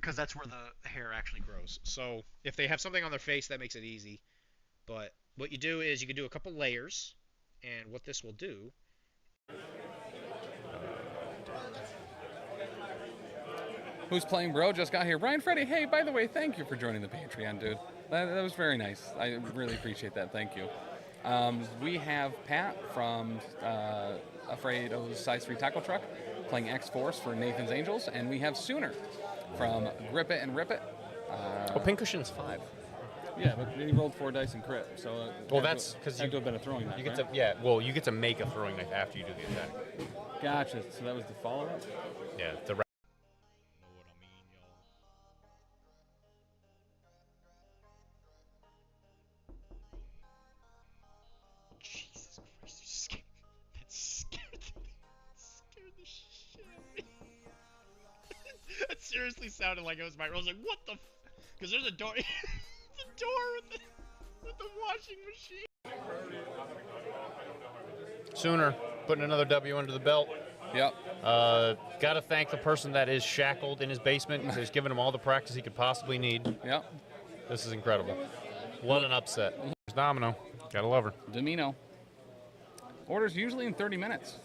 because that's where the hair actually grows. So if they have something on their face, that makes it easy. But what you do is you can do a couple layers, and what this will do. Who's playing, bro? Just got here. Brian Freddy, hey, by the way, thank you for joining the Patreon, dude. That was very nice. I really appreciate that. Thank you. We have Pat from Afraid-O's Size 3 Tackle Truck playing X-Force for Nathan's Angels, and we have Sooner from Grip It and Rip It. Pincushion's 5. Yeah, but he rolled 4 dice and crit, so well, that's because you have to have been a throwing knife. You get right? to you get to make a throwing knife after you do the attack. Gotcha. So that was the follow-up. Yeah, the. Jesus Christ, that scared the shit out of me. That seriously sounded like it was my. I was like, what the? Because there's a door. The door with the washing machine. Sooner putting another W under the belt. Yep. Got to thank the person that is shackled in his basement. Who's given him all the practice he could possibly need. Yep. This is incredible. What an upset. There's Domino. Gotta love her. Domino. Orders usually in 30 minutes.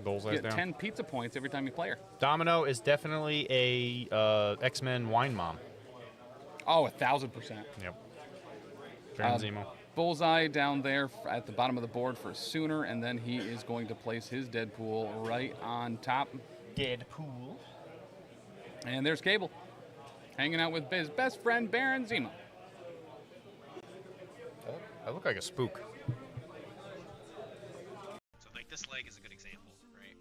Bullseye's Get down. 10 pizza points every time you play her. Domino is definitely a X-Men wine mom. Oh, 1,000%. Yep. Baron Zemo. Bullseye down there at the bottom of the board for Sooner, and then he is going to place his Deadpool right on top. Deadpool. And there's Cable, hanging out with his best friend, Baron Zemo. I look like a spook. So, like, this leg is a good example, right?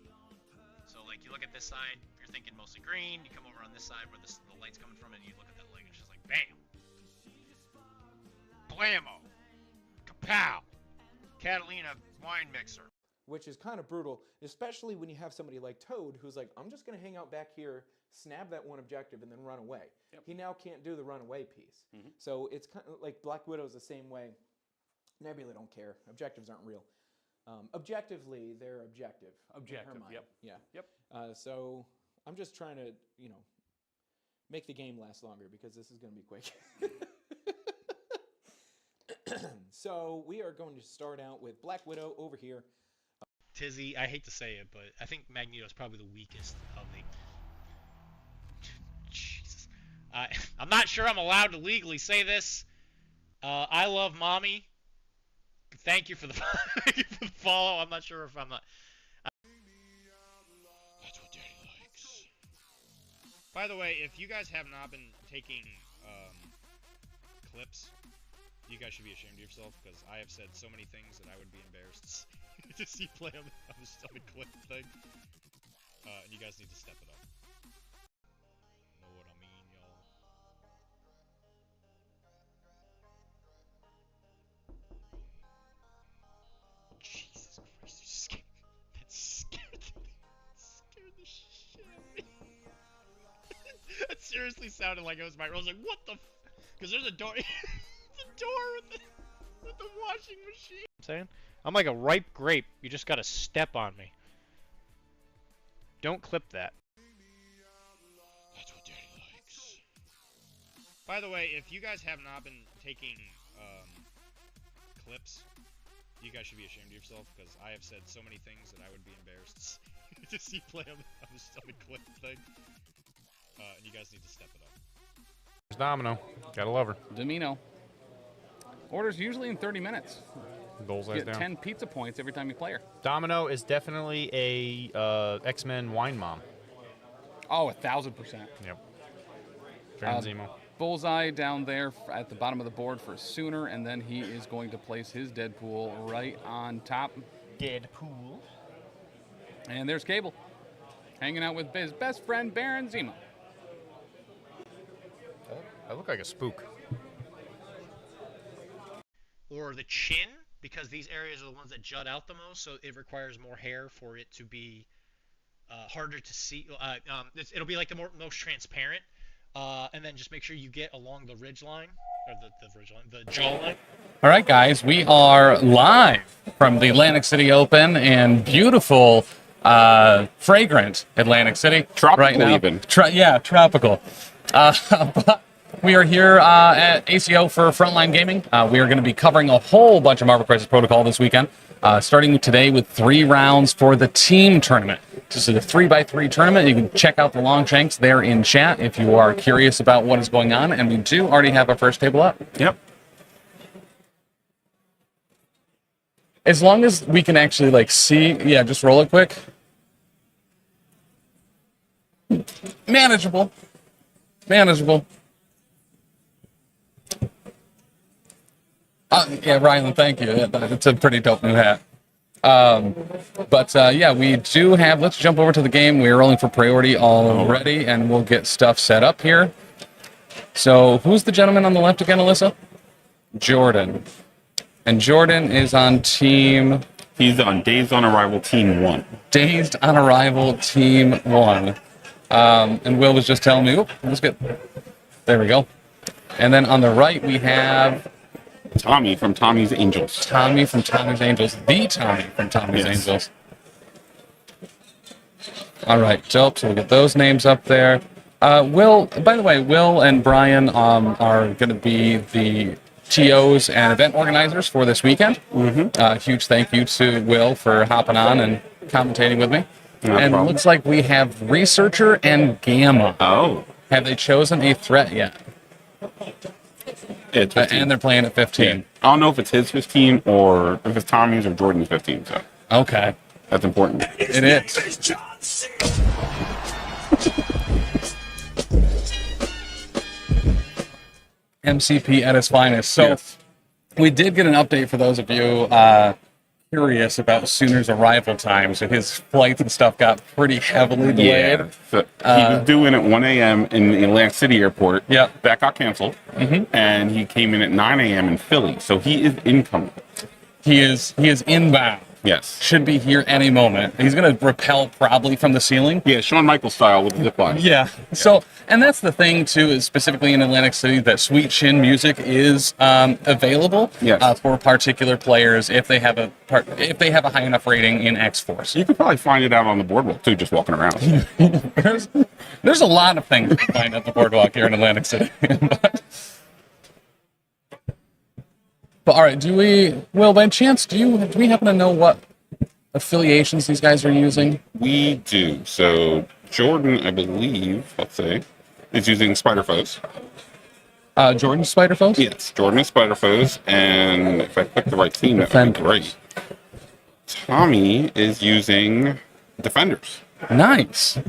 So, like, you look at this side, you're thinking mostly green. You come over on this side where the light's coming from, and you look at that leg, and it's just like, bam! Blammo! Kapow! Catalina wine mixer. Which is kind of brutal, especially when you have somebody like Toad who's like, I'm just going to hang out back here, snap that one objective, and then run away. Yep. He now can't do the runaway piece. So it's kind of like Black Widow's the same way. Nebula don't care. Objectives aren't real. Objectively, they're objective. Objective, yep. Yeah. Yep. So I'm just trying to, make the game last longer because this is going to be quick. So we are going to start out with Black Widow over here. Tizzy, I hate to say it, but I think Magneto's probably the weakest of the... Jesus. I'm not sure I'm allowed to legally say this. I love Mommy. Thank you for the follow. I'm not sure if I'm not... That's what Daddy likes. By the way, if you guys have not been taking clips, you guys should be ashamed of yourself, because I have said so many things that I would be embarrassed to see play on the clip thing. And you guys need to step it up. Know what I mean, y'all? Jesus Christ, that scared the shit out of me. That seriously sounded like it was my... I was like, what the... Because there's a door... the door with the washing machine. I'm saying? I'm like a ripe grape. You just gotta step on me. Don't clip that. That's what Daddy likes. By the way, if you guys have not been taking clips, you guys should be ashamed of yourself, because I have said so many things that I would be embarrassed to see play on the clip thing. And you guys need to step it up. There's Domino. Gotta love her. Domino. Orders usually in 30 minutes. Bullseye's Get down. 10 pizza points every time you play her. Domino is definitely a X-Men wine mom. Oh, 1,000%. Yep. Baron Zemo. Bullseye down there at the bottom of the board for Sooner, and then he is going to place his Deadpool right on top. Deadpool. And there's Cable, hanging out with his best friend, Baron Zemo. I look like a spook. Or the chin, because these areas are the ones that jut out the most, so it requires more hair for it to be harder to see. It'll be like the most transparent. And then just make sure you get along the ridge line, or the ridge line, the jawline. All right, guys, we are live from the Atlantic City Open in beautiful fragrant Atlantic City. Tropical right now. even. Yeah, tropical. But we are here at ACO for Frontline Gaming. We are going to be covering a whole bunch of Marvel Crisis Protocol this weekend, starting today with 3 rounds for the team tournament. This is a 3x3 tournament. You can check out the Longshanks there in chat if you are curious about what is going on, and we do already have our first table up. Yep. As long as we can actually, like, see... Yeah, just roll it quick. Manageable. Manageable. Yeah, Rylan, thank you. It's a pretty dope new hat. Yeah, we do have... Let's jump over to the game. We're rolling for priority already, and we'll get stuff set up here. So, who's the gentleman on the left again, Alyssa? Jordan. And Jordan is on team... He's on Dazed on Arrival Team 1. Dazed on Arrival Team 1. And Will was just telling me... Oop, let's get... There we go. And then on the right, we have... Tommy from Tommy's Angels. Tommy from Tommy's Angels. The Tommy from Tommy's Angels. All right, dope. So we'll get those names up there. Will, by the way, Will and Brian are going to be the TOs and event organizers for this weekend. Huge thank you to Will for hopping on and commentating with me. No and problem. It looks like we have Researcher and Gamma. Oh. Have they chosen a threat yet? It's 15. And they're playing at 15. Yeah. I don't know if it's his 15 or if it's Tommy's or Jordan's 15. So okay, that's important. It is. MCP at its finest. So we did get an update for those of you curious about Sooner's arrival time. So his flights and stuff got pretty heavily delayed. Yeah. So he was due in at 1 a.m. in the Atlantic City airport. Yeah. That got canceled. And he came in at 9 a.m. in Philly. So he is incoming. He is inbound. Yes. Should be here any moment. He's going to rappel probably from the ceiling. Yeah, Shawn Michaels style with the zip line. Yeah. So, and that's the thing too, is specifically in Atlantic City that Sweet Chin music is available for particular players if they have a high enough rating in X Force. You could probably find it out on the boardwalk too, just walking around. There's a lot of things you can find at the boardwalk here in Atlantic City. But all right, by chance, do we happen to know what affiliations these guys are using? We do. So Jordan, I believe, let's say, is using Spider Foes. Jordan Spider Foes? Yes, Jordan is Spider Foes, and if I pick the right team, that would be great. Tommy is using Defenders. Nice.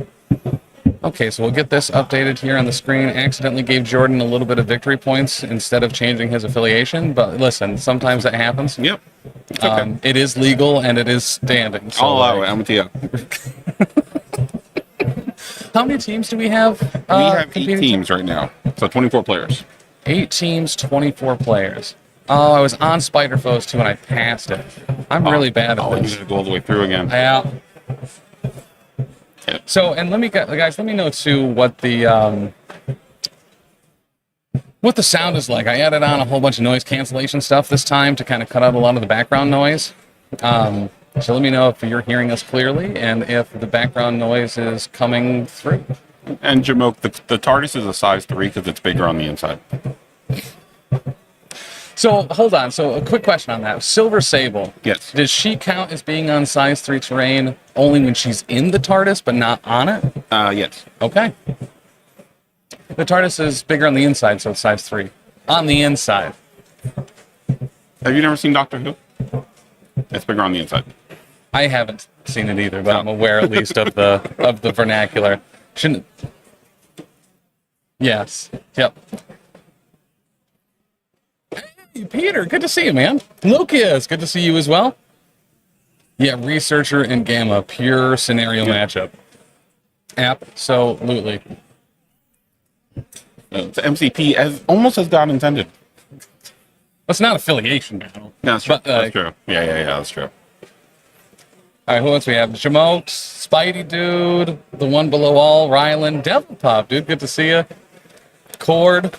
Okay, so we'll get this updated here on the screen. Accidentally gave Jordan a little bit of victory points instead of changing his affiliation, but listen, sometimes that happens. Yep. It's okay. It is legal and it is standing. So I'll allow it. I'm with you. How many teams do we have? We have 8 teams right now, so 24 players. 8 teams, 24 players. Oh, I was on Spider Foes too and I passed it. I'm really bad at this. You gotta go all the way through again. Yeah. So, and guys, let me know too what the sound is like. I added on a whole bunch of noise cancellation stuff this time to kind of cut out a lot of the background noise. So let me know if you're hearing us clearly and if the background noise is coming through. And Jamoke, the TARDIS is a size 3 because it's bigger on the inside. So, hold on. So, a quick question on that. Silver Sable. Yes. Does she count as being on size 3 terrain only when she's in the TARDIS but not on it? Yes. Okay. The TARDIS is bigger on the inside, so it's size 3. On the inside. Have you never seen Doctor Who? It's bigger on the inside. I haven't seen it either, but I'm aware at least of the vernacular. Shouldn't. Yes. Yep. Hey, Peter, good to see you, man. Lucas, good to see you as well. Yeah, Researcher and Gamma, pure scenario matchup. Absolutely. The MCP almost as God intended. It's not affiliation battle. No, that's true. That's true. Yeah, that's true. All right, who else we have? Jamote, Spidey Dude, the one below all, Rylan, Devil Pop, dude, good to see you. Cord.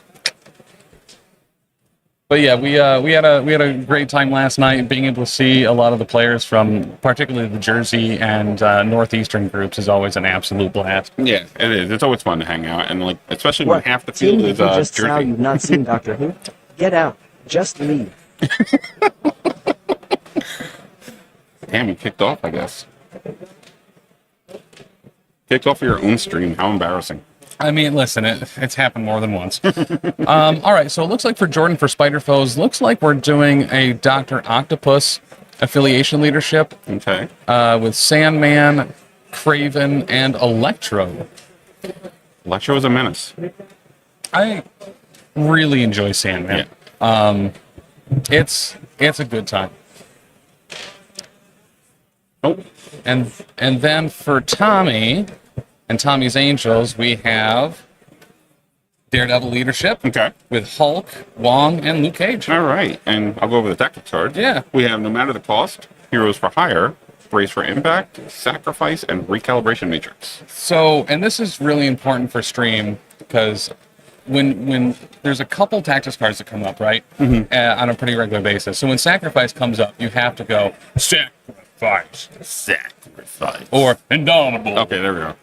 But yeah, we had a great time last night. Being able to see a lot of the players from particularly the Jersey and Northeastern groups is always an absolute blast. Yeah, it is. It's always fun to hang out, and like especially when What? half the Team, field did is you just sound Jersey. you've not seen Doctor Who? Get out. Just leave. Damn, you kicked off, I guess. Kicked off of your own stream. How embarrassing. I mean, listen, it's happened more than once. All right, so it looks like for Jordan for Spider Foes, looks like we're doing a Dr. Octopus affiliation leadership Okay. with Sandman, Craven, and Electro. Electro is a menace. I really enjoy Sandman. It's a good time. Oh, And then for Tommy and Tommy's Angels, we have Daredevil leadership okay. with Hulk, Wong, and Luke Cage. All right, and I'll go over the tactics card. Yeah. We have no matter the cost, heroes for hire, brace for impact, sacrifice, and recalibration matrix. So, and this is really important for stream because when there's a couple tactics cards that come up, right, on a pretty regular basis. So when sacrifice comes up, you have to go sacrifice or indomitable. Okay, there we go.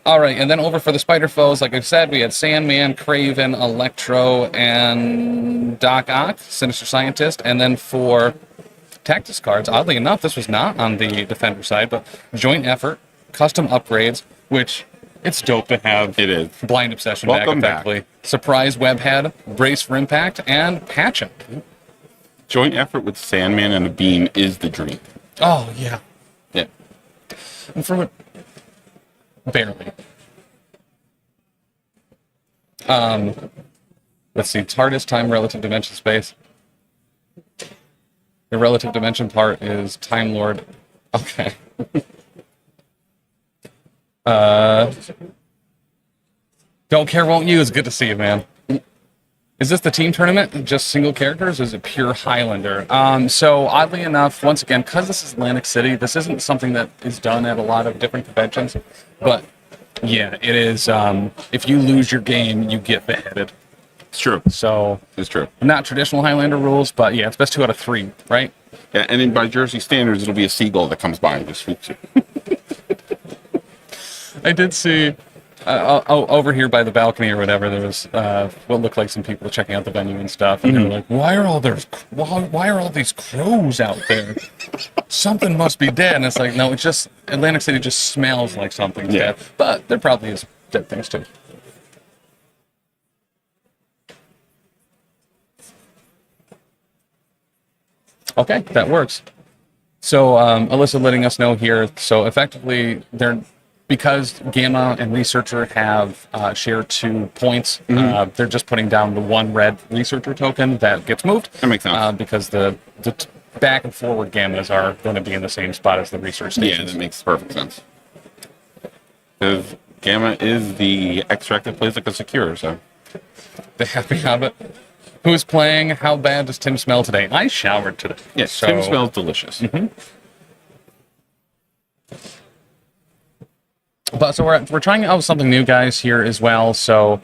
All right, and then over for the Spider Foes, like I said, we had Sandman, Craven, Electro, and Doc Ock, Sinister Scientist. And then for tactics cards, oddly enough, this was not on the Defender side, but Joint Effort, Custom Upgrades, which it's dope to have. It is. Blind Obsession Welcome back, effectively. Surprise Webhead, Brace for Impact, and Patch Up. Joint effort with Sandman and a beam is the dream. Oh, yeah. Yeah. And for what? Barely. Let's see. TARDIS, time, relative dimension, space. The relative dimension part is Time Lord. Okay. Don't care, won't use. Good to see you, man. Is this the team tournament? Just single characters? Or is it pure Highlander? So oddly enough, once again, because this is Atlantic City, this isn't something that is done at a lot of different conventions. But yeah, it is. If you lose your game, you get beheaded. It's true. So It's true. not traditional Highlander rules, but yeah, it's best 2 out of 3, right? Yeah, and then by Jersey standards, it'll be a seagull that comes by and just swoops you. I did see over here by the balcony or whatever, there was what looked like some people checking out the venue and stuff, and they were like, why are all these crows out there? Something must be dead. And it's like, no, it's just Atlantic City just smells like something's dead. But there probably is dead things too. Okay, that works. So Alyssa letting us know here. So effectively, because Gamma and Researcher have shared 2 points, they're just putting down the 1 red Researcher token that gets moved. That makes sense. Because the back and forward Gammas are going to be in the same spot as the Research stations. Yeah, that makes perfect sense. Because Gamma is the extract that plays like a secure, so. The happy habit. Who's playing? How bad does Tim smell today? I showered today. Yes, so... Tim smells delicious. But so we're trying out something new, guys, here as well. So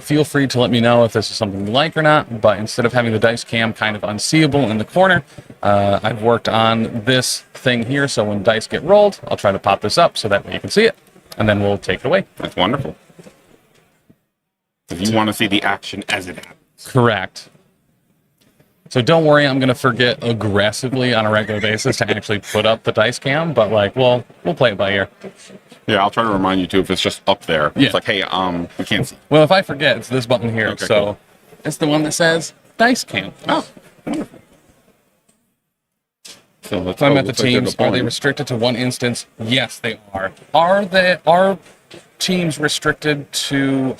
feel free to let me know if this is something you like or not. But instead of having the dice cam kind of unseeable in the corner, I've worked on this thing here. So when dice get rolled, I'll try to pop this up so that way you can see it, and then we'll take it away. That's wonderful. If you want to see the action as it happens. Correct. So don't worry, I'm going to forget aggressively on a regular basis to actually put up the dice cam. But like, we'll play it by ear. Yeah, I'll try to remind you too if it's just up there. Yeah. It's like, hey, we can't see. Well, if I forget, it's this button here. Okay, so cool. it's the one that says dice cam. Oh, wonderful. So let's If I'm go. at the Looks like they're teams, are they deploying. restricted to 1 instance? Yes, they are. Are teams restricted to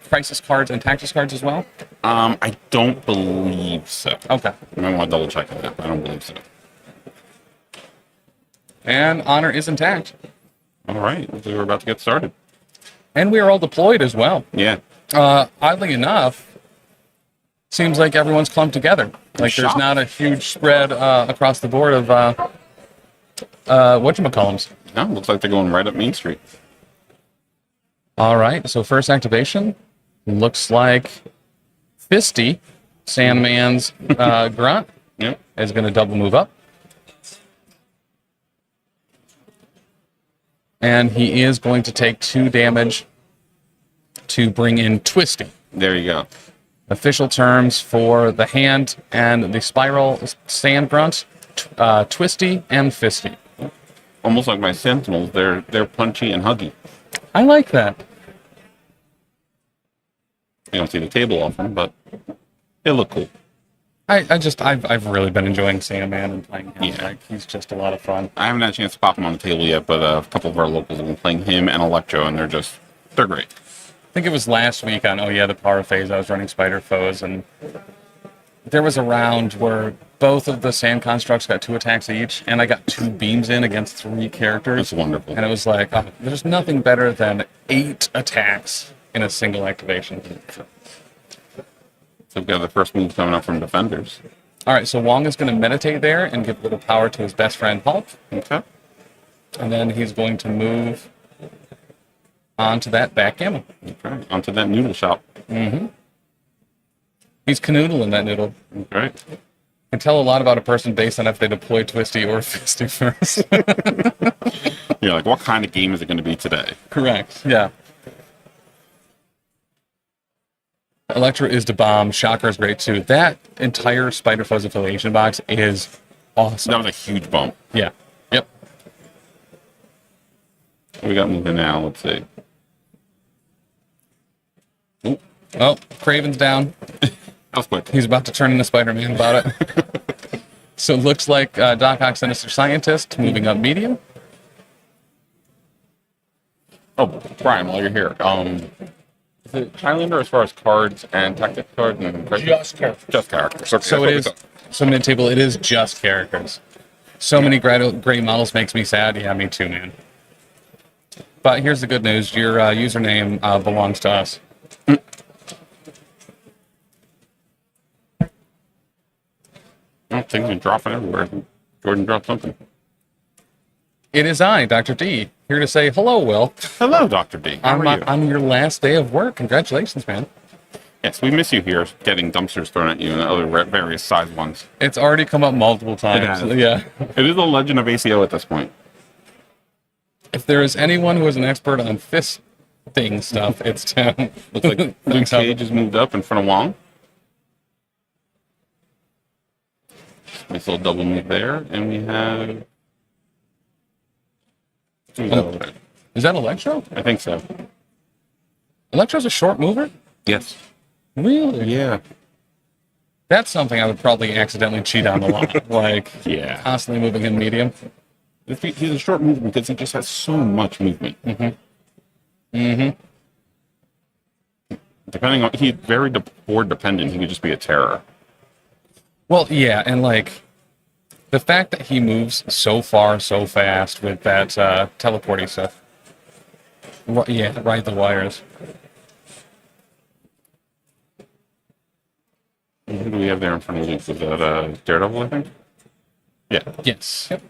crisis cards and tactics cards as well? I don't believe so. Okay. I might want to double check on that, but I don't believe so. And honor is intact. All right, we're about to get started. And we are all deployed as well. Yeah. Oddly enough, seems like everyone's clumped together. Like there's shocked. not a huge spread across the board of whatchamacallums. No, looks like they're going right up Main Street. All right, so first activation looks like Fisty Sandman's grunt Yep. is going to double move up. And he is going to take 2 damage to bring in Twisty. There you go. Official terms for the hand and the spiral sand grunt, Twisty and Fisty. Almost like my Sentinels. They're punchy and huggy. I like that. You don't see the table often, but they look cool. I've really been enjoying Sandman and playing him. Yeah. Like, he's just a lot of fun. I haven't had a chance to pop them on the table yet, but a couple of our locals have been playing him and Electro, and they're great. I think it was last week on the Power Phase, I was running Spider Foes, and there was a round where both of the sand constructs got 2 attacks each, and I got 2 beams in against 3 characters. That's wonderful. And it was like, oh, there's nothing better than 8 attacks in a single activation. So we've got the first move coming up from Defenders. All right, so Wong is going to meditate there and give a little power to his best friend Hulk, Okay. and then he's going to move onto that backgammon. Okay. Onto that noodle shop. He's canoodling that noodle. Okay. Can tell a lot about a person based on if they deploy Twisty or Fisty first. You're like, what kind of game is it going to be today? Correct. Yeah. Electra is the bomb. Shocker is great too. That entire Spider Foes affiliation box is awesome. That was a huge bump. Yeah. Yep. What we got moving now? Let's see. Ooh, Oh, Craven's down. that was quick. He's about to turn into Spider-Man about it. So it looks like Doc Ock Sinister Scientist moving up medium. Oh, Brian, while you're here, is it Highlander as far as cards and tactic cards and Just characters. Just characters. Okay, So that's it what is. we thought. So mid-table, it is just characters. So many great models makes me sad. Yeah, me too, man. But here's the good news. Your username belongs to us. Oh, things are dropping everywhere. Jordan dropped something. It is I, Dr. D, here to say hello, Will. Hello, Dr. D. How are you? On your last day of work. Congratulations, man. Yes, we miss you here, getting dumpsters thrown at you and other various size ones. It's already come up multiple times. has. Yeah. It is a legend of ACO at this point. If there is anyone who is an expert on fist thing stuff, it's Tim. Looks like Luke That's how- Cage has moved up in front of Wong. Nice little double move there, and we have. Who's that over there? Is that Electro? I think so. Electro's a short mover? Yes. Really? Yeah. That's something I would probably accidentally cheat on a lot. Like, Yeah. constantly moving in medium. He's a short mover because he just has so much movement. Depending on, he's very board dependent. He could just be a terror. Well, yeah, and like, the fact that he moves so far, so fast with that teleporting stuff. Yeah, ride the wires. Who do we have there in front of Luke? Was that Daredevil, I think? Yeah. Yes. Yep.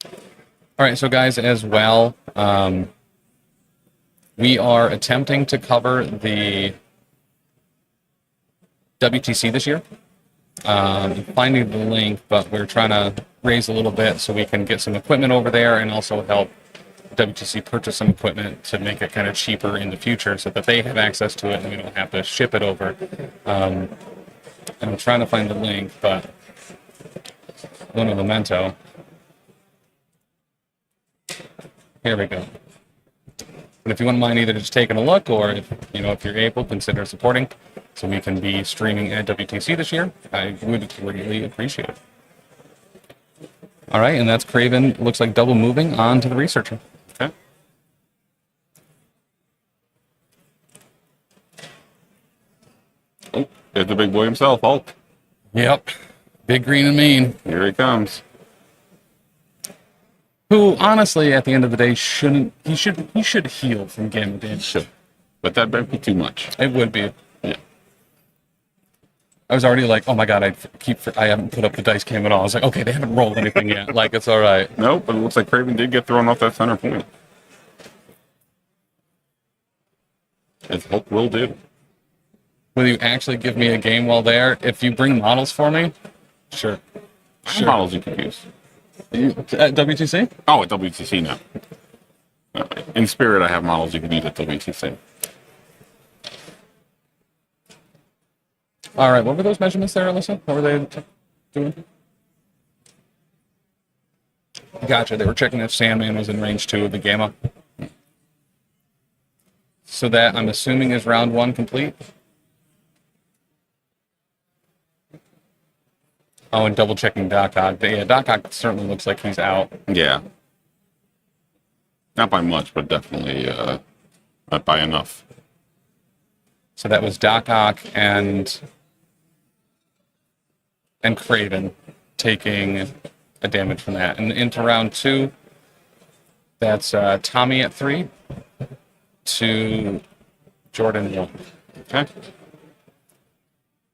All right, so guys, as well, we are attempting to cover the WTC this year. Finding the link, but we're trying to raise a little bit so we can get some equipment over there and also help WTC purchase some equipment to make it kind of cheaper in the future so that they have access to it and we don't have to ship it over. And I'm trying to find the link, but Uno Memento. Here we go. But if you wouldn't mind either just taking a look or if you're able, consider supporting so we can be streaming at WTC this year, I would really appreciate it. All right, and that's Craven. Looks like double moving on to the researcher. Okay. Oh, there's the big boy himself, Hulk. Yep. Big, green, and mean. Here he comes. Who, honestly, at the end of the day, he should heal from gamma damage. Should. But that might be too much. It would be. Yeah. I was already like, oh my god, I haven't put up the dice cam at all. I was like, okay, they haven't rolled anything yet. Like, it's all right. Nope, but it looks like Craven did get thrown off that center point. as Hulk will do. Will you actually give me a game while there? If you bring models for me, sure. I have models you can use. At WTC? Oh, at WTC now. In spirit, I have models you can use at WTC. All right, what were those measurements there, Alyssa? What were they doing? Gotcha, they were checking if Sandman was in range 2 of the Gamma. So that, I'm assuming, is round 1 complete? Oh, and double checking Doc Ock. Yeah, Doc Ock certainly looks like he's out. Yeah. Not by much, but definitely not by enough. So that was Doc Ock and Craven taking a damage from that. And into round 2, that's Tommy at 3 to Jordan 1. Okay.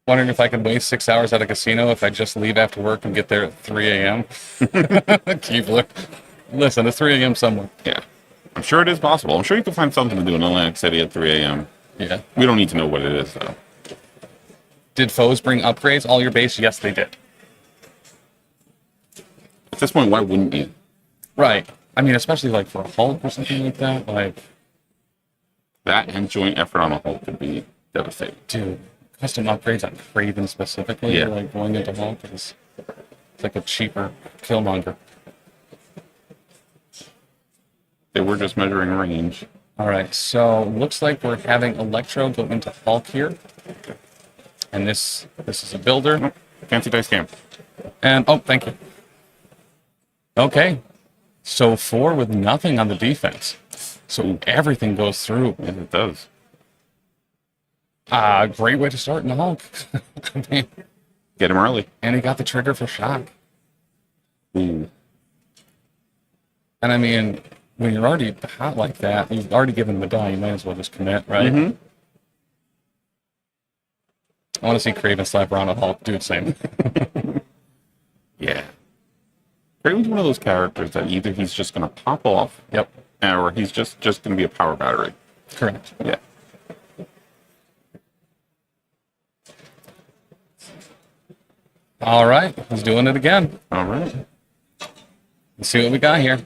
Wondering if I could waste 6 hours at a casino if I just leave after work and get there at 3 a.m. Keebler. Listen, it's 3 a.m. somewhere. Yeah. I'm sure it is possible. I'm sure you can find something to do in Atlantic City at 3 a.m. Yeah. We don't need to know what it is, though. Did foes bring upgrades all your base? Yes, they did. At this point, why wouldn't you? Right. I mean, especially like for a Hulk or something like that. Like, that and joint effort on a Hulk could be devastating. dude, custom upgrades on Craven specifically, Yeah. like going into Hulk is it's like a cheaper Killmonger. They were just measuring range. All right, so looks like we're having Electro go into Hulk here. And this is a builder. Oh, fancy dice cam. And, oh, thank you. Okay, so 4 with nothing on the defense. So everything goes through. Yes, it does. Great way to start in the Hulk. I mean, Get him early. and he got the trigger for shock. Ooh. And I mean, when you're already hot like that, you've already given him a die, you might as well just commit, right? Mm-hmm. I want to see Craven slap around a Hulk. Do the same. Yeah. Craven's one of those characters that either he's just going to pop off, Yep, or he's just going to be a power battery. correct. Yeah. All right, he's doing it again. All right. Let's see what we got here.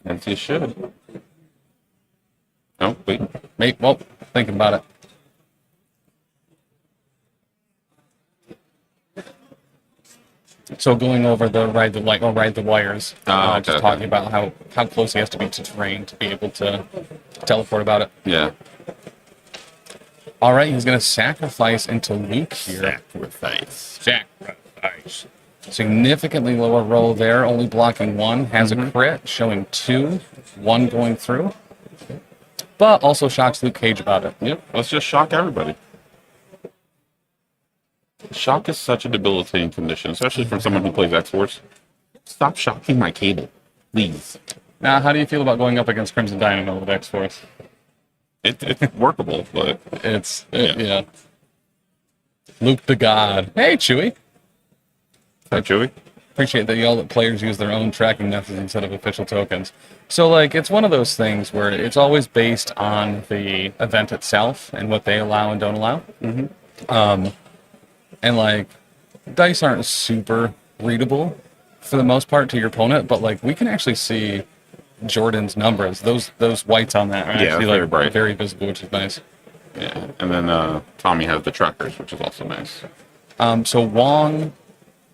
As you should. Oh, wait. Mate, well, thinking about it. So going over the ride the wires. Okay, just talking about how close he has to be to terrain to be able to teleport about it. Yeah. All right, he's going to sacrifice into Luke here. Sacrifice. Significantly lower roll there, only blocking 1. Has a crit, showing 2. 1 going through. But also shocks Luke Cage about it. Yep. Let's just shock everybody. Shock is such a debilitating condition, especially from someone who plays X-Force. Stop shocking my cable, please. Now, how do you feel about going up against Crimson Dynamo with X-Force? It's workable, but Yeah. Luke the God. Hey, Chewie. Hi, Joey. Appreciate that y'all players use their own tracking methods instead of official tokens. So, like, it's one of those things where it's always based on the event itself and what they allow and don't allow. And, like, dice aren't super readable for the most part to your opponent, but, like, we can actually see Jordan's numbers. Those whites on that are Yeah, actually, very like, bright. very visible, which is nice. Yeah, and then Tommy has the trackers, which is also nice. So Wong,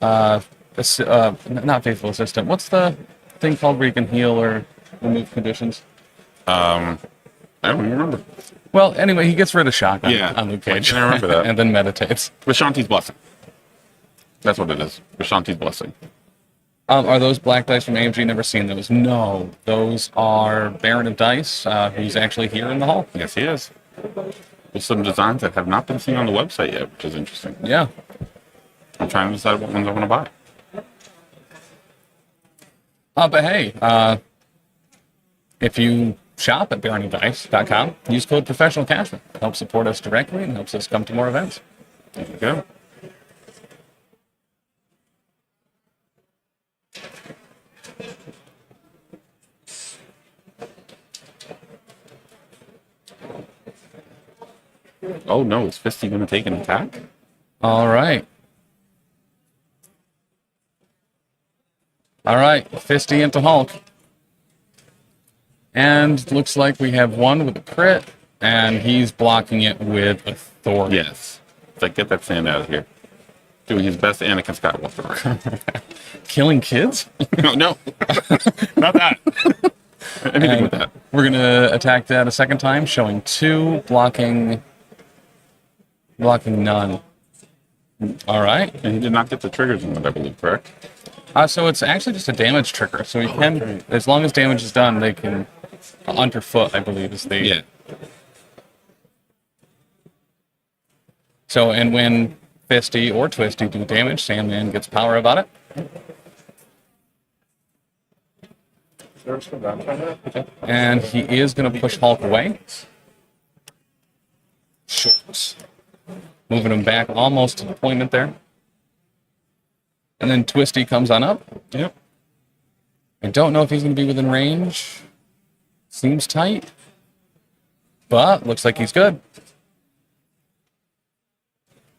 not faithful assistant. What's the thing called where you can heal or remove conditions? I don't even remember. Well, anyway, he gets rid of shock on, Yeah, on Luke I Cage. can remember that. And then meditates. Vishanti's Blessing. That's what it is. Vishanti's Blessing. Are those black dice from AMG? Never seen those. No, those are Baron of Dice, who's actually here in the hall. Yes, he is. With some designs that have not been seen on the website yet, which is interesting. Yeah. I'm trying to decide what ones I want to buy. But hey, if you shop at baronofdice.com, use code professional cashman. It helps support us directly and helps us come to more events. There you go. Oh no, is Fisty going to take an attack? All right. All right, Fisty into Hulk. And looks like we have one with a crit, and he's blocking it with authority. Yes. It's like, get that sand out of here. Doing his best Anakin Skywalker. Killing kids? No, no. Not that. Anything with that. We're going to attack that a second time, showing 2, blocking none. All right. And he did not get the triggers in it, I believe, correct? So it's actually just a damage trigger. So he can, as long as damage is done, they can, underfoot, I believe, is the... Yeah. So, and when Fisty or Twisty do damage, Sandman gets power about it. And he is going to push Hulk away. Short. Moving him back almost to deployment there. And then Twisty comes on up. Yep. I don't know if he's going to be within range. Seems tight. But looks like he's good.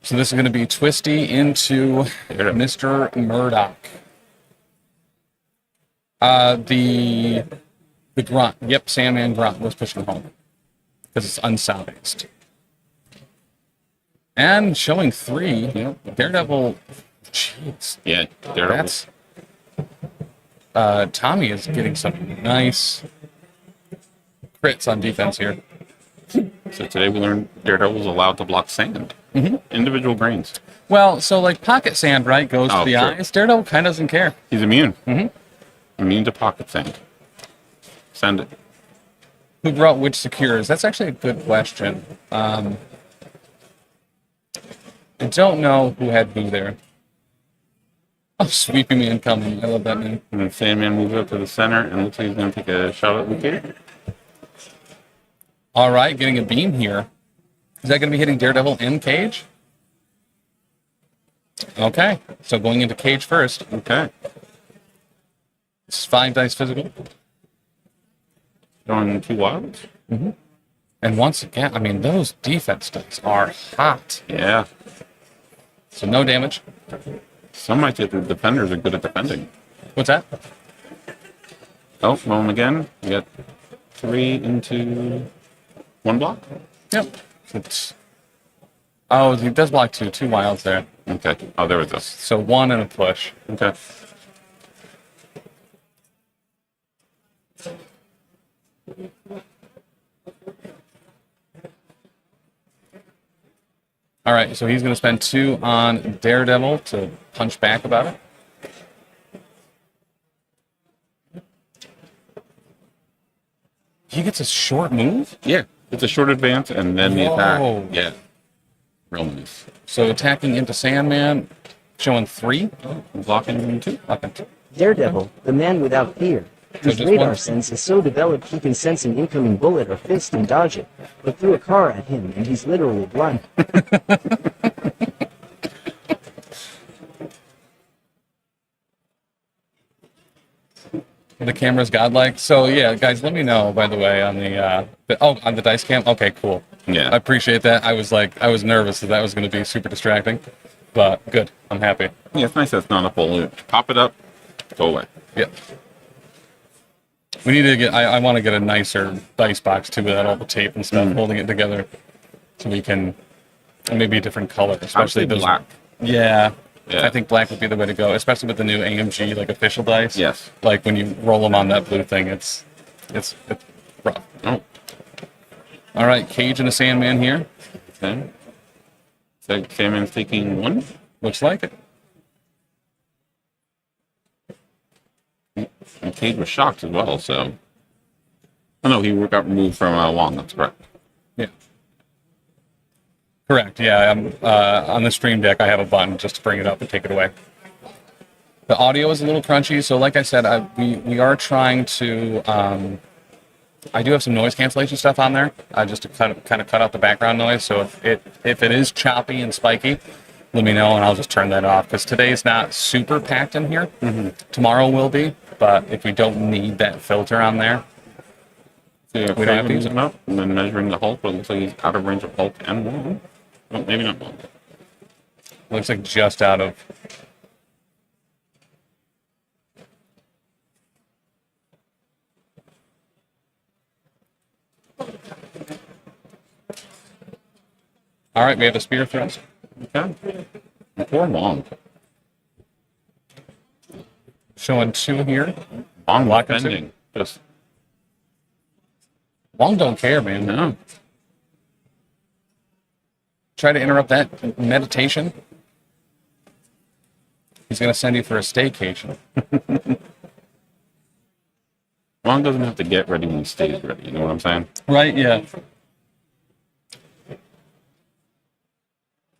So this is going to be Twisty into Mr. Murdoch. The grunt. Yep, Sandman grunt was pushing home. Because it's unsized. And showing 3. Yep. Daredevil. Jeez. Yeah, Daredevil. That's... Tommy is getting some nice crits on defense here. So today we learned Daredevil's allowed to block sand. Mm-hmm. Individual grains. Well, so like pocket sand, right, goes to the sure. eyes. Daredevil kind of doesn't care. He's immune. Mm-hmm. Immune to pocket sand. Send it. Who brought which secures? That's actually a good question. I don't know who had who there. Oh, Sweepy Man coming. I love that name. And then Sandman moves up to the center and looks like he's going to take a shot at Luke Cage. All right, getting a beam here. Is that going to be hitting Daredevil and Cage? Okay, so going into Cage first. Okay. It's 5 dice physical. Going 2 wilds. Mm-hmm. And once again, I mean, those defense dice are hot. Yeah. So no damage. Some might say the defenders are good at defending. What's that? Oh, roll him again. We got 3 into 1 block. Yep. It's... Oh, he does block 2. 2 wilds there. Okay. Oh, there we go. So 1 and a push. Okay. All right, so he's going to spend 2 on Daredevil to punch back about it. He gets a short move? Yeah. It's a short advance and then the attack. Whoa. Yeah. Real nice. So attacking into Sandman, showing 3. Blocking 2. Okay. Daredevil, the man without fear. His just radar one. sense is so developed he can sense an incoming bullet or fist and dodge it, but threw a car at him and he's literally blind. The camera's godlike. So yeah, guys, let me know, by the way, on on the dice cam. Okay, cool. Yeah. I appreciate that. I was nervous that was going to be super distracting, but good. I'm happy. Yeah, it's nice that it's not a full loop. Pop it up, go away. Yeah. We need to get. I want to get a nicer dice box too, without all the tape and stuff holding it together, so we can, and maybe a different color, especially those. Black. Yeah. Yeah. I think black would be the way to go, especially with the new AMG like official dice. Yes. Like when you roll them on that blue thing, it's rough. Oh. All right, Cage and a Sandman here. Okay. So Sandman's taking 1. Looks like it. And Cage was shocked as well, so. Oh no, he got removed from Wong, that's correct. Yeah. Correct. Yeah. I'm on the stream deck. I have a button just to bring it up and take it away. The audio is a little crunchy, so like I said, we are trying to. I do have some noise cancellation stuff on there, just to kind of cut out the background noise. So if it is choppy and spiky, let me know and I'll just turn that off. Because today's not super packed in here. Mm-hmm. Tomorrow will be, but if we don't need that filter on there, So yeah, We don't have to use him up, and then measuring the Hulk, but it looks like he's out of range of Hulk and Wong. Well, maybe not Wong. Looks like just out of. All right, we have a spear thrust. Okay. Poor Wong. Showing 2 here. Wong Lock and defending. Just Wong don't care, man. no. Try to interrupt that meditation. He's gonna send you for a staycation. Wong doesn't have to get ready when he stays ready. You know what I'm saying? Right? Yeah.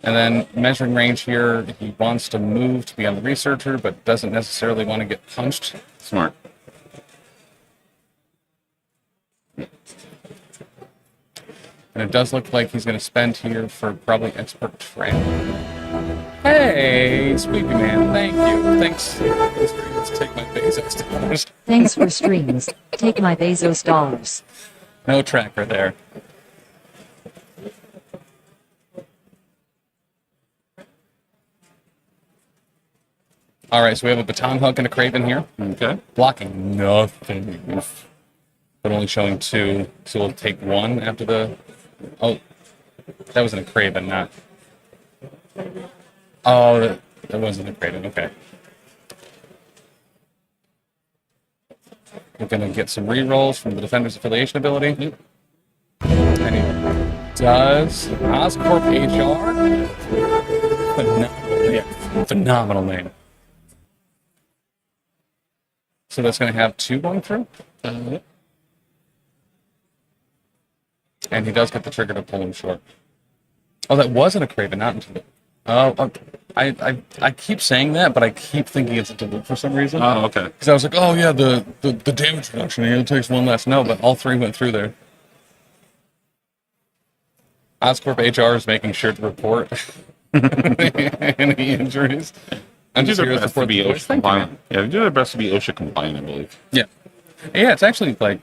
And then measuring range here, he wants to move to be on the researcher, but doesn't necessarily want to get punched. Smart. And it does look like he's going to spend here for probably expert training. Hey, Sweepy Man, thank you. Thanks. Let's take my Bezos dollars. Thanks for streams. Take my Bezos dollars. No tracker there. All right, so we have a baton hook and a craven here. Okay. Blocking nothing, but only showing 2. So we'll take 1 after the. Oh, that wasn't a craven, not. Oh, that wasn't a craven. Okay. We're gonna get some rerolls from the defender's affiliation ability. And he does Oscorp HR. Phenomenal name. Phenomenal name. So that's going to have 2 going through. And he does get the trigger to pull him short. Oh, that wasn't a craven, not into the. Oh, I keep saying that, but I keep thinking it's a dilute for some reason. Oh, okay. Because I was like, oh yeah, the damage reduction. He only takes 1 less. No, but all 3 went through there. Oscorp HR is making sure to report any injuries. I'm They just do here their to best to support be the voice. OSHA Thank you, man. compliant. Yeah, they do their best to be OSHA compliant, I believe. Yeah. Yeah, it's actually like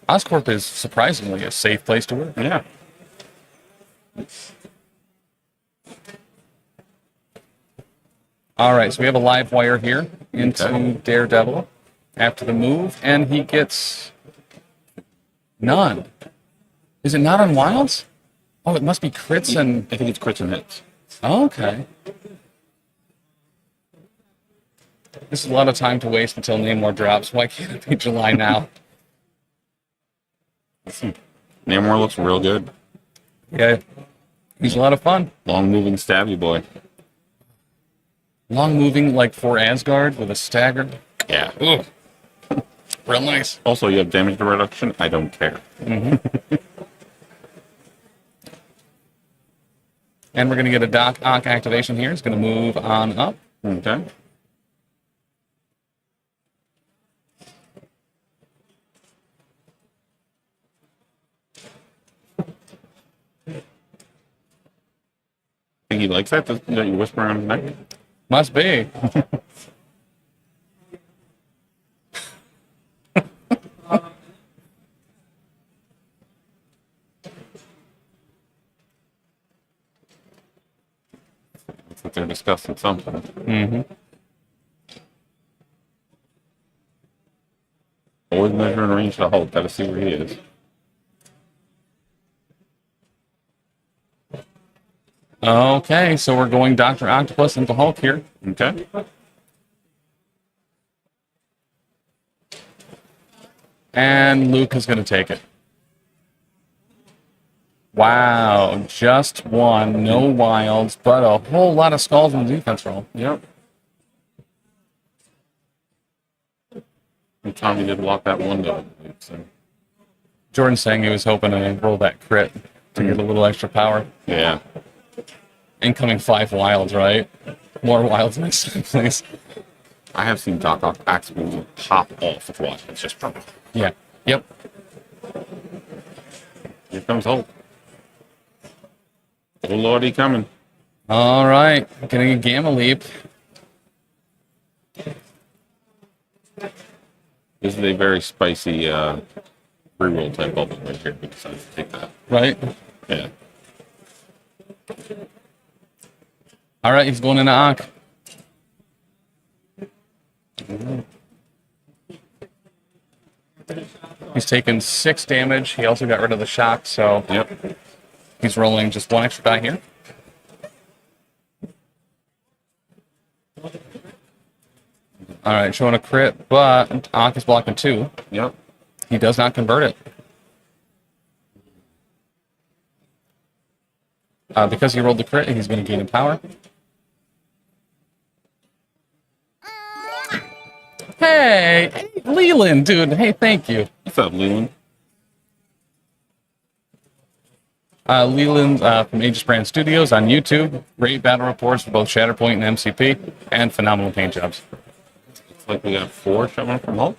Oscorp is surprisingly a safe place to work. Yeah. All right, so we have a live wire here into Okay. Daredevil after the move, and he gets none. Is it not on wilds? Oh, it must be crits and. I think it's crits and hits. Oh, okay. This is a lot of time to waste until Namor drops. Why can't it be July now? Namor looks real good. Yeah, he's a lot of fun. Long moving stabby boy. Long moving, like for Asgard with a stagger. Yeah. Ugh. Real nice. Also, you have damage reduction. I don't care. And we're going to get a Doc Ock activation here. It's going to move on up. Okay. Think he likes that? That you whisper around his neck? Must be. Looks like they're discussing something. Mm-hmm. Always measuring range to the Hulk. Gotta see where he is. Okay, so we're going Dr. Octopus into Hulk here. Okay. And Luke is going to take it. Wow, just 1, no wilds, but a whole lot of skulls in the defense roll. Yep. And Tommy did walk that one though. So. Jordan's saying he was hoping to roll that crit to get a little extra power. Yeah. Incoming 5 wilds, right? More wilds next time, please. I have seen Doc Ock actually pop off with watch. It's just perfect. Yeah. Yep. Here comes Hulk. Oh lordy, coming. All right, getting a gamma leap. This is a very spicy pre-roll type bubble right here. We decided to take that. Right? Yeah. All right, he's going into Ankh. He's taken 6 damage. He also got rid of the shock, so Yep. he's rolling just 1 extra die here. All right, showing a crit, but Ankh is blocking 2. Yep. He does not convert it. Because he rolled the crit, he's going to gain in power. Hey, Leland, dude. Hey, thank you. What's up, Leland? Leland from Aegis Brand Studios on YouTube. Great battle reports for both Shatterpoint and MCP, and phenomenal paint jobs. Looks like we got 4 showing from Hulk.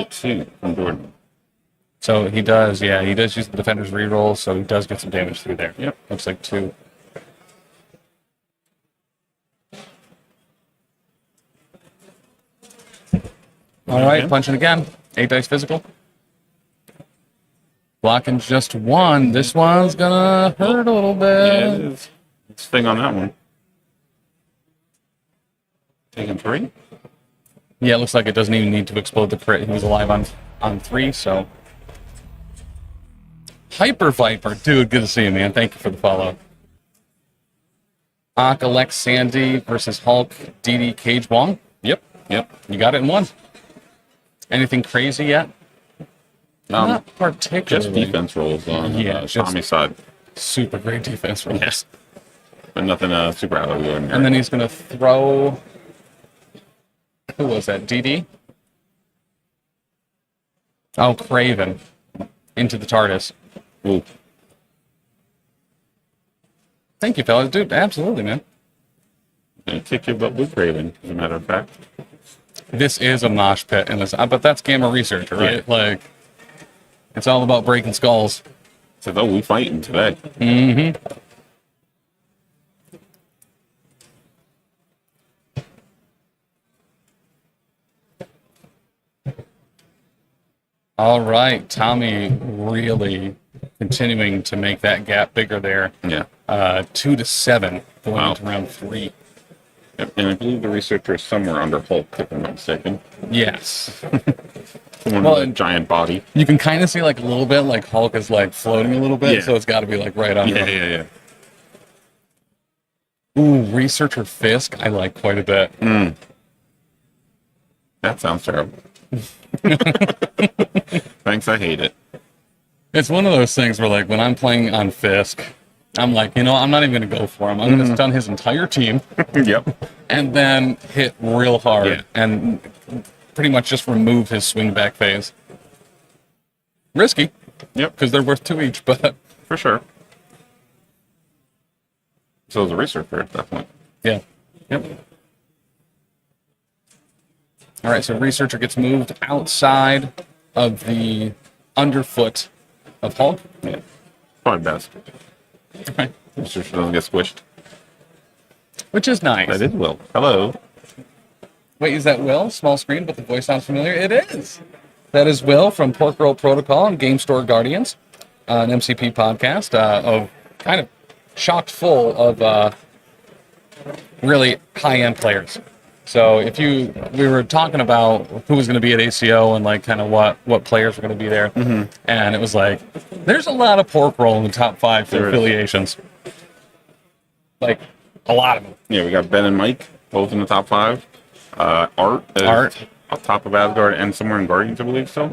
2 from Jordan. So he does, yeah, he does use the Defender's reroll, so he does get some damage through there. Yep. Looks like 2. All right, punching again. 8 dice physical. Blocking just 1. This one's gonna hurt a little bit. Yeah, it is. It's thing on that one. Taking 3? Yeah, it looks like it doesn't even need to explode the crit. He was alive on 3, so. Hyper Viper, dude, good to see you, man. Thank you for the follow. Ak, Alex, Sandy versus Hulk, DD, Cage, Wong. Yep, you got it in 1. Anything crazy yet? Not particularly. Just defense rolls on Tommy's side. Super great defense rolls. Yes. But nothing super out of the ordinary. And then he's going to throw... Who was that? DD? Oh, Craven. Into the TARDIS. Ooh. Thank you, fellas. Dude, absolutely, man. Gonna kick your butt with Craven, as a matter of fact. This is a mosh pit, and but that's Gamma Researcher, right? Yeah. Like, it's all about breaking skulls. Said, oh, we fighting today. Mm-hmm. All right, Tommy really continuing to make that gap bigger there. Yeah. 2 to 7 going Wow. into round 3. Yep. And I believe the researcher is somewhere under Hulk, if I'm not mistaken. Yes. One Well, with a giant body. You can kind of see like a little bit, like Hulk is like floating a little bit, Yeah. so it's got to be like right under. Yeah. Ooh, Researcher Fisk, I like quite a bit. That sounds terrible. Thanks, I hate it. It's one of those things where like when I'm playing on Fisk, I'm like, you know, I'm not even going to go for him. I'm going to stun his entire team. Yep. And then hit real hard Yeah. and pretty much just remove his swing back phase. Risky. Yep. Because they're worth 2 each, but For sure. So is the researcher at that point. yeah. Yep. All right, so Researcher gets moved outside of the underfoot of Hulk. Yeah. Probably best. Right. Researcher doesn't get squished. Which is nice. That is Will. Hello. Wait, is that Will? Small screen, but the voice sounds familiar. It is. That is Will from PORKROLL Protocol and Game Store Guardians, an MCP podcast of kind of chock full of really high-end players. So if we were talking about who was going to be at ACO and like kind of what players were going to be there, and it was like, there's a lot of PORKROLL in the top 5 for There is. affiliations. Like, a lot of them. Yeah, we got Ben and Mike, both in the top 5. Art is Art. up top of Asgard and somewhere in Guardians, I believe so.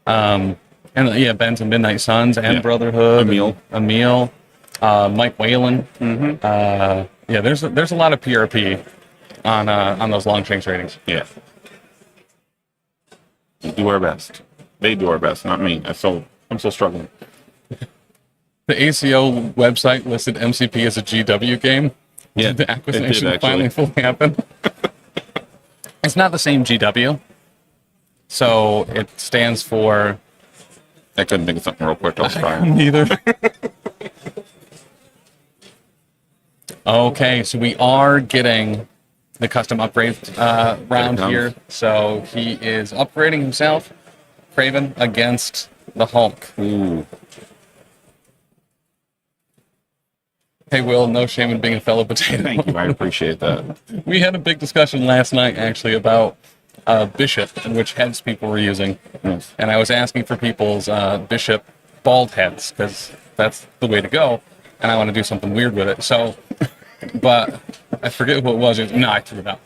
And yeah, Ben's and Midnight Suns and Yeah. Brotherhood. Emil. And Emil. Mike Whalen. Yeah, there's a lot of PRP on those long change ratings. Yeah. We do our best. They do our best, not me. I'm still struggling. The ACO website listed MCP as a GW game. Yeah, Did the it acquisition did, finally actually. fully happen? It's not the same GW. So it stands for I couldn't think of something real quick. I was trying. neither. Okay, so we are getting the custom upgrade round here. So he is upgrading himself, Craven, against the Hulk. Ooh. Hey, Will, no shame in being a fellow potato. Thank you. I appreciate that. We had a big discussion last night, actually, about Bishop and which heads people were using. Yes. And I was asking for people's Bishop bald heads, because that's the way to go. And I want to do something weird with it. So, but I forget who it was. No, I threw it out.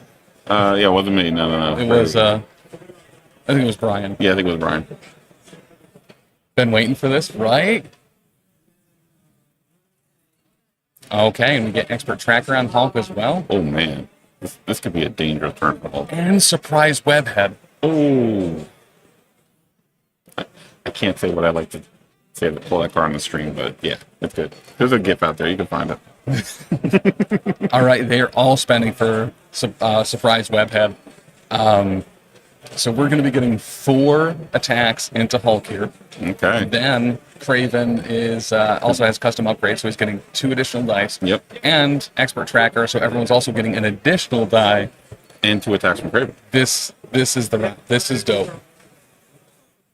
Yeah, it wasn't me. No. It was, I think it was Brian. Yeah, I think it was Brian. Been waiting for this, right? Okay, and we get expert tracker on Hulk as well. Oh, man. This could be a dangerous turn for Hulk. And surprise webhead. Oh. I can't say what I like to say to pull that card on the stream, but yeah, it's good. There's a GIF out there. You can find it. All right, they're all spending for surprise webhead. So we're going to be getting 4 attacks into Hulk here. Okay. Then Craven is also has custom upgrades, so he's getting 2 additional dice. Yep. And expert tracker, so everyone's also getting an additional die. And 2 attacks from Craven. This is the round. This is dope.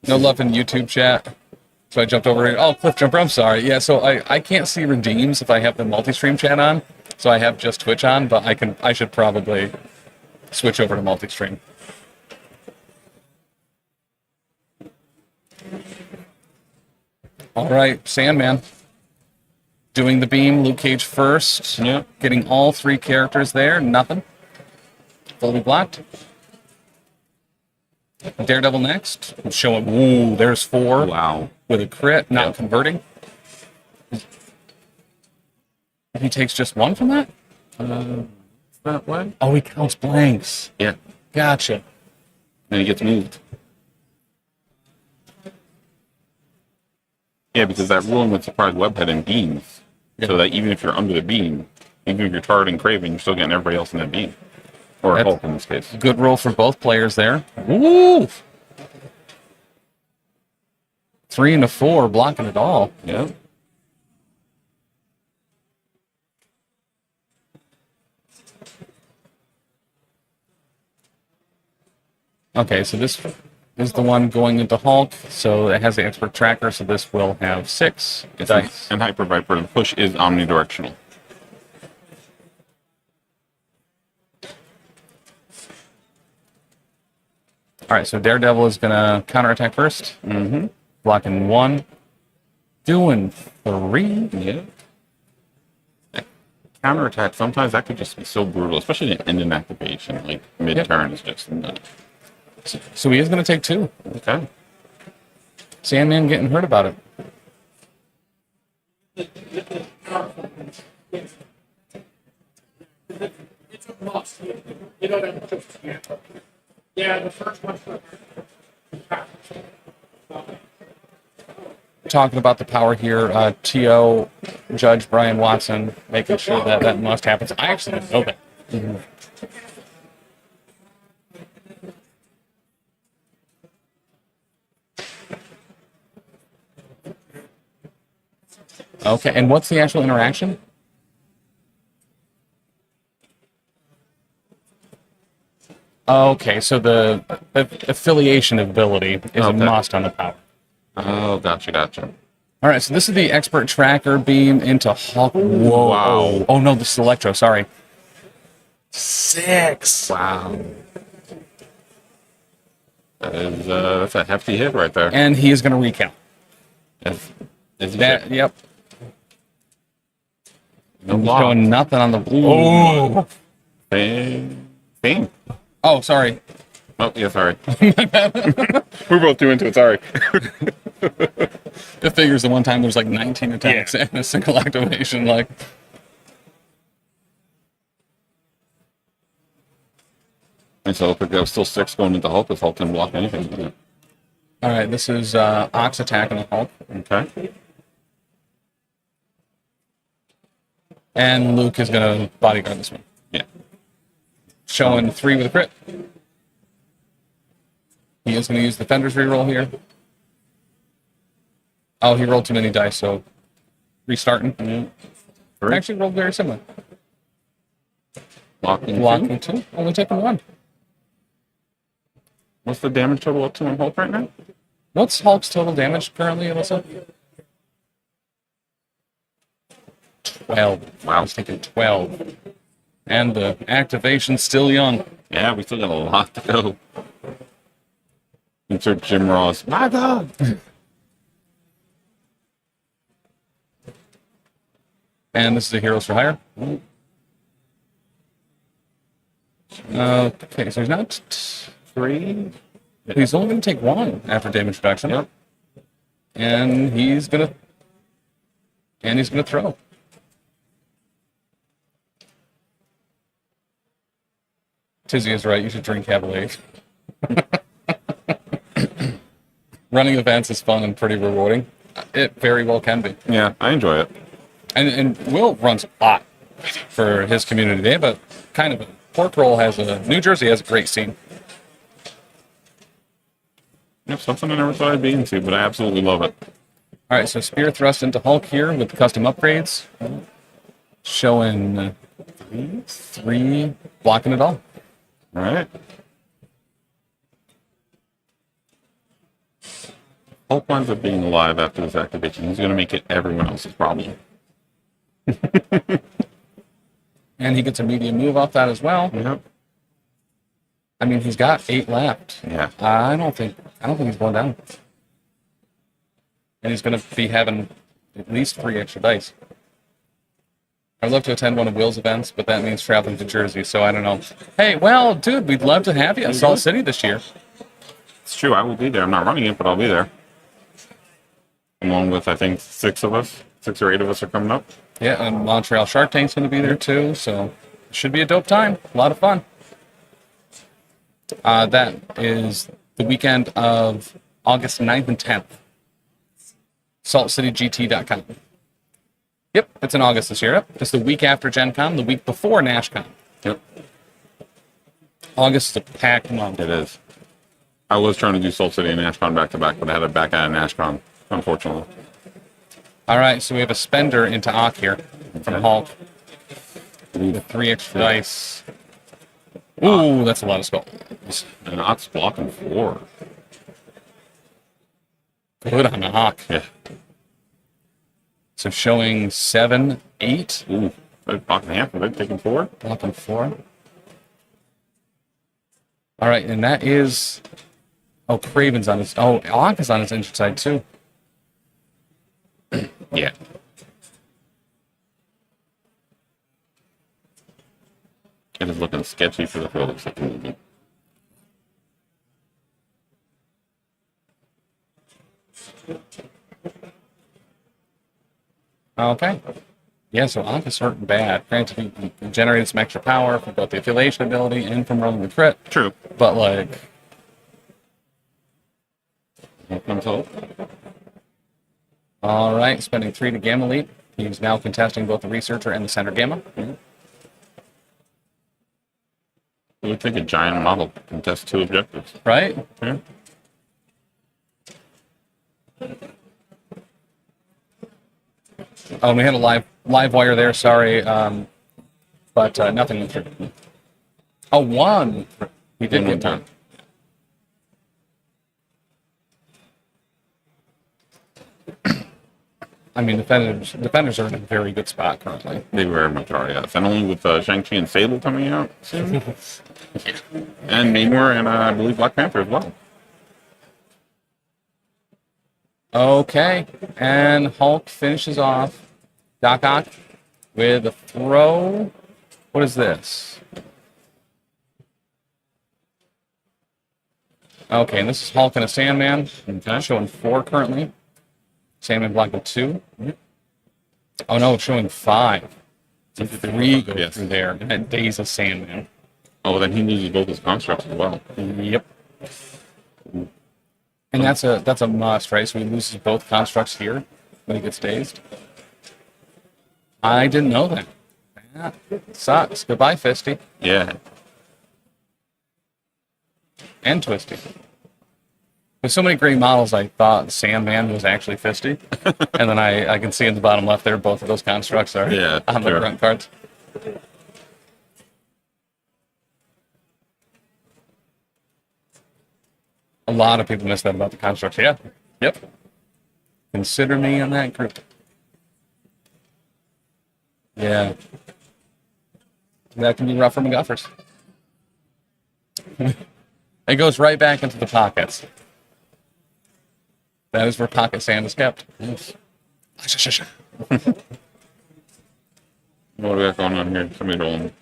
No love in YouTube chat. So I jumped over here. Oh, Cliff Jumper, I'm sorry. Yeah, so I can't see redeems if I have the multi-stream chat on. So I have just Twitch on, but I should probably switch over to multi-stream. All right, Sandman. Doing the beam, Luke Cage first. Yep. Getting all 3 characters there, nothing. Fully blocked. Daredevil next. Showing, ooh, there's 4. Wow. With a crit, not converting. He takes just 1 from that? That way? Oh, he counts blanks. Yeah. Gotcha. And he gets moved. Yeah, because that ruling with surprise webhead and beams. Yeah. So that even if you're under the beam, even if you're targeting Craven, you're still getting everybody else in that beam. Or That's Hulk in this case. good roll for both players there. Woo! 3 and a 4, blocking it all. Yeah. Okay, so this is the one going into Hulk, so it has the expert tracker, so this will have 6 dice. And Hyper Viper, the push is omnidirectional. All right, so Daredevil is going to counterattack first. Mm-hmm. Blocking 1. Doing 3. Yeah. Counterattack, sometimes that could just be so brutal, especially in an activation. Like, mid-turn is just nuts. So he is going to take 2. Okay. Sandman getting hurt about it. Talking about the power here, TO Judge Brian Watson making sure that that must happen. I actually didn't know that. Mm-hmm. Okay, and what's the actual interaction? Okay, so the affiliation ability is a must on the power. Oh, gotcha. All right, so this is the expert tracker beam into Hulk. Whoa. Wow. Oh, no, this is Electro, sorry. 6. Wow. That's a hefty hit right there. And he is going to recount. Is he That, check? yep. No I'm block. showing nothing on the... Oh. Same. Oh, sorry. Oh, yeah, sorry. We're both too into it, sorry. It figures the one time there's like 19 attacks and a single activation, like... And so if there's still 6 going into Hulk, because Hulk can block anything. Yeah. All right, this is Ox attacking the Hulk. Okay. And Luke is going to bodyguard this one. Yeah. Showing 3 with a crit. He is going to use the Defender's reroll here. Oh, he rolled too many dice, so restarting. Yeah. Actually rolled very similar. Blocking two. 2. Only taking 1. What's the damage total up to on Hulk right now? What's Hulk's total damage currently, Alyssa? 12. Wow, I was thinking 12. And the activation's still young. Yeah, we still got a lot to go. Insert Jim Ross. My God! And this is a Heroes for Hire. Okay, so he's not 3. He's only going to take 1 after damage reduction. Yep. And he's going to throw. Tizzy is right. You should drink heavily. Running events is fun and pretty rewarding. It very well can be. Yeah, I enjoy it. And Will runs a lot for his community day, but kind of PORKROLL has New Jersey has a great scene. Yep, something I never thought I'd be into, but I absolutely love it. All right, so Spear Thrust into Hulk here with the custom upgrades. Showing 3 blocking it all. All right. Hulk winds up being alive after this activation. He's going to make it everyone else's problem. And he gets a medium move off that as well. Yep. I mean, he's got 8 left. Yeah. I don't think he's going down. And he's going to be having at least 3 extra dice. I'd love to attend one of Will's events, but that means traveling to Jersey, so I don't know. Hey, well, dude, we'd love to have you at Salt City this year. It's true. I will be there. I'm not running it, but I'll be there. Along with, I think, 6 of us. 6 or 8 of us are coming up. Yeah, and Montreal Shark Tank's going to be there too, so it should be a dope time. A lot of fun. That is the weekend of August 9th and 10th. SaltCityGT.com. Yep, it's in August this year. Yep. It's the week after Gen Con, the week before NashCon. Yep. August is a packed month. It is. I was trying to do Salt City and NashCon back to back, but I had to back out of NashCon, unfortunately. All right, so we have a spender into Ock here from Hulk. With 3 extra dice. Ooh, that's a lot of skulls. And Ock's blocking 4. Good on Ock. Yeah. So showing 7, 8. Ooh. They're blocking half of it, taking 4. Blocking 4. All right, and that is... Oh, Craven's on his... Oh, Ock is on his injured side, too. Yeah. It is looking sketchy for the field of second. Okay. Yeah, so Ock is hurting bad. Granted, he generated some extra power from both the affiliation ability and from rolling the crit. True. But, like... Here comes Hope. All right, spending 3 to Gamma Leap. He's now contesting both the Researcher and the Center Gamma. You would think a giant model contest 2 objectives. Right? Yeah. Oh, and we had a live wire there, sorry. But nothing went through. Oh, 1! He did get 1. I mean, defenders are in a very good spot currently. They very much are, yes. And only with Shang-Chi and Sable coming out soon. And Namor and I believe Black Panther as well. Okay, and Hulk finishes off Doc Ock with a throw. What is this? Okay, and this is Hulk and a Sandman. Okay, showing 4 currently. Sandman blocking 2. Oh no, it's showing 5. So 3 go through there. And that Days of Sandman. Oh, then he loses both his constructs as well. Yep. And that's a must, right? So he loses both constructs here when he gets dazed. I didn't know that. That sucks. Goodbye, Fisty. Yeah. And Twisty. With so many great models, I thought Sandman was actually Fisty. And then I can see in the bottom left there, both of those constructs are on the front cards. A lot of people miss that about the constructs. Yeah. Yep. Consider me in that group. Yeah. That can be rough for McGuffers. It goes right back into the pockets. That is where pocket sand is kept. Yes. What do we got going on here? Somebody rolling.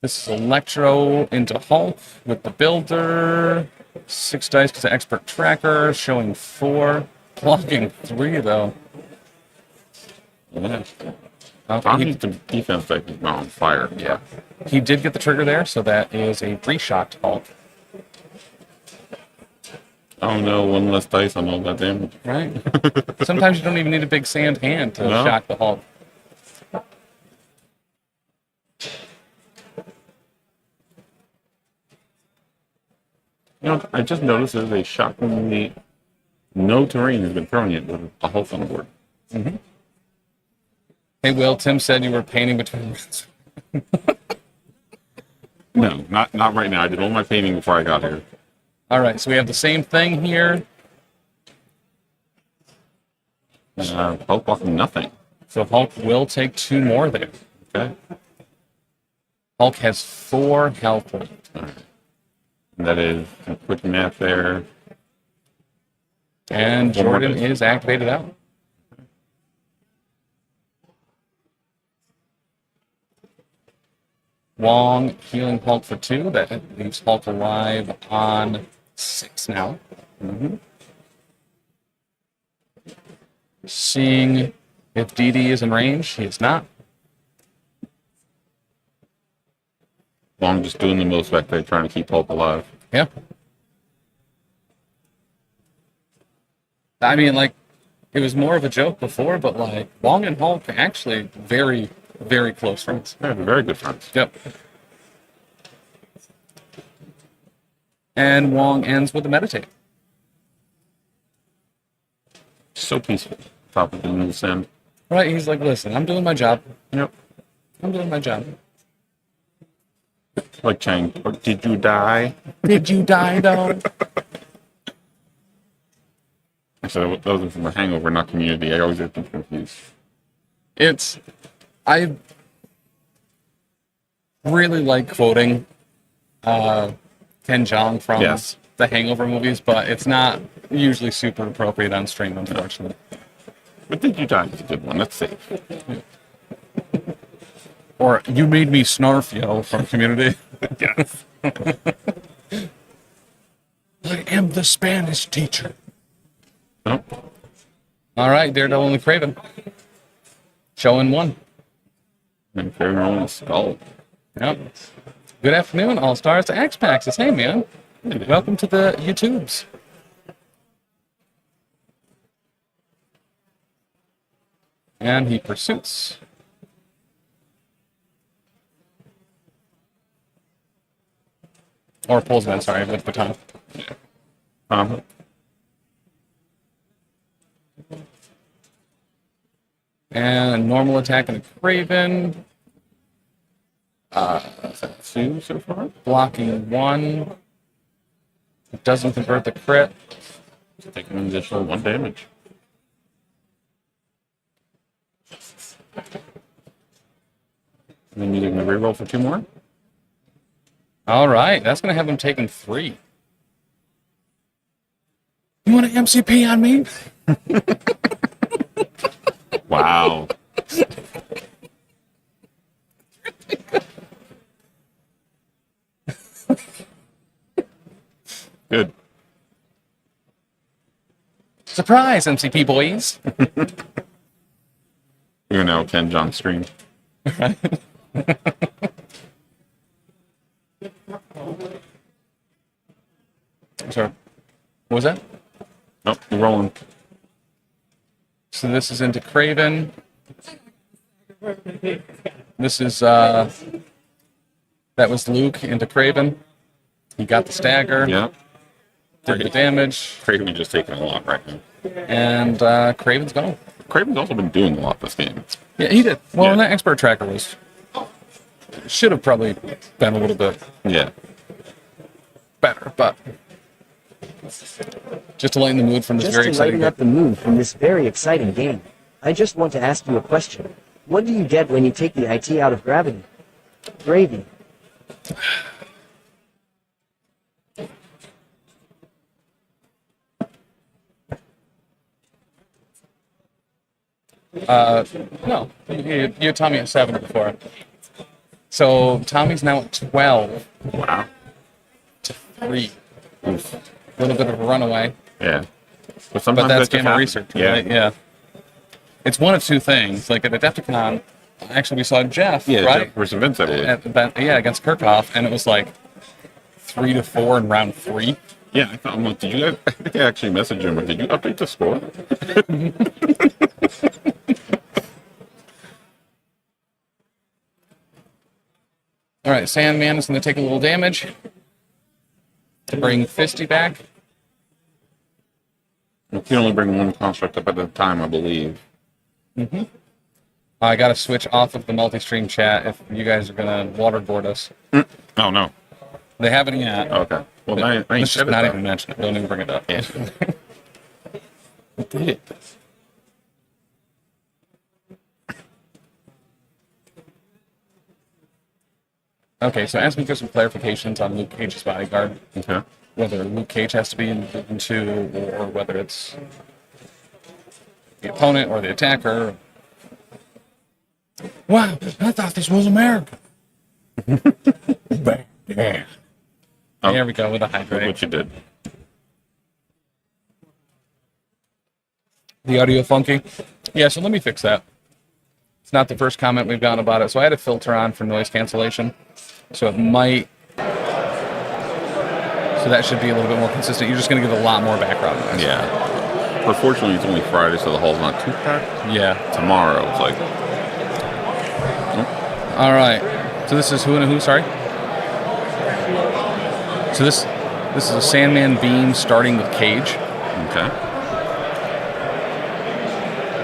This is Electro into Hulk with the Builder. 6 dice because of Expert Tracker, showing 4. Blocking 3, though. Yeah. Okay, The defense deck is on fire. yeah. He did get the trigger there, so that is a re-shocked Hulk. Oh no, 1 less dice on all that damage. Right? Sometimes you don't even need a big sand hand to No. shock the Hulk. You know, I just noticed there's a shockingly no terrain has been thrown yet with a Hulk on the board. Hey, Will, Tim said you were painting between runs. No, not right now. I did all my painting before I got here. All right, so we have the same thing here. Hulk blocking nothing. So Hulk will take 2 more there. Okay. Hulk has 4 health. All right. And that is some quick math there. And One more Jordan dice. is activated out. Wong healing Hulk for 2. That leaves Hulk alive on 6 now. Seeing if DD is in range. He is not. Well, I'm just doing the most back there, trying to keep Hulk alive. Yeah. I mean, like, it was more of a joke before, but, like, Wong and Hulk actually very, very close friends. They're very good friends. Yep. And Wong ends with a meditate. So peaceful. Top of the new sand. Right, he's like, listen, I'm doing my job. Yep. I'm doing my job. Like Chang. Or did you die? Did you die, though? So those are from the Hangover, not Community. I always get them confused. I really like quoting Ken Jeong from Yes. the Hangover movies, but it's not usually super appropriate on stream, unfortunately. But Did You Die is a good one. That's safe. Or You Made Me Snarf, yo, from Community. Yes. I am the Spanish teacher. Nope. All right, Daredevil and the Craven. Showing 1. And Fair rolling a skull. Yep. Good afternoon, All Stars. To X-Pax says, hey, man. Welcome to the YouTubes. And he pursues. Or pulls him in, sorry, with baton. And normal attack and a Craven. 2 so far. Blocking 1. It doesn't convert the crit. Taking an additional 1 damage. And then you're going to reroll for 2 more. All right, that's going to have him taking 3. You want an MCP on me? Wow. Good. Surprise, MCP boys. You're now Ken John stream. Right? Sorry. What was that? Nope, you're rolling. So this is into Craven. This is, that was Luke into Craven. He got the stagger. Yeah. Did the damage. Craven just taking a lot right now. And Craven's gone. Craven's also been doing a lot this game. Yeah, he did. Well, Yeah. and that expert tracker was should have probably been a little bit Yeah. better, but Just to lighten the mood from this Just very to exciting lighten up the mood from this very exciting game, I just want to ask you a question. What do you get when you take the IT out of gravity? Gravy. No, you had Tommy at 7 before. So Tommy's now at 12 Wow. to 3. A little bit of a runaway, Yeah. But but sometimes that's that just Gamma happens. Research, right? Yeah. It's one of two things. Like at Adepticon, actually we saw Jeff, Yeah, right? Jeff versus Vince, I believe. Against Kirchhoff, and it was like 3-4 in round 3. Yeah, I thought, I'm like, did you guys, I think I actually messaged him, did you update the score? All right, Sandman is going to take a little damage to bring Fisty back. You can only bring one construct up at a time, I believe. I got to switch off of the multi-stream chat if you guys are going to waterboard us. Oh, no. They haven't yet. Okay. Well, I ain't Let's said just it, not though. even mention it. Don't even bring it up. Yeah. What did it? Okay, so ask me for some clarifications on Luke Cage's bodyguard. Okay. Whether Luke Cage has to be in Division 2 or whether it's the opponent or the attacker. Wow, I thought this was America. Yeah. There we go with a Look hydrate. what you did. The audio funky? Yeah, so let me fix that. It's not the first comment we've gotten about it. So I had a filter on for noise cancellation. So it might... So that should be a little bit more consistent. You're just going to get a lot more background noise. Yeah. But fortunately, it's only Friday, so the hall's not too packed. Yeah. Tomorrow, it's like... All right. So this is who and who, sorry? So this is a Sandman Beam starting with Cage. Okay.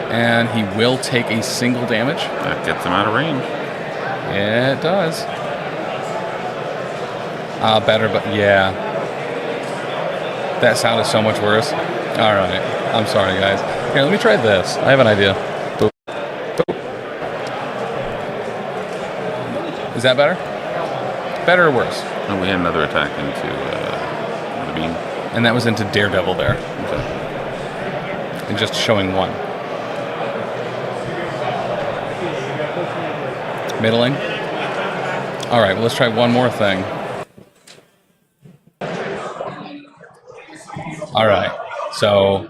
And he will take a single damage. That gets him out of range. Yeah, it does. Better, but yeah. That sounded so much worse. All right. I'm sorry, guys. Here, let me try this. I have an idea. Boop. Boop. Is that better? Better or worse? And we had another attack into the beam. And that was into Daredevil there. Okay. And just showing one. Middling. All right, well, let's try one more thing. All right, so...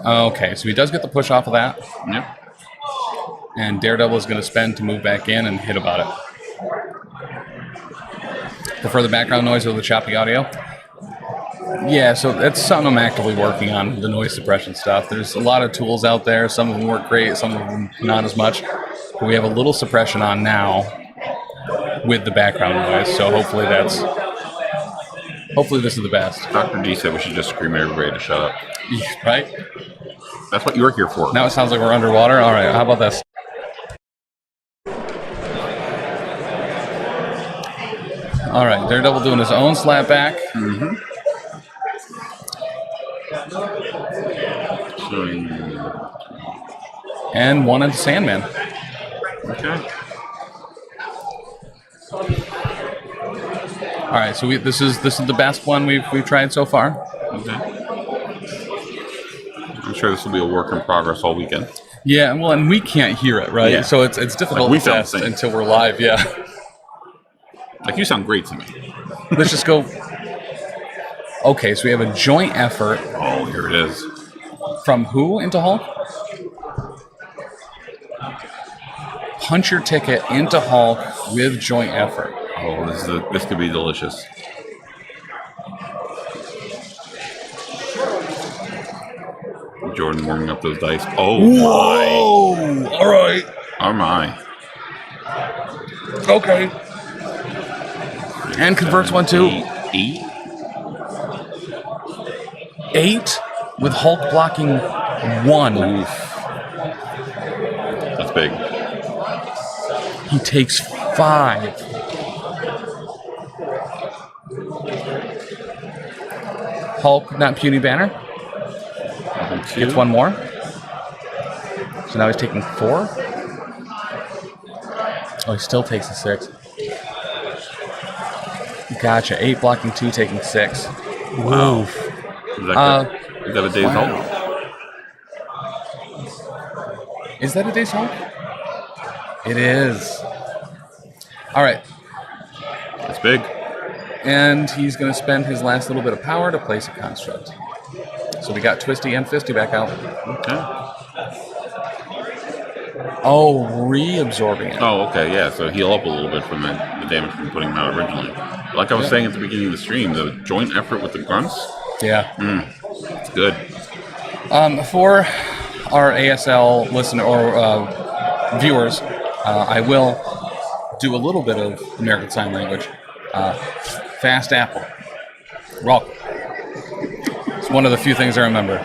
Okay, so he does get the push off of that. Yep. And Daredevil is going to spend to move back in and hit about it. Prefer the background noise or the choppy audio? Yeah, so that's something I'm actively working on, the noise suppression stuff. There's a lot of tools out there. Some of them work great, some of them not as much. But we have a little suppression on now with the background noise, so hopefully this is the best. Dr. D said we should just scream at everybody to shut up. Yeah, right? That's what you're here for. Now it sounds like we're underwater. All right, how about this? All right, Daredevil doing his own slap back. Mm-hmm. And one into Sandman. Okay. All right, so this is the best one we've tried so far. Okay. I'm sure this will be a work in progress all weekend. Yeah, well, and we can't hear it, right? Yeah. So it's difficult Like we to sound test the same. until we're live. Yeah. Like, you sound great to me. Let's just go. Okay, so we have a joint effort Oh, here it is. from who into Hulk? Punch your ticket into Hulk with joint effort. Oh, this could be delicious. Jordan warming up those dice. Oh Whoa! All right. my! Oh my! Okay. And converts one too. 8. 8 with Hulk blocking 1. Oof. That's big. He takes 5. Hulk, not Puny Banner. Gets one more. So now he's taking 4. Oh, he still takes a 6. Gotcha. 8 blocking 2, taking 6. Wow. Is that a day's Hulk? Is that a day's Hulk? It is. All right. That's big. And he's going to spend his last little bit of power to place a construct. So we got Twisty and Fisty back out. Okay. Oh, reabsorbing it. Oh, okay, yeah. So heal up a little bit from the damage from putting him out originally. Like I was saying at the beginning of the stream, the joint effort with the grunts. Yeah. It's good. For our ASL listener or viewers, I will do a little bit of American Sign Language. Fast apple. Rock. It's one of the few things I remember.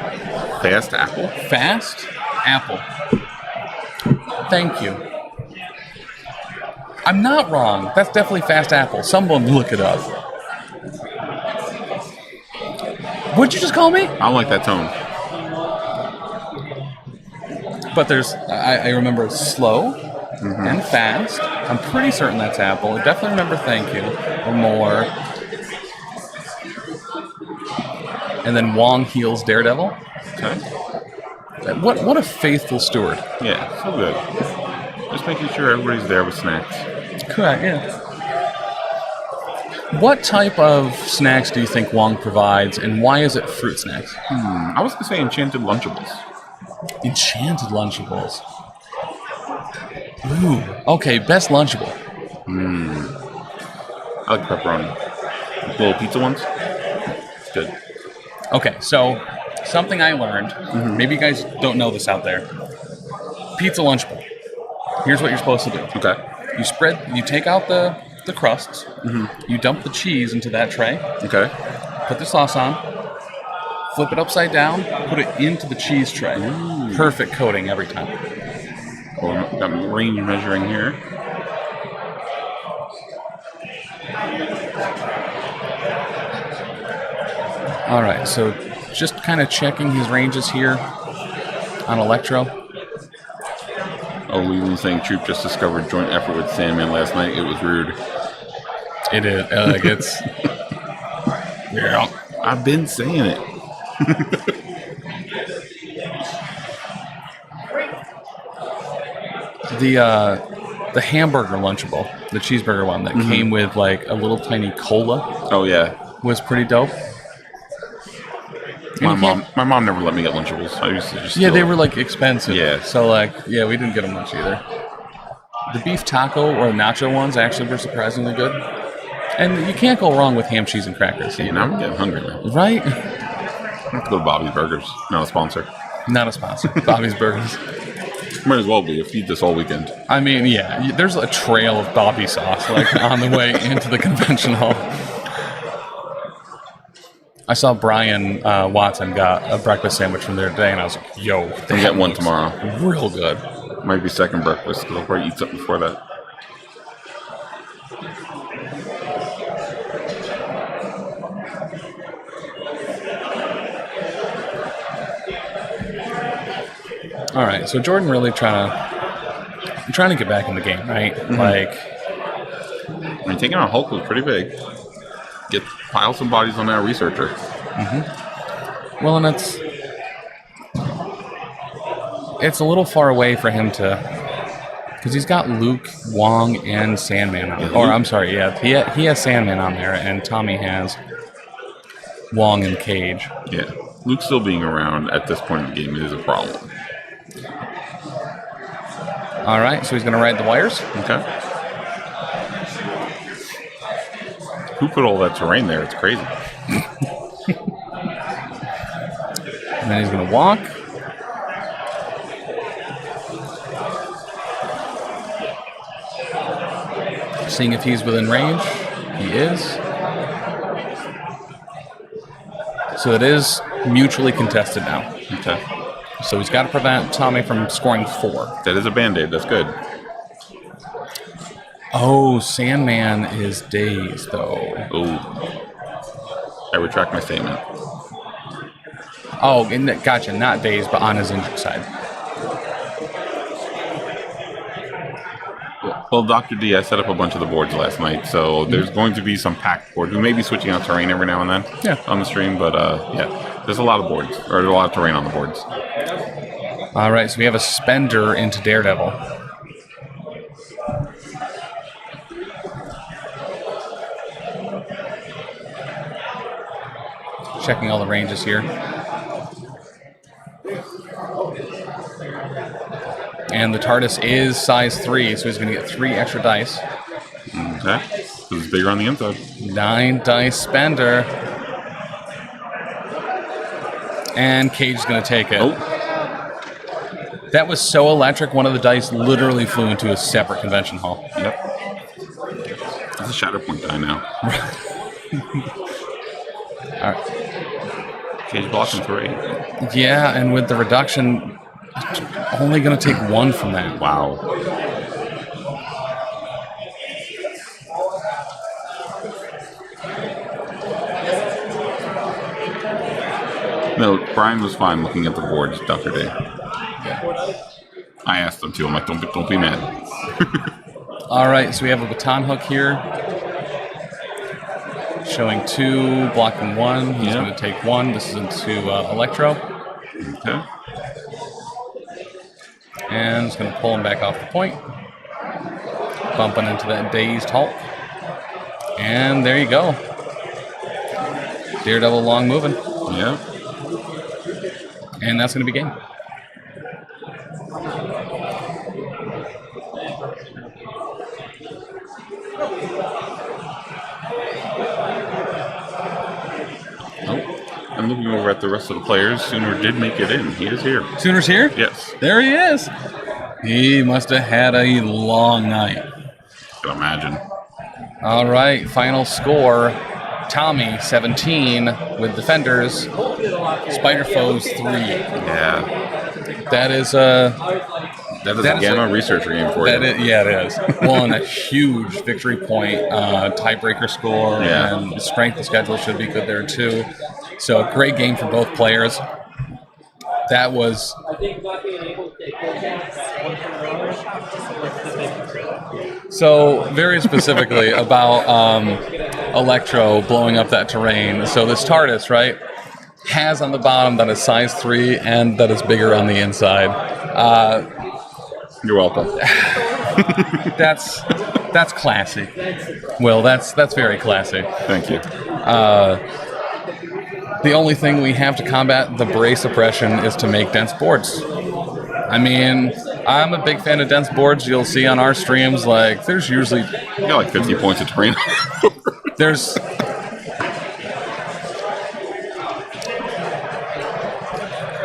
Fast apple? Fast apple. Thank you. I'm not wrong. That's definitely fast apple. Someone look it up. What'd you just call me? I don't like that tone. But there's, I remember slow and fast. I'm pretty certain that's apple. I definitely remember thank you or more. And then Wong heals Daredevil. Okay. What a faithful steward. Yeah, so good. Just making sure everybody's there with snacks. Correct, yeah. What type of snacks do you think Wong provides, and why is it fruit snacks? I was going to say enchanted Lunchables. Enchanted Lunchables. Ooh, okay, best Lunchable. I like pepperoni. The little pizza ones. It's good. Okay, so something I learned, maybe you guys don't know this out there. Pizza Lunchable. Here's what you're supposed to do. Okay. You take out the crusts, you dump the cheese into that tray, Okay. put the sauce on, flip it upside down, put it into the cheese tray. Perfect coating every time. Well, got range measuring here. All right, so just kind of checking his ranges here on Electro. Oh, Leland saying Troop just discovered joint effort with Sandman last night. It was rude. It is. It's. Yeah. I've been saying it. The hamburger Lunchable, the cheeseburger one that came with like a little tiny cola. Oh yeah. Was pretty dope. My mom never let me get Lunchables. I used to just they were like expensive. Yeah. So like, we didn't get them much either. The beef taco or nacho ones actually were surprisingly good. And you can't go wrong with ham, cheese, and crackers. Yeah, now I'm getting hungry, man. Right? I have to go to Bobby's Burgers. Not a sponsor. Not a sponsor. Bobby's Burgers. Might as well be. I've eaten this all weekend. I mean, yeah. There's a trail of Bobby sauce like on the way into the convention hall. I saw Brian Watson got a breakfast sandwich from there today, and I was like, yo. I'll get one tomorrow. Real good. Might be second breakfast, because I'll probably eat something before that. All right, so Jordan really trying to get back in the game, right? Like, I mean, taking on Hulk was pretty big. Pile some bodies on that researcher. Well, and it's a little far away for him to, because he's got Luke, Wong, and Sandman on. Or I'm sorry, he has Sandman on there, and Tommy has Wong and Cage. Yeah, Luke still being around at this point in the game is a problem. All right, so he's going to ride the wires. Okay. Who put all that terrain there? It's crazy. And then he's going to walk. Seeing if he's within range. He is. So it is mutually contested now. Okay. So he's got to prevent Tommy from scoring 4. That is a Band-Aid. That's good. Oh, Sandman is dazed, though. Ooh. I retract my statement. Oh, gotcha. Not dazed, but on his injured side. Well, Dr. D, I set up a bunch of the boards last night, so there's going to be some packed boards. We may be switching out terrain every now and then on the stream, but yeah, there's a lot of boards, or there's a lot of terrain on the boards. All right, so we have a spender into Daredevil. Checking all the ranges here. And the TARDIS is size 3, so he's going to get 3 extra dice. Okay. This is bigger on the inside. 9 dice spender. And Cage is going to take it. Oh. That was so electric, one of the dice literally flew into a separate convention hall. Yep. It's a Shatterpoint die now. All right. Cage blocking 3. Yeah, and with the reduction, only going to take 1 from that. Wow. No, Brian was fine looking at the boards, Dr. D. Yeah. I asked him to. I'm like, don't be mad. All right, so we have a baton hook here. Showing 2, blocking 1. He's going to take 1. This is into Electro. Okay. And it's going to pull him back off the point. Bumping into that dazed Hulk. And there you go. Daredevil long moving. Yeah. And that's going to be game. I'm looking over at the rest of the players. Sooner did make it in. He is here. Sooner's here? Yes. There he is. He must have had a long night. I can imagine. All right, final score. Tommy, 17 with Defenders. Spider Foes, 3. Yeah. That is That is a Gamma researcher game for you. Yeah, it is. Well, and a huge victory point, tiebreaker score, and strength of schedule should be good there too. So a great game for both players. That was... So, very specifically about Electro blowing up that terrain. So this TARDIS, right, has on the bottom that is size 3 and that is bigger on the inside. You're welcome. That's classy. Will, that's very classy. Thank you. The only thing we have to combat the brace oppression is to make dense boards. I mean, I'm a big fan of dense boards. You'll see on our streams, like, there's usually... You got like 50 points of terrain. There's...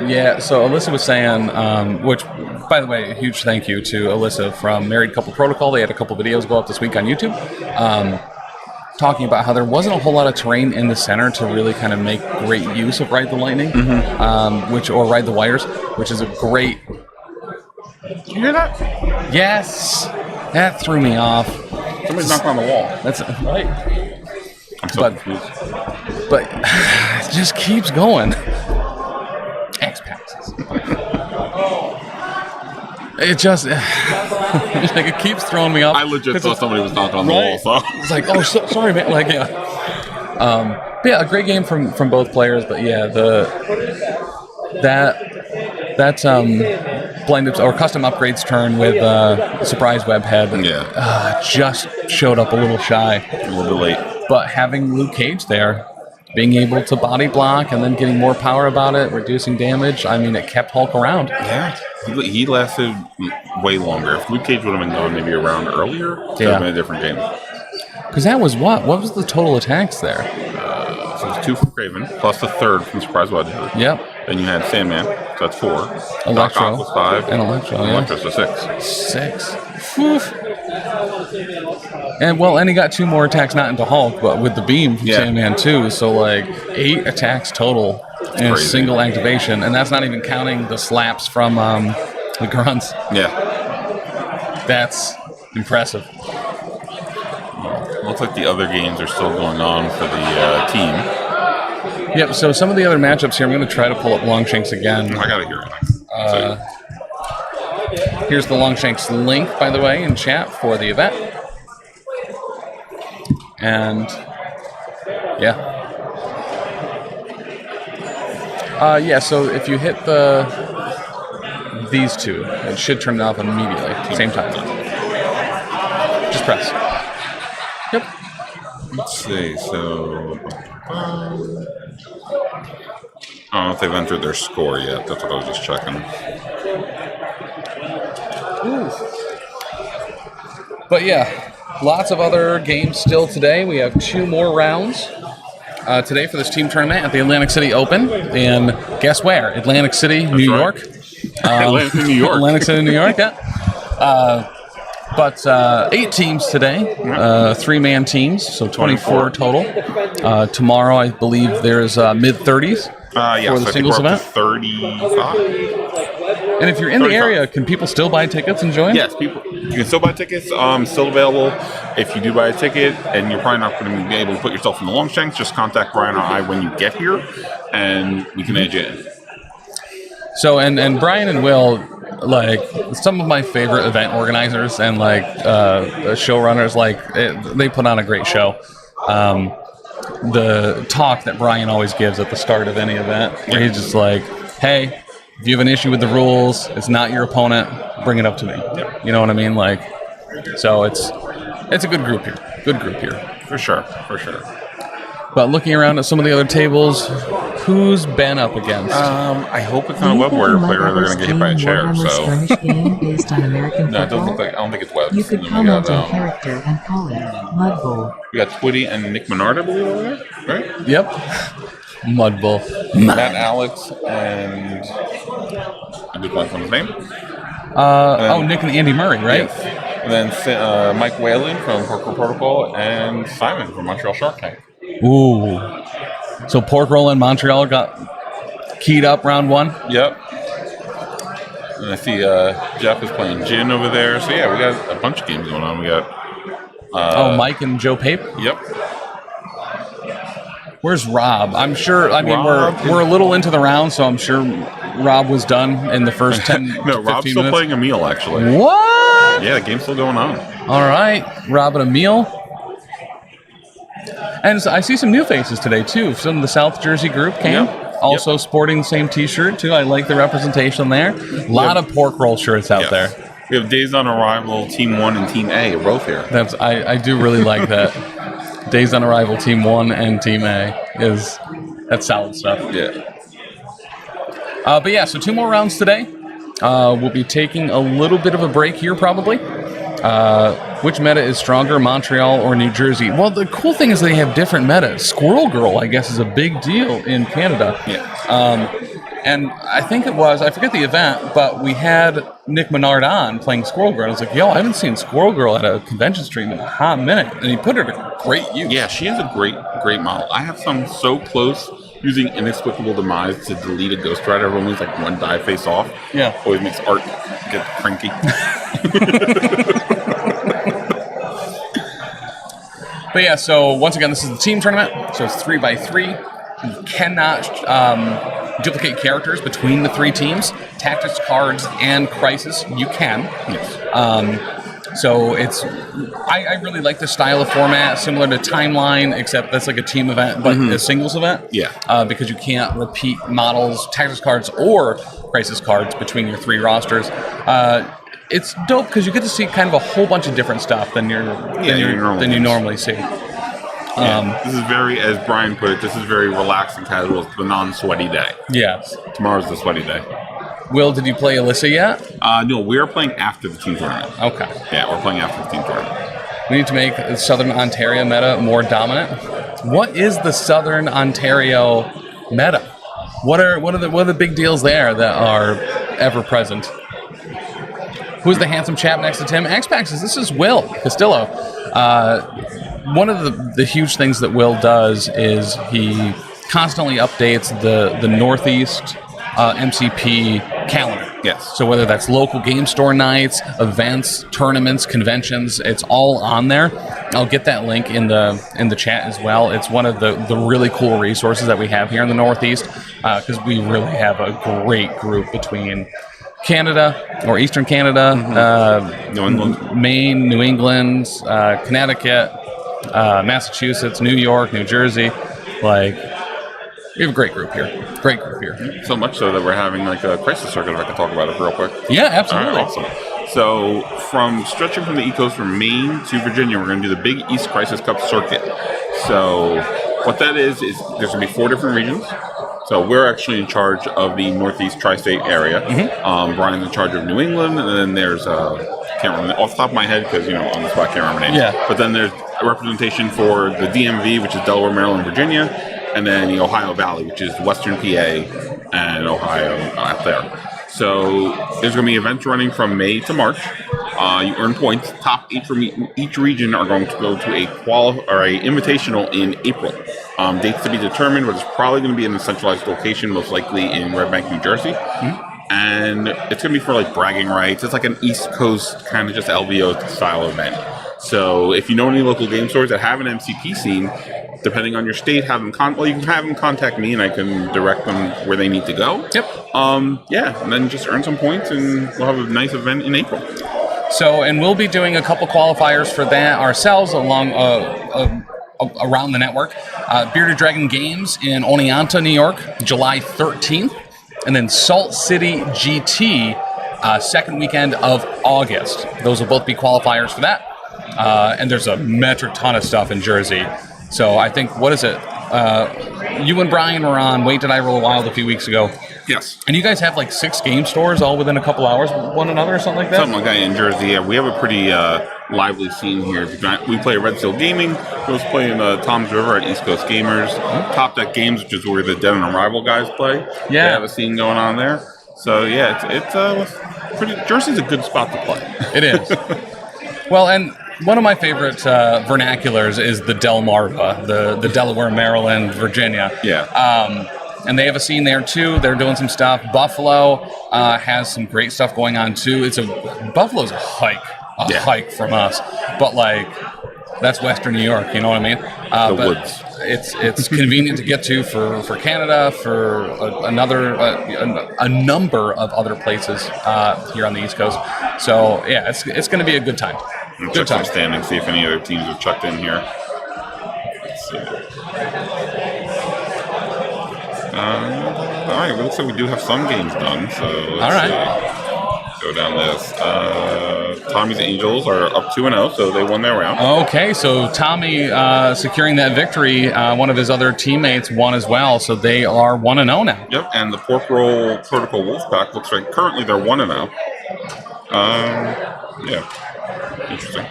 Yeah, so Alyssa was saying, which, by the way, a huge thank you to Alyssa from Married Couple Protocol. They had a couple videos go up this week on YouTube, talking about how there wasn't a whole lot of terrain in the center to really kind of make great use of Ride the Lightning, or Ride the Wires, which is a great... Did you hear that? Yes! That threw me off. Somebody's knocking on the wall. That's right. I'm so confused. But it just keeps going. X-Packs. It just... like, it keeps throwing me off. I legit thought somebody was knocking on the wall, so... It's like, oh, sorry, man. Like, yeah. But yeah, a great game from both players, but yeah, that blended or custom upgrades turn with surprise webhead just showed up a little shy. A little bit late. But having Luke Cage there, being able to body block and then getting more power about it, reducing damage, I mean, it kept Hulk around. Yeah. He lasted way longer. If Luke Cage would have been gone maybe a round earlier, it would have been a different game. Because that was what? What was the total attacks there? So it was 2 from Craven, plus the 3rd from Surprise Webhead. Yep. Then you had Sandman, so that's 4. Electro. Doc Ock was 5. And Electro, yeah. Electro, so 6. 6. Oof. And he got 2 more attacks, not into Hulk, but with the beam from Sandman too. So like 8 attacks total in a single activation, and that's not even counting the slaps from the grunts. Yeah. That's impressive. Looks like the other games are still going on for the team. Yep, so some of the other matchups here, I'm going to try to pull up Longshanks again. I gotta hear it. Here's the Longshanks link, by the way, in chat for the event. And, yeah. So if you hit these two, it should turn it off immediately, same time. Just press. Yep. Let's see, so... I don't know if they've entered their score yet. That's what I was just checking. Ooh. But yeah, lots of other games still today. We have 2 more rounds today for this team tournament at the Atlantic City Open. And guess where? Atlantic City, New York. Atlantic City, New York. Atlantic City, New York, yeah. But 8 teams today, 3-man teams, so 24 total. Tomorrow, I believe there's mid-30s for the singles event. 35. And if you're in the area, can people still buy tickets and join? Yes, you can still buy tickets. Still available. If you do buy a ticket and you're probably not going to be able to put yourself in the Longshanks, just contact Brian or I when you get here, and we can add you in. So, and Brian and Will, like, some of my favorite event organizers and, like, showrunners, like, they put on a great show. The talk that Brian always gives at the start of any event, where he's just like, hey, if you have an issue with the rules, it's not your opponent, bring it up to me. You know what I mean? Like, so it's a good group here. For sure. But looking around at some of the other tables, who's Ben up against? I hope it's not a Web Warrior player. They're going to get hit by a chair. So based on American no, it doesn't look like. I don't think it's Web. You could comment on character and call it Mud Bowl. We got Twitty and Nick Menard, I believe, over there, right? Yep. Mud Bull. Matt Alex and I'm just blanking on his name. Nick and Andy Murray, right? Yes. And then Mike Whalen from PORKROLL and Simon from Montreal Shark Tank. Ooh. So PORKROLL and Montreal got keyed up round 1? Yep. And I see Jeff is playing Jin over there. So yeah, we got a bunch of games going on. We got Mike and Joe Pape? Yep. Where's Rob? I'm sure, we're a little into the round, so I'm sure Rob was done in the first 10 no, 15 Rob's still minutes. playing Emil, actually. What? Yeah, the game's still going on. All right, Rob and Emil. And so I see some new faces today, too. Some of the South Jersey group came. Yep. Also sporting the same T-shirt, too. I like the representation there. A lot of PORKROLL shirts out there. We have Days on Arrival, Team 1 and Team A, both here. I do really like that. Days on Arrival, Team 1 and Team A that's solid stuff. Yeah. But yeah, so 2 more rounds today. We'll be taking a little bit of a break here, probably. Which meta is stronger, Montreal or New Jersey? Well, the cool thing is they have different metas. Squirrel Girl, I guess, is a big deal in Canada. Yeah. And I think it was, I forget the event, but we had Nick Menard on playing Squirrel Girl. I was like, yo, I haven't seen Squirrel Girl at a convention stream in a hot minute. And he put her to great use. Yeah, she is a great model. I have some so close using Inexplicable Demise to delete a Ghost Rider. I've only like 1 die face off. Yeah. Always makes Art get cranky. But yeah, so once again, this is the team tournament. So it's 3x3. You cannot duplicate characters between the 3 teams. Tactics cards and Crisis, you can. Yes. So it's, I really like this style of format, similar to Timeline, except that's like a team event, but a singles event. Yeah. Because you can't repeat models, tactics cards, or Crisis cards between your 3 rosters. It's dope because you get to see kind of a whole bunch of different stuff than you normally see. This is very, as Brian put it, this is very relaxed and casual. It's the non-sweaty day. Yes. Tomorrow's the sweaty day. Will, did you play Alyssa yet? No, we are playing after the team tournament. Okay. Yeah, we're playing after the team tournament. We need to make the Southern Ontario meta more dominant. What is the Southern Ontario meta? What are the big deals there that are ever present? Who's the handsome chap next to Tim? Xpax says this is Will Castillo. One of the huge things that Will does is he constantly updates the Northeast MCP calendar. Yes. So whether that's local game store nights, events, tournaments, conventions, it's all on there. I'll get that link in the chat as well. It's one of the really cool resources that we have here in the Northeast, because we really have a great group between Canada or Eastern Canada, New England. Maine, New England, Connecticut, Massachusetts, New York, New Jersey. Like, we have a great group here. So much so that we're having like a crisis circuit, if I can talk about it real quick. Yeah, absolutely. All right, awesome. So stretching from the East Coast from Maine to Virginia, we're going to do the Big East Crisis Cup circuit. So what that is there's going to be 4 different regions. So we're actually in charge of the Northeast tri-state area. Brian's in charge of New England, and then there's can't remember off the top of my head because on the spot can't remember names. Yeah. But then there's a representation for the DMV, which is Delaware, Maryland, Virginia, and then the Ohio Valley, which is Western PA and Ohio out there. So there's going to be events running from May to March. You earn points. Top 8 from each region are going to go to a invitational in April. Dates to be determined, but it's probably going to be in a centralized location, most likely in Red Bank, New Jersey. And it's going to be for like bragging rights. It's like an East Coast kind of just LVO style event. So if you know any local game stores that have an MCP scene, depending on your state, you can have them contact me and I can direct them where they need to go. Yep. And then just earn some points and we'll have a nice event in April. So, and we'll be doing a couple qualifiers for that ourselves along around the network. Bearded Dragon Games in Oneonta, New York, July 13th. And then Salt City GT, second weekend of August. Those will both be qualifiers for that. And there's a metric ton of stuff in Jersey. So I think, what is it? You and Brian were on Wait Did I Roll Wild a few weeks ago. Yes. And you guys have like 6 game stores all within a couple hours of one another or something like that? Something like that in Jersey. Yeah, we have a pretty lively scene here. We play Red Seal Gaming. We also play in Tom's River at East Coast Gamers. Top Deck Games, which is where the Dead and Arrival guys play. Yeah. They have a scene going on there. So yeah, it's pretty. Jersey's a good spot to play. It is. Well, and one of my favorite vernaculars is the Delmarva, the Delaware, Maryland, Virginia. Yeah. And they have a scene there too. They're doing some stuff. Buffalo has some great stuff going on too. Buffalo's a hike from us, but like that's Western New York. You know what I mean? The woods. It's convenient to get to for Canada, for a number of other places here on the East Coast. So yeah, it's going to be a good time. Check some standings, see if any other teams have checked in here. Let's see. All right, well, looks like we do have some games done. So let's go down this. Tommy's Angels are up 2-0, so they won their round. Okay, so Tommy securing that victory. One of his other teammates won as well, so they are 1-0 now. Yep, and the PORKROLL Protocol Wolfpack looks like currently they're 1-0. Yeah, interesting.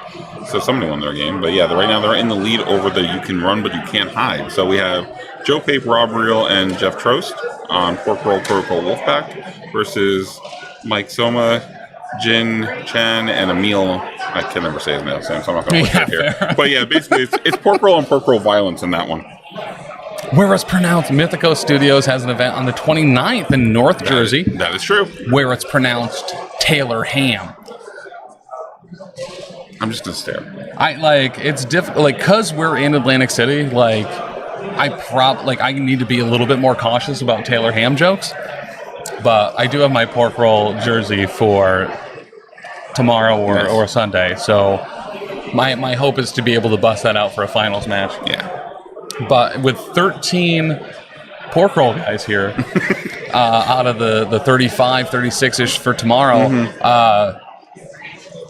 So somebody won their game, but yeah, right now they're in the lead over the you can run but you can't hide. So we have Joe Pape, Rob Reel, and Jeff Trost on PORKROLL Protocol Wolfpack versus Mike Soma, Jin Chan, and Emil. I can never say his name, so I'm not going to put that here. But yeah, basically it's PORKROLL and PORKROLL Violence in that one. Where it's pronounced, Mythico Studios has an event on the 29th in North Jersey. That is true. Where it's pronounced Taylor Ham. I'm just gonna stare. It's difficult, cause we're in Atlantic City, I need to be a little bit more cautious about Taylor Ham jokes. But I do have my PORKROLL jersey for tomorrow or Sunday, so my hope is to be able to bust that out for a finals match. Yeah. But with 13 PORKROLL guys here, out of the 35, 36-ish for tomorrow,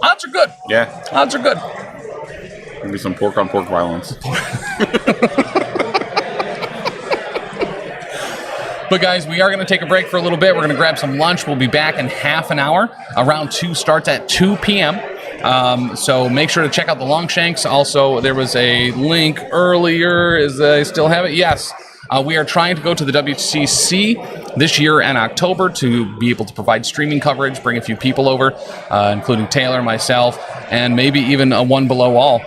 odds are good. Yeah. Odds are good. Maybe some pork on pork violence. But guys, we are going to take a break for a little bit. We're going to grab some lunch. We'll be back in half an hour. Round 2 starts at 2 p.m. So make sure to check out the Longshanks. Also, there was a link earlier. I still have it? Yes. We are trying to go to the WCC this year in October to be able to provide streaming coverage, bring a few people over, including Taylor, myself, and maybe even a One Below All.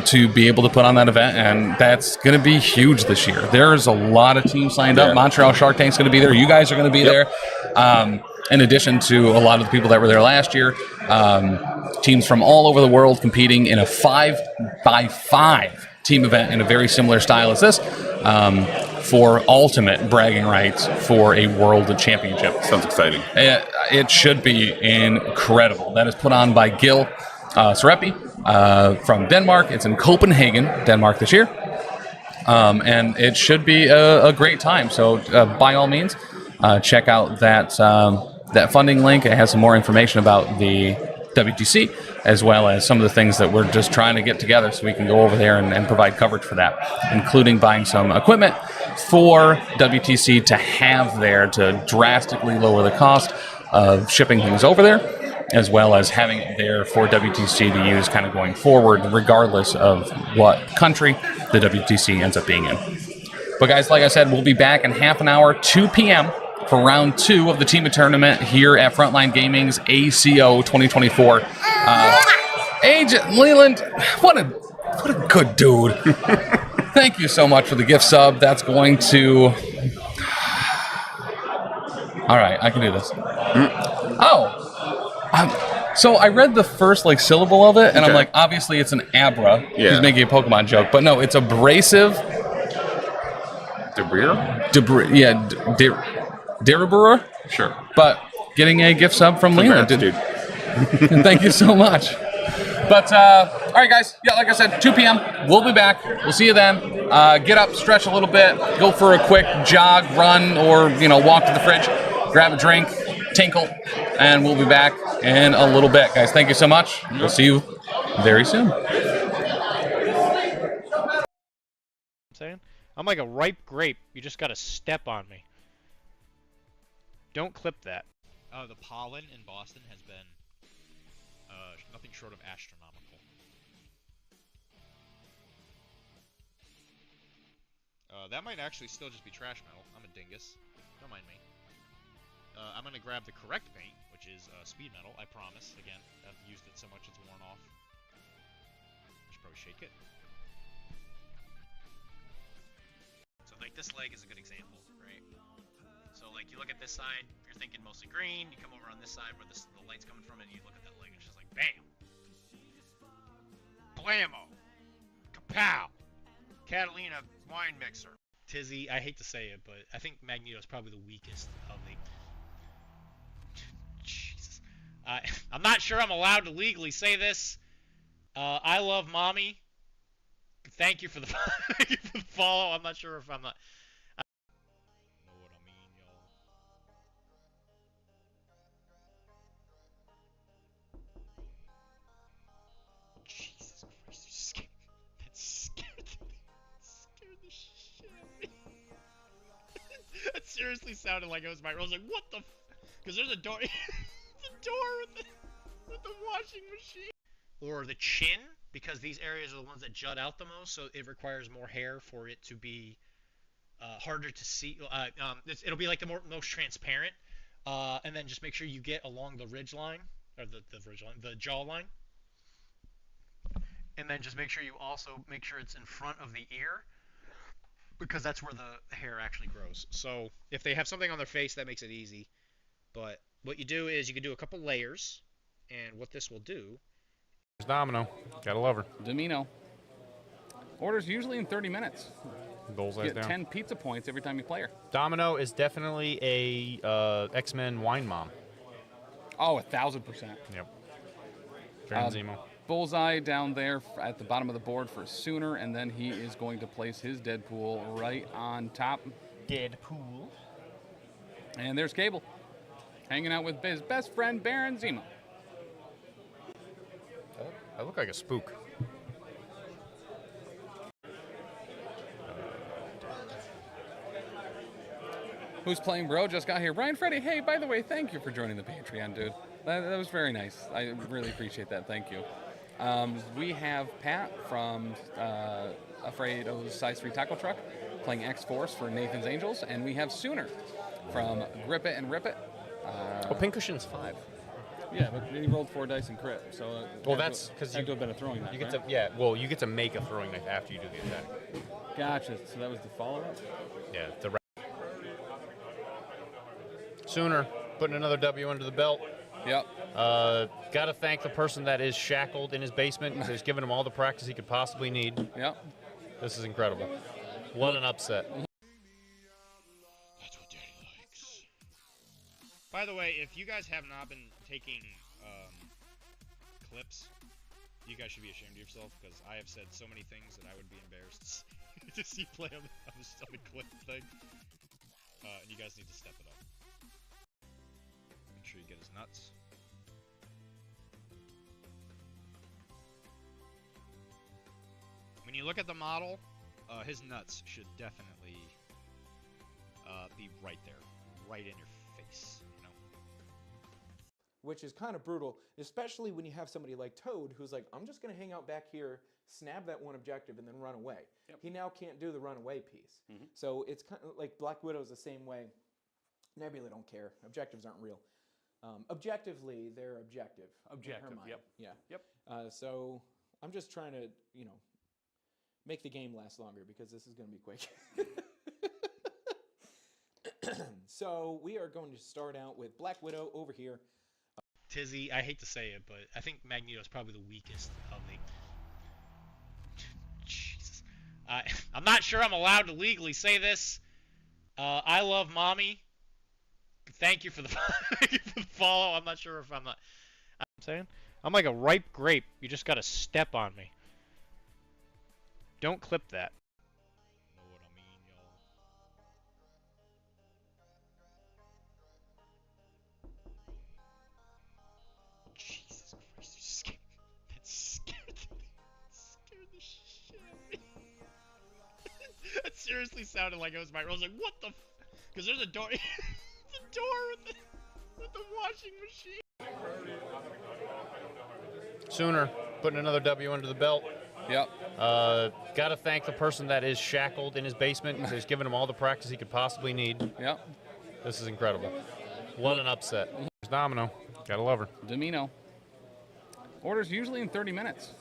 to be able to put on that event, and that's going to be huge this year. There's a lot of teams signed up. Montreal Shark Tank's going to be there. You guys are going to be there. In addition to a lot of the people that were there last year, teams from all over the world competing in a 5x5 team event in a very similar style as this, for ultimate bragging rights for a world championship. Sounds exciting. It should be incredible. That is put on by Gil Sarepi from Denmark. It's in Copenhagen, Denmark this year. And it should be a great time. So by all means, check out that funding link. It has some more information about the WTC, as well as some of the things that we're just trying to get together so we can go over there and provide coverage for that, including buying some equipment for WTC to have there to drastically lower the cost of shipping things over there, as well as having it there for WTC to use kind of going forward, regardless of what country the WTC ends up being in. But guys, like I said, we'll be back in half an hour, 2 p.m., for round 2 of the team tournament here at Frontline Gaming's ACO 2024. Agent Leland, what a good dude. Thank you so much for the gift sub. That's going to... All right, I can do this. So I read the first syllable of it, and I'm like, obviously it's an Abra. Yeah. He's making a Pokemon joke, but no, it's abrasive. Deribura? Sure. But getting a gift sub from Leland, dude. Thank you so much. But, all right, guys. Yeah, like I said, 2 p.m. We'll be back. We'll see you then. Get up, stretch a little bit, go for a quick jog, run, or, walk to the fridge, grab a drink, tinkle, and we'll be back in a little bit. Guys, thank you so much. We'll see you very soon. I'm like a ripe grape. You just gotta step on me. Don't clip that. The pollen in Boston has been nothing short of astronomical. That might actually still just be trash metal. I'm a dingus. Don't mind me. I'm gonna grab the correct paint, which is speed metal, I promise. Again, I've used it so much it's worn off. I should probably shake it. So this leg is a good example, right? So you look at this side, you're thinking mostly green, you come over on this side where the light's coming from, and you look at that leg, and it's just like, bam! Blammo! Kapow! Catalina wine mixer. Tizzy, I hate to say it, but I think Magneto's probably the weakest of the... Jesus. I'm not sure I'm allowed to legally say this. I love mommy. Thank you for the follow. I'm not sure if I'm not... know what I mean, y'all. Jesus Christ, that scared the shit out of me. That seriously sounded like it was my... I was like, what the f... Because there's a door... the door with the washing machine. Or the chin, because these areas are the ones that jut out the most, so it requires more hair for it to be harder to see. It'll be like the most transparent. And then just make sure you get along the ridge line, or the jaw line. And then just make sure you also make sure it's in front of the ear, because that's where the hair actually grows. So if they have something on their face, that makes it easy. But what you do is you can do a couple layers, and what this will do... There's Domino. Gotta love her. Domino. Orders usually in 30 minutes. Bullseye's Get down. 10 pizza points every time you play her. Domino is definitely a X-Men wine mom. Oh, 1,000%. Yep. Trans Zemo. Bullseye down there at the bottom of the board for Sooner, and then he is going to place his Deadpool right on top. Deadpool. And there's Cable, hanging out with his best friend, Baron Zemo. I look like a spook. Who's playing, bro? Just got here. Ryan Freddy, hey, by the way, thank you for joining the Patreon, dude. That was very nice. I really appreciate that. Thank you. We have Pat from Afraid-O's Size 3 Taco Truck playing X-Force for Nathan's Angels, and we have Sooner from Grip It and Rip It. Pincushion's 5. Yeah, but he rolled 4 dice and crit, so Well, that's because had to have been a throwing knife. You get right? to you get to make a throwing knife after you do the attack. Gotcha. So that was the follow-up. Yeah, Sooner putting another W under the belt. Yep. Got to thank the person that is shackled in his basement. Who's given him all the practice he could possibly need. Yep. This is incredible. What an upset. That's what Daddy likes. By the way, if you guys have not been taking clips, you guys should be ashamed of yourself, because I have said so many things that I would be embarrassed to see play on the clip thing. And you guys need to step it up. Make sure you get his nuts. When you look at the model, his nuts should definitely be right there, right in your face, you know? Which is kind of brutal, especially when you have somebody like Toad who's like, I'm just going to hang out back here, snap that one objective, and then run away. Yep. He now can't do the runaway piece. So it's kind of like Black Widow's the same way. Nebula don't care. Objectives aren't real. Objectively, they're objective. Objective, In her mind. yep. Yeah. Yep. So I'm just trying to, make the game last longer, because this is going to be quick. So we are going to start out with Black Widow over here. Tizzy, I hate to say it, but I think Magneto is probably the weakest of the... Jesus. I'm not sure I'm allowed to legally say this. I love Mommy. Thank you for the follow. I'm not sure if I'm not... I'm saying? I'm like a ripe grape. You just gotta step on me. Don't clip that. Know what I mean, y'all? Jesus Christ, that scared the shit out of me. That seriously sounded like it was my... I was like, what the f... Because there's a door... the door with the washing machine. Sooner putting another W under the belt. Yep. Got to thank the person that is shackled in his basement. Who's given him all the practice he could possibly need. Yep. This is incredible. What an upset. There's Domino. Gotta love her. Domino. Orders usually in 30 minutes.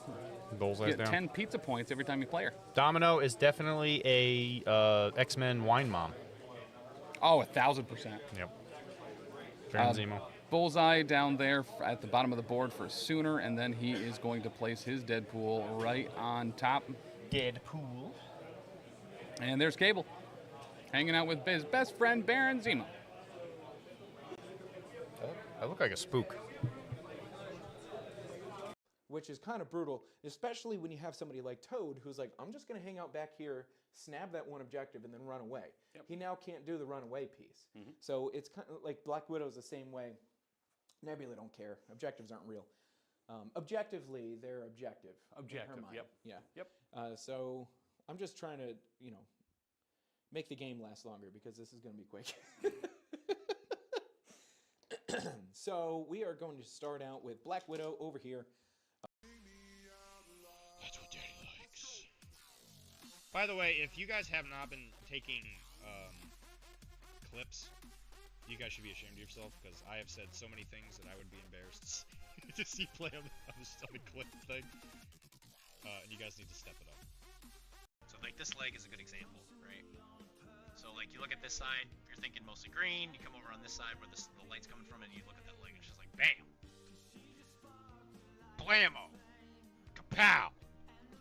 Bullseye's Get down. 10 pizza points every time you play her. Domino is definitely a X-Men wine mom. Oh, 1,000%. Yep. Baron Zemo. Bullseye down there at the bottom of the board for Sooner, and then he is going to place his Deadpool right on top. Deadpool. And there's Cable, hanging out with his best friend, Baron Zemo. I look like a spook. Which is kind of brutal, especially when you have somebody like Toad who's like, I'm just going to hang out back here, snap that one objective, and then run away. Yep. He now can't do the runaway piece. So it's kind of like Black Widow's the same way. Nebula don't care. Objectives aren't real. Objectively, they're objective. Objective, In her mind. yep. Yeah. Yep. So I'm just trying to, make the game last longer, because this is going to be quick. So we are going to start out with Black Widow over here. That's what Daddy likes. By the way, if you guys have not been taking clips, you guys should be ashamed of yourself, because I have said so many things that I would be embarrassed to see play on the clip thing. And you guys need to step it up. So like this leg is a good example, right? So like you look at this side, you're thinking mostly green. You come over on this side where the light's coming from, and you look at that leg, and it's just like bam, blammo, kapow,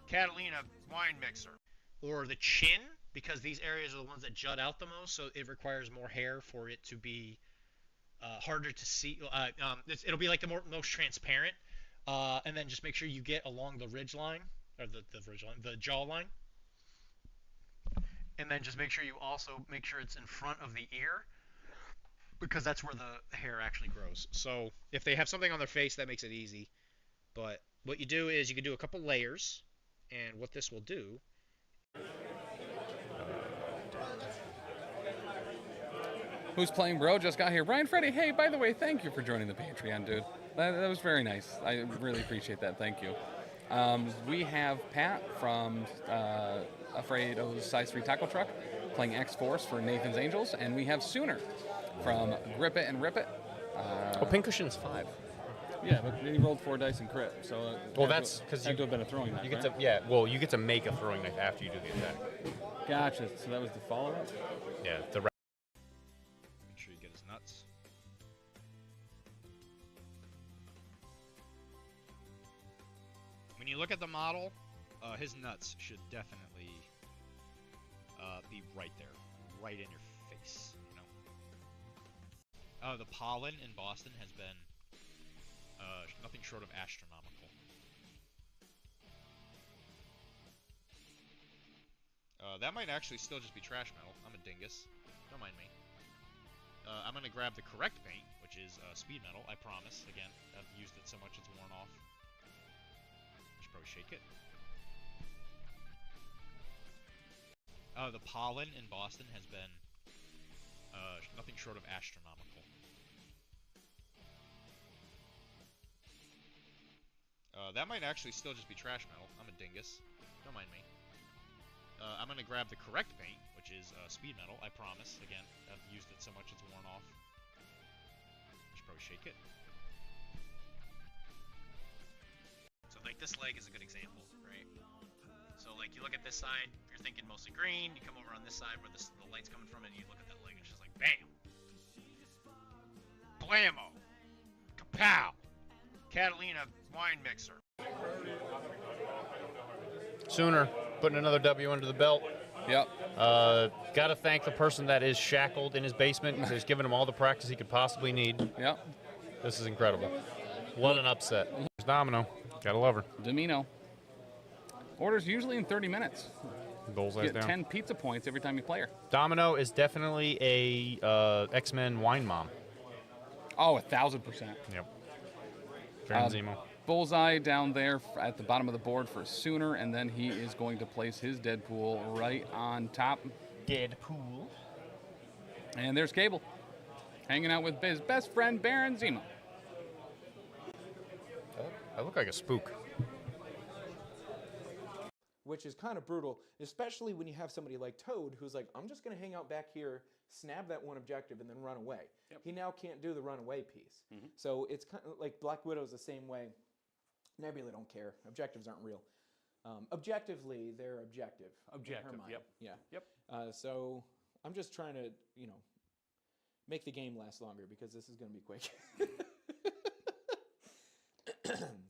Catalina wine mixer. Or the chin, because these areas are the ones that jut out the most, so it requires more hair for it to be harder to see. It'll be like the most transparent. And then just make sure you get along the ridge line, or the jaw line. And then just make sure you also make sure it's in front of the ear, because that's where the hair actually grows. So if they have something on their face, that makes it easy. But what you do is you can do a couple layers, and what this will do... Who's playing, bro? Just got here. Brian Freddy, hey, by the way, thank you for joining the Patreon, dude. That was very nice. I really appreciate that. Thank you. We have Pat from Afraid-O's Size 3 Taco Truck playing X-Force for Nathan's Angels, and we have Sooner from Grip It and Rip It. Pincushion's 5. Yeah, but he rolled 4 dice and crit, so Well, that's because had to have been a throwing knife. You get right? to well, you get to make a throwing knife after you do the attack. Gotcha. So that was the follow-up. Yeah, the Make sure you get his nuts. When you look at the model, his nuts should definitely be right there, right in your face. You know. The pollen in Boston has been nothing short of astronomical. That might actually still just be trash metal. I'm a dingus. Don't mind me. I'm going to grab the correct paint, which is speed metal, I promise. Again, I've used it so much it's worn off. I should probably shake it. The pollen in Boston has been nothing short of astronomical. That might actually still just be trash metal. I'm a dingus. Don't mind me. I'm going to grab the correct paint, which is speed metal, I promise. Again, I've used it so much it's worn off. I should probably shake it. So, like, this leg is a good example, right? So, like, you look at this side, you're thinking mostly green. You come over on this side where the light's coming from, and you look at that leg, and it's just like, bam! Blammo! Kapow! Catalina wine mixer. Sooner putting another W under the belt. Yep. Got to thank the person that is shackled in his basement because he's given him all the practice he could possibly need. Yep. This is incredible. What an upset. There's Domino. Gotta love her. Domino. Orders usually in 30 minutes. Bullseye's Get down. 10 pizza points every time you play her. Domino is definitely a X-Men wine mom. Oh, 1,000%. Yep. Baron Zemo. Bullseye down there at the bottom of the board for Sooner, and then he is going to place his Deadpool right on top. Deadpool. And there's Cable, hanging out with his best friend, Baron Zemo. I look like a spook. Which is kind of brutal, especially when you have somebody like Toad who's like, I'm just going to hang out back here, snap that one objective, and then run away. Yep. He now can't do the runaway piece. So it's kind of like Black Widow's the same way. Nebula don't care. Objectives aren't real. Objectively, they're objective. Objective, in her mind. yep. Yeah. Yep. So I'm just trying to, make the game last longer because this is going to be quick.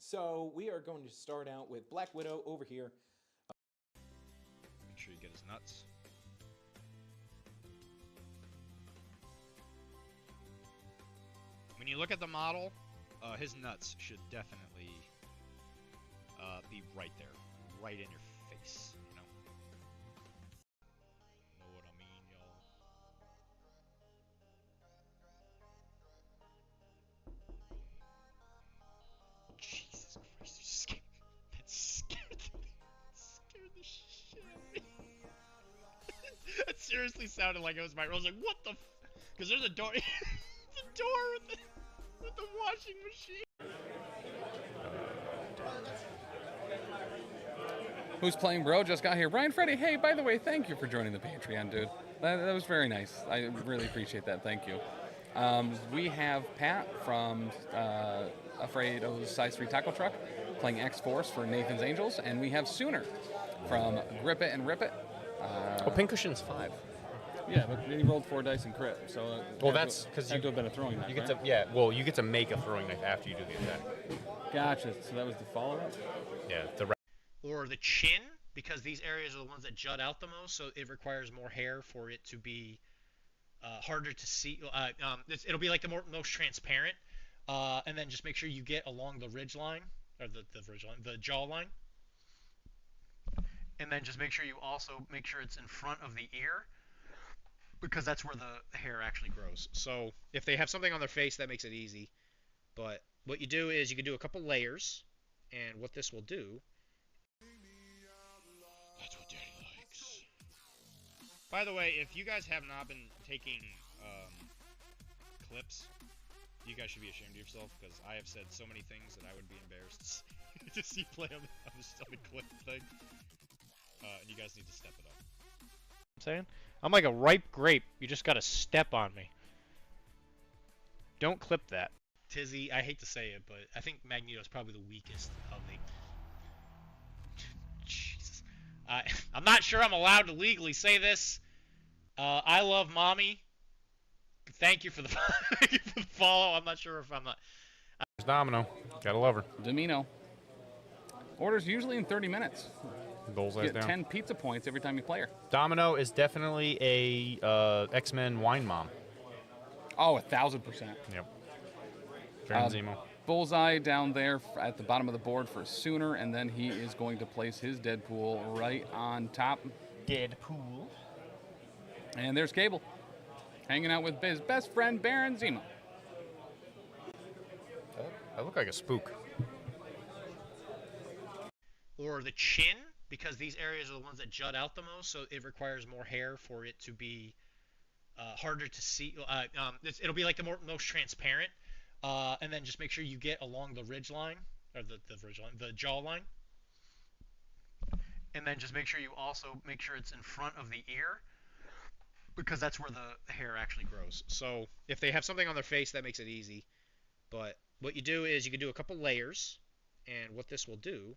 So we are going to start out with Black Widow over here. Make sure you get his nuts. When you look at the model, his nuts should definitely be right there, right in your face, you know? Know what I mean, y'all? Jesus Christ, you scared. That scared the shit out of me. That seriously sounded like it was my. I was like, what the? Because there's a door. The door with the washing machine. Who's playing, bro? Just got here. Brian Freddy, hey, by the way, thank you for joining the Patreon, dude. That was very nice. I really appreciate that. Thank you. We have Pat from Afraid of Size 3 Taco Truck playing X-Force for Nathan's Angels, and we have Sooner from Grip It and Rip It. Pincushion's 5. Yeah, but he rolled 4 dice and crit, so Well, that's because had to have been a throwing knife. You get right? to you get to make a throwing knife after you do the attack. Gotcha. So that was the follow-up. Yeah, Or the chin, because these areas are the ones that jut out the most, so it requires more hair for it to be harder to see. It'll be like the most transparent, and then just make sure you get along the ridge line, or the jaw line, and then just make sure you also make sure it's in front of the ear, because that's where the hair actually grows. So if they have something on their face, that makes it easy. But what you do is you can do a couple layers, and what this will do. That's what Daddy likes. By the way, if you guys have not been taking clips, you guys should be ashamed of yourself, because I have said so many things that I would be embarrassed to see play on the clip thing. And you guys need to step it up. I'm saying? I'm like a ripe grape. You just gotta step on me. Don't clip that. Tizzy, I hate to say it, but I think Magneto's probably the weakest of the... Jesus. I'm not sure I'm allowed to legally say this. I love mommy. Thank you for the thank you for the follow. I'm not sure if I'm not... There's Domino. Gotta love her. Domino. Orders usually in 30 minutes. Bullseye's Get down. 10 pizza points every time you play her. Domino is definitely a X-Men wine mom. Oh, 1,000%. Yep. Baron Zemo. Bullseye down there at the bottom of the board for Sooner, and then he is going to place his Deadpool right on top. Deadpool. And there's Cable, hanging out with his best friend, Baron Zemo. I look like a spook. Or the chin, because these areas are the ones that jut out the most, so it requires more hair for it to be harder to see. It'll be like the most transparent. And then just make sure you get along the ridge line, or the jaw line. And then just make sure you also make sure it's in front of the ear, because that's where the hair actually grows. So if they have something on their face, that makes it easy. But what you do is you can do a couple layers, and what this will do...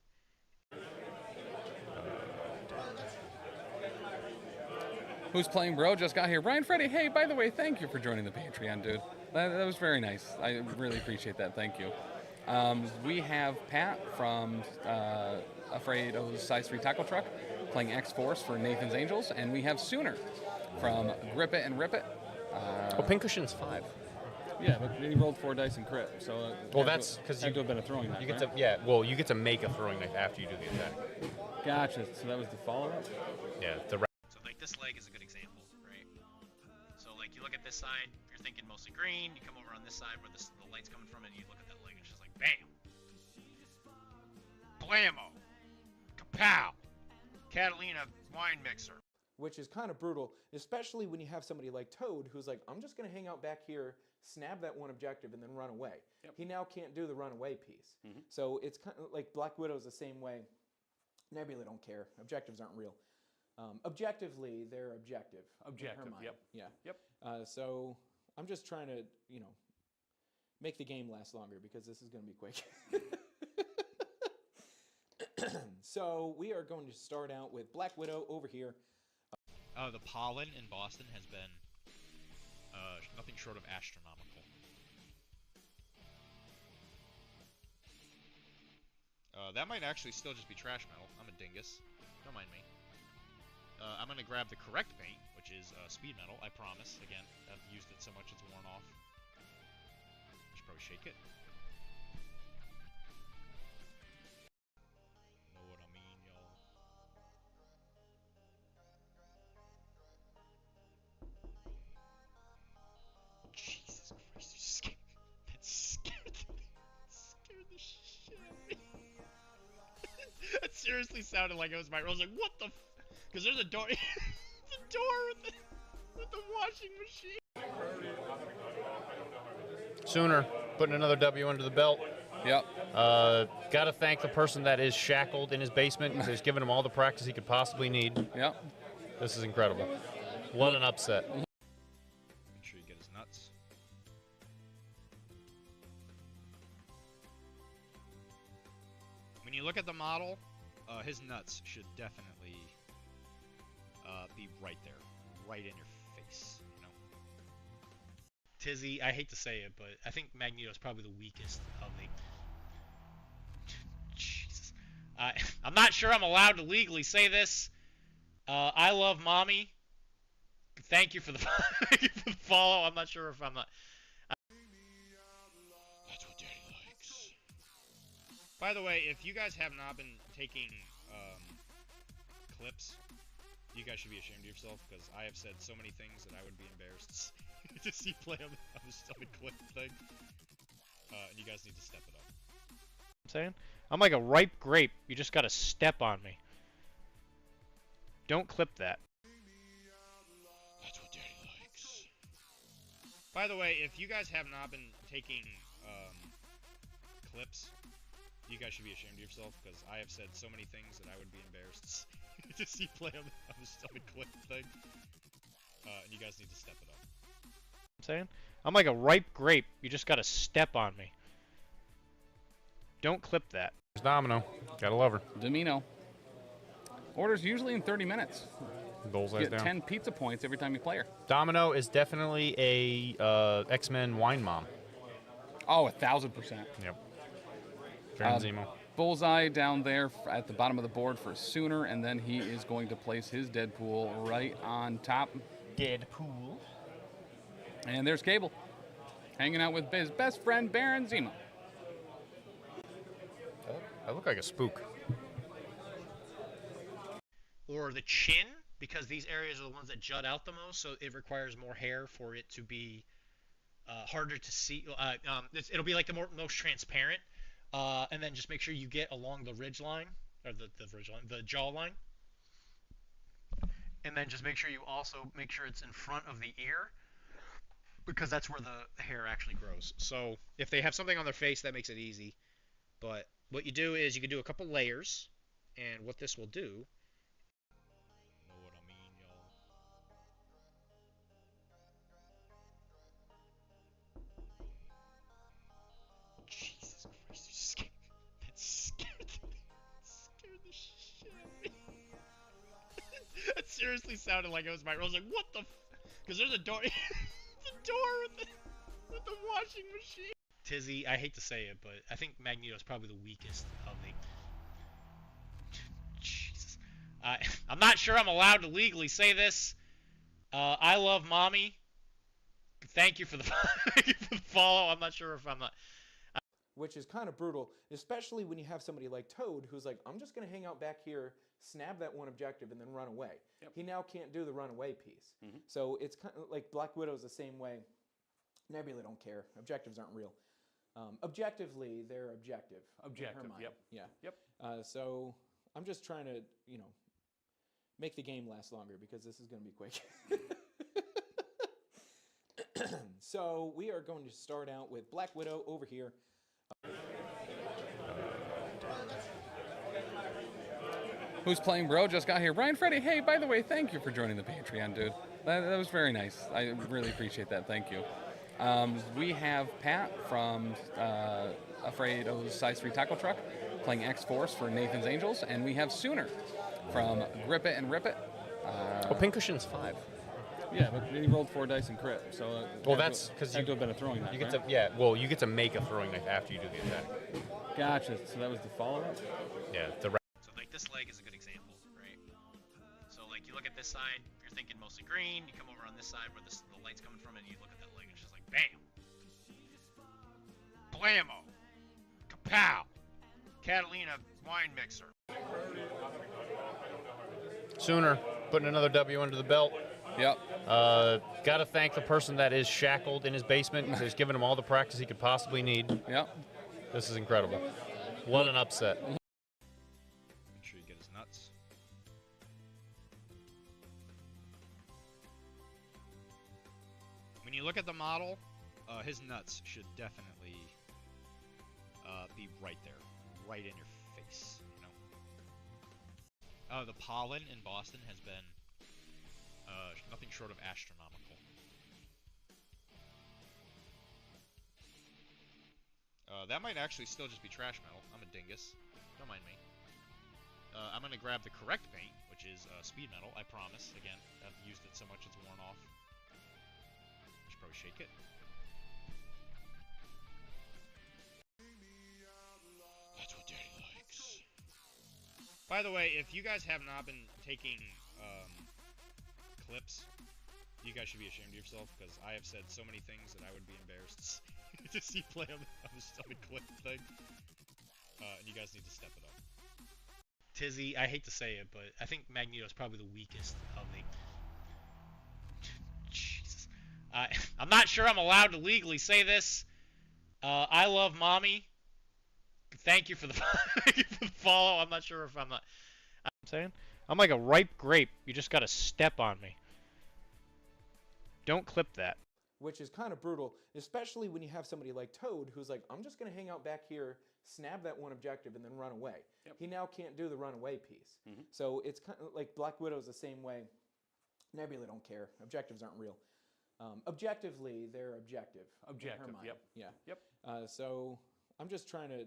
Who's playing, bro? Just got here. Brian Freddy, hey, by the way, thank you for joining the Patreon, dude. That was very nice. I really appreciate that. Thank you. We have Pat from Afraid-O's Size 3 Taco Truck playing X-Force for Nathan's Angels, and we have Sooner from Grip It and Rip It. Pincushion's 5. Yeah, but he rolled 4 dice and crit, so Well, that's because you have to have been a throwing knife. You get right? to you get to make a throwing knife after you do the attack. Gotcha. So that was the follow-up. Yeah. So like this leg is a good example, right? So like you look at this side, you're thinking mostly green. You come over on this side where the light's coming from, and you look at that leg, and it's just like bam, blammo, kapow, Catalina wine mixer. Which is kind of brutal, especially when you have somebody like Toad who's like, I'm just going to hang out back here, snap that one objective, and then run away. Yep. He now can't do the runaway piece. So it's kind of like Black Widow's the same way. Nebula don't care. Objectives aren't real. Objectively, they're objective. In her mind. Yep. Yeah. Yep. So I'm just trying to, make the game last longer because this is going to be quick. So we are going to start out with Black Widow over here. The pollen in Boston has been nothing short of astronomical. That might actually still just be trash metal. I'm a dingus. Don't mind me. I'm going to grab the correct paint, which is speed metal, I promise. Again, I've used it so much it's worn off. I should probably shake it. Know what I mean, y'all? Jesus Christ, you scared. That scared the shit out of me. That seriously sounded like it was my. I was like, what the? Because there's a door. The door with the washing machine. Sooner putting another W under the belt. Yep. Got to thank the person that is shackled in his basement and has given him all the practice he could possibly need. Yep. This is incredible. What an upset. Make sure you get his nuts. When you look at the model, his nuts should definitely be right there, right in your face, Tizzy, I hate to say it, but I think Magneto's probably the weakest of the... Jesus. I'm not sure I'm allowed to legally say this. I love mommy. Thank you for the thank you for the follow. I'm not sure if I'm not... That's what Daddy likes. By the way, if you guys have not been taking clips, you guys should be ashamed of yourself, because I have said so many things that I would be embarrassed to see play on the clip thing. And you guys need to step it up. I'm saying? I'm like a ripe grape. You just gotta step on me. Don't clip that. That's what Daddy likes. By the way, if you guys have not been taking clips, you guys should be ashamed of yourself, because I have said so many things that I would be embarrassed to see play on the clip thing. And you guys need to step it up. I'm saying? I'm like a ripe grape. You just gotta step on me. Don't clip that. There's Domino. Gotta love her. Domino. Orders usually in 30 minutes. Bullseye's Get down. 10 pizza points every time you play her. Domino is definitely a X-Men wine mom. Oh, 1,000%. Yep. Grand Zemo. Bullseye down there at the bottom of the board for Sooner, and then he is going to place his Deadpool right on top. Deadpool. And there's Cable, hanging out with his best friend, Baron Zemo. I look like a spook. Or the chin, because these areas are the ones that jut out the most, so it requires more hair for it to be harder to see. It'll be like the most transparent. And then just make sure you get along the ridge line, or the jaw line. And then just make sure you also make sure it's in front of the ear, because that's where the hair actually grows. So if they have something on their face, that makes it easy. But what you do is you can do a couple layers, and what this will do, know what I mean, y'all? Jesus Christ, that scared the shit out of me. That seriously sounded like it was my. I was like, what the? Because there's a door, the door with the washing machine. Tizzy, I hate to say it, but I think Magneto's probably the weakest of the. Jesus, I'm not sure I'm allowed to legally say this. I love mommy. Thank you for the follow. I'm not sure if I'm not. Which is kind of brutal, especially when you have somebody like Toad who's like, I'm just going to hang out back here, snap that one objective, and then run away. Yep. He now can't do the runaway piece. So it's kind of like Black Widow's the same way. Nebula don't care. Objectives aren't real. Objectively, they're objective. Objective, in her mind. yep. Yeah. Yep. So I'm just trying to, make the game last longer because this is going to be quick. So we are going to start out with Black Widow over here. Who's playing, bro? Just got here. Brian Freddy, hey, by the way, thank you for joining the Patreon, dude. That was very nice. I really appreciate that. Thank you. We have Pat from Afraid-O's Size 3 Taco Truck playing X-Force for Nathan's Angels, and we have Sooner from Grip It and Rip It. Pincushion's 5. Yeah, but he rolled 4 dice and crit, so Well, that's because you have been a throwing knife. You get right? to you get to make a throwing knife after you do the attack. Gotcha. So that was the follow-up. Yeah. So like this leg is a good example, right? So like you look at this side, you're thinking mostly green. You come over on this side where the light's coming from, and you look at that leg, and it's just like bam, blammo, kapow, Catalina wine mixer. Sooner putting another W under the belt. Yep. Got to thank the person that is shackled in his basement. Who's given him all the practice he could possibly need. Yep. This is incredible. What an upset. Make sure you get his nuts. When you look at the model, his nuts should definitely be right there, right in your face. The pollen in Boston has been nothing short of astronomical. That might actually still just be trash metal. I'm a dingus. Don't mind me. I'm going to grab the correct paint, which is speed metal, I promise. Again, I've used it so much it's worn off. I should probably shake it. That's what Daddy likes. By the way, if you guys have not been taking clips, you guys should be ashamed of yourself, because I have said so many things that I would be embarrassed to see play on the clip thing. And you guys need to step it up. Tizzy, I hate to say it, but I think Magneto's probably the weakest of the. Jesus, I'm not sure I'm allowed to legally say this. I love mommy. Thank you for the follow. I'm not sure if I'm not. I'm saying I'm like a ripe grape. You just gotta step on me. Don't clip that. Which is kind of brutal, especially when you have somebody like Toad who's like, I'm just going to hang out back here, snap that one objective, and then run away. Yep. He now can't do the runaway piece. So it's kind of like Black Widow's the same way. Nebula don't care. Objectives aren't real. Objectively, they're objective. in her Objective, mind. yep. Yeah. Yep. So I'm just trying to,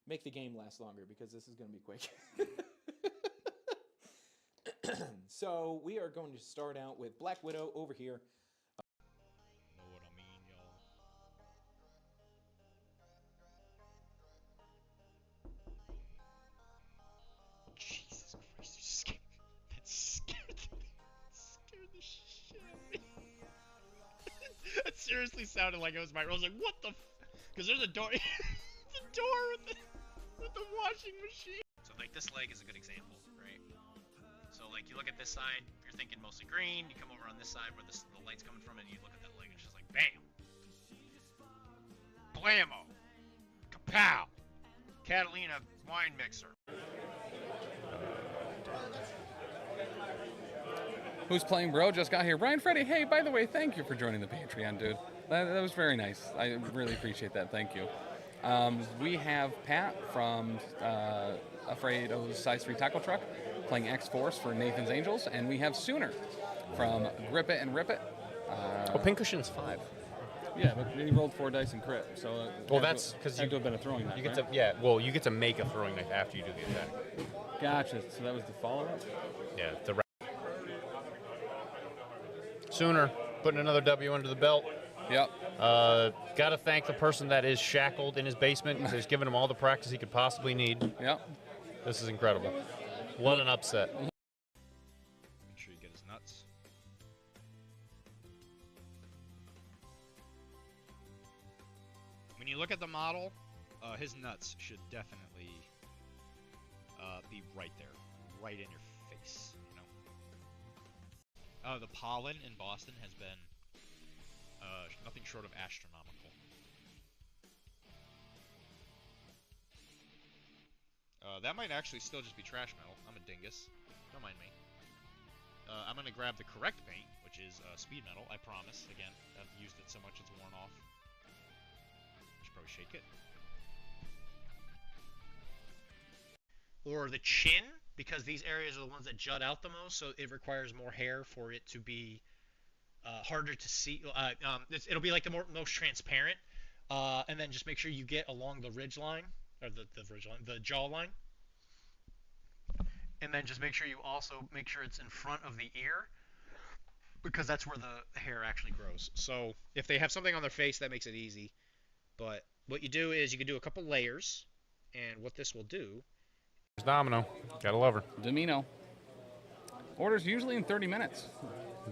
make the game last longer because this is going to be quick. So we are going to start out with Black Widow over here. Know what I mean, y'all? Jesus Christ, you scared. That scared the shit out of me. That seriously sounded like it was my. I was like, what the? Because there's a door. The door with the washing machine. So like this leg is a good example, right? So like you look at this side, you're thinking mostly green. You come over on this side where the light's coming from, and you look at that leg, and it's just like bam, blammo, kapow, Catalina wine mixer. Who's playing, bro? Just got here. Brian Freddy, hey, by the way, thank you for joining the Patreon, dude. That was very nice. I really appreciate that. Thank you. We have Pat from Afraid-O's Size 3 Taco Truck playing X-Force for Nathan's Angels, and we have Sooner from Grip It and Rip It. Pincushion's 5. Yeah, but he rolled 4 dice and crit, so Well, that's because had to have been a throwing knife. You get right? to you get to make a throwing knife after you do the attack. Gotcha. So that was the follow-up. Yeah, Sooner putting another W under the belt. Yep. Got to thank the person that is shackled in his basement because he's given him all the practice he could possibly need. Yep. This is incredible. What an upset. Make sure you get his nuts. When you look at the model, his nuts should definitely be right there, right in your face. The pollen in Boston has been nothing short of astronomical. That might actually still just be trash metal. I'm a dingus. Don't mind me. I'm going to grab the correct paint, which is speed metal, I promise. Again, I've used it so much it's worn off. Should probably shake it. Or the chin, because these areas are the ones that jut out the most, so it requires more hair for it to be harder to see. It'll be like the most transparent, and then just make sure you get along the ridge line, or the jaw line, and then just make sure you also make sure it's in front of the ear, because that's where the hair actually grows. So if they have something on their face, that makes it easy. But what you do is you can do a couple layers, and what this will do. There's Domino. Gotta love her. Domino. Orders usually in 30 minutes.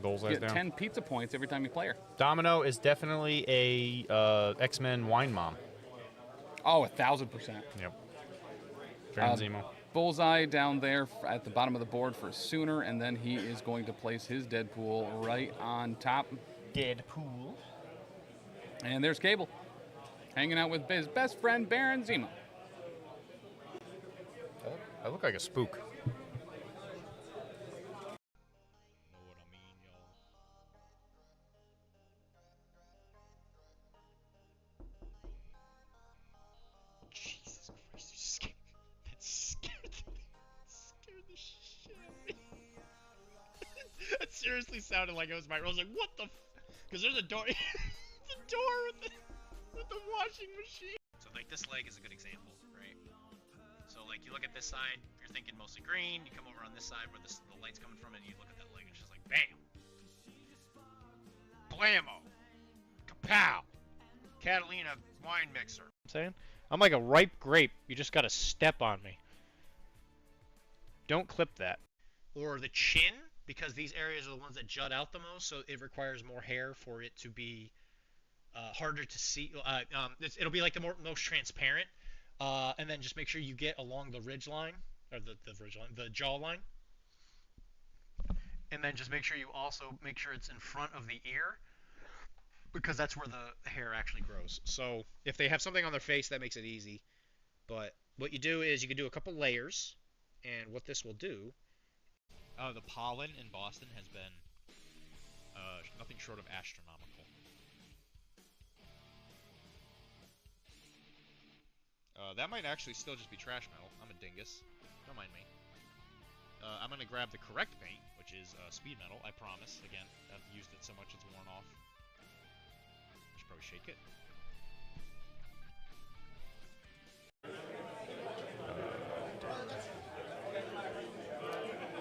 Bullseye's Get down. 10 pizza points every time you play her. Domino is definitely a X-Men wine mom. Oh, 1,000%. Yep. Baron Zemo. Bullseye down there at the bottom of the board for Sooner, and then he is going to place his Deadpool right on top. Deadpool. And there's Cable, hanging out with his best friend, Baron Zemo. I look like a spook. Know what I mean, y'all? Jesus Christ, you scared. That scared the shit out of me. That seriously sounded like it was my. I was like, what the? Because there's a door. The door with the washing machine. So like this leg is a good example, right? So like you look at this side, you're thinking mostly green. You come over on this side where the light's coming from, and you look at that leg, and it's just like bam, blammo, kapow, Catalina wine mixer. I'm saying I'm like a ripe grape. You just gotta step on me. Don't clip that. Or the chin, because these areas are the ones that jut out the most, so it requires more hair for it to be harder to see. It'll be like the most transparent. And then just make sure you get along the ridge line, or the jaw line. And then just make sure you also make sure it's in front of the ear, because that's where the hair actually grows. So if they have something on their face, that makes it easy. But what you do is you can do a couple layers, and what this will do. The pollen in Boston has been nothing short of astronomical. That might actually still just be trash metal. I'm a dingus. Don't mind me. I'm going to grab the correct paint, which is speed metal, I promise. Again, I've used it so much it's worn off. I should probably shake it.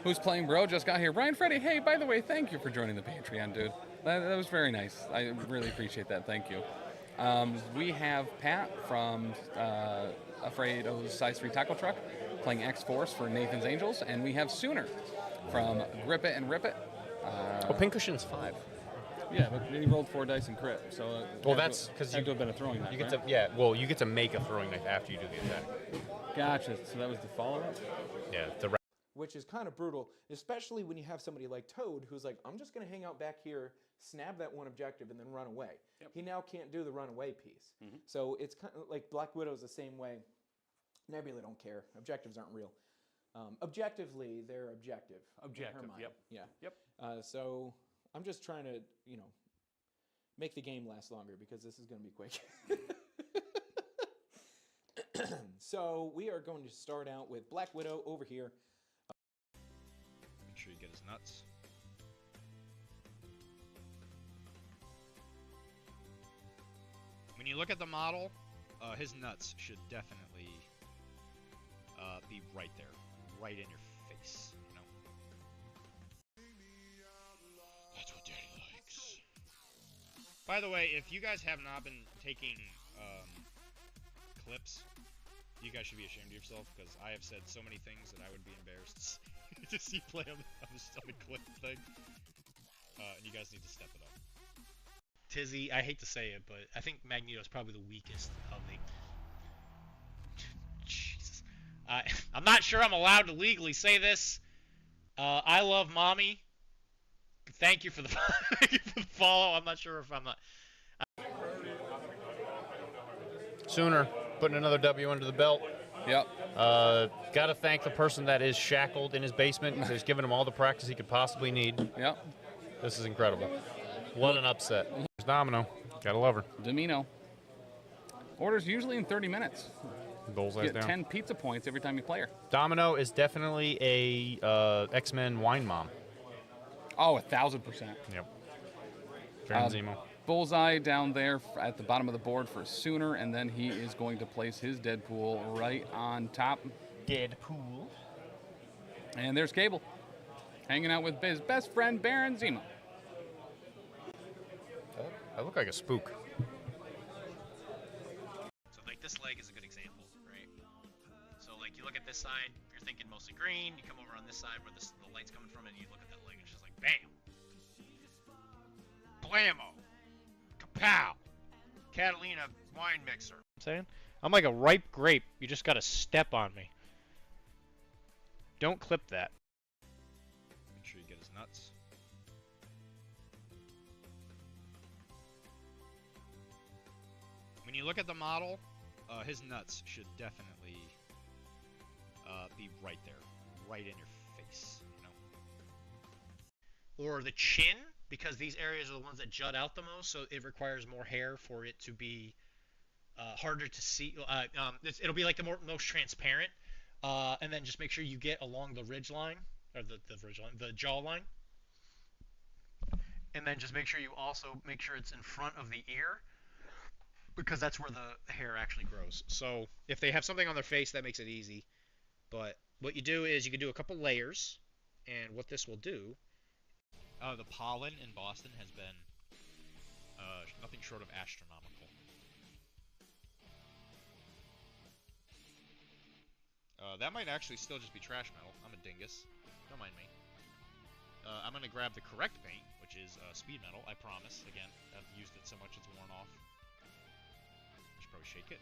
Who's playing, bro? Just got here. Brian Freddy, hey, by the way, thank you for joining the Patreon, dude. That was very nice. I really appreciate that. Thank you. We have Pat from Afraid-O's Size 3 Taco Truck playing X-Force for Nathan's Angels, and we have Sooner from Grip It and Rip It. Pincushion's 5. Yeah, but he rolled 4 dice and crit, so Well, that's because you have to have been a throwing knife. You get right? to well, you get to make a throwing knife after you do the attack. Gotcha. So that was the follow-up. Yeah, which is kind of brutal, especially when you have somebody like Toad who's like, I'm just going to hang out back here, snap that one objective, and then run away. Yep. He now can't do the runaway piece. So it's kind of like Black Widow's the same way. Nebula don't care. Objectives aren't real. Objectively, they're objective. in her mind. Yep. Yeah. Yep. So I'm just trying to, make the game last longer because this is going to be quick. So we are going to start out with Black Widow over here. Make sure you get his nuts. When you look at the model, his nuts should definitely be right there, right in your face, That's what Daddy likes. By the way, if you guys have not been taking clips, you guys should be ashamed of yourself, because I have said so many things that I would be embarrassed to see play on the clip thing. And you guys need to step it up. Tizzy, I hate to say it, but I think Magneto's probably the weakest of the... Jesus. I'm not sure I'm allowed to legally say this. I love mommy. Thank you for the follow. I'm not sure if I'm not... Sooner putting another W under the belt. Yep. Got to thank the person that is shackled in his basement and has given him all the practice he could possibly need. Yep. This is incredible. What an upset. There's Domino. Gotta love her. Domino. Orders usually in 30 minutes. Bullseye's You get down. 10 pizza points every time you play her. Domino is definitely a X-Men wine mom. Oh, 1,000%. Yep. Trans Zemo. Bullseye down there at the bottom of the board for Sooner, and then he is going to place his Deadpool right on top. Deadpool. And there's Cable, hanging out with his best friend Baron Zemo. I look like a spook. So, like, this leg is a good example, right? So, like, you look at this side, you're thinking mostly green. You come over on this side where the light's coming from, and you look at that leg, and it's just like, bam! Blammo! Kapow! Catalina wine mixer. I'm saying? I'm like a ripe grape. You just gotta step on me. Don't clip that. Make sure you get his nuts. When you look at the model, his nuts should definitely be right there, right in your face, Or the chin, because these areas are the ones that jut out the most, so it requires more hair for it to be harder to see. It'll be like the most transparent, and then just make sure you get along the ridge line, or the jaw line. And then just make sure you also make sure it's in front of the ear, because that's where the hair actually grows. So if they have something on their face, that makes it easy. But what you do is you can do a couple layers, and what this will do, the pollen in Boston has been nothing short of astronomical. That might actually still just be trash metal. I'm a dingus. Don't mind me. I'm going to grab the correct paint, which is speed metal, I promise. Again, I've used it so much it's worn off. I should probably shake it.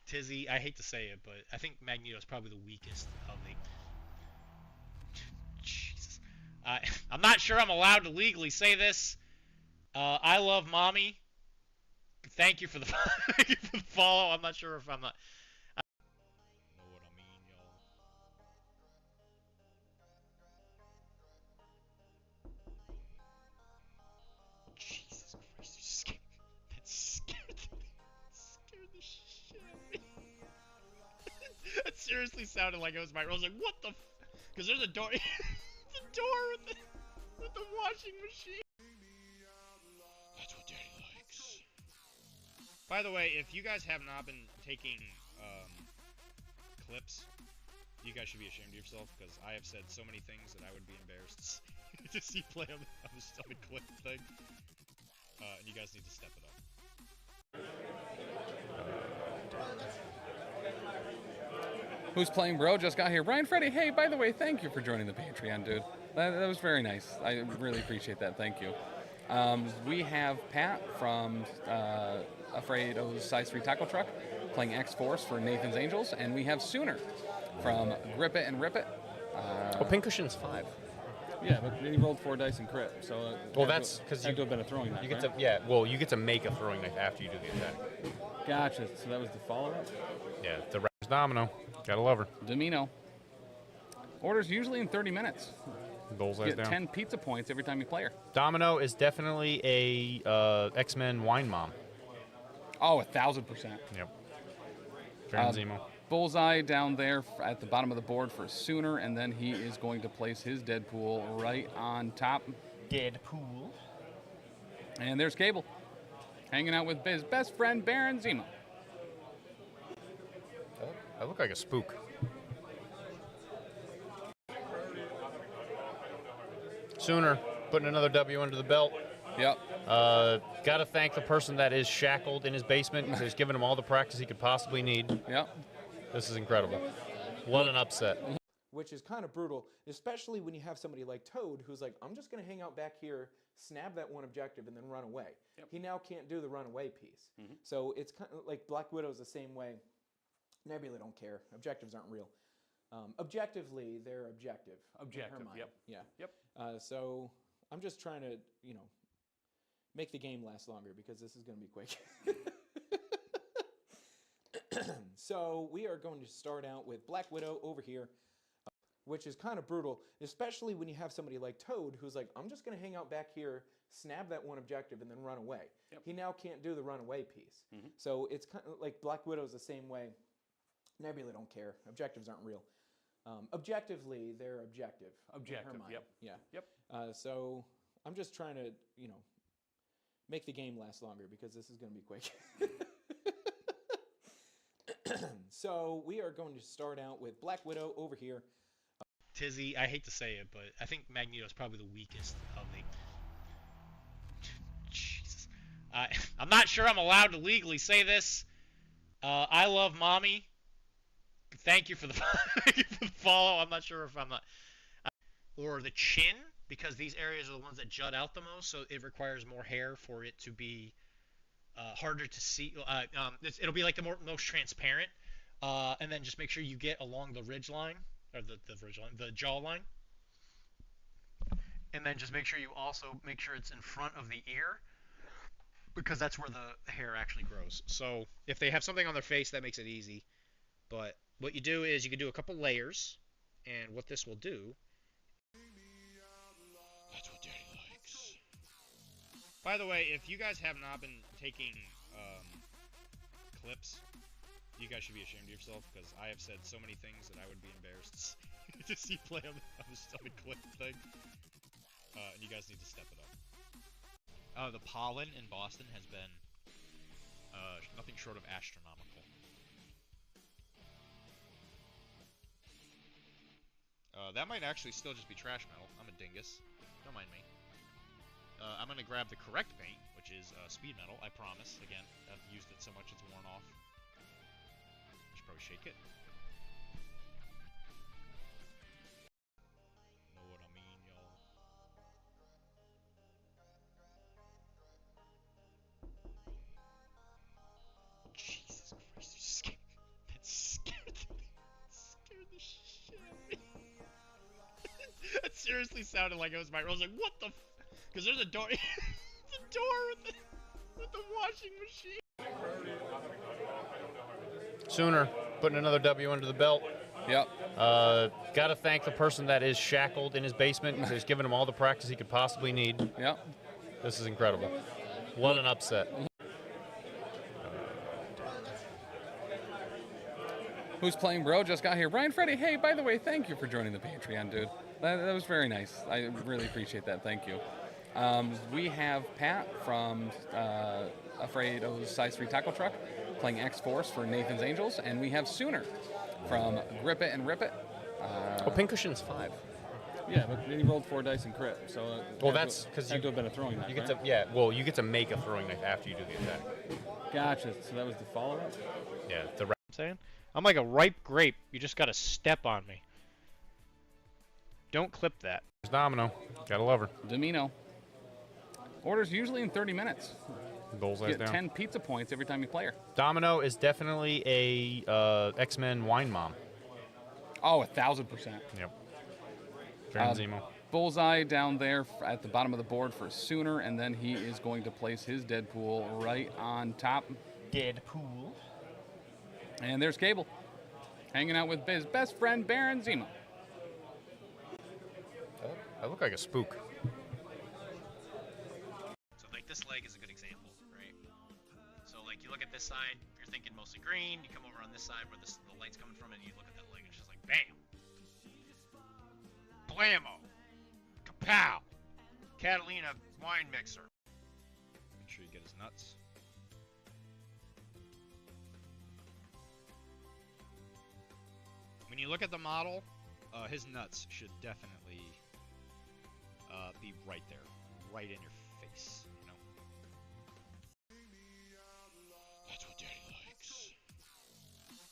Tizzy, I hate to say it, but I think Magneto's probably the weakest of the... Jesus. I'm not sure I'm allowed to legally say this. I love mommy. Thank you for the follow. I'm not sure if I'm not... Know what I mean, y'all. Jesus Christ, that scared the shit out of me. That seriously sounded like it was my. I was like, what the? Because there's a door. The door with the washing machine. That's what Daddy likes. By the way, if you guys have not been taking clips, you guys should be ashamed of yourself, because I have said so many things that I would be embarrassed to see play on the clip thing. And you guys need to step it up. Who's playing, bro? Just got here. Brian Freddy, hey, by the way, thank you for joining the Patreon, dude. That was very nice. I really appreciate that. Thank you. We have Pat from Afrado's Size 3 Tackle Truck playing X-Force for Nathan's Angels, and we have Sooner from Grip It and Rip It. Pincushion's 5. Yeah, but he rolled 4 dice and crit, so well, that's because you have to have been a throwing knife. You get right? to you get to make a throwing knife after you do the attack. Gotcha. So that was the follow-up. Yeah, the Raptors Domino. Gotta love her. Domino. Orders usually in 30 minutes. Bullseye's Get down. 10 pizza points every time you play her. Domino is definitely a X-Men wine mom. Oh, 1,000%. Yep. Baron Zemo. Bullseye down there at the bottom of the board for Sooner, and then he is going to place his Deadpool right on top. Deadpool. And there's Cable, hanging out with his best friend, Baron Zemo. I look like a spook. Sooner, putting another W under the belt. Yep. Got to thank the person that is shackled in his basement because he's given him all the practice he could possibly need. Yep. This is incredible. What an upset. Which is kind of brutal, especially when you have somebody like Toad who's like, I'm just going to hang out back here, snap that one objective, and then run away. Yep. He now can't do the runaway piece. So it's kind of like Black Widow's the same way. Nebula don't care. Objectives aren't real. Objectively, they're objective. In her mind. Yep. Yeah. Yep. So I'm just trying to, make the game last longer because this is going to be quick. So we are going to start out with Black Widow over here, which is kind of brutal, especially when you have somebody like Toad who's like, I'm just going to hang out back here, snap that one objective, and then run away. Yep. He now can't do the runaway piece. So it's kind of like Black Widow's the same way. Nebula don't care. Objectives aren't real. Objectively, they're objective. In her mind. Yep. Yeah. Yep. So I'm just trying to, make the game last longer because this is going to be quick. So we are going to start out with Black Widow over here. Tizzy, I hate to say it, but I think Magneto is probably the weakest of the. Jesus, I'm not sure I'm allowed to legally say this. I love mommy. Thank you for the follow. I'm not sure if I'm not. Or the chin, because these areas are the ones that jut out the most, so it requires more hair for it to be harder to see. It'll be like the most transparent. And then just make sure you get along the ridge line, or the jaw line. And then just make sure you also make sure it's in front of the ear, because that's where the hair actually grows. So if they have something on their face, that makes it easy. But what you do is you can do a couple layers, and what this will do. That's what Daddy likes. By the way, if you guys have not been taking clips, you guys should be ashamed of yourself, because I have said so many things that I would be embarrassed to see play on the clip thing. And you guys need to step it up. The pollen in Boston has been nothing short of astronomical. That might actually still just be trash metal. I'm a dingus. Don't mind me. I'm going to grab the correct paint, which is speed metal, I promise. Again, I've used it so much it's worn off. I should probably shake it. Know what I mean, y'all? Jesus Christ, that scared the shit out of me. That seriously sounded like it was my. I was like, what the? Because there's a door. The door with the washing machine. Sooner, putting another W under the belt. Yep. Got to thank the person that is shackled in his basement because he's given him all the practice he could possibly need. Yep. This is incredible. What an upset. Who's playing bro just got here. Brian Freddy, hey, by the way, thank you for joining the Patreon, dude. That was very nice. I really appreciate that. Thank you. We have Pat from Afraid-O's Size 3 Tackle Truck playing X-Force for Nathan's Angels, and we have Sooner from Grip It and Rip It. Pincushion's 5. Yeah, but he rolled 4 dice and crit, so Well, that's because you have been a throwing knife. You get right? to you get to make a throwing knife after you do the attack. Gotcha. So that was the follow-up. Yeah, I'm saying? I'm like a ripe grape. You just gotta step on me. Don't clip that. There's Domino. Gotta love her. Domino. Orders usually in 30 minutes. Bullseye's Get down. 10 pizza points every time you play her. Domino is definitely a X-Men wine mom. Oh, 1,000%. Yep. Trans Zemo. Bullseye down there at the bottom of the board for Sooner, and then he is going to place his Deadpool right on top. Deadpool. And there's Cable, hanging out with his best friend, Baron Zemo. I look like a spook. So like this leg is a good example, right? So like you look at this side, you're thinking mostly green. You come over on this side where the light's coming from, and you look at that leg, and it's just like bam, blammo, kapow, Catalina wine mixer. Make sure you get his nuts. When you look at the model, his nuts should definitely be right there, right in your face, you know? That's what Daddy likes.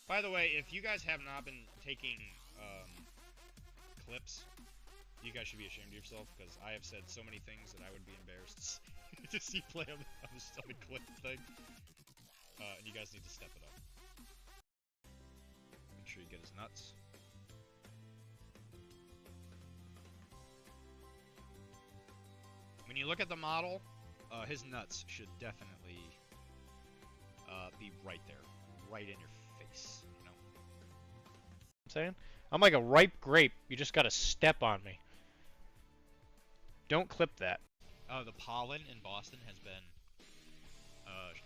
By the way, if you guys have not been taking clips, you guys should be ashamed of yourself, because I have said so many things that I would be embarrassed to see play on the clip thing. And you guys need to step it up. Make sure you get his nuts. When you look at the model, his nuts should definitely be right there, right in your face, you know? I'm saying? I'm like a ripe grape. You just gotta step on me. Don't clip that. The pollen in Boston has been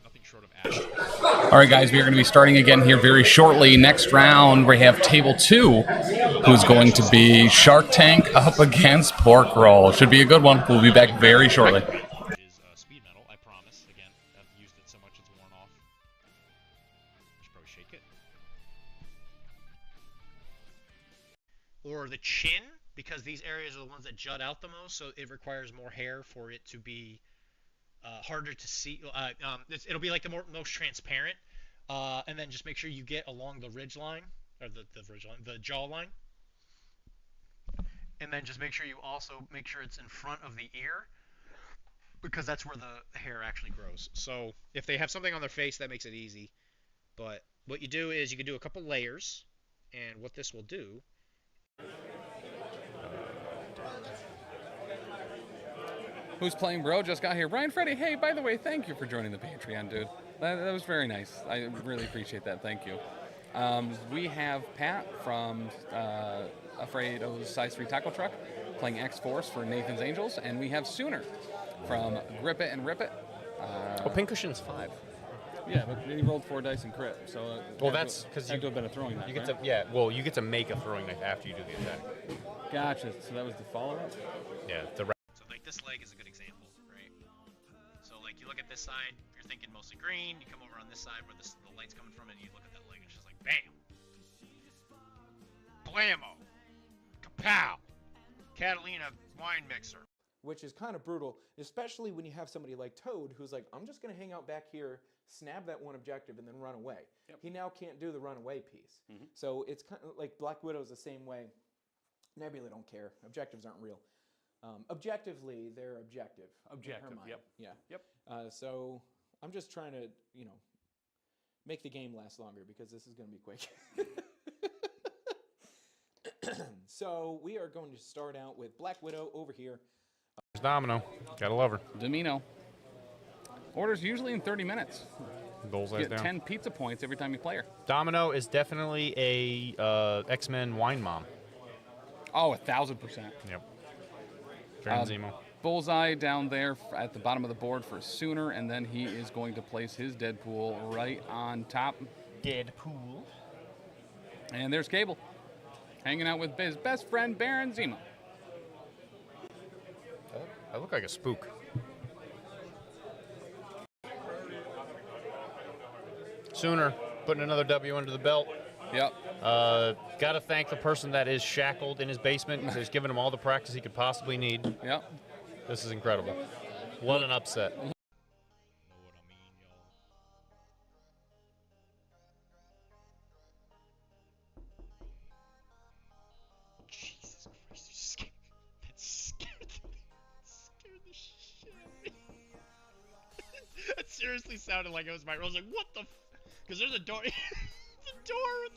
nothing short of ash. All right, guys, we are going to be starting again here very shortly. Next round, we have Table 2, who's going to be Shark Tank up against PORKROLL. Should be a good one. We'll be back very shortly. Is speed metal, I promise. Again, I've used it so much it's worn off. Should probably shake it. Or the chin, because these areas are the ones that jut out the most, so it requires more hair for it to be harder to see. It'll be like the most transparent, and then just make sure you get along the ridge line, or the jaw line, and then just make sure you also make sure it's in front of the ear, because that's where the hair actually grows. So if they have something on their face, that makes it easy. But what you do is you can do a couple layers, and what this will do. Who's playing bro just got here. Brian Freddy, hey, by the way, thank you for joining the Patreon, dude. That was very nice. I really appreciate that. Thank you. We have Pat from Afraid-O's Size 3 Tackle Truck playing X-Force for Nathan's Angels, and we have Sooner from Grip It and Rip It. Pincushion's 5. Yeah, but he rolled 4 dice and crit, so Well, that's because you have been a throwing knife. You get right? to you get to make a throwing knife after you do the attack. Gotcha. So that was the follow-up. Yeah, So like this leg is a good example, right? So like you look at this side, you're thinking mostly green. You come over on this side where the light's coming from, and you look at that leg, and it's just like bam, blammo, kapow, Catalina wine mixer. Which is kind of brutal, especially when you have somebody like Toad who's like, I'm just going to hang out back here, snap that one objective, and then run away. Yep. He now can't do the runaway piece. So it's kind of like Black Widow's the same way. Nebula don't care. Objectives aren't real. Objectively, they're objective. Objective, in her mind. yep. Yeah. Yep. So I'm just trying to, make the game last longer because this is going to be quick. So we are going to start out with Black Widow over here. There's Domino. Gotta love her. Domino. Orders usually in 30 minutes. Bullseye's Get down. 10 pizza points every time you play her. Domino is definitely a X-Men wine mom. Oh, 1,000%. Yep. Trans Zemo. Bullseye down there at the bottom of the board for Sooner, and then he is going to place his Deadpool right on top. Deadpool. And there's Cable, hanging out with his best friend, Baron Zemo. I look like a spook. Sooner, putting another W under the belt. Yep. Got to thank the person that is shackled in his basement. Who's given him all the practice he could possibly need. Yep. This is incredible. What an upset. Know what I mean, y'all? Jesus Christ, you scared. That scared the shit out of me. That seriously sounded like it was my. I was like, what the? Because there's a door. The door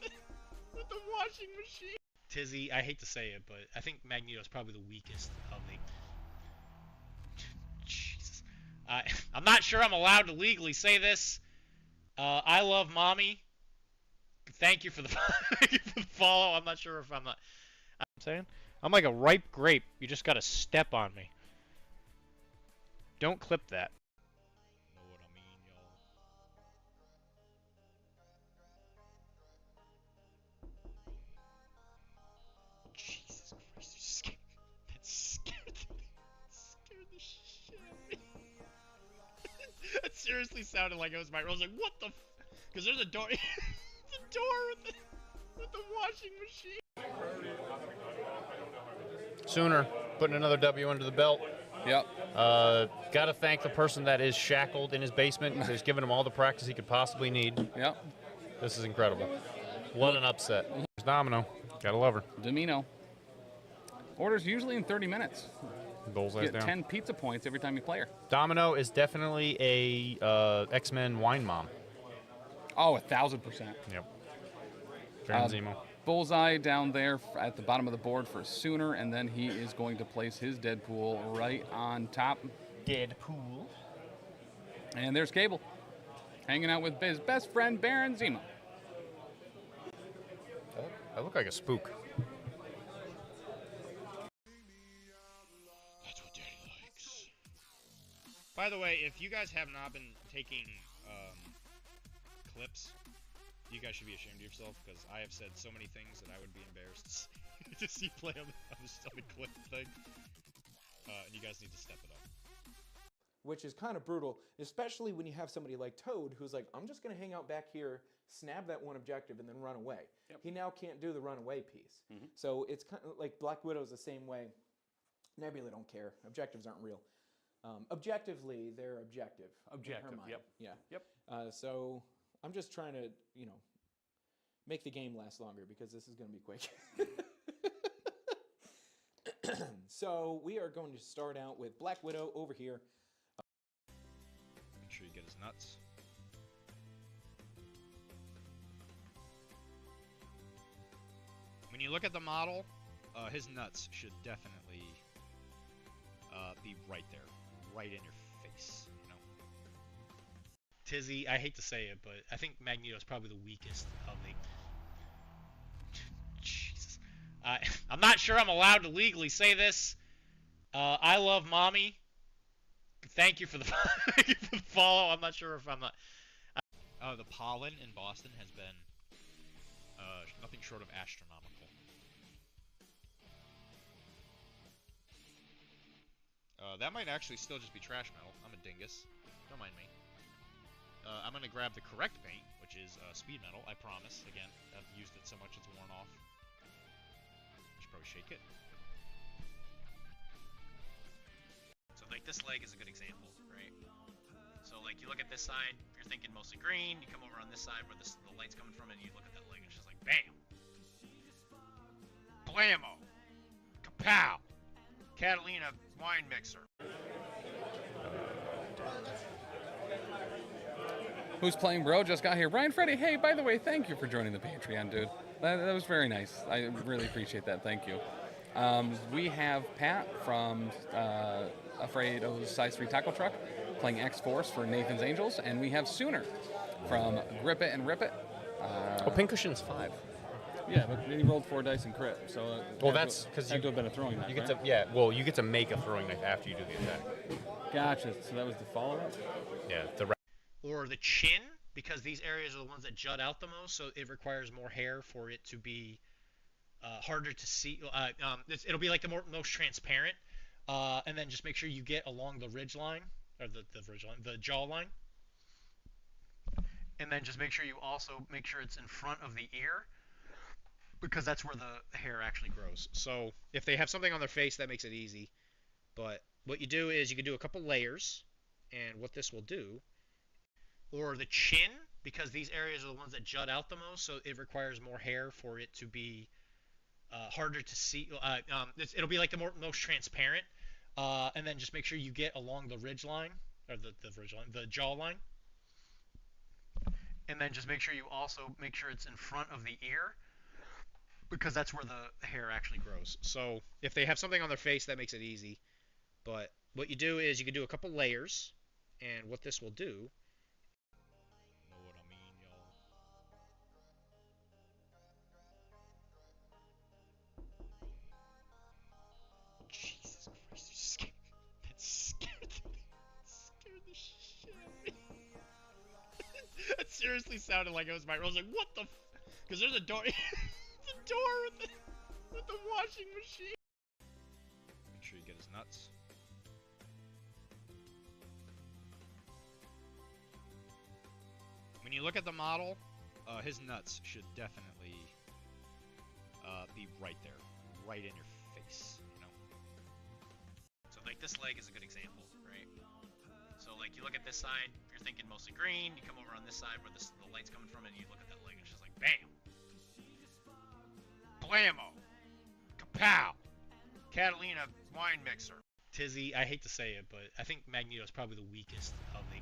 with the washing machine. Tizzy, I hate to say it, but I think Magneto's probably the weakest of the. Jesus. I'm not sure I'm allowed to legally say this. I love mommy. Thank you for the follow. I'm not sure if I'm not. I'm saying I'm like a ripe grape. You just gotta step on me. Don't clip that. Know what I mean, y'all? Jesus Christ, you scared. That scared the shit out of me. That seriously sounded like it was my. I was like, what the? Because there's a door. The door with the washing machine. Sooner, putting another W under the belt. Yep. Got to thank the person that is shackled in his basement. Who's given him all the practice he could possibly need. Yep. This is incredible. What an upset. There's Domino. Gotta love her. Domino. Orders usually in 30 minutes. Bullseye's Get down. 10 pizza points every time you play her. Domino is definitely a X-Men wine mom. Oh, 1,000%. Yep. Baron Zemo. Bullseye down there at the bottom of the board for Sooner, and then he is going to place his Deadpool right on top. Deadpool. And there's Cable, hanging out with his best friend, Baron Zemo. I look like a spook. That's what Daddy likes. By the way, if you guys have not been taking clips, you guys should be ashamed of yourself, because I have said so many things that I would be embarrassed to see play on the clip thing. And you guys need to step it up. Which is kind of brutal, especially when you have somebody like Toad who's like, I'm just going to hang out back here, snap that one objective, and then run away. Yep. He now can't do the runaway piece. So it's kind of like Black Widow's the same way. Nebula don't care. Objectives aren't real. Objectively, they're objective. Objective, in her mind. yep. Yeah. Yep. So I'm just trying to, make the game last longer, because this is going to be quick. So we are going to start out with Black Widow over here. Make sure you get his nuts. When you look at the model, his nuts should definitely be right there, right in your face, Tizzy, I hate to say it, but I think Magneto's probably the weakest of the. Jesus. I'm not sure I'm allowed to legally say this. I love mommy. Thank you for the follow. I'm not sure if I'm not. The pollen in Boston has been nothing short of astronomical. That might actually still just be trash metal. I'm a dingus. Don't mind me. I'm going to grab the correct paint, which is speed metal, I promise. Again, I've used it so much it's worn off. I should probably shake it. So, like, this leg is a good example, right? So, like, you look at this side, you're thinking mostly green. You come over on this side where the light's coming from, and you look at that leg, and it's just like, bam! Blammo! Kapow! Catalina wine mixer. Who's playing, bro? Just got here. Brian Freddy, hey, by the way, thank you for joining the Patreon, dude. That was very nice. I really appreciate that. Thank you. We have Pat from Afraid of Size 3 Taco Truck playing X-Force for Nathan's Angels, and we have Sooner from Grip It and Rip It. Pincushion's 5. Yeah, but he rolled 4 dice and crit, so well, that's because you have to have been a throwing knife. You get right? to well, you get to make a throwing knife after you do the attack. Gotcha. So that was the follow-up. Yeah, the or the chin because these areas are the ones that jut out the most, so it requires more hair for it to be harder to see. It'll be like the most transparent. And then just make sure you get along the ridge line, or the ridge line, the jaw line. And then just make sure you also make sure it's in front of the ear, because that's where the hair actually grows. So if they have something on their face, that makes it easy. But what you do is you can do a couple layers, and what this will do, or the chin, because these areas are the ones that jut out the most, so it requires more hair for it to be harder to see. It'll be like the most transparent. And then just make sure you get along the ridge line, or the ridge line, the jaw line. And then just make sure you also make sure it's in front of the ear, because that's where the hair actually grows. So if they have something on their face, that makes it easy. But what you do is you can do a couple layers, and what this will do, know what I mean, y'all? Jesus Christ, that scared the shit out of me. That seriously sounded like it was my. I was like, what the? Because there's a door, the door with the washing machine. Make sure you get his nuts. When you look at the model, his nuts should definitely be right there, right in your face, you know? So like this leg is a good example, right? So like you look at this side, you're thinking mostly green, you come over on this side where the light's coming from, and you look at that leg, and it's just like BAM! Blammo! Kapow! Catalina wine mixer. Tizzy, I hate to say it, but I think Magneto's probably the weakest of the...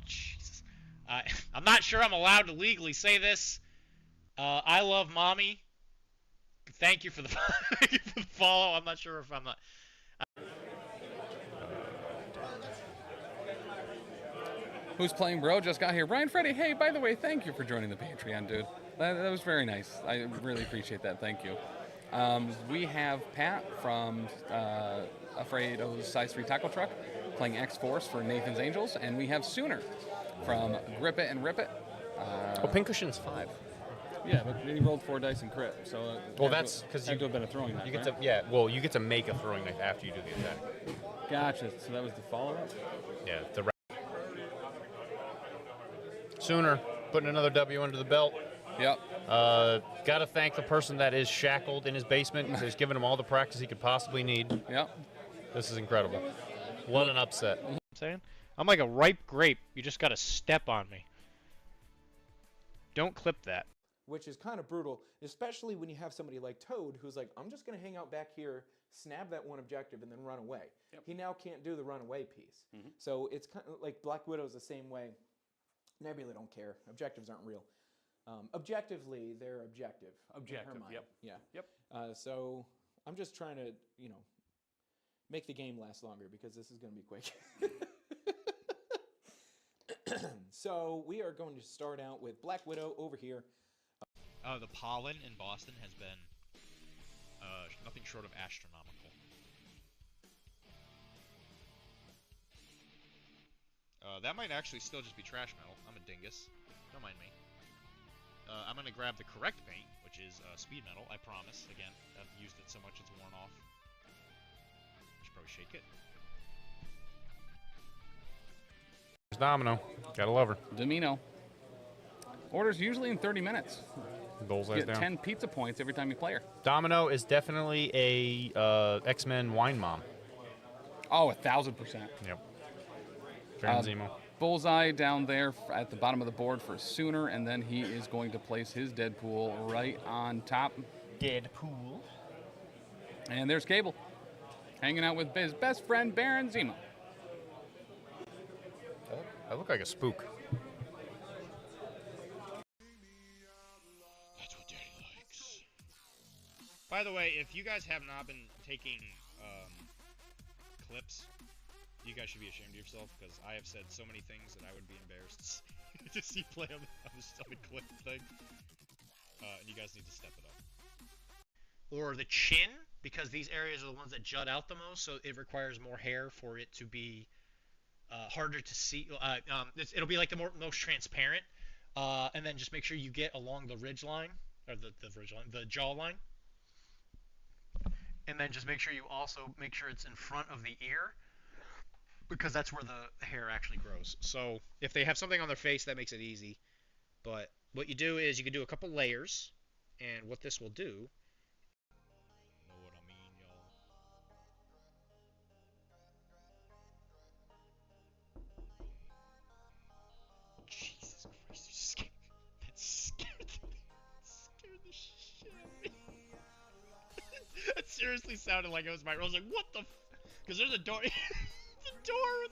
Jesus. I'm not sure I'm allowed to legally say this. I love mommy. Thank you for the thank you for the follow. I'm not sure if I'm not. Who's playing, bro? Just got here. Brian Freddy, hey, by the way, thank you for joining the Patreon, dude. That was very nice. I really appreciate that. Thank you. We have Pat from Afraid-O's Size 3 Taco Truck playing X-Force for Nathan's Angels, and we have Sooner from Grip It and Rip It. Pincushion's 5. Yeah, but he rolled 4 dice and crit, so well, that's because you have to have been a throwing knife. You get right? to well, you get to make a throwing knife after you do the attack. Gotcha. So that was the follow-up. Yeah, the Sooner putting another W under the belt. Yep. Got to thank the person that is shackled in his basement because he's given him all the practice he could possibly need. Yep. This is incredible. What an upset. I'm saying? I'm like a ripe grape. You just gotta step on me. Don't clip that. Which is kind of brutal, especially when you have somebody like Toad who's like, I'm just going to hang out back here, snap that one objective, and then run away. Yep. He now can't do the runaway piece. Mm-hmm. So it's kind of like Black Widow's the same way. Nebula don't care. Objectives aren't real. Objectively, they're objective. Objective, yep. Yeah. Yep. So I'm just trying to, make the game last longer because this is going to be quick. So we are going to start out with Black Widow over here. The pollen in Boston has been nothing short of astronomical. That might actually still just be trash metal. I'm a dingus. Don't mind me. I'm going to grab the correct paint, which is speed metal, I promise. Again, I've used it so much it's worn off. I should probably shake it. There's Domino. Gotta love her. Domino. Orders usually in 30 minutes. Bullseye's You get down. 10 pizza points every time you play her. Domino is definitely a X-Men wine mom. Oh, 1,000%. Yep. Trans Zemo. Bullseye down there at the bottom of the board for Sooner, and then he is going to place his Deadpool right on top. Deadpool. And there's Cable, hanging out with his best friend, Baron Zemo. I look like a spook. That's what Daddy likes. By the way, if you guys have not been taking clips, you guys should be ashamed of yourself, because I have said so many things that I would be embarrassed to see play on the clip thing. And you guys need to step it up. Or the chin, because these areas are the ones that jut out the most, so it requires more hair for it to be harder to see. It'll be like the most transparent. And then just make sure you get along the ridge line, or the ridge line, the jaw line. And then just make sure you also make sure it's in front of the ear, because that's where the hair actually grows. So if they have something on their face, that makes it easy. But what you do is you can do a couple layers, and what this will do. Know what I mean, y'all? Jesus Christ, that scared the shit out of me. That seriously sounded like it was my. I was like, what the? Because there's a door. The door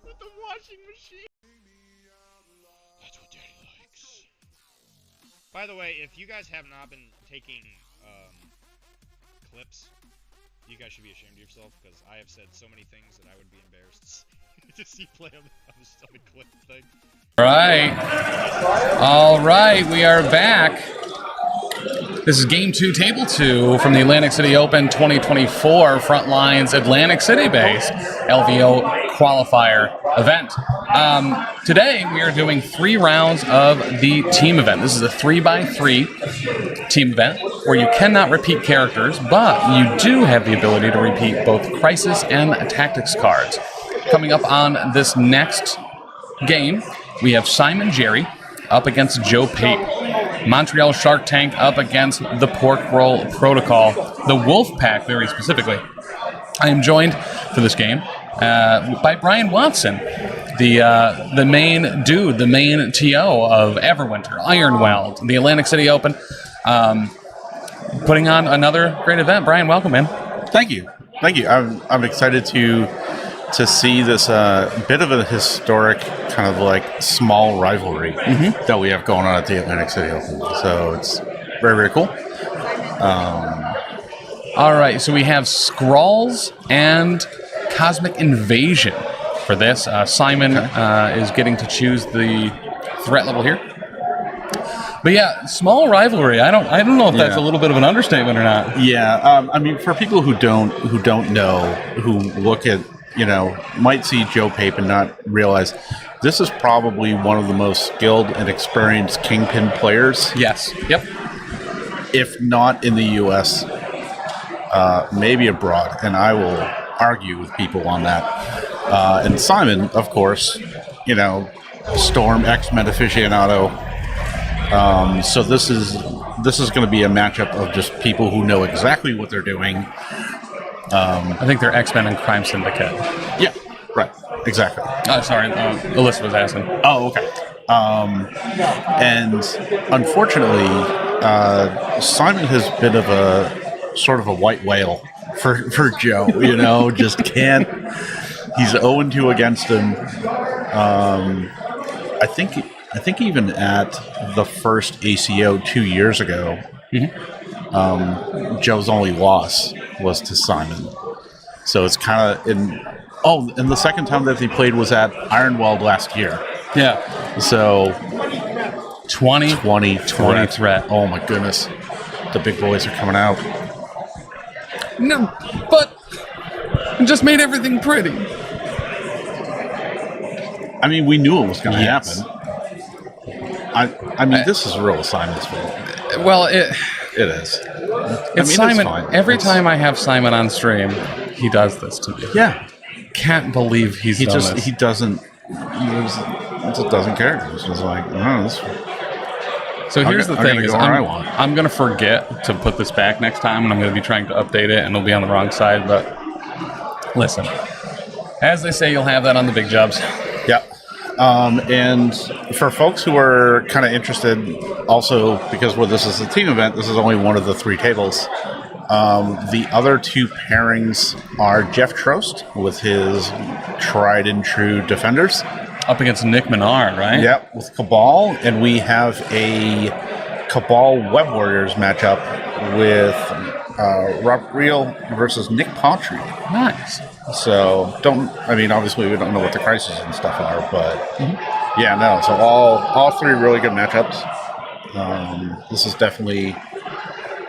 with the washing machine. That's what Daddy likes. By the way, if you guys have not been taking clips, you guys should be ashamed of yourself, because I have said so many things that I would be embarrassed to see play on the clip thing. All right, we are back. This is Game 2, Table 2 from the Atlantic City Open 2024 Frontlines Atlantic City-based LVO qualifier event. Today, we are doing 3 rounds of the team event. This is a 3x3 team event where you cannot repeat characters, but you do have the ability to repeat both Crisis and Tactics cards. Coming up on this next game, we have Simon Jerry up against Joe Pape. Montreal Shark Tank up against the PORKROLL Protocol, the Wolf Pack very specifically. I am joined for this game by Brian Watson, the main dude, the main TO of Everwinter, Ironweld, the Atlantic City Open, putting on another great event. Brian, welcome, man. Thank you. I'm excited to see this bit of a historic kind of like small rivalry that we have going on at the Atlantic City Open. So it's very, very cool. All right, so we have Skrulls and Cosmic Invasion for this. Simon is getting to choose the threat level here. But yeah, small rivalry. I don't know if that's a little bit of an understatement or not. Yeah, I mean, for people who don't know, who look at, might see Joe Pape and not realize this is probably one of the most skilled and experienced Kingpin players. Yes. Yep. If not in the U.S., maybe abroad, and I will argue with people on that. And Simon, of course, Storm X-Men aficionado. So this is going to be a matchup of just people who know exactly what they're doing. I think they're X-Men and Crime Syndicate. Yeah, right, exactly. Sorry, Alyssa was asking. Oh, okay. And unfortunately, Simon has been of a sort of a white whale for Joe. Just can't. He's 0-2 against him. I think even at the first ACO 2 years ago, Joe's only loss was to Simon. So it's kind of and the second time that they played was at Ironweld last year. Yeah. So 20 threat. Oh my goodness. The big boys are coming out. No, but it just made everything pretty. I mean, we knew it was going to happen. I mean, this is real Simon's fault. Well, it is. It's Simon. Every time I have Simon on stream, he does this to me. Yeah. Can't believe he just doesn't care. He's just like, this. So here's the thing: is I'm going to forget to put this back next time, and I'm going to be trying to update it, and it'll be on the wrong side. But listen, as they say, you'll have that on the big jobs. Yep. And for folks who are kind of interested, also because this is a team event, this is only one of the 3 tables. The other 2 pairings are Jeff Trost with his tried and true defenders. Up against Nick Menard, right? Yep, with Cabal. And we have a Cabal Web Warriors matchup with Robert Reel versus Nick Pontreal. Nice. So, obviously we don't know what the crises and stuff are, but so all 3 really good matchups. This is definitely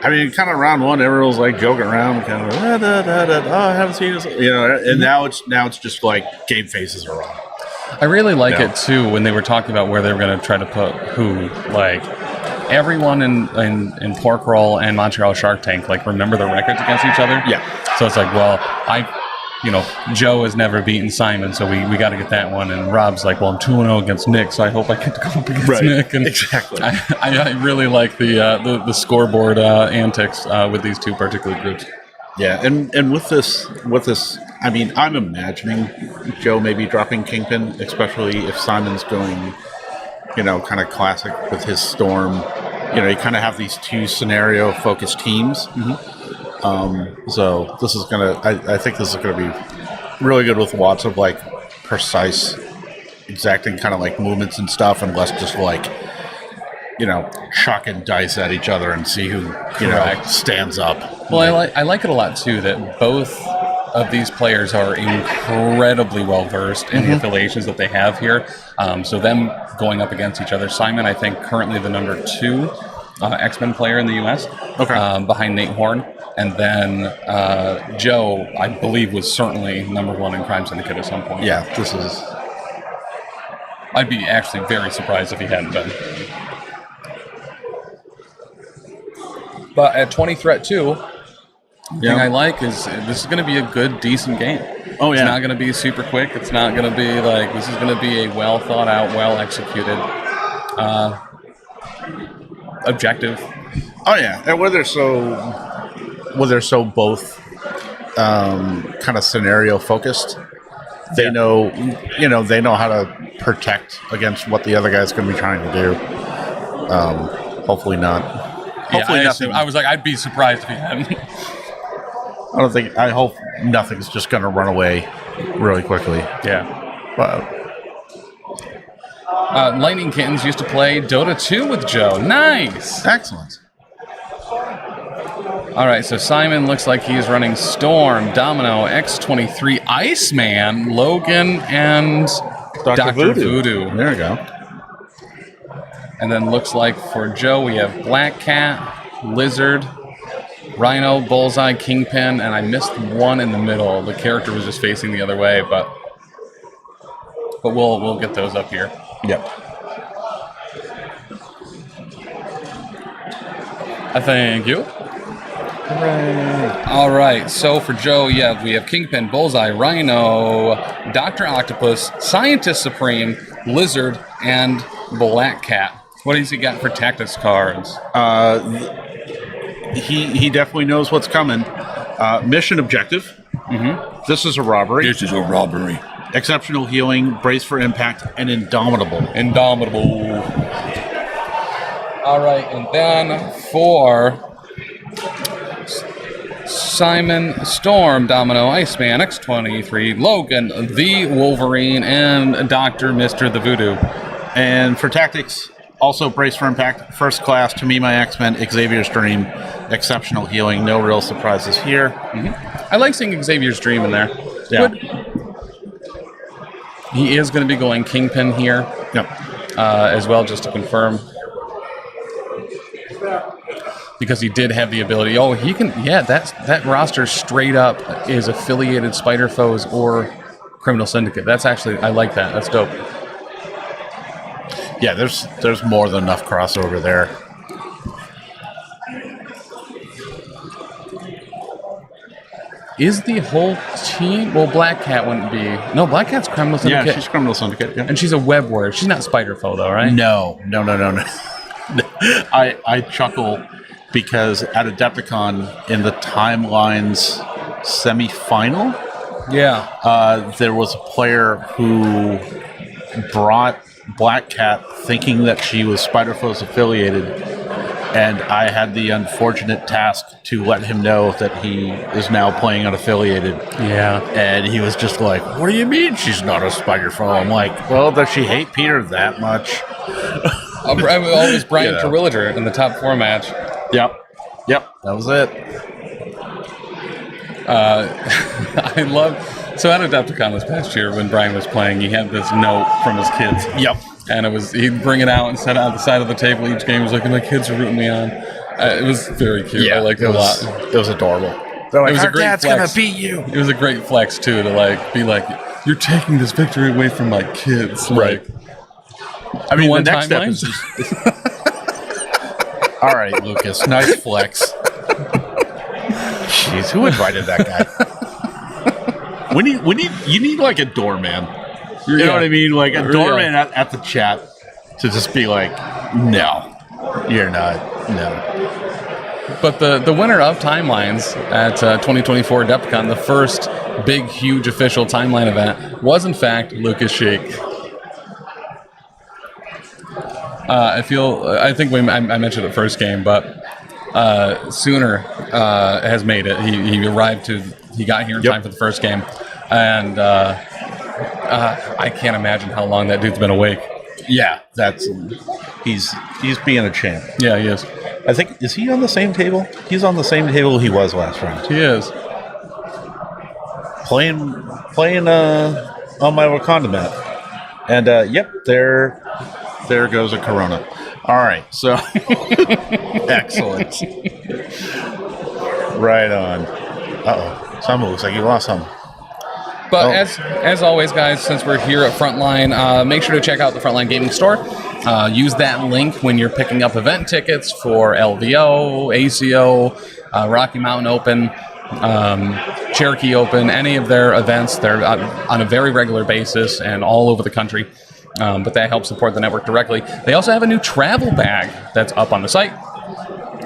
I mean, kind of round one, everyone was like joking around, kind of, oh, I haven't seen this, and now it's just like game faces are on. I really like it too when they were talking about where they were going to try to put who, like everyone in PORKROLL and Montreal Shark Tank, like remember the records against each other. Yeah. So it's like, well, Joe has never beaten Simon, so we got to get that one. And Rob's like, well, I'm 2-0 against Nick, so I hope I get to go up against Nick. And exactly. I really like the scoreboard antics with these two particular groups. Yeah, and with this, I mean, I'm imagining Joe maybe dropping Kingpin, especially if Simon's going, kind of classic with his Storm. You kind of have these two scenario-focused teams. So this is I think this is gonna be really good with lots of like precise, exacting kind of like movements and stuff, and less just like chucking dice at each other and see who stands up. Well, I like it a lot too that both of these players are incredibly well versed in the affiliations that they have here. So them going up against each other. Simon, I think, currently the number 2 X-Men player in the U.S. Behind Nate Horn. And then Joe, I believe, was certainly number 1 in Crime Syndicate at some point. Yeah, this is... I'd be actually very surprised if he hadn't been. But at 20 threat 2, the thing I like is this is going to be a good, decent game. Oh, yeah. It's not going to be super quick. It's not going to be like... This is going to be a well thought out, well executed objective. Oh, yeah. And whether so both kind of scenario focused, they know how to protect against what the other guy's going to be trying to do. Hopefully not. Hopefully nothing. I was like, I'd be surprised if he hadn't. I hope nothing's just going to run away really quickly. Yeah. But Lightning Kittens used to play Dota 2 with Joe. Nice. Excellent. All right, so Simon looks like he's running Storm, Domino, X23, Iceman, Logan, and Dr. Voodoo. There we go. And then looks like for Joe, we have Black Cat, Lizard, Rhino, Bullseye, Kingpin, and I missed one in the middle. The character was just facing the other way, but we'll get those up here. Yep. I thank you. Hooray. All right, so for Joe, we have Kingpin, Bullseye, Rhino, Dr. Octopus, Scientist Supreme, Lizard, and Black Cat. What has he got for tactics cards? He definitely knows what's coming. Mission objective. Mm-hmm. This is a robbery. This is a robbery. Exceptional healing, brace for impact, and indomitable. Indomitable. All right, and then for Simon, Storm, Domino, Iceman, X23, Logan, the Wolverine, and Dr. Mr. the Voodoo. And for tactics, also brace for impact, first class, To Me My X-Men, Xavier's Dream, exceptional healing, no real surprises here. Mm-hmm. I like seeing Xavier's Dream in there. Yeah. Good. He is going to be going Kingpin here, as well, just to confirm. Because he did have the ability. Oh, he can. Yeah, that roster straight up is affiliated Spider Foes or Criminal Syndicate. That's actually, I like that. That's dope. Yeah, there's more than enough crossover there. Is the whole team? Well, Black Cat wouldn't be. No, Black Cat's Criminal Syndicate. Yeah, she's Criminal Syndicate. Yeah. And she's a web warrior. She's not Spider Foe, though, right? No. I chuckle because at Adepticon in the Timelines semi-final, there was a player who brought Black Cat thinking that she was Spider-Foes affiliated, and I had the unfortunate task to let him know that he is now playing unaffiliated. Yeah. And he was just like, what do you mean she's not a Spider-Foe? I'm like, well, does she hate Peter that much? It was Brian Terwilliger in the top 4 match. Yep, that was it. I love... So at Adepticon this past year, when Brian was playing, he had this note from his kids. Yep. And he'd bring it out and set it on the side of the table each game. He was like, my kids are rooting me on. It was very cute. I liked it a lot. It was adorable. They're like, It was a our great dad's flex. gonna beat you. It was a great flex too to like be like, you're taking this victory away from my kids. Right. Like, I mean, one the next step timeline? is all right, Lucas. Nice flex. Jeez, who invited that guy? You need like a doorman. You know what I mean? Like a doorman at the chat to just be like, no, you're not. No. But the winner of Timelines at 2024 Adepticon, the first big, huge official timeline event, was in fact Lucas Shake. I think I mentioned it first game, but Sooner has made it. He got here in time for the first game, and I can't imagine how long that dude's been awake. Yeah, he's being a champ. Yeah, he is. I think, is he on the same table? He's on the same table he was last round. He is. Playing on my Wakanda map. And yep, there goes a Corona. All right, so excellent. Right on. Uh-oh, Simon looks like he lost some. But as always, guys, since we're here at Frontline, make sure to check out the Frontline Gaming Store. Use that link when you're picking up event tickets for LVO, ACO, Rocky Mountain Open, Cherokee Open, any of their events. They're on a very regular basis and all over the country. But that helps support the network directly. They also have a new travel bag that's up on the site.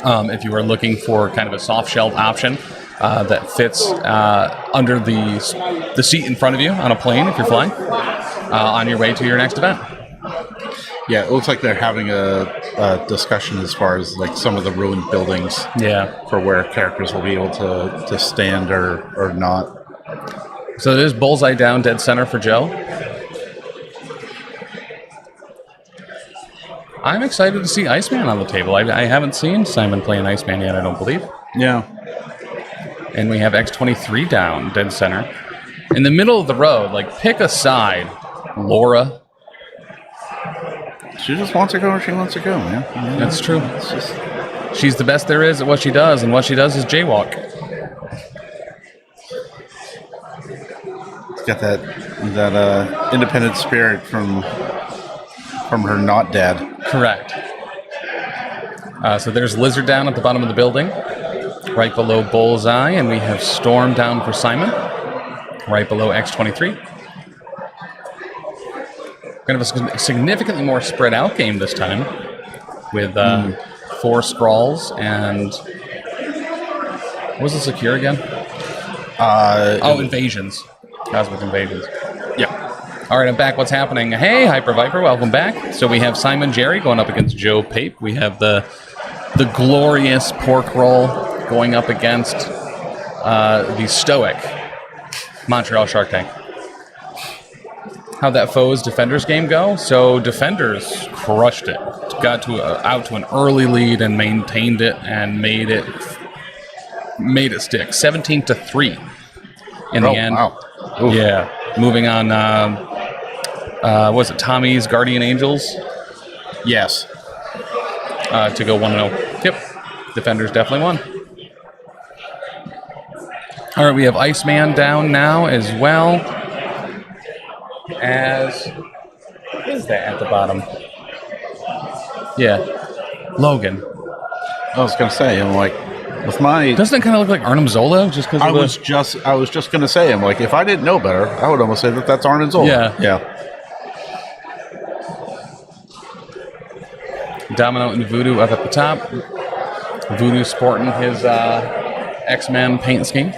If you are looking for kind of a soft-shelled option that fits under the seat in front of you on a plane if you're flying on your way to your next event. Yeah, it looks like they're having a discussion as far as like some of the ruined buildings. Yeah. For where characters will be able to stand or not. So it is bullseye down, dead center for Joe. I'm excited to see Iceman on the table. I haven't seen Simon play an Iceman yet, I don't believe. Yeah. And we have X23 down, dead center. In the middle of the road, like, pick a side. Laura. She just wants to go where she wants to go, man. That's true. She's the best there is at what she does, and what she does is jaywalk. It's got that independent spirit from her not dad. Correct. So there's Lizard down at the bottom of the building, right below Bullseye, and we have Storm down for Simon, right below X23. Kind of a significantly more spread out game this time, with 4 Scrawls and what was the secure again? Invasions, Cosmic Invasions. Yeah. All right, I'm back. What's happening? Hey, Hyper Viper, welcome back. So we have Simon Jerry going up against Joe Pape. We have the glorious PORKROLL going up against the stoic Montreal Shark Tank. How'd that Foes Defenders game go? So Defenders crushed it. Got out to an early lead and maintained it and made it stick. 17-3 in the end. Wow. Oof. Yeah. Moving on. Was it Tommy's Guardian Angels? Yes. To go 1-0. Yep. Defenders definitely won. All right, we have Iceman down now as well. As what is that at the bottom? Yeah, Logan. I was gonna say, I'm like, with my doesn't it kind of look like Arnim Zola? Just because I was just gonna say, I'm like, if I didn't know better, I would almost say that's Arnim Zola. Yeah. Domino and Voodoo up at the top. Voodoo sporting his X-Men paint scheme.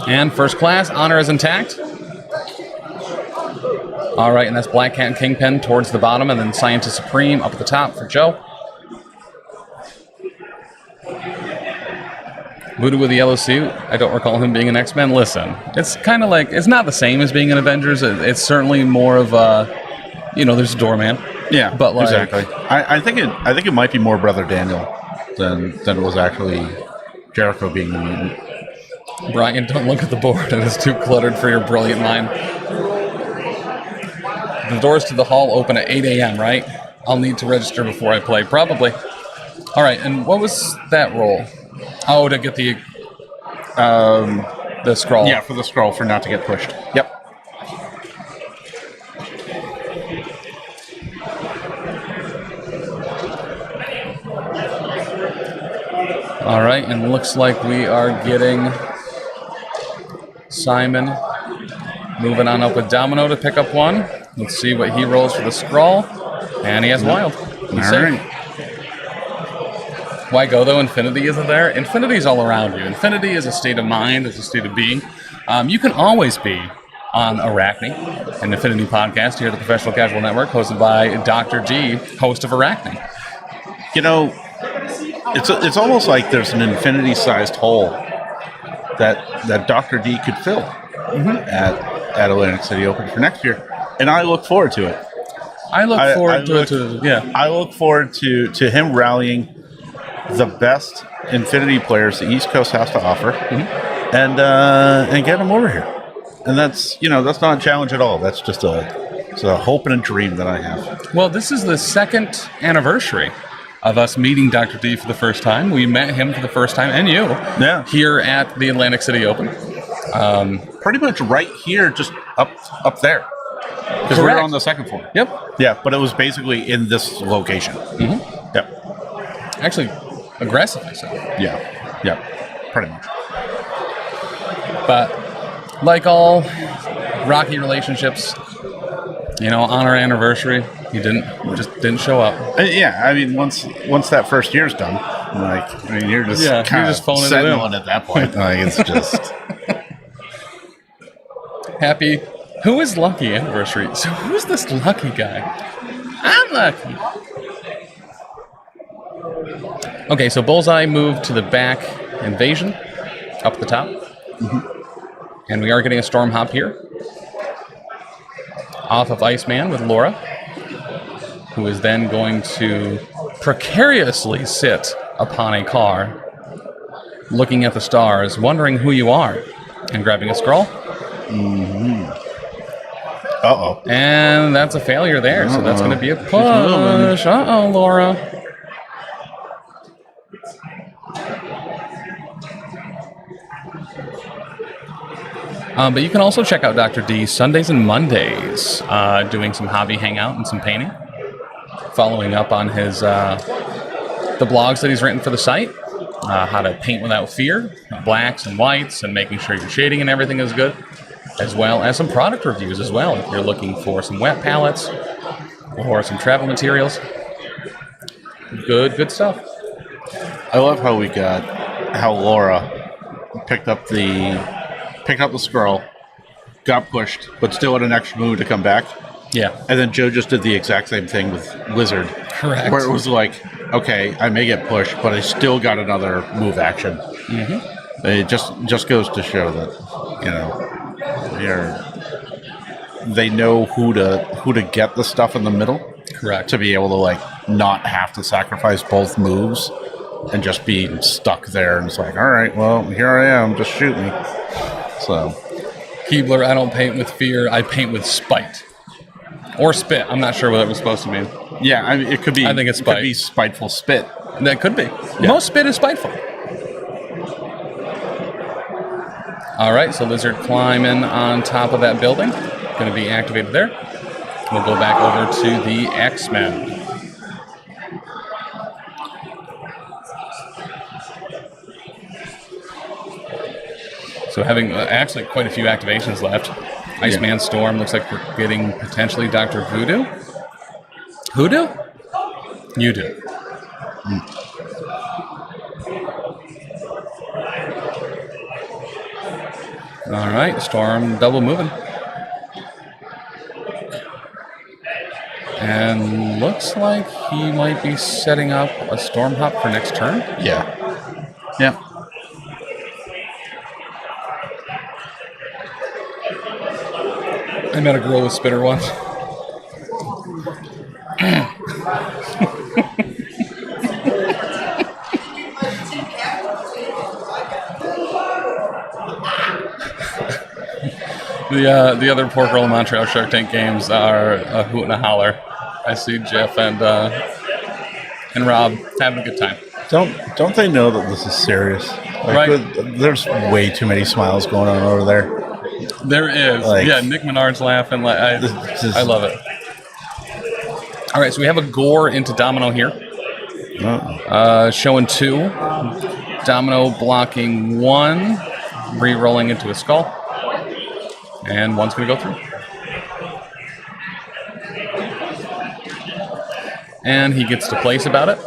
And First Class, honor is intact. All right, and that's Black Cat and Kingpin towards the bottom, and then Scientist Supreme up at the top for Joe. Voodoo with the yellow suit. I don't recall him being an X-Men. Listen, it's kind of like, it's not the same as being an Avengers. It's certainly more of a, there's a doorman. Yeah, but like, exactly. I think it might be more Brother Daniel than it was actually Jericho being the mutant. Brian, don't look at the board. It is too cluttered for your brilliant mind. The doors to the hall open at 8 a.m., right? I'll need to register before I play, probably. All right, and what was that roll? Oh, to get the scroll. Yeah, for the scroll for not to get pushed. Yep. All right, and looks like we are getting Simon moving on up with Domino to pick up one. Let's see what he rolls for the scroll. And he has wild. All right. Why go, though? Infinity isn't there? Infinity is all around you. Infinity is a state of mind. It's a state of being. You can always be on Arachne, an Infinity podcast here at the Professional Casual Network, hosted by Dr. D, host of Arachne. You know, it's almost like there's an infinity-sized hole that Dr. D could fill at Atlantic City Open for next year, and I look forward to it. I look forward to it. I look forward to him rallying the best Infinity players the East Coast has to offer, and get them over here. And that's not a challenge at all. That's just a hope and a dream that I have. Well, this is the second anniversary of us meeting Dr. D for the first time. We met him for the first time, and you, here at the Atlantic City Open. Pretty much right here, just up there. Because we were on the second floor. Yep. Yeah, but it was basically in this location. Yep. Actually, aggressively so. Yeah. Yep. Pretty much. But like all rocky relationships, on our anniversary, you just didn't show up. Yeah, I mean, once that first year's done, you're just kind of settling at that point. It's just happy. Who is lucky anniversary? So who's this lucky guy? I'm lucky. Okay, so Bullseye moved to the back invasion, up the top. And we are getting a storm hop here. Off of Iceman with Laura, who is then going to precariously sit upon a car, looking at the stars, wondering who you are, and grabbing a scroll. Uh-oh. And that's a failure there, so that's going to be a push. Uh-oh, Laura. But you can also check out Dr. D Sundays and Mondays, doing some hobby hangout and some painting. Following up on his the blogs that he's written for the site, how to paint without fear, blacks and whites, and making sure your shading and everything is good, as well as some product reviews as well, if you're looking for some wet palettes or some travel materials. Good stuff. I love how Laura picked up the scroll, got pushed, but still had an extra move to come back. Yeah. And then Joe just did the exact same thing with Lizard. Correct. Where it was like, okay, I may get pushed, but I still got another move action. It just goes to show that, they know who to get the stuff in the middle. Correct. To be able to not have to sacrifice both moves and just be stuck there. And it's like, all right, well, here I am, just shoot me. So, Keebler, I don't paint with fear, I paint with spite. Or spit. I'm not sure what it was supposed to mean. Yeah, I mean, it could be. I think it's spite. Could be spiteful spit. That could be. Yeah. Most spit is spiteful. All right, so Lizard climbing on top of that building. Going to be activated there. We'll go back over to the X-Men. So having actually quite a few activations left. Iceman Storm, looks like we're getting potentially Dr. Voodoo. Hoodoo? You do. All right, Storm double moving. And looks like he might be setting up a Storm Hop for next turn. Yeah. Yeah. I met a girl with spitter once. The other PORKROLL and MONTREAL Shark Tank games are a hoot and a holler. I see Jeff and Rob having a good time. Don't they know that this is serious? Like, Right. There's way too many smiles going on over there. There is. Like, yeah, Nick Menard's laughing. I love it. All right, so we have a gore into Domino here. Showing 2. Domino blocking 1. Re-rolling into a skull. And 1's going to go through. And he gets to place about it.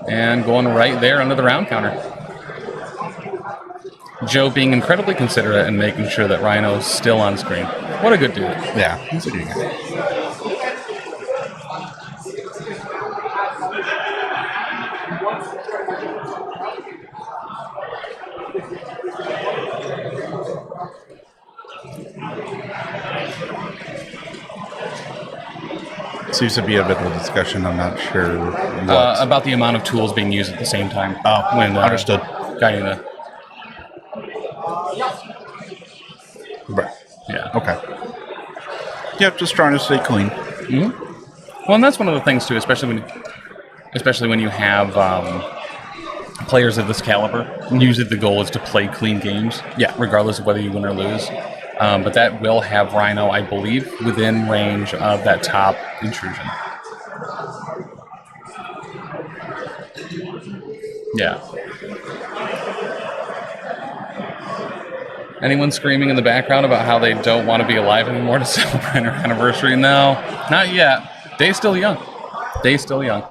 And going right there under the round counter. Joe being incredibly considerate and making sure that Rhino's still on screen. What a good dude. Yeah, he's a good guy. Seems to be a bit of a discussion. I'm not sure what. About the amount of tools being used at the same time. Oh, when understood. Guiding the. Right. Yeah. Okay. Yep, just trying to stay clean. Mm-hmm. Well, and that's one of the things too, especially when you have players of this caliber. Usually, the goal is to play clean games. Yeah. Regardless of whether you win or lose. But that will have Rhino, I believe, within range of that top intrusion. Yeah. Anyone screaming in the background about how they don't want to be alive anymore to celebrate our anniversary? No, not yet. Day's still young. Day's still young.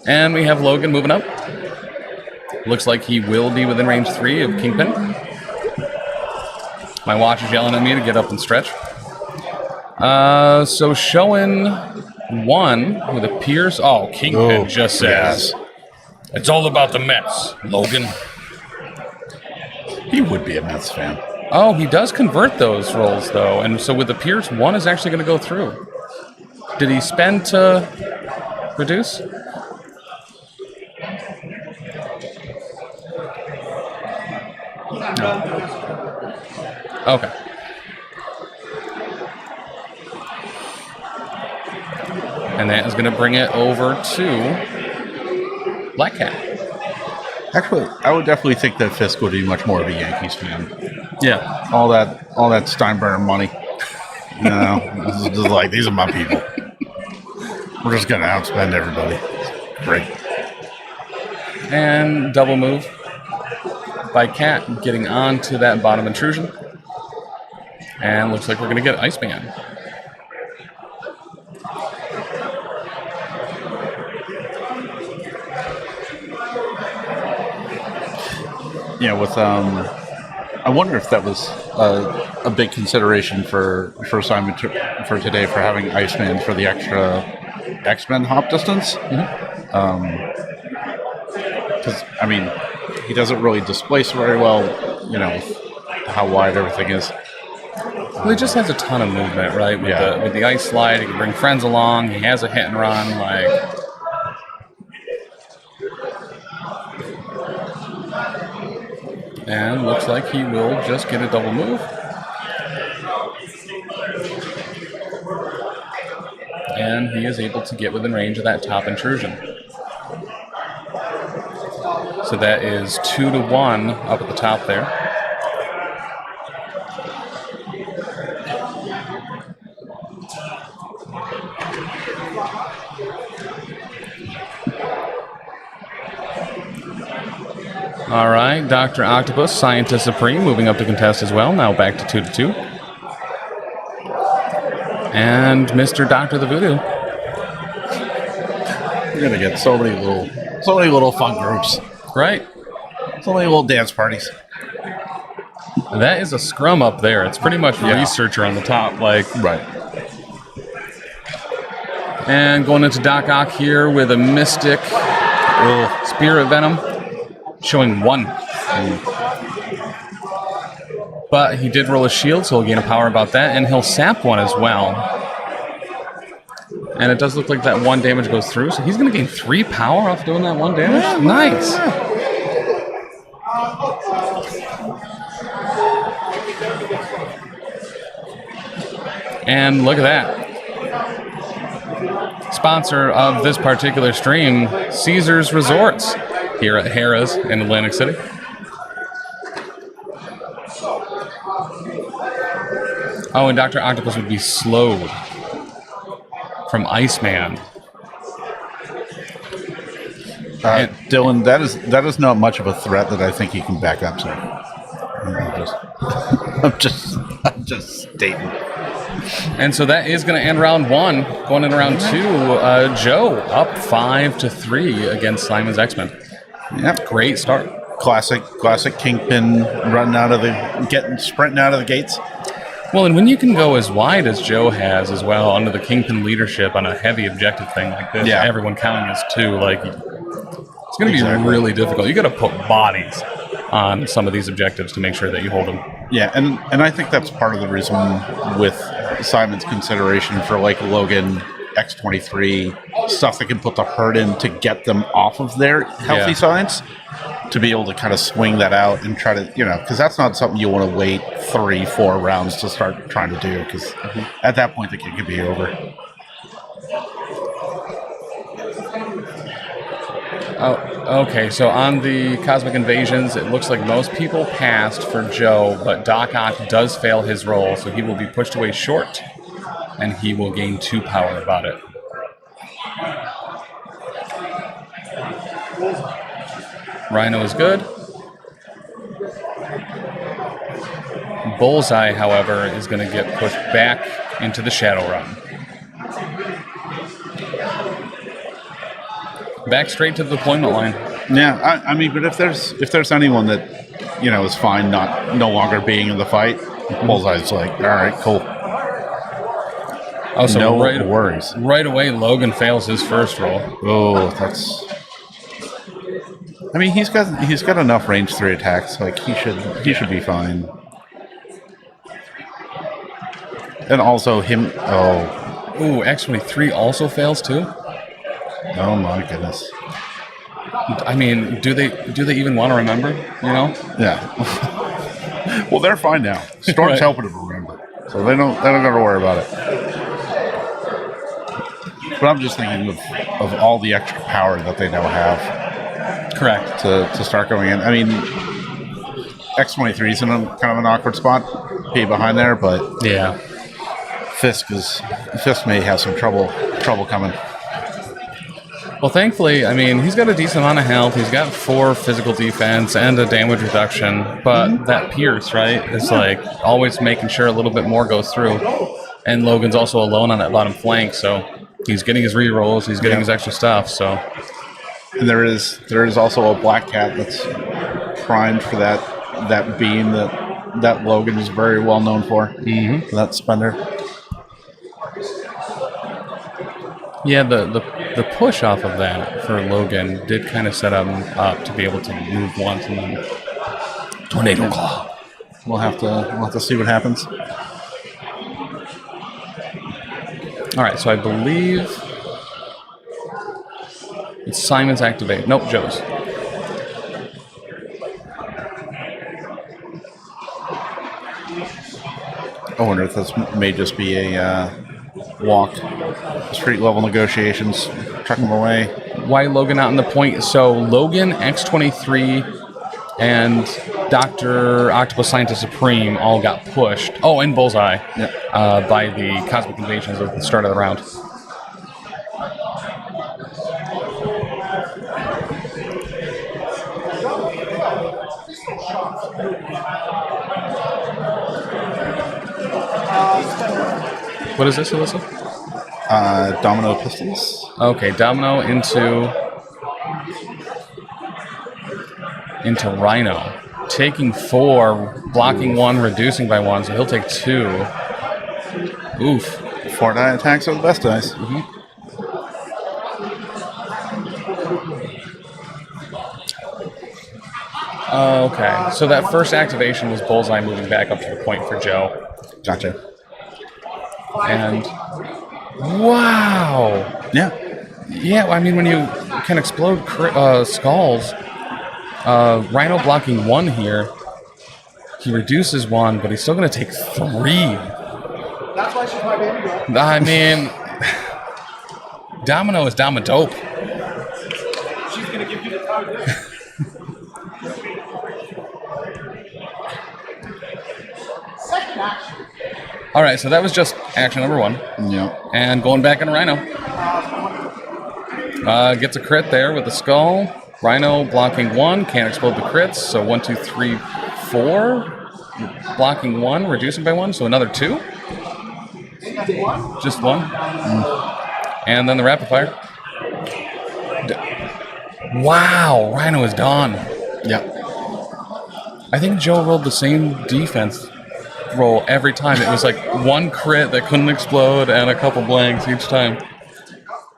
And we have Logan moving up. Looks like he will be within range 3 of Kingpin. My watch is yelling at me to get up and stretch. So showing 1 with a Pierce. Oh, Kingpin just says, it's all about the Mets, Logan. He would be a Mets fan. Oh, he does convert those rolls, though. And so with the Pierce, 1 is actually going to go through. Did he spend to reduce? No. Okay. And that is going to bring it over to Black Cat. Actually, I would definitely think that Fisk would be much more of a Yankees fan. Yeah. All that Steinbrenner money. You know, this is just like, these are my people. We're just going to outspend everybody. Great. And double move by Cat, getting onto that bottom intrusion. And looks like we're going to get Iceman. Yeah, with I wonder if that was a big consideration for Simon for today, for having Iceman for the extra X-Men hop distance. Because I mean, he doesn't really displace very well, you know, with how wide everything is. Well, he just has a ton of movement, right? With the ice slide, he can bring friends along. He has a hit and run, like. And looks like he will just get a double move. And he is able to get within range of that top intrusion. So that is 2-1 up at the top there. All right, Dr. Octopus, Scientist Supreme, moving up to contest as well. Now back to 2-2. And Mr. Dr. the Voodoo. You're gonna get so many little fun groups, right? So many little dance parties. That is a scrum up there. It's pretty much Researcher on the top, like. Right. And going into Doc Ock here with a Mystic Spirit Venom. Showing 1. But he did roll a shield, so he'll gain a power about that, and he'll sap 1 as well. And it does look like that 1 damage goes through, so he's going to gain 3 power off doing that 1 damage. Nice. And look at that. Sponsor of this particular stream, Caesars Resorts, here at Harrah's in Atlantic City. Oh, and Dr. Octopus would be slowed from Iceman. Dylan, that is not much of a threat that I think he can back up to. I'm just stating. And so that is going to end round one. Going into round two, Joe up 5-3 against Simon's X-Men. Yep. Great start. Classic Kingpin sprinting out of the gates. Well, and when you can go as wide as Joe has as well under the Kingpin leadership on a heavy objective thing like this, everyone counting as two, like, it's going to be really difficult. You got to put bodies on some of these objectives to make sure that you hold them. Yeah, and I think that's part of the reason with Simon's consideration for like Logan, X-23, stuff that can put the herd in to get them off of their healthy signs, to be able to kind of swing that out and try to, because that's not something you want to wait 3-4 rounds to start trying to do, because at that point the game could be over. Oh, okay, so on the Cosmic Invasions, it looks like most people passed for Joe, but Doc Ock does fail his roll, so he will be pushed away short, and he will gain 2 power about it. Rhino is good. Bullseye, however, is going to get pushed back into the Shadow Run. Back straight to the deployment line. Yeah, I mean, but if there's anyone that is fine no longer being in the fight, Bullseye's like, all right, cool. Oh, so no right, worries. Right away, Logan fails his first roll. Oh, that's. I mean, he's got enough range 3 attacks. Like he should be fine. And also him. Oh. Ooh, X-23 also fails too. Oh my goodness. I mean, do they even want to remember? Yeah. Well, they're fine now. Storm's Right. helping them remember, so they don't got to worry about it. But I'm just thinking of all the extra power that they now have. Correct. To start going in. I mean, X-23 is in a kind of an awkward spot, be behind there, but yeah, Fisk may have some trouble coming. Well, thankfully, I mean, he's got a decent amount of health. He's got 4 physical defense and a damage reduction. But that Pierce, right, is like always making sure a little bit more goes through. And Logan's also alone on that bottom flank, so he's getting his rerolls. He's getting his extra stuff. So, and there is also a Black Cat that's primed for that beam that Logan is very well known for. Mm-hmm. That spender. Yeah, the push off of that for Logan did kind of set him up to be able to move once and then Tornado Claw. We'll have to see what happens. All right, so I believe it's Simon's activate. Nope, Joe's. I wonder if this may just be a walk, street level negotiations, truck them away. Why Logan out on the point? So Logan, X-23, and Dr. Octopus Scientist Supreme all got pushed. Oh, and Bullseye by the Cosmic Invasions at the start of the round. What is this, Alyssa? Domino pistols. Okay, Domino into Rhino. Taking 4, blocking 1, reducing by 1, so he'll take 2. Oof. 4 die attacks are the best dice. Mm-hmm. Okay, so that first activation was Bullseye moving back up to the point for Joe. Gotcha. And wow. Yeah. Yeah, I mean, when you can explode skulls, Rhino blocking 1 here, he reduces 1, but he's still going to take 3. That's why she's my baby girl. I mean, Domino is Dama dope. She's gonna give you the time. Second action. All right, so that was just action number 1. Yeah. And going back on Rhino. Gets a crit there with the skull. Rhino blocking 1, can't explode the crits. So 1, 2, 3, 4. Blocking 1, reducing by 1, so another 2. Just 1. And then the rapid fire. Wow, Rhino is done. Yeah. I think Joe rolled the same defense roll every time. It was like 1 crit that couldn't explode and a couple blanks each time.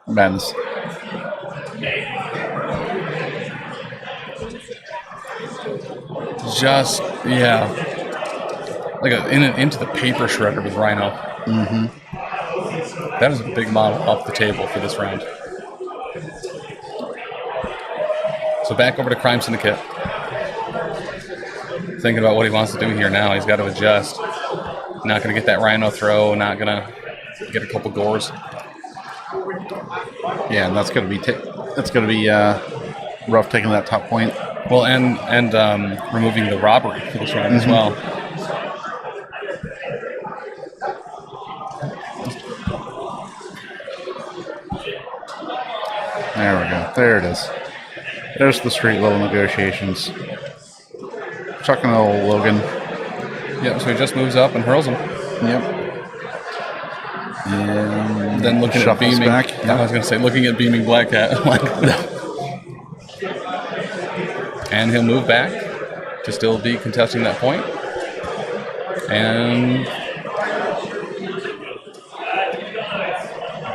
Madness. Just, yeah. Like into the paper shredder with Rhino. Mm-hmm. That is a big model off the table for this round. So back over to Crime Syndicate. Thinking about what he wants to do here now. He's got to adjust. Not going to get that Rhino throw. Not going to get a couple gores. Yeah, and that's going to be rough taking that top point. Well, and removing the robbery for this round as well. There we go. There it is. There's the street level negotiations. Chucking a little Logan. Yep, so he just moves up and hurls him. Yep. And then looking at beaming. Back. Yep. I was going to say, looking at beaming Black Cat. And he'll move back to still be contesting that point. And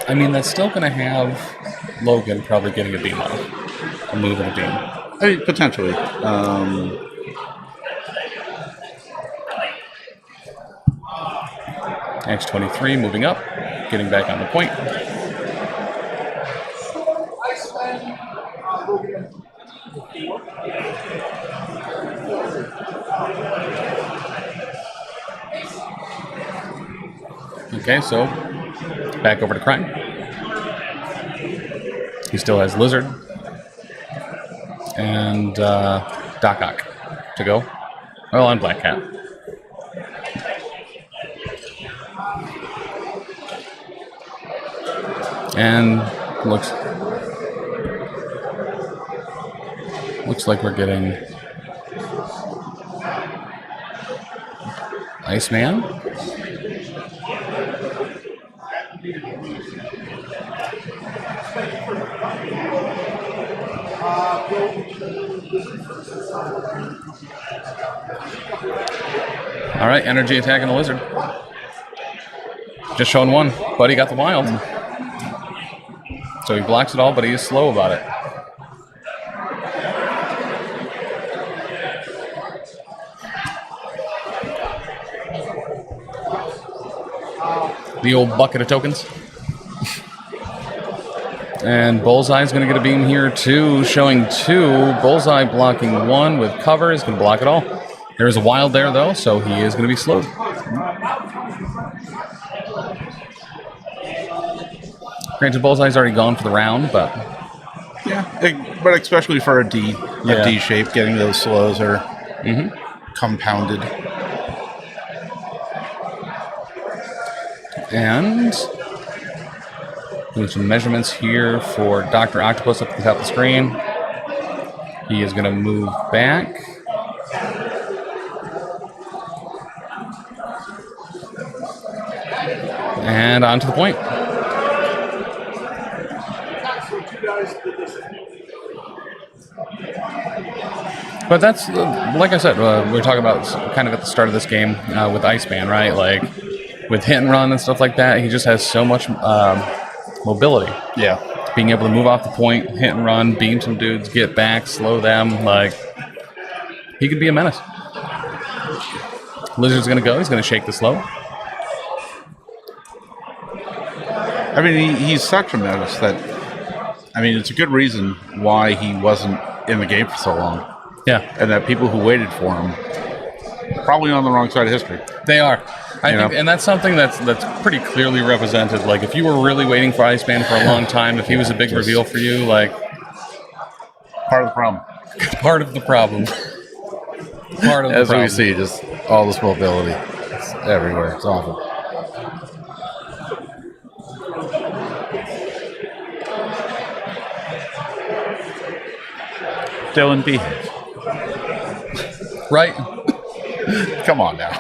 I mean, that's still going to have Logan probably getting a beam off. A move and a beam. I mean, potentially. X23 moving up, getting back on the point. Okay, so back over to Crime. He still has Lizard and Doc Ock to go. Oh, and Black Cat. And looks like we're getting Iceman. All right, energy attacking the Lizard. Just showing 1. Buddy got the wild. So he blocks it all, but he is slow about it. The old bucket of tokens. And Bullseye's going to get a beam here too, showing 2. Bullseye blocking 1 with cover is going to block it all. There is a wild there though, so he is going to be slowed. Granted, Bullseye's already gone for the round, but yeah, but especially for a D shape, getting those slows are compounded. And doing some measurements here for Dr. Octopus up at the top of the screen. He is going to move back. And on to the point. But that's, like I said, we were talking about kind of at the start of this game with Iceman, right? Like, with hit and run and stuff like that, he just has so much mobility. Yeah. Being able to move off the point, hit and run, beam some dudes, get back, slow them, like, he could be a menace. Lizard's going to go. He's going to shake the slow. I mean, he's such a menace that, I mean, it's a good reason why he wasn't in the game for so long. Yeah. And that people who waited for him probably on the wrong side of history. They are. I think, and that's something that's pretty clearly represented. Like, if you were really waiting for Iceman for a long time, if he was a big reveal for you, like, part of the problem. Part of the problem. Part of the As problem. we see, just all this mobility. It's everywhere. It's awful. Dylan, behave. Right. Come on now.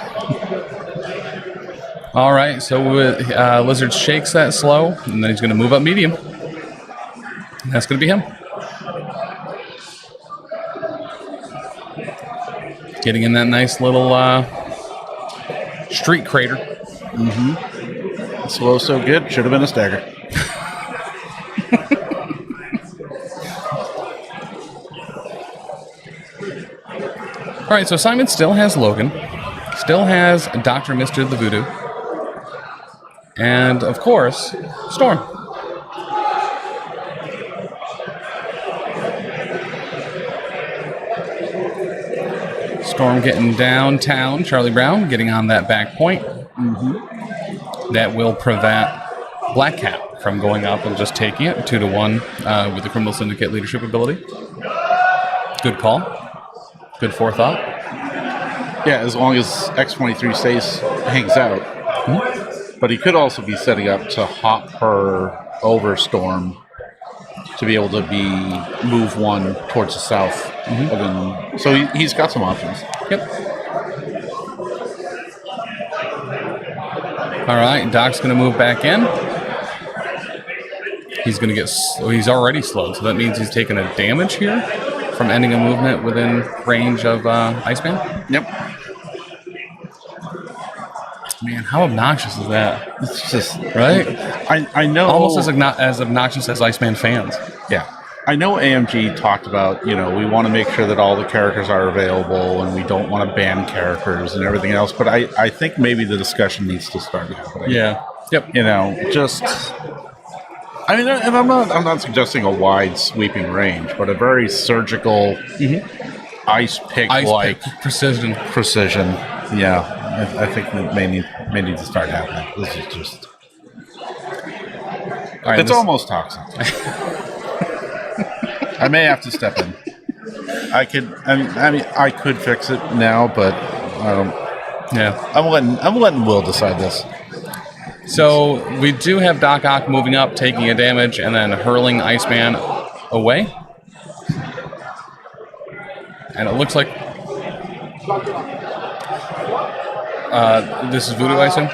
All right, so Lizard shakes that slow, and then he's going to move up medium. And that's going to be him. Getting in that nice little street crater. Mm-hmm. Slow, so good. Should have been a stagger. All right, so Simon still has Logan, still has Dr. Mr. the Voodoo, and, of course, Storm. Storm getting downtown. Charlie Brown getting on that back point. Mm-hmm. That will prevent Black Cat from going up and just taking it 2-1 with the Criminal Syndicate leadership ability. Good call. Good forethought. Yeah, as long as X-23 hangs out. Mm-hmm. But he could also be setting up to hop her over Storm to be able to move one towards the south. Mm-hmm. So he's got some options. Yep. All right, Doc's going to move back in. He's going to get... he's already slowed, so that means he's taking a damage here from ending a movement within range of Iceman. Yep. Man, how obnoxious is that? It's just... Right? I know... Almost as obnoxious as Iceman fans. Yeah. I know AMG talked about, we want to make sure that all the characters are available and we don't want to ban characters and everything else, but I think maybe the discussion needs to start happening. Yeah. Yep. And I'm not suggesting a wide sweeping range, but a very surgical ice pick-like precision. Yeah. I think it may need to start happening. This is just... Right, it's almost toxic. I may have to step in. I could fix it now, but yeah. I'm letting Will decide this. So we do have Doc Ock moving up, taking a damage, and then hurling Iceman away. And it looks like this is Voodoo, I assume.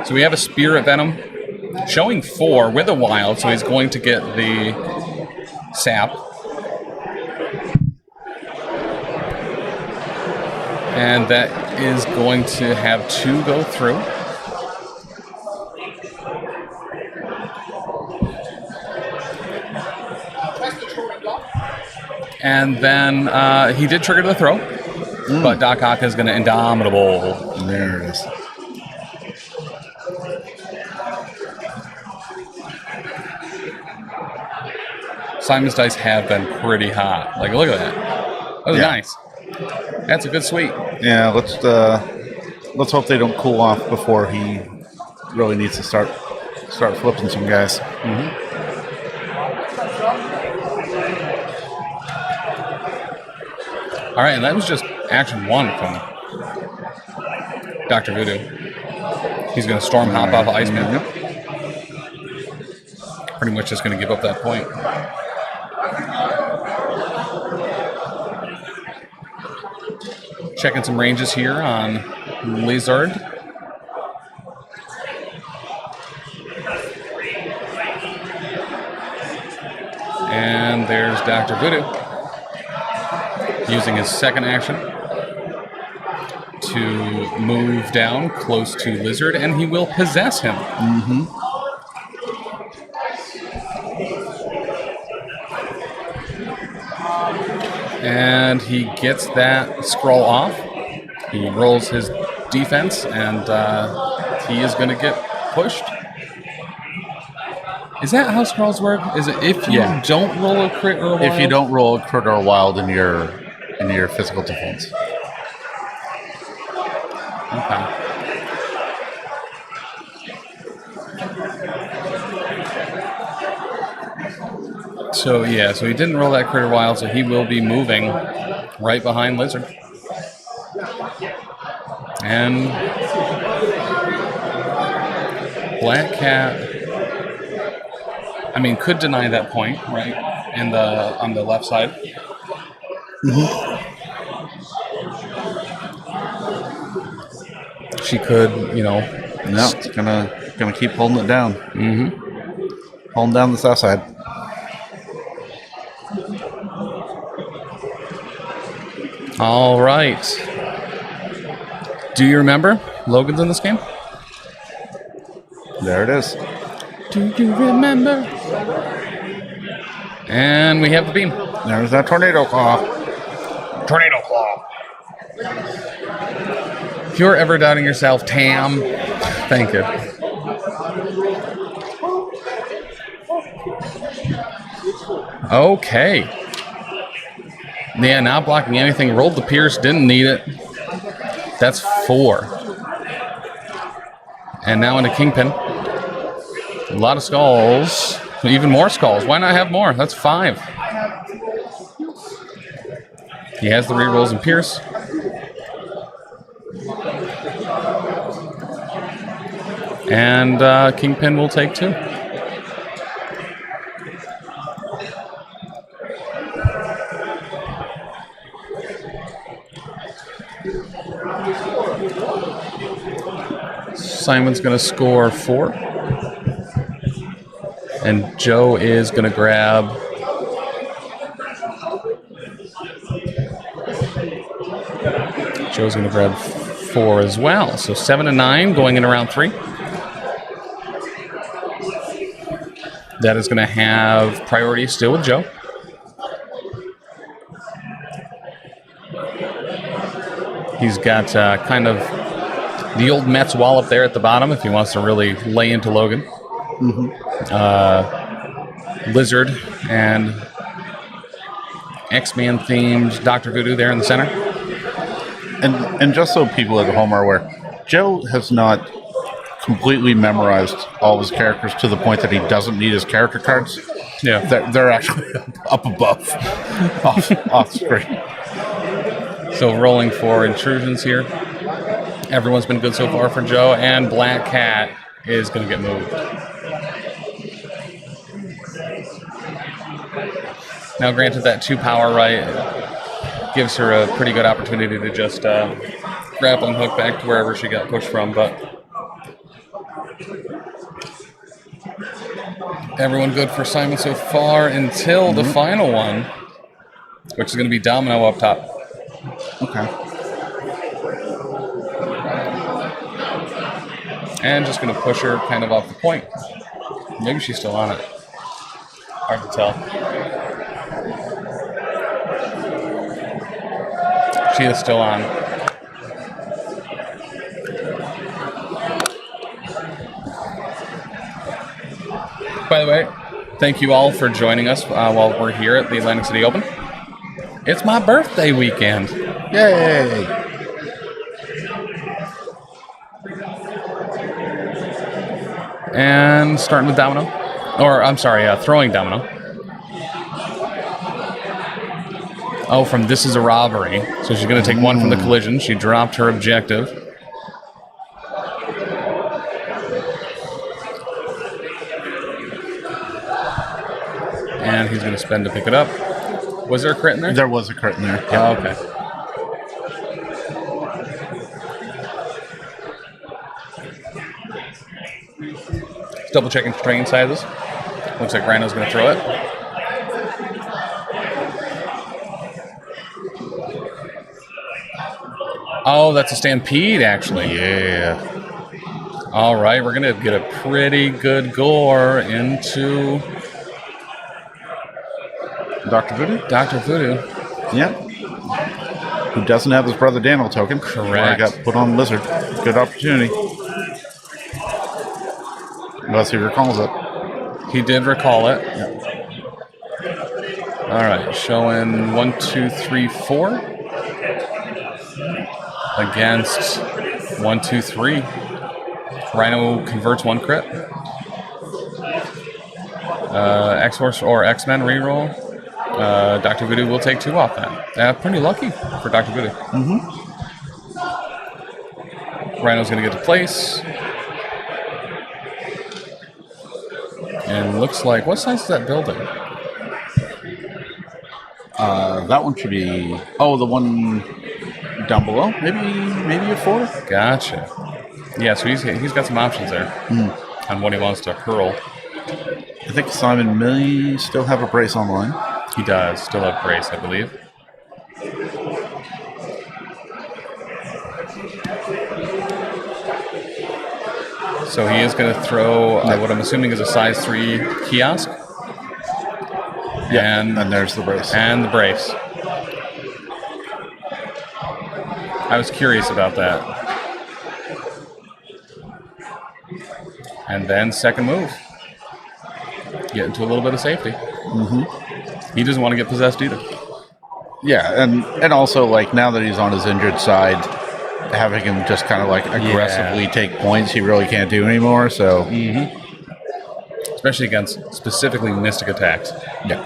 So we have a Spirit Venom showing 4 with a Wild, so he's going to get the sap. And that is going to have 2 go through. And then he did trigger the throw, but Doc Ock is going to Indomitable. There it is. Simon's dice have been pretty hot. Like, look at that. That was nice. That's a good sweep. Yeah, let's hope they don't cool off before he really needs to start flipping some guys. Mm-hmm. All right, and that was just action 1 from Dr. Voodoo. He's going to storm hop off of Iceman. Yep. Pretty much just going to give up that point. Checking some ranges here on Lizard. And there's Dr. Voodoo using his second action to move down close to Lizard, and he will possess him. Mm-hmm. And he gets that scroll off. He rolls his defense, and he is going to get pushed. Is that how scrolls work? Is it if you don't roll a crit or a wild? If you don't roll a crit or a wild in your physical defense. Okay. So yeah, so he didn't roll that critter wild, so he will be moving right behind Lizard. And Black Cat, I mean, could deny that point, right? On the left side. She could, No, it's gonna keep holding it down. Holding down the south side. All right. Do you remember Logan's in this game? There it is. Do you remember? And we have the beam. There's that tornado claw. Tornado claw. If you're ever doubting yourself, Tam, thank you. Okay. Yeah, not blocking anything. Rolled the Pierce, didn't need it. That's 4. And now into Kingpin. A lot of skulls. Even more skulls. Why not have more? That's 5. He has the rerolls in Pierce. And Kingpin will take 2. Simon's going to score 4. And Joe is going to grab Joe's going to grab 4 as well. So 7 and 9 going in around 3. That is going to have priority still with Joe. He's got kind of the old Mets wall up there at the bottom if he wants to really lay into Logan. Lizard and X-Man themed Dr. Voodoo there in the center. And just so people at home are aware, Joe has not completely memorized all of his characters to the point that he doesn't need his character cards. Yeah. They're actually up above, off screen. So rolling for intrusions here. Everyone's been good so far for Joe, and Black Cat is going to get moved. Now, granted, that 2 power right gives her a pretty good opportunity to just grappling hook back to wherever she got pushed from, but everyone good for Simon so far until the final one, which is going to be Domino up top. Okay. And just going to push her kind of off the point. Maybe she's still on it. Hard to tell. She is still on. By the way, thank you all for joining us while we're here at the Atlantic City Open. It's my birthday weekend. Yay! And starting with Domino. Or, I'm sorry, throwing Domino. Oh, from This Is a Robbery. So she's going to take 1 from the collision. She dropped her objective. And he's going to spend to pick it up. Was there a crit in there? There was a crit in there. Yeah. Oh, okay. Double checking train sizes. Looks like Rhino's going to throw it. Oh, that's a stampede, actually. Yeah. All right, we're going to get a pretty good gore into Dr. Voodoo? Dr. Voodoo. Yep. Who doesn't have his brother Daniel token. Correct. I got put on Lizard. Good opportunity. Unless he recalls it. He did recall it. Yep. All right, showing 1, 2, 3, 4. Against 1, 2, 3. Rhino converts 1 crit. X-Force or X-Men reroll. Dr. Voodoo will take 2 off that. Pretty lucky for Dr. Voodoo. Mm-hmm. Rhino's going to get to place. And looks like, what size is that building? That one should be, the one down below, maybe a 4. Gotcha. Yeah, so he's got some options there on what he wants to hurl. I think Simon may still have a brace online. He does still have brace, I believe. So he is going to throw what I'm assuming is a size 3 kiosk. Yeah, and there's the brace. And the brace. I was curious about that. And then second move. Get into a little bit of safety. Mm-hmm. He doesn't want to get possessed either. Yeah, and also, like, now that he's on his injured side, having him just kind of, like, aggressively take points, he really can't do anymore, so... Mm-hmm. Especially against specifically mystic attacks. Yeah.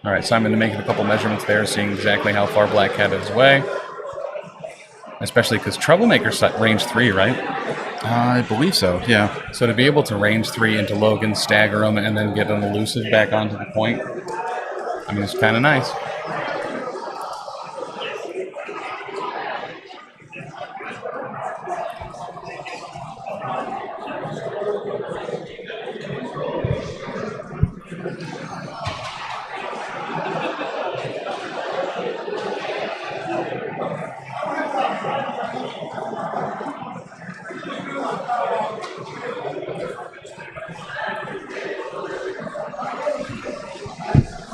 All right, Simon making a couple measurements there, seeing exactly how far Black Cat is away. Especially because Troublemaker's range 3, right? I believe so, yeah. So to be able to range 3 into Logan, stagger him, and then get an elusive back onto the point, I mean, it's kind of nice.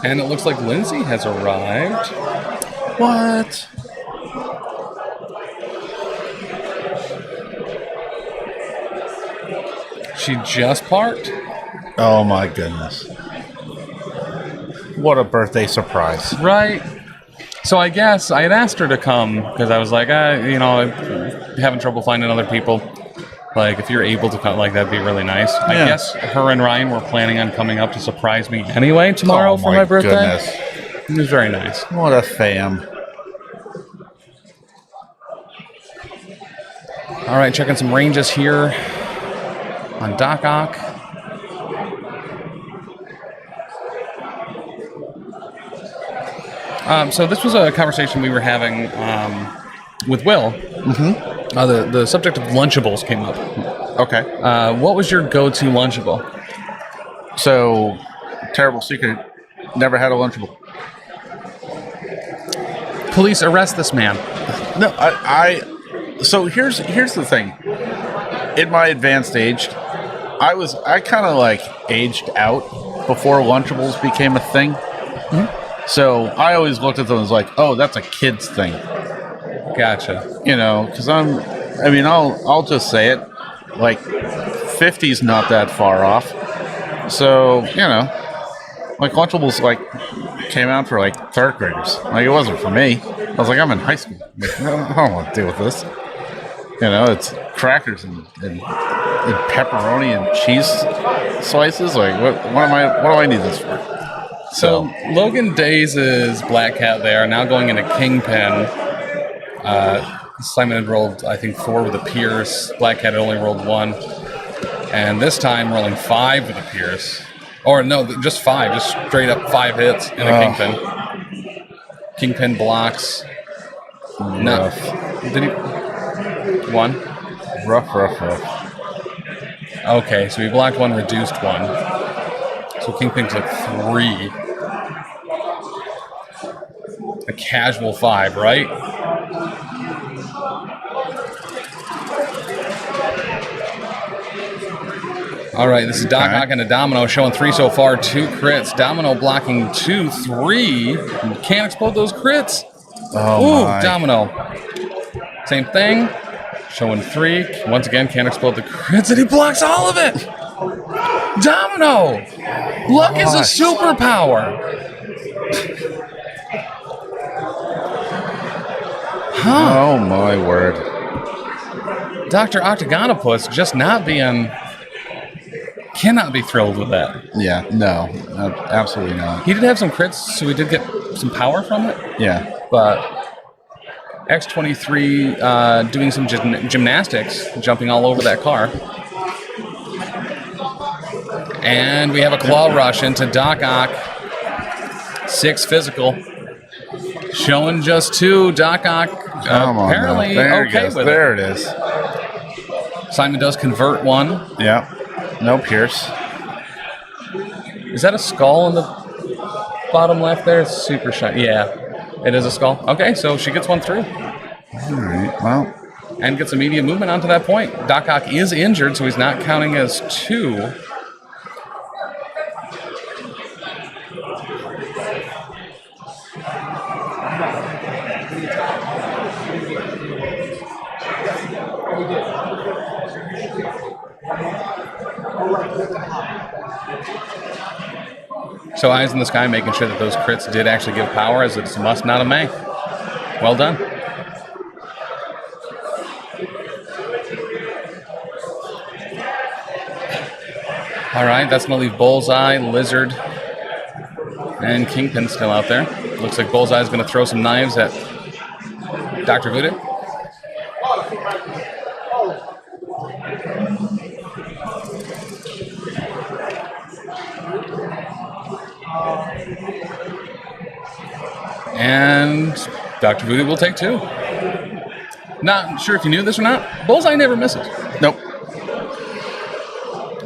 And it looks like Lindsay has arrived. What? She just parked? Oh my goodness. What a birthday surprise. Right. So I guess I had asked her to come because I was like, I'm having trouble finding other people. Like, if you're able to come, like, that'd be really nice. Yeah. I guess her and Ryan were planning on coming up to surprise me anyway tomorrow for my birthday. Goodness. It was very nice. What a fam. All right, checking some ranges here on Doc Ock. So this was a conversation we were having with Will. Mm-hmm. The subject of Lunchables came up. Okay. What was your go-to Lunchable? So, terrible secret, never had a Lunchable. Police, arrest this man. No, so here's the thing. In my advanced age, I kind of like aged out before Lunchables became a thing. Mm-hmm. So I always looked at them as like, oh, that's a kid's thing. Gotcha. You know, because I'll just say it, like 50's not that far off. So, you know, like Lunchables like came out for like third graders. Like it wasn't for me. I was like, I'm in high school. Like, I don't want to deal with this. You know, it's crackers and pepperoni and cheese slices. Like, what do I need this for? So Logan Days' Black Cat there, now going into Kingpin. Simon had rolled, I think, 4 with a Pierce. Black Cat had only rolled 1. And this time rolling 5 with a Pierce. Or no, just 5. Just straight up 5 hits in a Kingpin. Kingpin blocks. Rough. Did he? 1? Rough. Okay, so he blocked 1, reduced 1. So Kingpin took 3. A casual 5, right? All right, this is Doc Ock and a Domino showing 3 so far, 2 crits. Domino blocking 2, 3. Can't explode those crits. Oh, my. Domino. Same thing. Showing 3. Once again, can't explode the crits, and he blocks all of it. Domino. Luck is a superpower. Huh. Oh, my word. Dr. Octagonopus just cannot be thrilled with that. Yeah, no, absolutely not. He did have some crits, so we did get some power from it. Yeah. But X-23 doing some gymnastics, jumping all over that car. And we have a claw rush into Doc Ock. 6 physical. Showing just 2. Doc Ock apparently okay with it. There it is. Simon does convert 1. Yeah. No Pierce. Is that a skull in the bottom left there? It's super shiny. Yeah, it is a skull. Okay, so she gets 1 through. All right, well. And gets immediate movement onto that point. Doc Ock is injured, so he's not counting as 2. So eyes in the sky, making sure that those crits did actually give power, as it's a must, not a may. Well done. All right, that's going to leave Bullseye, Lizard, and Kingpin still out there. Looks like Bullseye is going to throw some knives at Dr. Voodoo. And Dr. Voodoo will take 2. Not sure if you knew this or not. Bullseye never misses. Nope.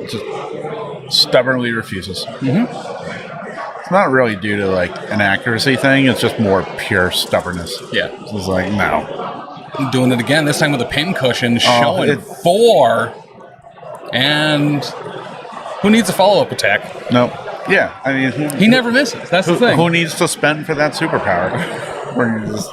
Just stubbornly refuses. Mm-hmm. It's not really due to like an accuracy thing. It's just more pure stubbornness. Yeah. It's like, no. Doing it again, this time with a pin cushion, showing 4. And who needs a follow-up attack? Nope. Yeah, I mean... He never misses. That's the thing. Who needs to spend for that superpower? Where you just...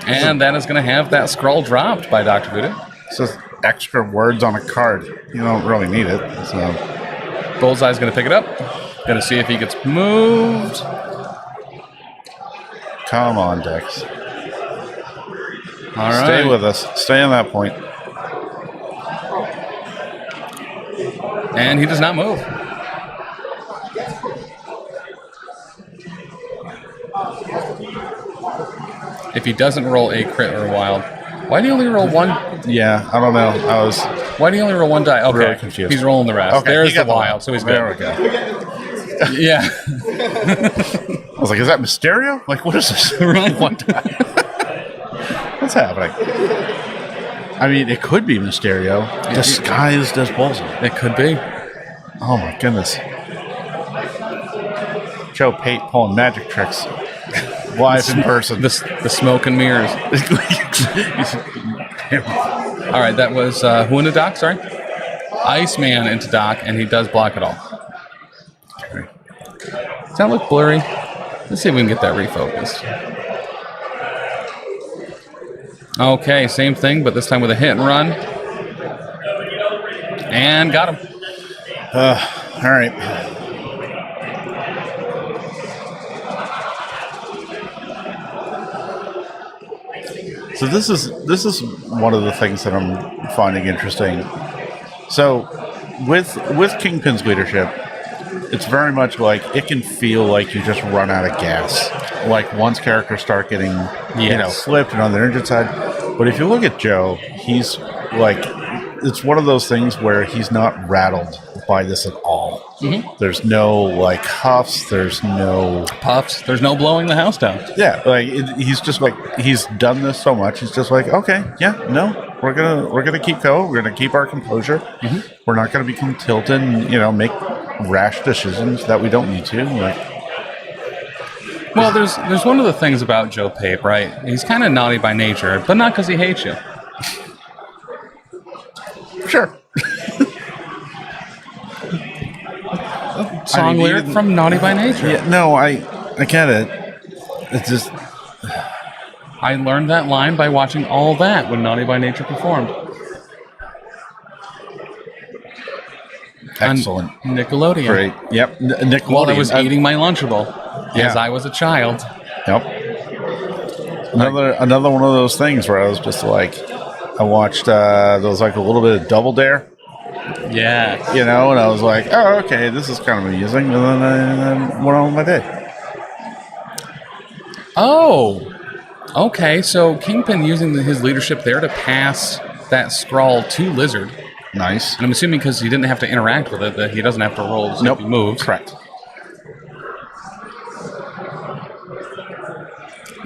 And that is going to have that scroll dropped by Dr. Voodoo. It's just extra words on a card. You don't really need it. So Bullseye's going to pick it up. Going to see if he gets moved. Come on, Dex. All right. Stay with us. Stay on that point. And he does not move. If he doesn't roll a crit or a wild, why do you only roll 1? Yeah, I don't know. Why do you only roll 1 die? Okay, really confused. He's rolling the rest. Okay, There's the wild, so he's good. There we go. Yeah. I was like, is that Mysterio? Like, what is this? Rolling 1 die. What's happening? I mean, it could be Mysterio disguised as Bullseye. It could be. Oh my goodness. Joe Pate pulling magic tricks live in person. The smoke and mirrors. All right, that was who into Doc? Sorry, Iceman into Doc, and he does block it all. Okay. Does that look blurry? Let's see if we can get that refocused. Okay, same thing, but this time with a hit and run. And got him. All right. So this is one of the things that I'm finding interesting. So with Kingpin's leadership, it's very much like it can feel like you just run out of gas. Like once characters start getting flipped and on their injured side. But if you look at Joe, he's like, it's one of those things where he's not rattled by this at all. Mm-hmm. There's no like huffs. There's no puffs. There's no blowing the house down. Yeah, like he's just like, he's done this so much. He's just like, okay, yeah, no, we're gonna keep going. We're gonna keep our composure. Mm-hmm. We're not gonna become tilted and make rash decisions that we don't need to. Like, well, there's one of the things about Joe Pape, right? He's kind of naughty by nature, but not because he hates you. Sure. Song lyric from Naughty by Nature. Yeah, no, I get it. It's just... I learned that line by watching All That when Naughty by Nature performed. Excellent. On Nickelodeon. Great. Yep. Nickelodeon. While I was eating my Lunchable as I was a child. Yep. Another one of those things where I was just like, I watched there was like a little bit of Double Dare, Yeah. and I was like, oh, okay, this is kind of amusing, and then I went on with my day. Oh, okay. So Kingpin using his leadership there to pass that scrawl to Lizard. Nice. And I'm assuming because he didn't have to interact with it, that he doesn't have to roll to see if he moves. Correct.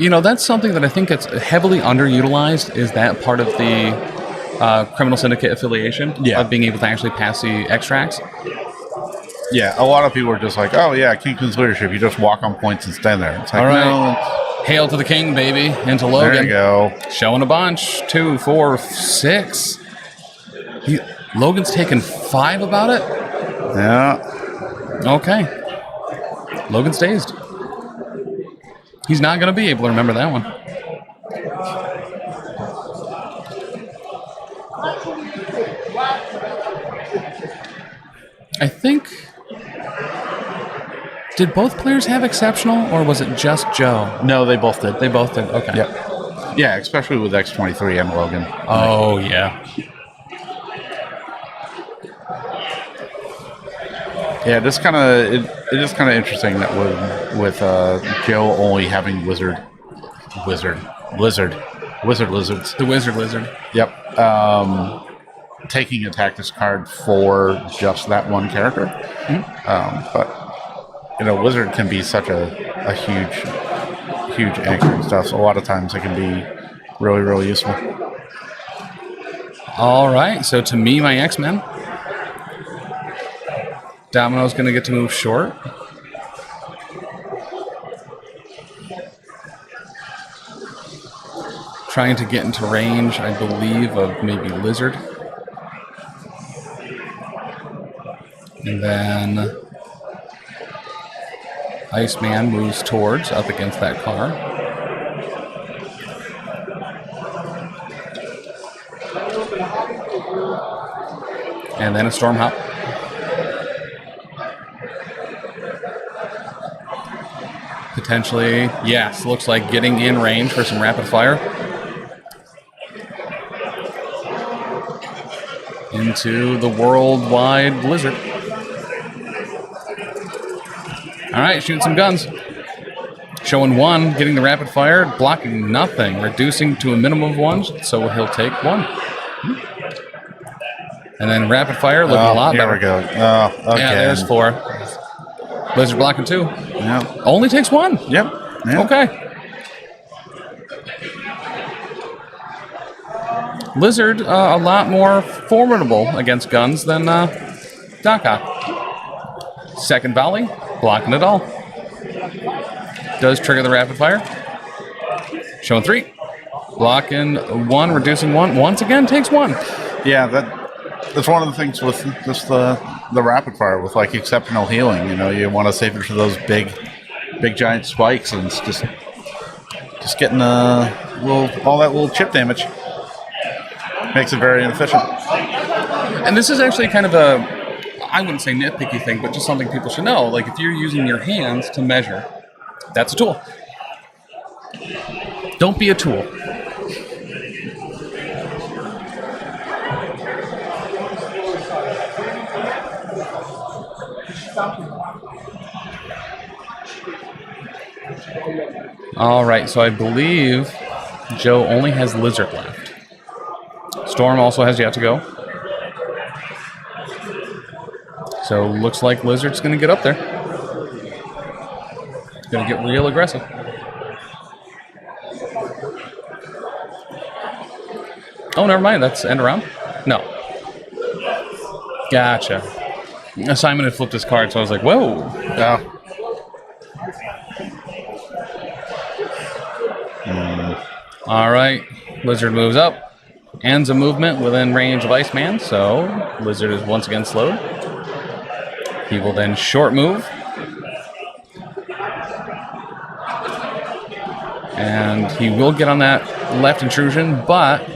That's something that I think that's heavily underutilized, is that part of the criminal syndicate affiliation of being able to actually pass the extracts. Yeah, a lot of people are just like, oh, yeah, Kingpin's leadership. You just walk on points and stand there. It's like, All right. no. Hail to the king, baby. Into Logan. There you go. Showing a bunch. 2, 4, 6. Logan's taken 5 about it? Yeah. Okay. Logan's dazed. He's not going to be able to remember that one. I think... Did both players have exceptional, or was it just Joe? No, they both did. They both did. Okay. Yep. Yeah, especially with X-23 and Logan. Oh, yeah. Yeah, it is kind of interesting that with Joe only having lizards. The wizard lizard. Yep. Taking a tactics card for just that one character. But wizard can be such a huge anchor and stuff. So a lot of times it can be really, really useful. All right. So to me, my X-Men. Domino's going to get to move short. Trying to get into range, I believe, of maybe Lizard. And then Iceman moves towards, up against that car. And then a Storm Hop. Potentially, yes, looks like getting in range for some rapid fire. Into the worldwide blizzard. All right, shooting some guns. Showing 1, getting the rapid fire, blocking nothing, reducing to a minimum of 1, so he'll take 1. And then rapid fire looking a lot better. Here we go. Oh, okay. Yeah, there's 4. Blizzard blocking 2. Yeah. Only takes 1. Yep. Okay. Lizard, a lot more formidable against guns than Doc Ock. Second volley, blocking it all. Does trigger the rapid fire. Showing 3. Blocking 1, reducing 1. Once again, takes 1. Yeah, that's one of the things with just the rapid fire with like exceptional healing. You want to save it for those big giant spikes, and it's just getting all that little chip damage makes it very inefficient. And this is actually kind of a, I wouldn't say nitpicky thing, but just something people should know. Like if you're using your hands to measure, that's a tool. Don't be a tool. All right, so I believe Joe only has Lizard left. Storm also has yet to go. So looks like Lizard's going to get up there. Going to get real aggressive. Oh, never mind. That's end around? No. Gotcha. Simon had flipped his card, so I was like, whoa. Yeah. All right. Lizard moves up. Ends a movement within range of Iceman, so Lizard is once again slowed. He will then short move. And he will get on that left intrusion, but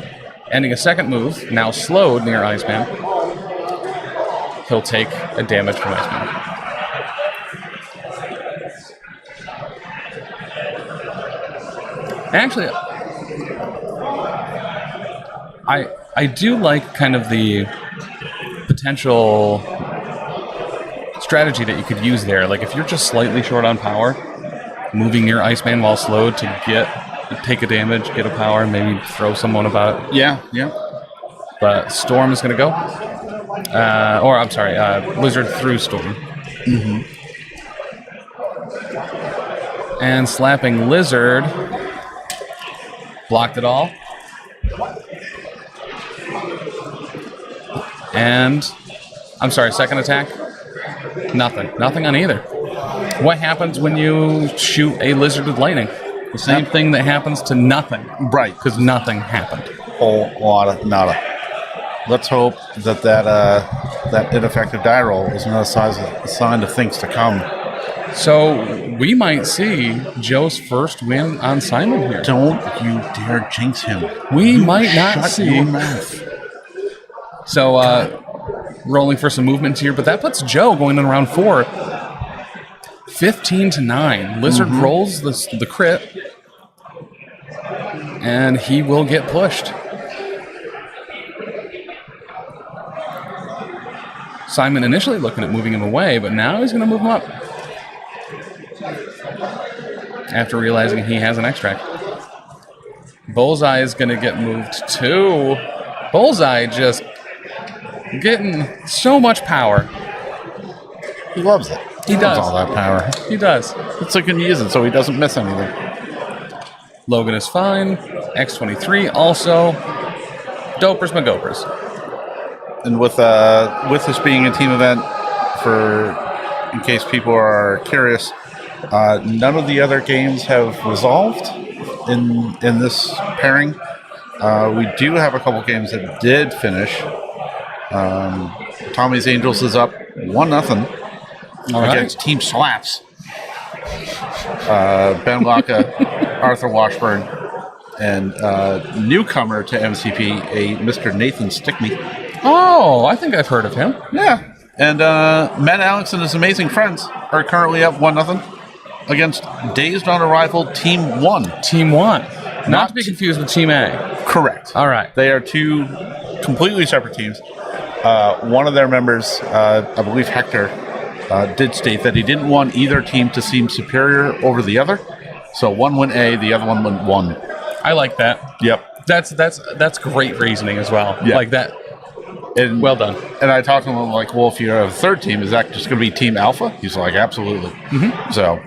ending a second move, now slowed near Iceman, he'll take a damage from Iceman. Actually, I do like kind of the potential strategy that you could use there. Like if you're just slightly short on power, moving your Iceman while slowed to take a damage, get a power, maybe throw someone about. Yeah. But Storm is going to go. Or I'm sorry, Blizzard through Storm. Mm-hmm. And slapping Lizard. Blocked it all. And I'm sorry, second attack. Nothing on either. What happens when you shoot a lizard with lightning? The same thing that happens to nothing. Right. Because nothing happened. Whole lot of nada. Let's hope that ineffective die roll is not a sign of things to come. So we might see Joe's first win on Simon here. Don't you dare jinx him. We might not see. Your mouth. So rolling for some movement here, but that puts Joe going in round 4. 15-9. Lizard rolls the crit, and he will get pushed. Simon initially looking at moving him away, but now he's going to move him up. After realizing he has an extract. Bullseye is going to get moved too. Bullseye just getting so much power. He loves it. He does. All that power. He does. So he can use it so he doesn't miss anything. Logan is fine. X23 also. Dopers McGopers. And with this being a team event, in case people are curious, none of the other games have resolved in this pairing. We do have a couple games that did finish. Tommy's Angels is up 1-0 against Team Slaps. Ben Laka, Arthur Washburn, and newcomer to MCP, a Mr. Nathan Stickney. Oh, I think I've heard of him. Yeah. And Matt Alex and his amazing friends are currently up 1-0 against Dazed on Arrival Team 1. Team 1. Not to be confused with Team A. Correct. All right. They are two completely separate teams. One of their members, I believe Hector, did state that he didn't want either team to seem superior over the other. So one went A, the other one went 1. I like that. Yep. That's great reasoning as well. Yeah. Like that. And, well done. And I talked to him like, well, if you have a third team, is that just going to be Team Alpha? He's like, absolutely. Mm-hmm. So.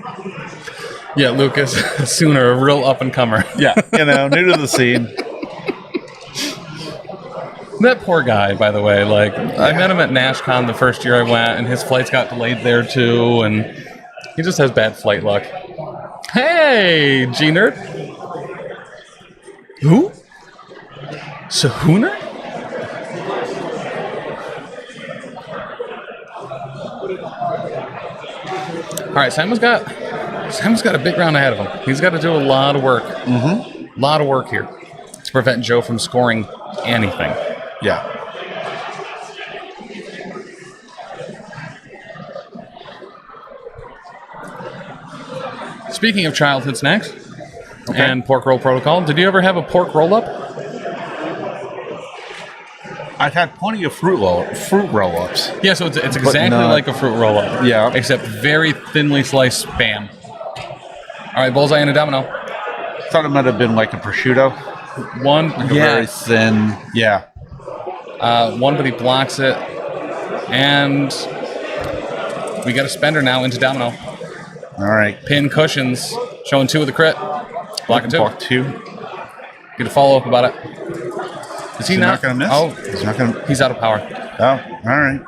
Yeah, Lucas, sooner, a real up-and-comer. Yeah, new to the scene. That poor guy, by the way. Like, yeah. I met him at NashCon the first year I went, and his flights got delayed there, too, and he just has bad flight luck. Hey, G-Nerd. Who? Sahooner? All right, Simon's got a big round ahead of him. He's got to do a lot of work. A lot of work here to prevent Joe from scoring anything. Yeah. Speaking of childhood snacks and pork roll protocol, did you ever have a pork roll-up? I've had plenty of fruit roll-ups. Yeah, so it's exactly like a fruit roll-up. Yeah. Except very thinly sliced Spam. All right, bullseye and a domino. Thought it might have been like a prosciutto. One, like a very thin, yeah. One, but he blocks it. And we got a spender now into domino. All right. Pin cushions, showing 2 with the crit. Blocking 2. Block 2. Get a follow-up about it. Is he not going to miss? Oh, he's not going to. He's out of power. Oh, all right.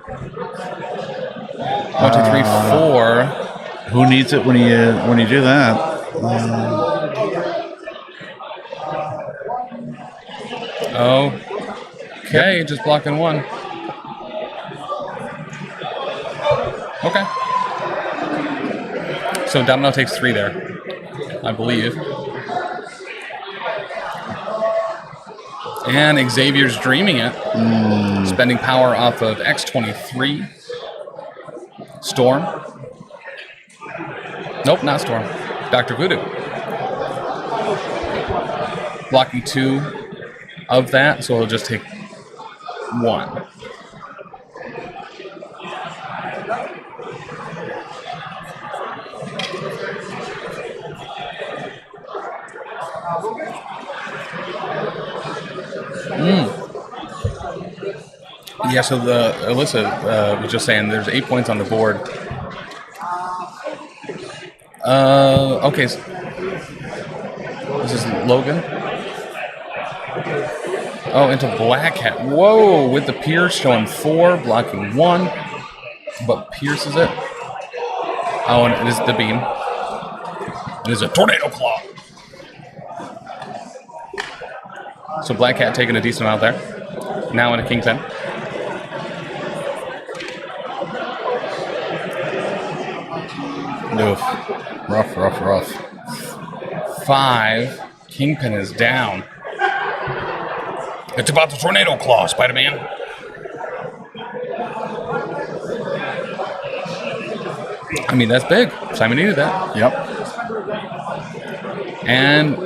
1, 2, 3, 4. Who needs it when you do that? Okay, just blocking 1. Okay. So domino takes 3 there, I believe. And Xavier's dreaming it. Spending power off of X23. Storm. Nope, not Storm. Dr. Voodoo. Blocking 2. of that, so it'll just take 1. Yeah, so Alyssa was just saying there's 8 points on the board. Okay. So this is Logan. Oh, into Black Hat. Whoa, with the Pierce showing 4, blocking 1. But pierces it. Oh, and it is the beam. It is a Tornado Claw. So Black Hat taking a decent amount there. Now in a Kingpin. Oof. Rough. 5. Kingpin is down. It's about the Tornado Claw, Spider-Man. I mean, that's big. Simon needed that. Yep. And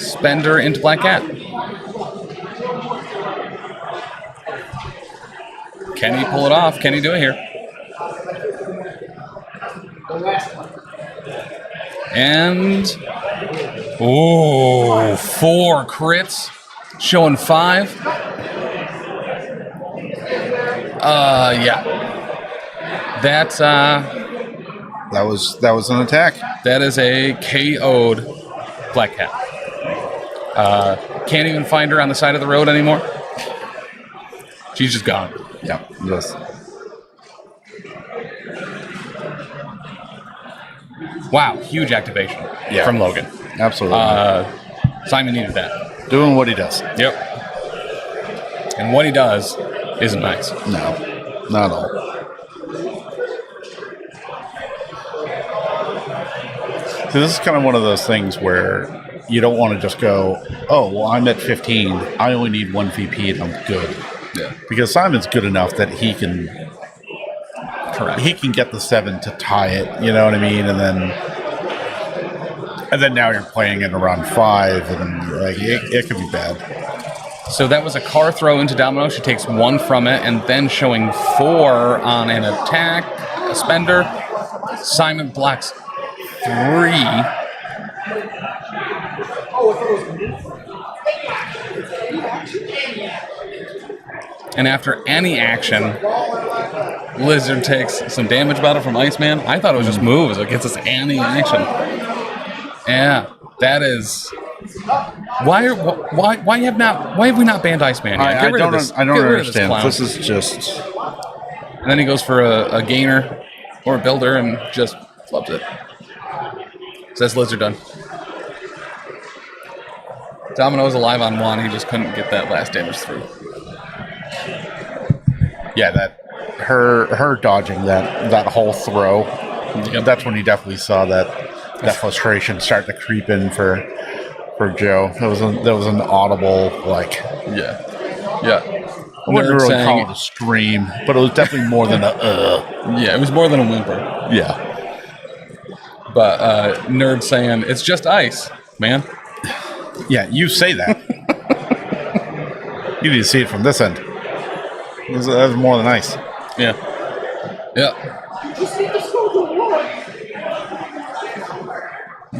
Spender into Black Cat. Can he pull it off? Can he do it here? And oh, 4 crits, showing 5. Yeah, that's That was an attack. that is a KO'd Black Cat. Can't even find her on the side of the road anymore. She's just gone. Yeah. Just Wow, huge activation from Logan. absolutely Simon needed that. doing what he does. Yep. And what he does isn't nice. No, not at all. So this is kind of one of those things where you don't want to just go, oh, well, I'm at 15. I only need 1 VP and I'm good. Yeah. Because Simon's good enough that he can get the 7 to tie it, you know what I mean? And then now you're playing it around 5 and like it could be bad. So that was a car throw into Domino. She takes 1 from it, and then showing 4 on an attack. A Spender. Simon blocks 3. And after any action, Lizard takes some damage battle from Iceman. I thought it was just moves. It gets us any action. Yeah, that is. Why have we not banned Iceman yet? I don't understand. This is just. And then he goes for a gainer or a builder and just flubs it. Says Lizard done. Domino's alive on 1. He just couldn't get that last damage through. Yeah, that her dodging that whole throw. Yep. That's when you definitely saw that frustration start to creep in for Joe. That was an audible like. Yeah. I wouldn't really call it a scream, but it was definitely more than a Yeah, it was more than a whimper. Yeah. But Nerd saying, it's just ice, man. Yeah, you say that. You need to see it from this end. That was more than ice. Yeah.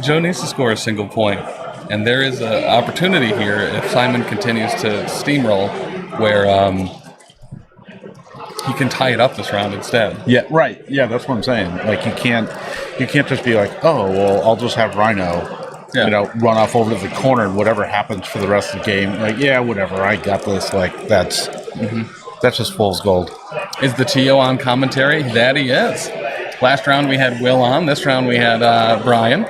Joe needs to score a single point. And there is an opportunity here if Simon continues to steamroll where he can tie it up this round instead. Yeah, right. Yeah, that's what I'm saying. Like you can't just be like, oh, well, I'll just have Rhino, run off over to the corner and whatever happens for the rest of the game. Like, yeah, whatever, I got this. Like that's just fool's gold. Is the TO on commentary? That he is. Last round we had Will on. This round we had Brian.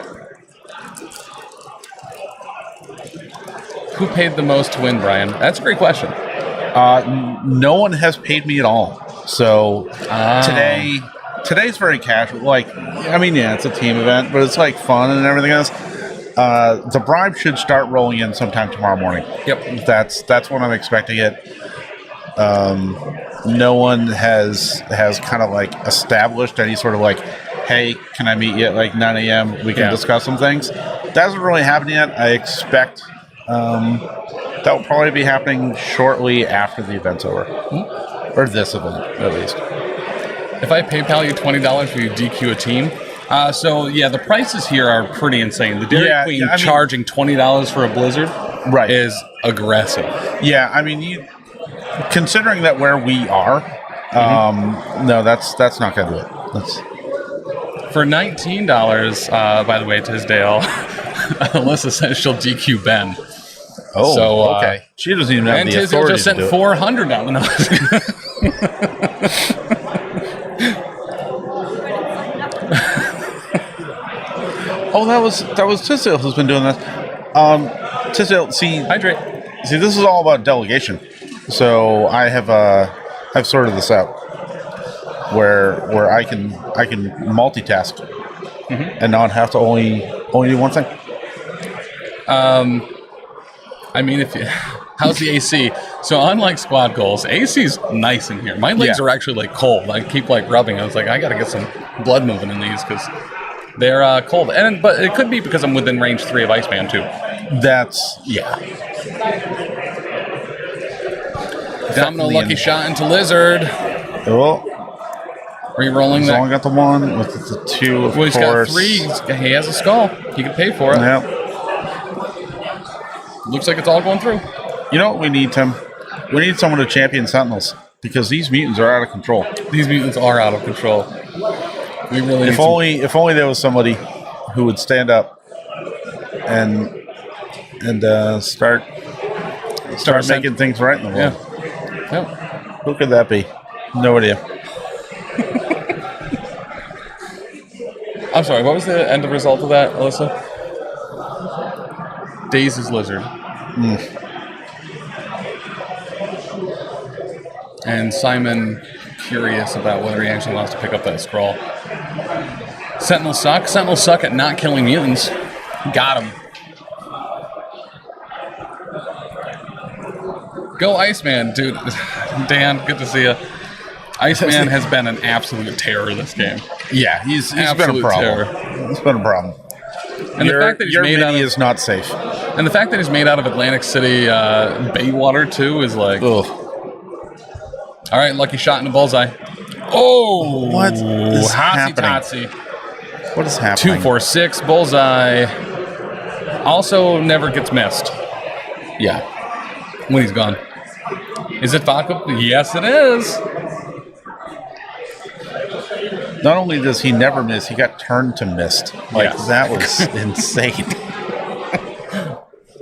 Who paid the most to win, Brian? That's a great question. No one has paid me at all. So today's very casual. Like, I mean, yeah, it's a team event, but it's like fun and everything else. The bribe should start rolling in sometime tomorrow morning. Yep, that's when I'm expecting it. No one has kind of like established any sort of like, hey, can I meet you at like 9 a.m.? We can discuss some things. That hasn't really happened yet. I expect That will probably be happening shortly after the event's over. Or this event, at least. If I PayPal you $20, will you DQ a team? So yeah, the prices here are pretty insane. The Dairy Queen charging $20 for a Blizzard is aggressive. Yeah, I mean, considering that where we are, no, that's not going to do it. For $19, by the way, Tisdale, Alyssa says she'll DQ Ben. Oh, so, okay. She doesn't even have the Tisdale authority just sent to do it. $400 down. No. Oh, that was Tisdale who's been doing this. Tisdale, hydrate. See, this is all about delegation. So I've sorted this out where I can multitask and not have to only do one thing. I mean, how's the AC? So unlike squad goals, AC's nice in here. My legs are actually like cold. I keep like rubbing. I was like, I gotta get some blood moving in these because they're cold. But it could be because I'm within range 3 of Iceman too. Domino lucky shot into Lizard. Oh. Re-rolling that. He's only got the 1 with the 2, of he's course. got 3. He has a skull. He can pay for it. Yep. Looks like it's all going through. You know what we need, Tim? We need someone to champion Sentinels because these mutants are out of control. These mutants are out of control. We really if only there was somebody who would stand up and start making things right in the world. Yep. Who could that be? No idea. I'm sorry, what was the end result of that, Alyssa? Daisy's Lizard. And Simon curious about whether he actually wants to pick up that scroll. Sentinels suck. Sentinels suck at not killing mutants. Got him. Go Iceman, dude. Dan, good to see you. Iceman has been an absolute terror this game. Yeah, he's been a problem. It's been a problem. And the fact that he's made out of, is not safe. And the fact that he's made out of Atlantic City Baywater too is like. Ugh. All right, lucky shot in the bullseye. Oh, what is happening? Totsy. What is happening? 2, 4, 6 bullseye. Also, never gets missed. Yeah, when he's gone. Is it vodka? Yes, it is. Not only does he never miss, he got turned to mist. That was insane.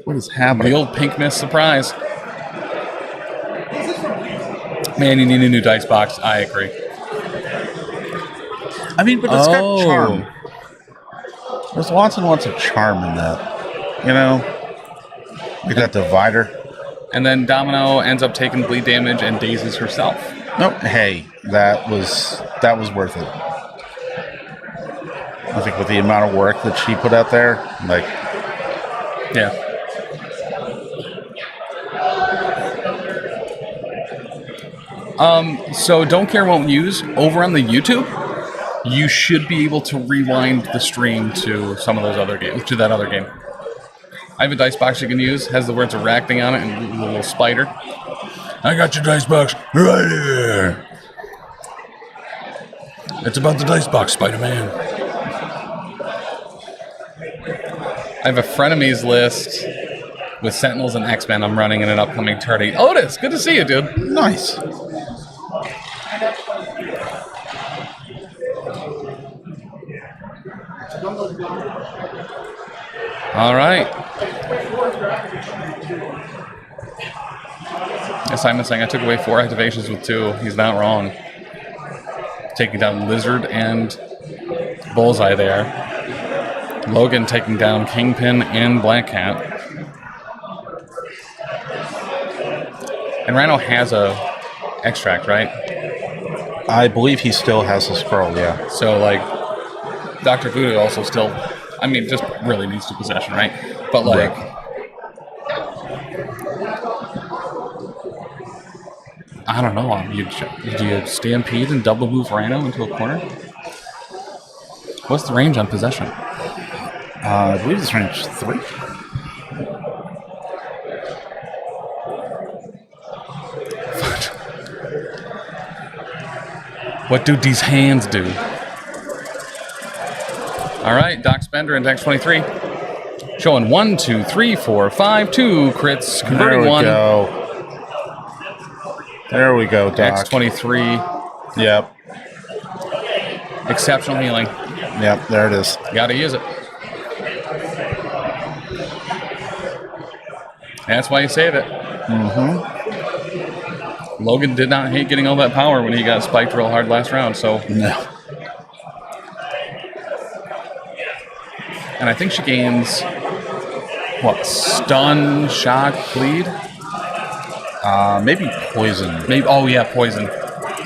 What is happening? The old pink mist surprise. Man, you need a new dice box. I agree. I mean, but it's got charm. There's lots and lots of charm in that. You know? You got Divider. And then Domino ends up taking bleed damage and dazes herself. Nope. Hey, that was worth it. I think with the amount of work that she put out there, like... Yeah. So Don't Care Won't Use, over on the YouTube, you should be able to rewind the stream to some of those other games, to that other game. I have a dice box you can use, has the words Aracting on it and a little spider. I got your dice box right here. It's about the dice box, Spider-Man. I have a frenemies list with Sentinels and X-Men I'm running in an upcoming tourney. Otis, good to see you, dude. Nice. All right. Simon's saying I took away 4 activations with 2. He's not wrong. Taking down Lizard and Bullseye there. Logan taking down Kingpin and Black Cat. And Rhino has a extract, right? I believe he still has a scroll, yeah. So, like, Dr. Voodoo also still, I mean, just really needs to possession, right? But, like, I don't know. Do you stampede and double move Rhino into a corner? What's the range on possession? I believe it's range 3. What do these hands do? All right, Doc Spender and Dex 23. Showing 1, 2, 3, 4, 5, 2 crits, converting one. There we go, Doc. X23. Yep. Exceptional healing. Yep, there it is. Gotta use it. That's why you save it. Mm-hmm. Logan did not hate getting all that power when he got spiked real hard last round, so. No. And I think she gains, what, stun, shock, bleed? Maybe poison. Maybe. Oh, yeah, poison.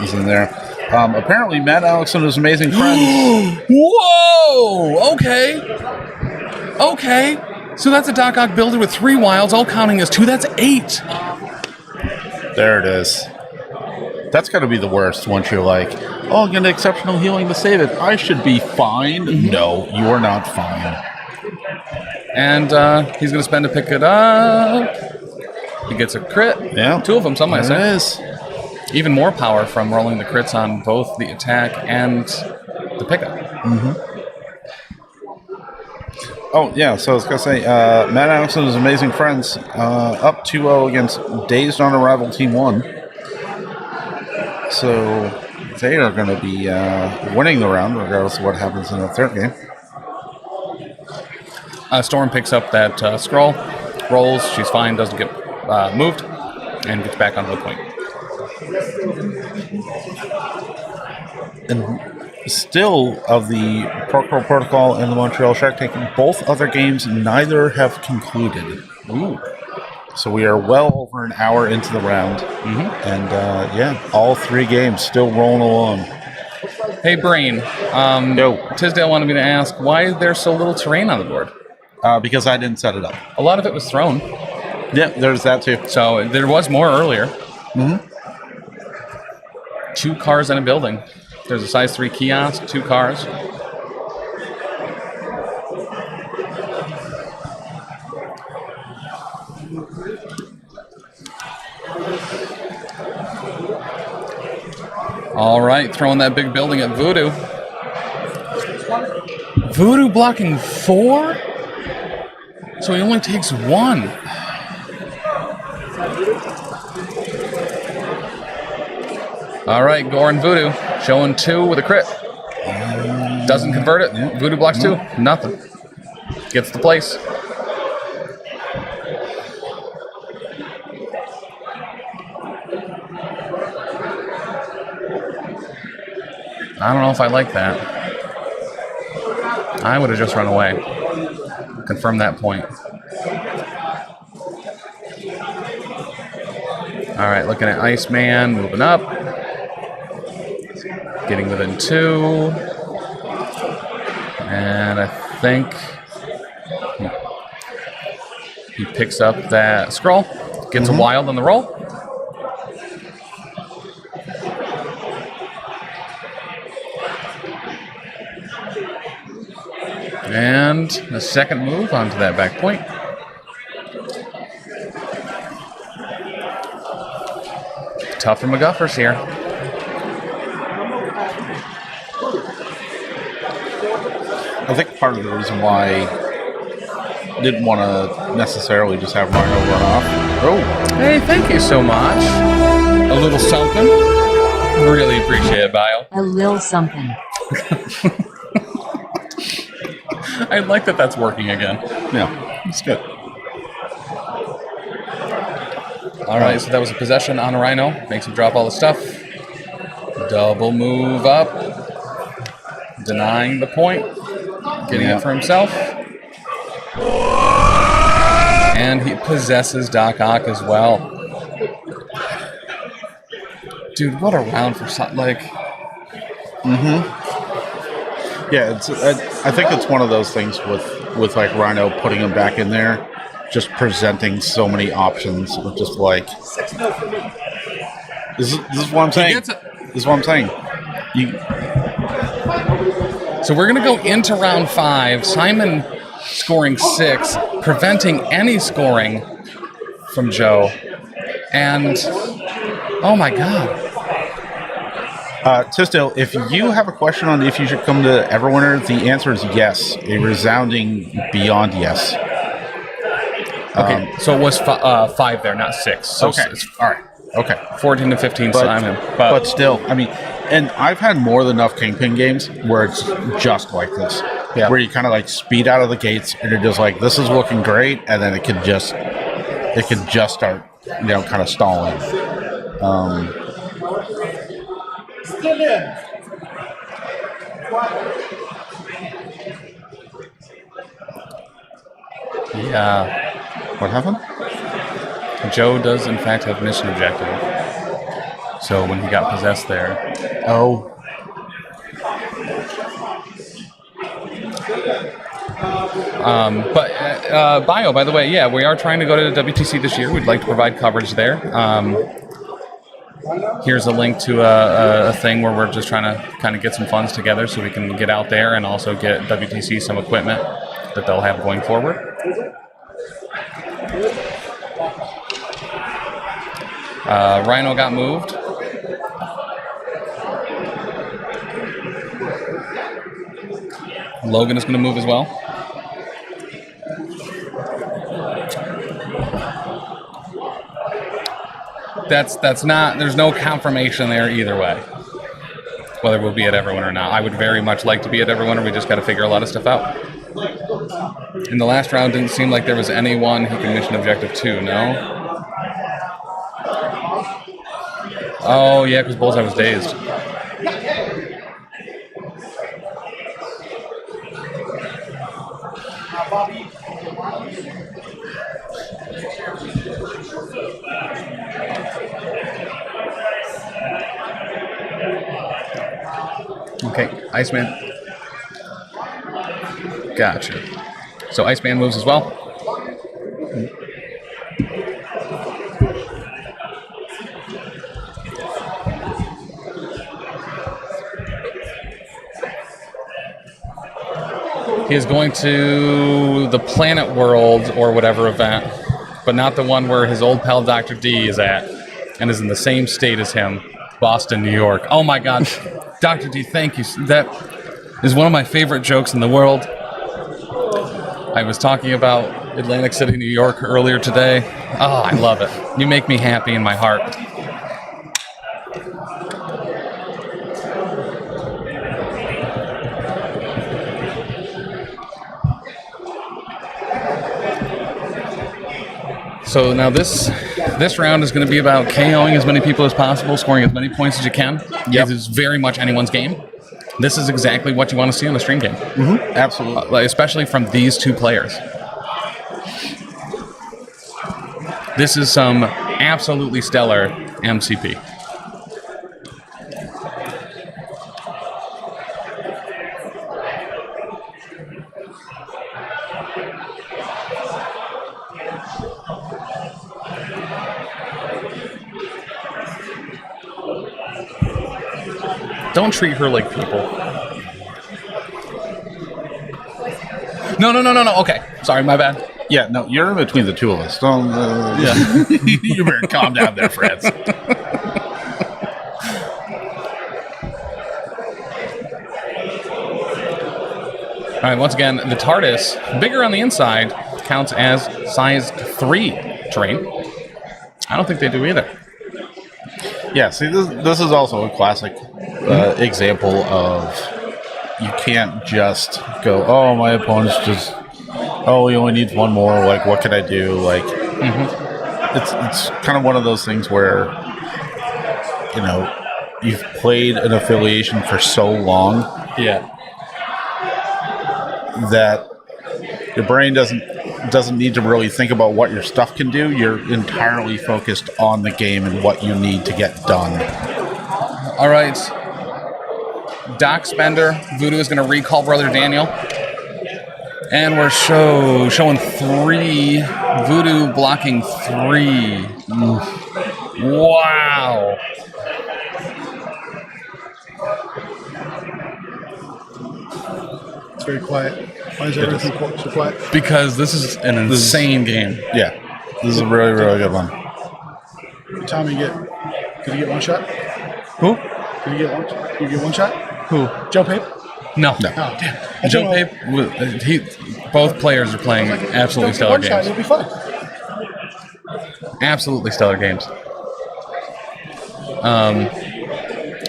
Is in there. Apparently, Matt Alex and his amazing friends. Whoa! Okay. Okay. So that's a Doc Ock builder with 3 wilds, all counting as 2. That's 8. There it is. That's got to be the worst once you're like, oh, I'm going to exceptional healing to save it. I should be fine. Mm-hmm. No, you are not fine. And he's going to spend to pick it up. He gets a crit. Yeah. 2 of them, some might say. It is. Even more power from rolling the crits on both the attack and the pickup. Mm-hmm. Oh, yeah, so I was going to say, Matt Alex and his amazing friends up 2-0 against Dazed on Arrival Team 1. So they are going to be winning the round regardless of what happens in the third game. Storm picks up that scroll, rolls, she's fine, doesn't get moved, and gets back onto the point. And still, of the PORKROLL Protocol and the Montreal Shark Tank, both other games, neither have concluded. Ooh. So we are well over an hour into the round. Mm-hmm. And, yeah, all 3 games still rolling along. Hey, Brain. Yo. Tisdale wanted me to ask, why is there so little terrain on the board? Because I didn't set it up. A lot of it was thrown. Yeah, there's that too. So there was more earlier. Mm-hmm. 2 cars in a building. There's a size 3 kiosk, 2 cars. All right, throwing that big building at Voodoo. Voodoo blocking 4? So he only takes 1. All right, Gore and Voodoo showing 2 with a crit. Doesn't convert it. Yeah. Voodoo blocks 2. Nothing. Gets the place. I don't know if I like that. I would have just run away. Confirm that point. All right, looking at Iceman, moving up. Getting within 2. And I think he picks up that scroll. Gets a wild on the roll. And the second move onto that back point. Tough for McGuffers here. I think part of the reason why I didn't want to necessarily just have Rhino run off. Oh, hey, thank you so much. A little something. Really appreciate it, Bio. A lil something. I like that that's working again. Yeah, it's good. All right, so that was a possession on a Rhino. Makes him drop all the stuff. Double move up. Denying the point. Getting it for himself. And he possesses Doc Ock as well. Dude, what a round for like. Yeah, it's. I think it's one of those things with like Rhino putting him back in there, just presenting so many options with just like. This is what I'm saying. This is what I'm saying. So we're gonna go into round 5. Simon scoring 6, preventing any scoring from Joe, and oh my God. Tisdale, if you have a question on if you should come to Everwinter, the answer is yes. A resounding beyond yes. Okay, so it was 5 there, not 6. So Okay. All right. Okay. 14 to 15 Simon. But still, I mean, and I've had more than enough Kingpin games where it's just like this. Yeah. Where you kind of like speed out of the gates and you're just like, this is looking great, and then it could just start, kind of stalling. Yeah. What happened? Joe does, in fact, have mission objective. So when he got possessed there. Oh. Bio, by the way, yeah, we are trying to go to the WTC this year. We'd like to provide coverage there. Here's a link to a thing where we're just trying to kind of get some funds together so we can get out there and also get WTC some equipment that they'll have going forward. Rhino got moved. Logan is going to move as well. That's not, there's no confirmation there either way, whether we'll be at Everwinter or not. I would very much like to be at Everwinter. We just got to figure a lot of stuff out. In the last round, didn't seem like there was anyone who can mission objective 2, no? Oh, yeah, because Bullseye was dazed. Okay, Iceman. Gotcha. So Iceman moves as well. He is going to the Planet World or whatever event, but not the one where his old pal Dr. D is at and is in the same state as him, Boston, New York. Oh my God. Dr. D, thank you. That is one of my favorite jokes in the world. I was talking about Atlantic City, New York earlier today. Oh, I love it. You make me happy in my heart. So now this round is going to be about KOing as many people as possible, scoring as many points as you can. Yep. It is very much anyone's game. This is exactly what you want to see on a stream game. Mm-hmm. Absolutely. Especially from these two players. This is some absolutely stellar MCP. Don't treat her like people. No. Okay. Sorry, my bad. Yeah, no, you're in between the two of us. Don't, Yeah. You better calm down there, friends. All right, once again, the TARDIS, bigger on the inside, counts as size 3 terrain. I don't think they do either. Yeah, see, this is also a classic example of you can't just go, oh, my opponent's just, oh, he only needs one more, like, what can I do? Like, it's kind of one of those things where, you know, you've played an affiliation for so long that your brain doesn't need to really think about what your stuff can do. You're entirely focused on the game and what you need to get done. All right. Doc Spender, Voodoo is going to recall Brother Daniel. And we're showing 3. Voodoo blocking 3. Wow. It's very quiet. Why is everything so quiet? Because this is an insane game. Yeah. This is a really, really good one. Tommy, did he get one shot? Who? Did you get one shot? Who? Joe Pape? No. Oh, damn. Joe Pape, both players are playing absolutely stellar one shot, games. you'll be fine. Absolutely stellar games.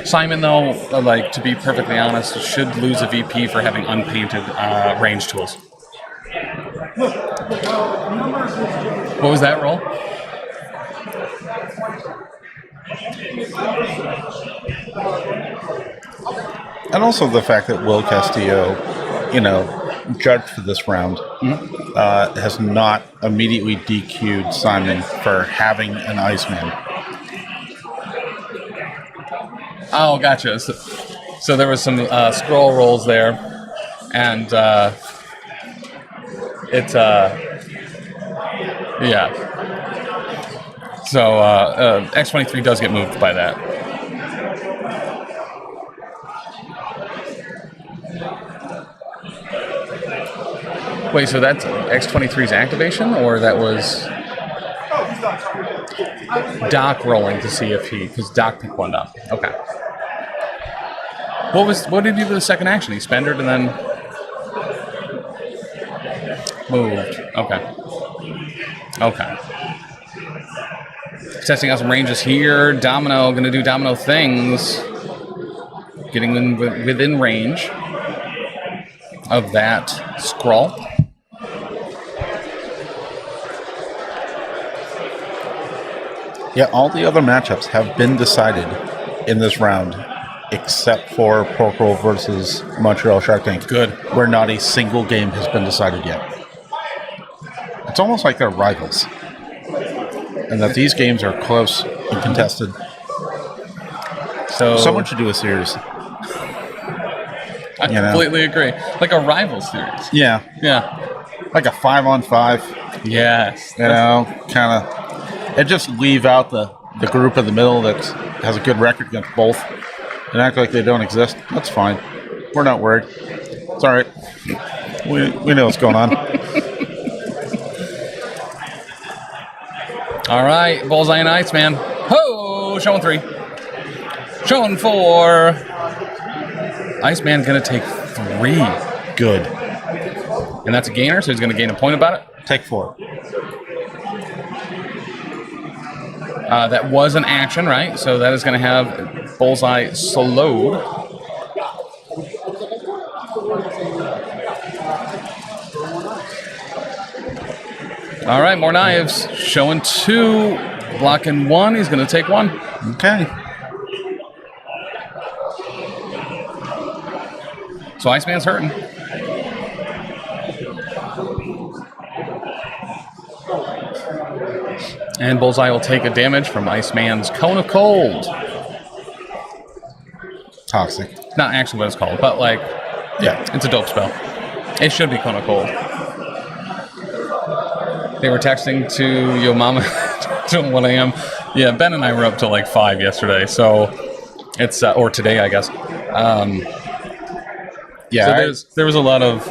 Simon, though, like, to be perfectly honest, should lose a VP for having unpainted range tools. What was that roll? And also the fact that Will Castillo, judged for this round, has not immediately DQ'd Simon for having an Iceman. Oh, gotcha. So there was some scroll rolls there, and yeah. So X23 does get moved by that. Wait, so that's X23's activation, or that was Doc rolling to see if because Doc picked one up. Okay. What did he do to the second action? He spendered and then moved. Okay. Testing out some ranges here. Domino, gonna do domino things. Getting within range of that scroll. Yeah, all the other matchups have been decided in this round, except for PORKROLL versus Montreal Shark Tank. Good. Where not a single game has been decided yet. It's almost like they're rivals. And that these games are close and contested. So someone should do a series. I completely agree. Like a rival series. Yeah. Yeah. Like a 5-on-5. Yes. Kind of. And just leave out the group in the middle that has a good record against both and act like they don't exist. That's fine. We're not worried. It's all right. We know what's going on. All right, Bullseye and Iceman. Ho! Showing 3. Showing 4. Iceman going to take 3. Good. And that's a gainer, so he's going to gain a point about it. Take 4. That was an action, right? So that is going to have Bullseye slowed. All right, more knives. Showing 2, blocking 1. He's going to take 1. Okay. So Iceman's hurting. And Bullseye will take a damage from Iceman's Cone of Cold. Toxic. Not actually what it's called, but like, yeah, it's a dope spell. It should be Cone of Cold. They were texting to Yo Mama till 1 a.m. Yeah, Ben and I were up till like 5 yesterday, so it's, or today, I guess. Yeah, so there was a lot of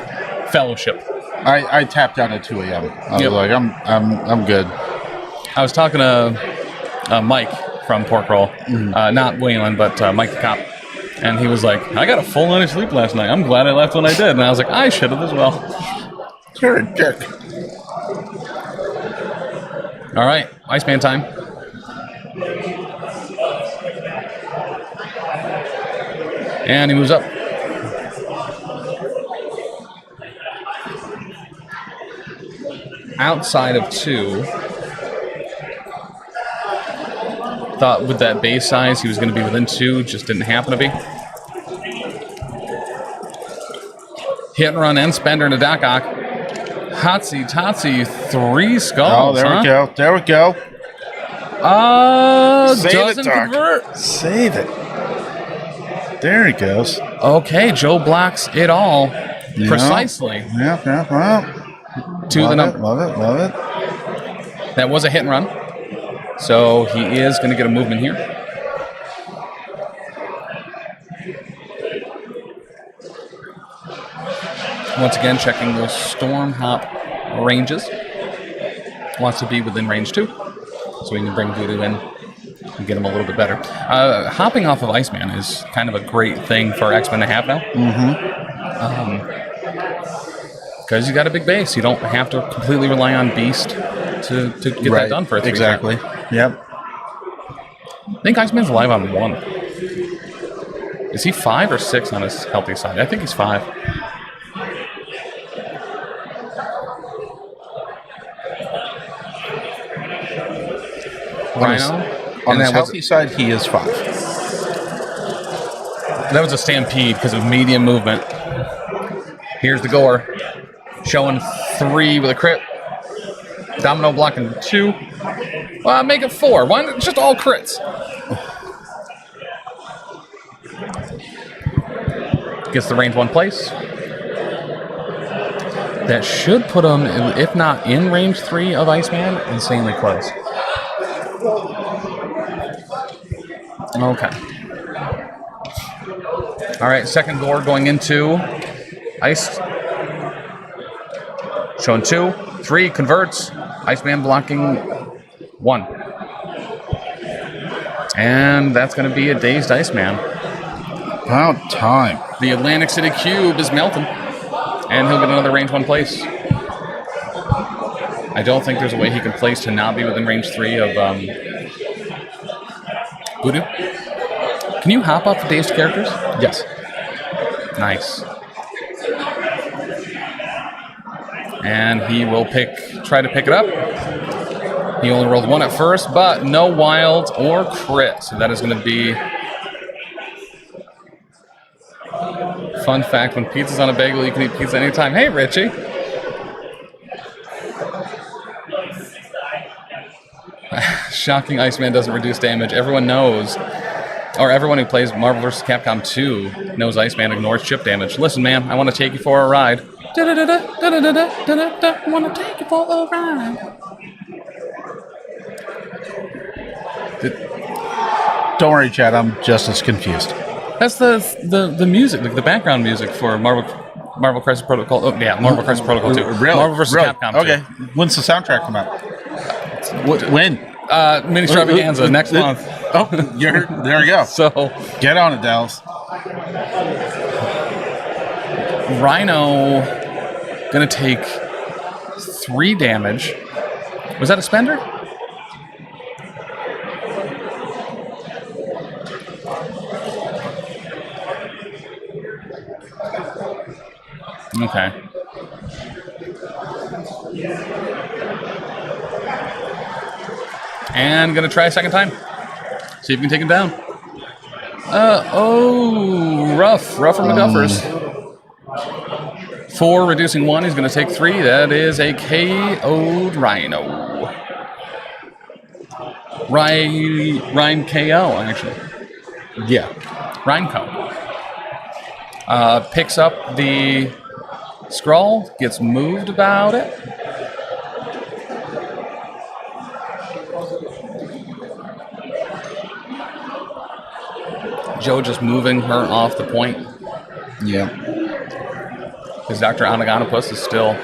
fellowship. I tapped out at 2 a.m. I was like, I'm good. I was talking to Mike from PORKROLL, not Wayland, but Mike the cop, and he was like, I got a full night of sleep last night. I'm glad I left when I did. And I was like, I should have as well. You're a jerk. All right, Iceman time. And he moves up. Outside of 2, thought with that base size he was going to be within 2, just didn't happen to be. Hit and run and spender into Doc Ock. Hotsy Totsy, 3 skulls. Oh, there we go. There we go. Doesn't convert. Save it. There he goes. Okay, Joe blocks it all precisely. Yeah. Well, To the number. Love it. That was a hit and run. So he is going to get a movement here. Once again, checking those Storm Hop ranges. Wants to be within range 2. So we can bring Voodoo in and get him a little bit better. Hopping off of Iceman is kind of a great thing for X-Men to have now. Because you got a big base. You don't have to completely rely on Beast to get that done for a 3 Exactly. Yep. I think Iceman's alive on 1. Is he 5 or 6 on his healthy side? I think he's 5. Rhino. On his healthy side, he is 5. That was a stampede because of medium movement. Here's the gore. Showing 3 with a crit. Domino blocking 2. Well, make it 4. Why not just all crits? Gets the range 1 place. That should put him, if not in range 3 of Iceman, insanely close. Okay. All right, second gore going into Ice. Showing 2, 3, converts. Iceman blocking 1. And that's going to be a dazed Iceman. About time. The Atlantic City Cube is melting. And he'll get another range 1 place. I don't think there's a way he can place to not be within range 3 of Voodoo. Can you hop off the dazed characters? Yes. Nice. And he will try to pick it up. He only rolled 1 at first, but no wild or crit. So that is going to be... Fun fact, when pizza's on a bagel, you can eat pizza anytime. Hey, Richie. Shocking Iceman doesn't reduce damage. Everyone knows, or everyone who plays Marvel vs. Capcom 2 knows Iceman ignores chip damage. Listen, man, I want to take you for a ride. Want to take you for a ride. Don't worry, Chad. I'm just as confused. That's the music, like the background music for Marvel Crisis Protocol. Oh yeah, Marvel Crisis Protocol 2. Really? Marvel vs. Capcom 2. Okay. When's the soundtrack come out? When? Mini Extravaganza next month. Oh, there we go. So get on it, Dallas. Rhino gonna take 3 damage. Was that a spender? Okay. And gonna try a second time. See if we can take him down. Rough from the Duffers. 4, reducing 1. He's gonna take 3. That is a KO'd Rhino. Rhine KO, actually. Yeah. Rhine-Co. Picks up the scroll, gets moved about it. Joe just moving her off the point. Yeah. Because Dr. Anagonopus is still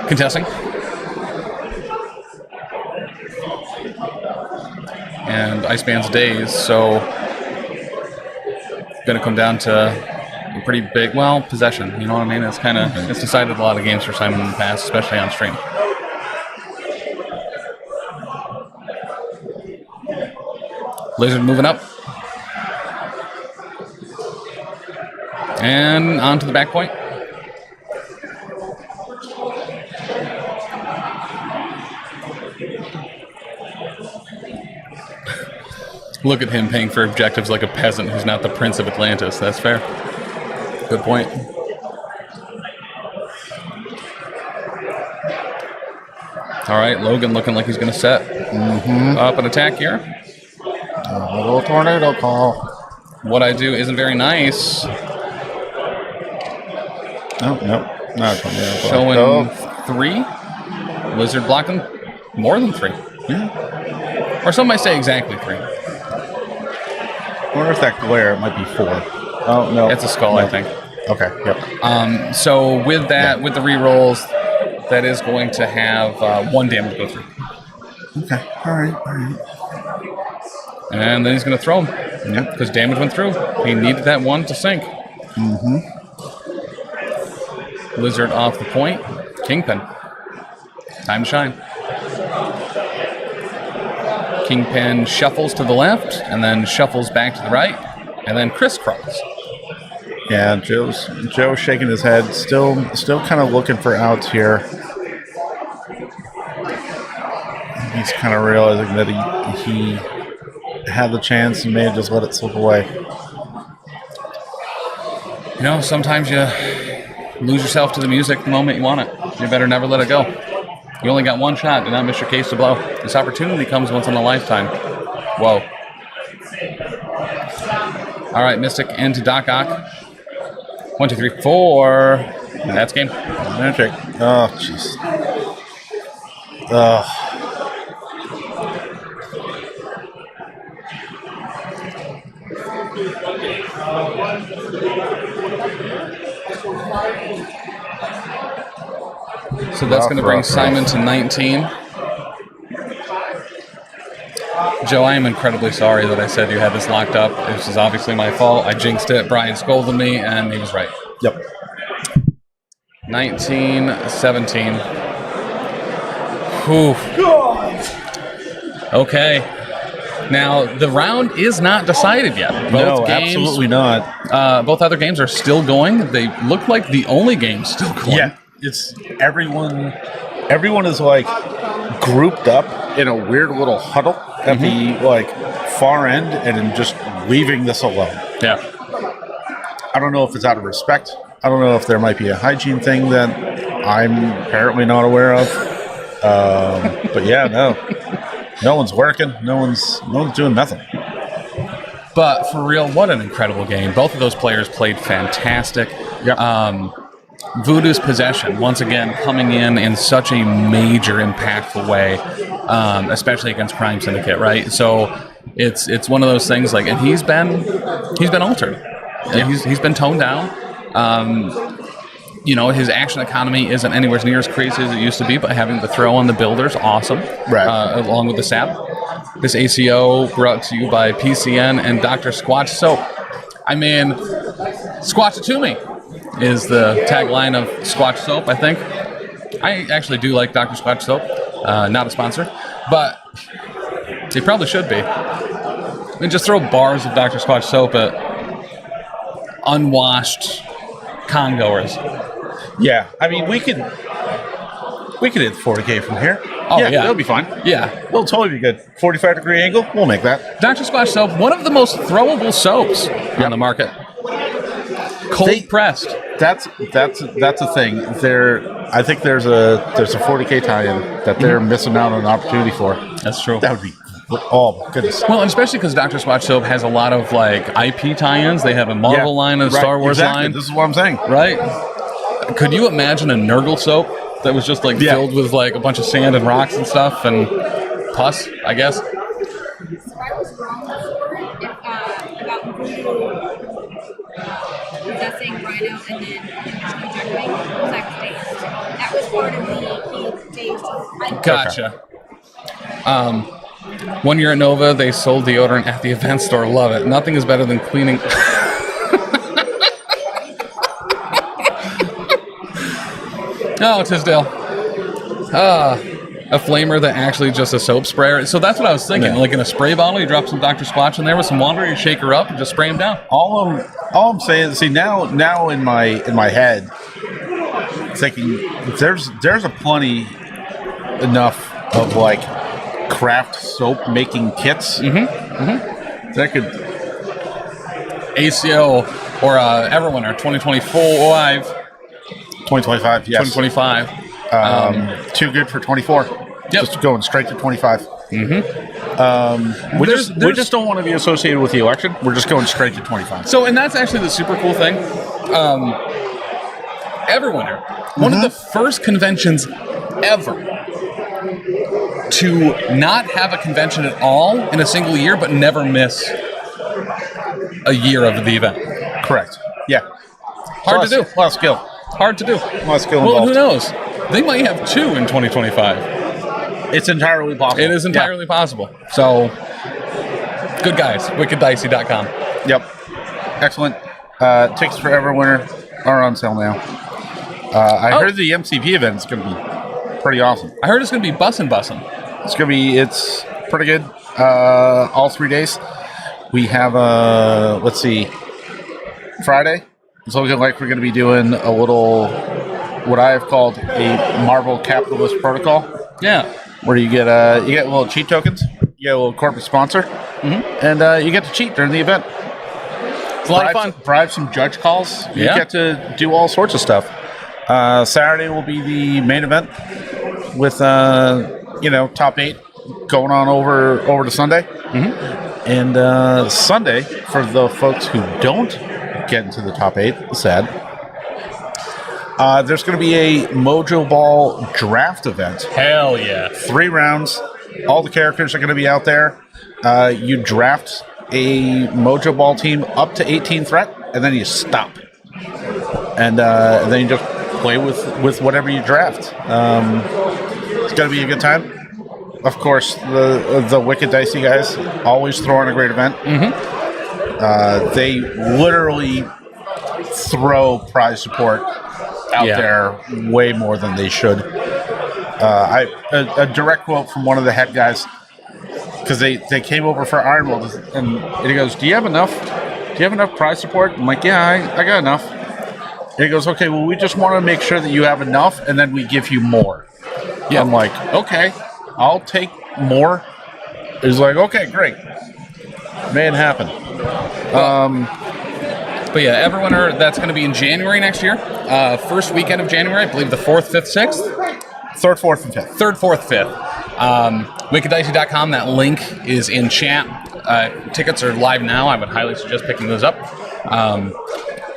contesting. And Iceman's dazed, so going to come down to a pretty big, well, possession. You know what I mean? It's kind of, it's decided a lot of games for Simon in the past, especially on stream. Lizard moving up. And on to the back point. Look at him paying for objectives like a peasant who's not the Prince of Atlantis. That's fair. Good point. All right, Logan looking like he's going to set up an attack here. A little tornado call. What I do isn't very nice. Nope. Not a tornado call. Showing 3. Lizard blocking more than 3. Yeah. Or some might say exactly 3. I wonder if that glare, it might be 4. Oh, no. It's a skull, I think. Okay, yep. So with that, with the rerolls, that is going to have 1 damage go through. Okay. All right. And then he's going to throw him. Yep. Because damage went through. He needed that one to sink. Mm-hmm. Lizard off the point. Kingpin. Time to shine. Kingpin shuffles to the left, and then shuffles back to the right, and then crisscross. Yeah, Joe's shaking his head, still kind of looking for outs here. He's kind of realizing that he had the chance and may have just let it slip away. You know, sometimes you lose yourself to the music the moment you want it. You better never let it go. You only got one shot. Do not miss your case to blow. This opportunity comes once in a lifetime. Whoa. All right, Mystic into Doc Ock. 1, 2, 3, 4. And that's game. Magic. Oh, jeez. So that's going to bring Simon to 19. Joe, I am incredibly sorry that I said you had this locked up. This is obviously my fault. I jinxed it. Brian scolded me, and he was right. Yep. 19-17. Whew. Okay. Now, the round is not decided yet. No, absolutely not. Both other games are still going. They look like the only games still going. Yeah, it's everyone is like grouped up in a weird little huddle at the like far end and then just leaving this alone. Yeah. I don't know if it's out of respect. I don't know if there might be a hygiene thing that I'm apparently not aware of. But yeah, no one's working. No one's doing nothing. But for real, what an incredible game. Both of those players played fantastic. Yep. Voodoo's possession, once again, coming in such a major, impactful way, especially against Crime Syndicate, right? So it's one of those things like, and he's been altered. Yeah. He's been toned down. His action economy isn't anywhere near as crazy as it used to be, but having the throw on the builder's awesome, right? Along with the sap. This ACO brought to you by PCN and Dr. Squatch Soap. I mean, Squatch it to me is the tagline of Squatch Soap, I think. I actually do like Dr. Squatch Soap. Not a sponsor, but they probably should be. I mean, just throw bars of Dr. Squatch Soap at unwashed con-goers. Yeah, I mean, we could hit 40K from here. Oh, yeah. That'll be fine. Yeah. It'll totally be good. 45-degree angle, we'll make that. Dr. Squatch Soap, one of the most throwable soaps on the market. Cold pressed. That's a thing. I think there's a 40K tie-in that they're missing out on an opportunity for. That's true. That would be, oh my goodness. Well, and especially because Dr. Squatch Soap has a lot of like IP tie-ins. They have a Marvel line and a Star Wars line. This is what I'm saying. Right? Could you imagine a Nurgle soap that was just like filled with like a bunch of sand and rocks and stuff and pus, I guess? So I was wrong before about Voodoo possessing Rhino and then injecting sex days. That was part of the days. Gotcha. 1 year at Nova, they sold deodorant at the event store. Love it. Nothing is better than cleaning. Oh, Tisdale. A flamer that actually just a soap sprayer. So that's what I was thinking. Yeah. Like in a spray bottle, you drop some Dr. Squatch in there with some water, you shake her up and just spray them down. All I'm saying, see now in my head, thinking there's a plenty enough of like craft soap making kits that could ACO or Everwinter 2025. 2025, yes. 2025. Too good for 24. Yep. Just going straight to 25. We just don't want to be associated with the election. We're just going straight to 25. So, and that's actually the super cool thing. Everwinter, one of the first conventions ever to not have a convention at all in a single year, but never miss a year of the event. Correct. Yeah. Hard to do. A lot of skill. Hard to do. A lot of skill involved. Well, who knows? They might have two in 2025. It's entirely possible. It is entirely possible. So, good guys. WickedDicey.com. Yep. Excellent. Tickets for Everwinter are on sale now. I heard the MCP event is going to be pretty awesome. I heard it's going to be bussin'. It's pretty good. All 3 days. We have, let's see, Friday. It's looking like we're going to be doing a little, what I have called a Marvel Capitalist Protocol. Yeah. Where you get little cheat tokens, you get a little corporate sponsor, and you get to cheat during the event. It's a lot of fun. Bribe some judge calls. You get to do all sorts of stuff. Saturday will be the main event with top 8 going on over to Sunday, and Sunday for the folks who don't get into the top 8. Sad. There's going to be a Mojo Ball draft event. Hell yeah! 3 rounds. All the characters are going to be out there. You draft a Mojo Ball team up to 18 threat, and then you stop, and then you just play with whatever you draft. It's going to be a good time. Of course, the Wicked Dicey guys always throw on a great event. They literally throw prize support out there way more than they should. A direct quote from one of the head guys, because they came over for Iron World, and he goes, "Do you have enough prize support?" I'm like, "Yeah, I got enough." And he goes, "Okay, well, we just want to make sure that you have enough, and then we give you more." Yeah. I'm like, "Okay, I'll take more." He's like, "Okay, great, made it happen." But yeah, Everwinter, that's going to be in January next year. First weekend of January, I believe the 4th, 5th, 6th? 3rd, 4th, and 5th. 3rd, 4th, 5th. WickedDicey.com, that link is in chat. Tickets are live now. I would highly suggest picking those up.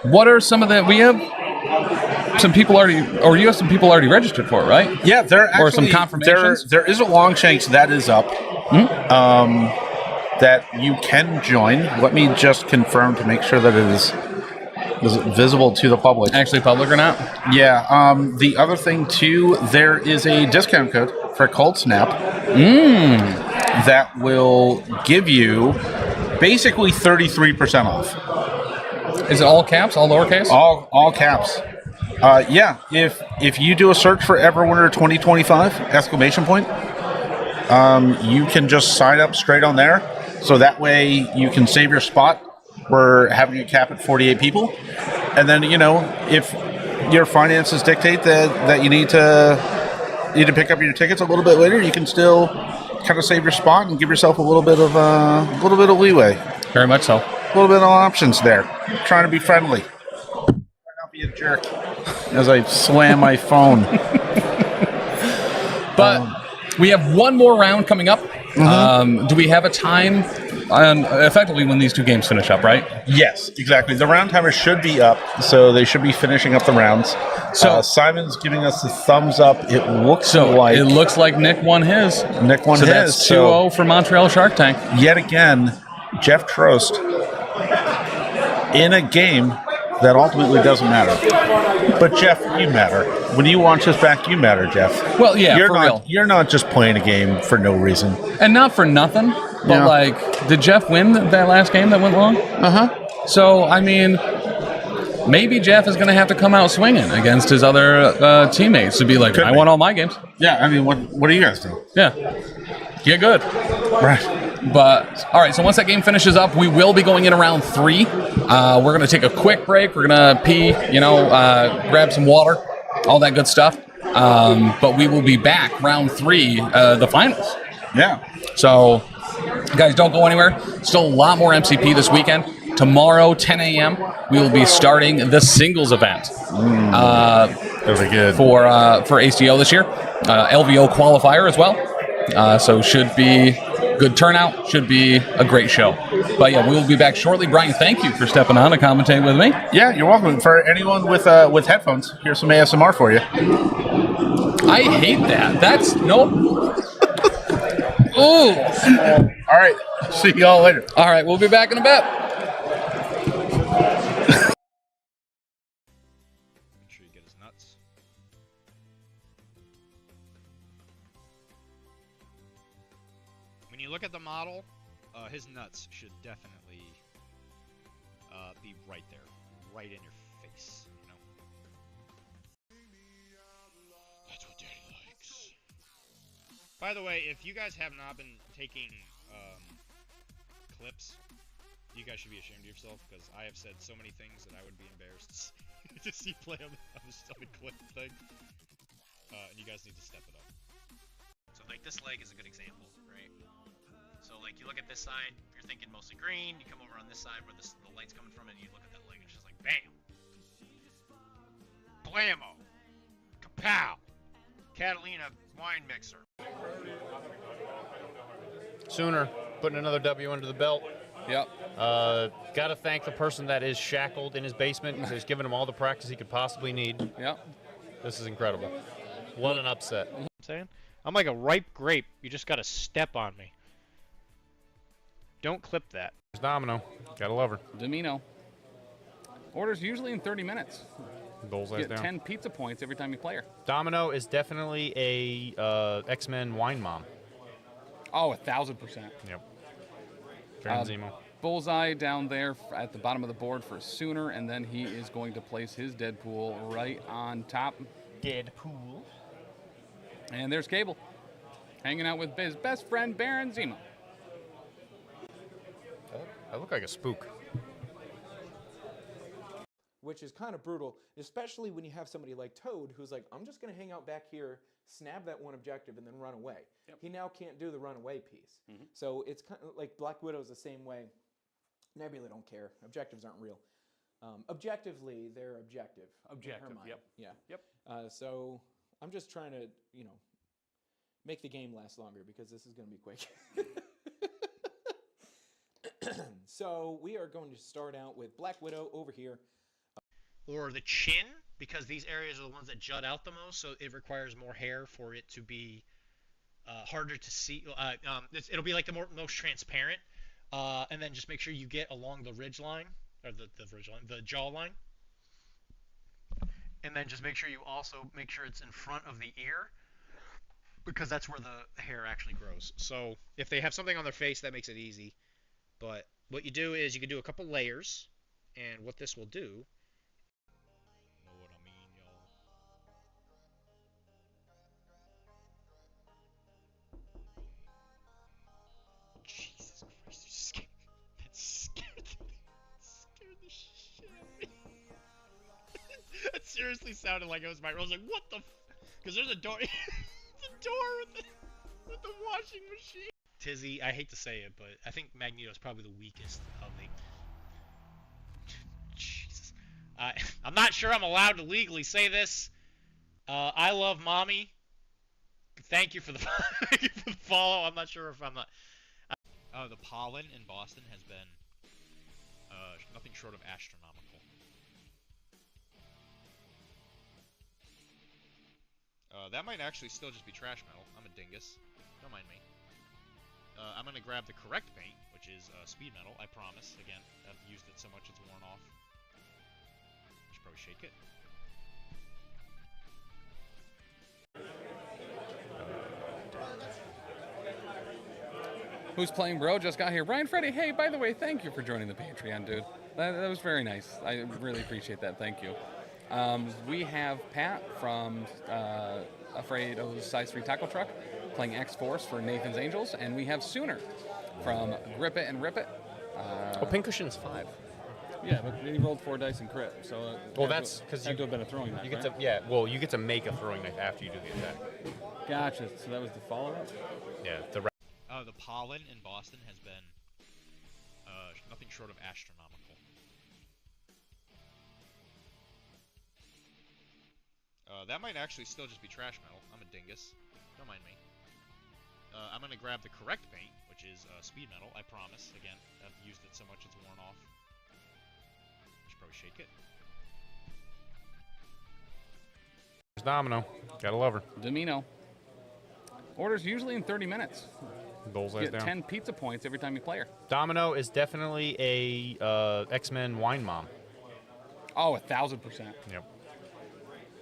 What are some of the... We have some people already... Or you have some people already registered for it, right? Yeah, there actually... Or some confirmations? There is a Longshanks that is up. That you can join. Let me just confirm to make sure that it is visible to the public. Actually public or not? Yeah. The other thing, too, there is a discount code for Cold Snap that will give you basically 33% off. Is it all caps, all lowercase? All caps. Yeah. If you do a search for Everwinter 2025, ! You can just sign up straight on there. So that way you can save your spot. We're having a cap at 48 people. And then, if your finances dictate that you need to pick up your tickets a little bit later, you can still kind of save your spot and give yourself a little bit of leeway. Very much so. A little bit of options there. Trying to be friendly. Try not be a jerk as I slam my phone. But we have one more round coming up. Do we have a time on effectively when these 2 games finish up, right? Yes, exactly. The round timer should be up, so they should be finishing up the rounds. So Simon's giving us the thumbs up. It looks like Nick won his. Nick won so his. That's 2-0 for Montreal Shark Tank. Yet again, Jeff Trost in a game that ultimately doesn't matter. But Jeff, you matter. When you watch us back, you matter, Jeff. Well, yeah, real. You're not just playing a game for no reason. And not for nothing, but did Jeff win that last game that went long? So, I mean, maybe Jeff is going to have to come out swinging against his other teammates to be like, I won all my games. Yeah, I mean, what do you guys do? Yeah. Get good. Right. But, all right, so once that game finishes up, we will be going in around 3. We're going to take a quick break. We're going to pee, grab some water, all that good stuff. But we will be back round 3, the finals. Yeah. So, guys, don't go anywhere. Still a lot more MCP this weekend. Tomorrow, 10 a.m., we will be starting the singles event. Really good. For ACO this year. LVO qualifier as well. So should be good turnout. Should be a great show. But yeah, we will be back shortly. Brian, thank you for stepping on to commentate with me. Yeah, you're welcome. For anyone with headphones, here's some ASMR for you. I hate that. That's nope. Ooh. All right. See y'all later. All right, we'll be back in a bit. at the model, his nuts should definitely be right there, right in your face, you know? That's what Daddy likes. By the way, if you guys have not been taking clips, you guys should be ashamed of yourself, because I have said so many things that I would be embarrassed to see play on the clip thing. And you guys need to step it up. So like this leg is a good example, right? So like you look at this side, you're thinking mostly green, you come over on this side where the light's coming from, and you look at that leg, and it's just like bam! Blammo! Kapow! Catalina wine mixer. Sooner, putting another W under the belt. Yep. Got to thank the person that is shackled in his basement, because he's given him all the practice he could possibly need. Yep. This is incredible. What an upset. I'm saying? I'm like a ripe grape. You just gotta step on me. Don't clip that. There's Domino. Gotta love her. Domino. Orders usually in 30 minutes. Bullseye's Get down. 10 pizza points every time you play her. Domino is definitely a X-Men wine mom. Oh, 1,000%. Yep. Baron Zemo. Bullseye down there at the bottom of the board for Sooner, and then he is going to place his Deadpool right on top. Deadpool. And there's Cable, hanging out with his best friend, Baron Zemo. I look like a spook. Which is kind of brutal, especially when you have somebody like Toad who's like, I'm just going to hang out back here, snap that one objective, and then run away. Yep. He now can't do the runaway piece. So it's kind of like Black Widow's the same way. Nebula don't care. Objectives aren't real. Objectively, they're objective. Objective, yep. Yeah. Yep. So I'm just trying to, you know, make the game last longer, because this is going to be quick. So we are going to start out with Black Widow over here. Or the chin, because these areas are the ones that jut out the most, so it requires more hair for it to be harder to see. It'll be like the most transparent. And then just make sure you get along the ridge line, or the jaw line. And then just make sure you also make sure it's in front of the ear, because that's where the hair actually grows. So if they have something on their face, that makes it easy. But what you do is you can do a couple layers, and what this will do. Know what I mean, y'all? Jesus Christ, that scared the shit out of me. That seriously sounded like it was my. I was like, what the? Because there's a door. The door with the washing machine. Tizzy, I hate to say it, but I think Magneto's probably the weakest of the. Jesus, I'm not sure I'm allowed to legally say this. I love mommy. Thank you for the follow. I'm not sure if I'm not. The pollen in Boston has been nothing short of astronomical. That might actually still just be trash metal. I'm a dingus. Don't mind me. I'm going to grab the correct paint, which is speed metal, I promise. Again, I've used it so much it's worn off. I should probably shake it. Who's playing, bro? Just got here. Brian Freddy, hey, by the way, thank you for joining the Patreon, dude. That was very nice. I really appreciate that. Thank you. We have Pat from Afraid of Size 3 Tackle Truck playing X-Force for Nathan's Angels, and we have Sooner from Grip It and Rip It. Pincushion's 5. Yeah, but he rolled 4 dice and crit, so well, that's because you do a bit of throwing knife. You get right? to you get to make a throwing knife after you do the attack. Gotcha. So that was the follow-up. Yeah. The pollen in Boston has been nothing short of astronomical. That might actually still just be trash metal. I'm a dingus. Don't mind me. I'm going to grab the correct paint, which is speed metal, I promise. Again, I've used it so much it's worn off. I should probably shake it. There's Domino. Gotta love her. Domino. Orders usually in 30 minutes. Bullseye's Get down. 10 pizza points every time you play her. Domino is definitely a X-Men wine mom. Oh, 1,000%. Yep.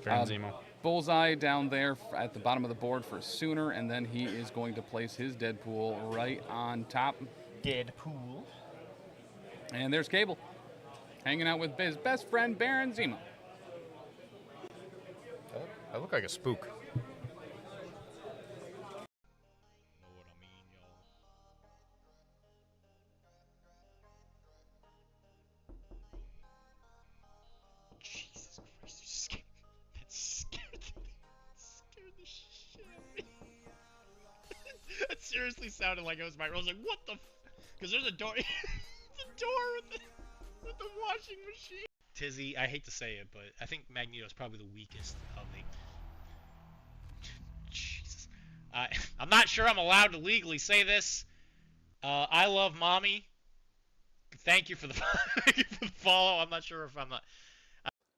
Baron Zemo. Bullseye down there at the bottom of the board for Sooner, and then he is going to place his Deadpool right on top. Deadpool. And there's Cable, hanging out with his best friend, Baron Zemo. I look like a spook. Know what I mean, y'all? Jesus Christ, you scared. That scared the shit out of me. That seriously sounded like it was my. I was like, what the? Because there's a door. The door with the washing machine. Tizzy, I hate to say it, but I think Magneto's probably the weakest of the. Jesus. I'm not sure I'm allowed to legally say this. I love mommy. Thank you for the thank you for the follow. I'm not sure if I'm not.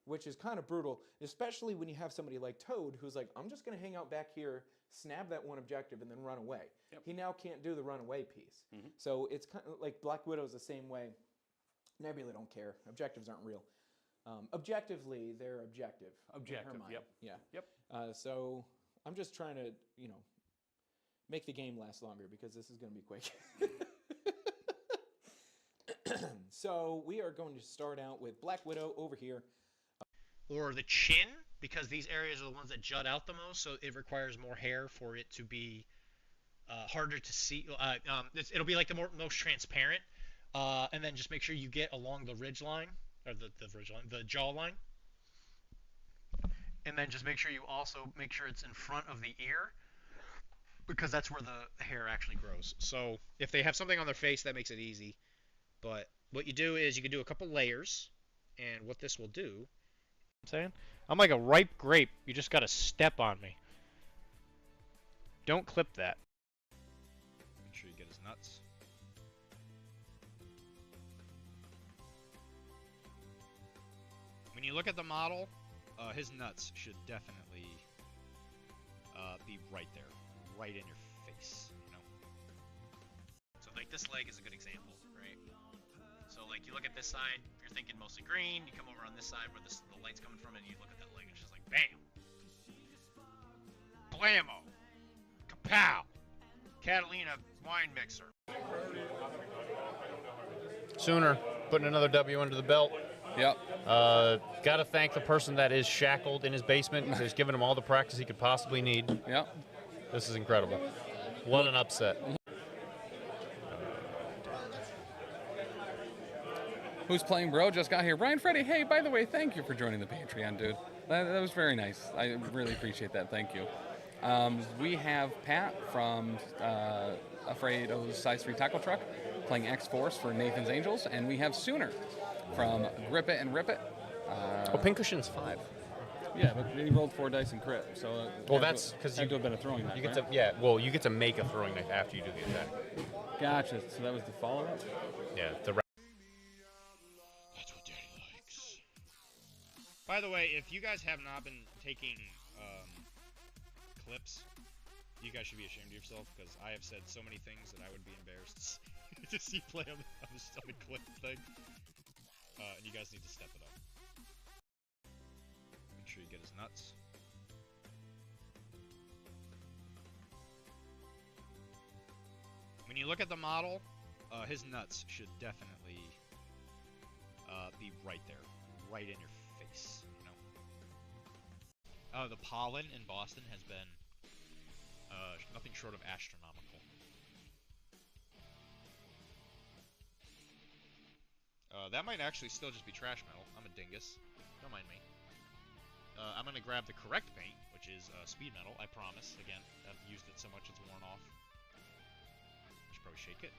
Which is kind of brutal, especially when you have somebody like Toad who's like, I'm just going to hang out back here, snap that one objective, and then run away. Yep. He now can't do the runaway piece. So it's kind of like Black Widow's the same way. Nebula don't care. Objectives aren't real. Objectively, they're objective. Objective, in her mind. yep. Yeah. Yep. So I'm just trying to, make the game last longer because this is going to be quick. So we are going to start out with Black Widow over here. Or the chin, because these areas are the ones that jut out the most, so it requires more hair for it to be harder to see. It'll be like the most transparent, and then just make sure you get along the ridge line, or the jaw line, and then just make sure you also make sure it's in front of the ear, because that's where the hair actually grows. So if they have something on their face, that makes it easy. But what you do is you can do a couple layers, and what this will do. I'm saying? I'm like a ripe grape. You just gotta step on me. Don't clip that. Make sure you get his nuts. When you look at the model, his nuts should definitely be right there, right in your face, So like this leg is a good example, right? So like you look at this side, you're thinking mostly green, you come over on this side where the light's coming from, and you look at that leg, and it's just like bam! Blammo! Kapow! Catalina wine mixer. Sooner, putting another W under the belt. Yep. Got to thank the person that is shackled in his basement, who's given him all the practice he could possibly need. Yep. This is incredible. What an upset. Who's playing, bro? Just got here. Brian Freddy, hey, by the way, thank you for joining the Patreon, dude. That was very nice. I really appreciate that. Thank you. We have Pat from Afraid-O's Size 3 Taco Truck playing X-Force for Nathan's Angels, and we have Sooner from Grip It and Rip It. Pincushion's 5. Yeah, but he rolled 4 dice and crit, so well, that's because you had to have been a throwing knife. You get right? to you get to make a throwing knife after you do the attack. Gotcha. So that was the follow-up. Yeah. That's what Daddy likes. By the way, if you guys have not been taking clips, you guys should be ashamed of yourself, because I have said so many things that I would be embarrassed to see play on the clip thing. And you guys need to step it up. Make sure you get his nuts. When you look at the model, his nuts should definitely be right there, right in your face, The pollen in Boston has been nothing short of astronomical. That might actually still just be trash metal. I'm a dingus. Don't mind me. I'm going to grab the correct paint, which is speed metal, I promise. Again, I've used it so much it's worn off. I should probably shake it.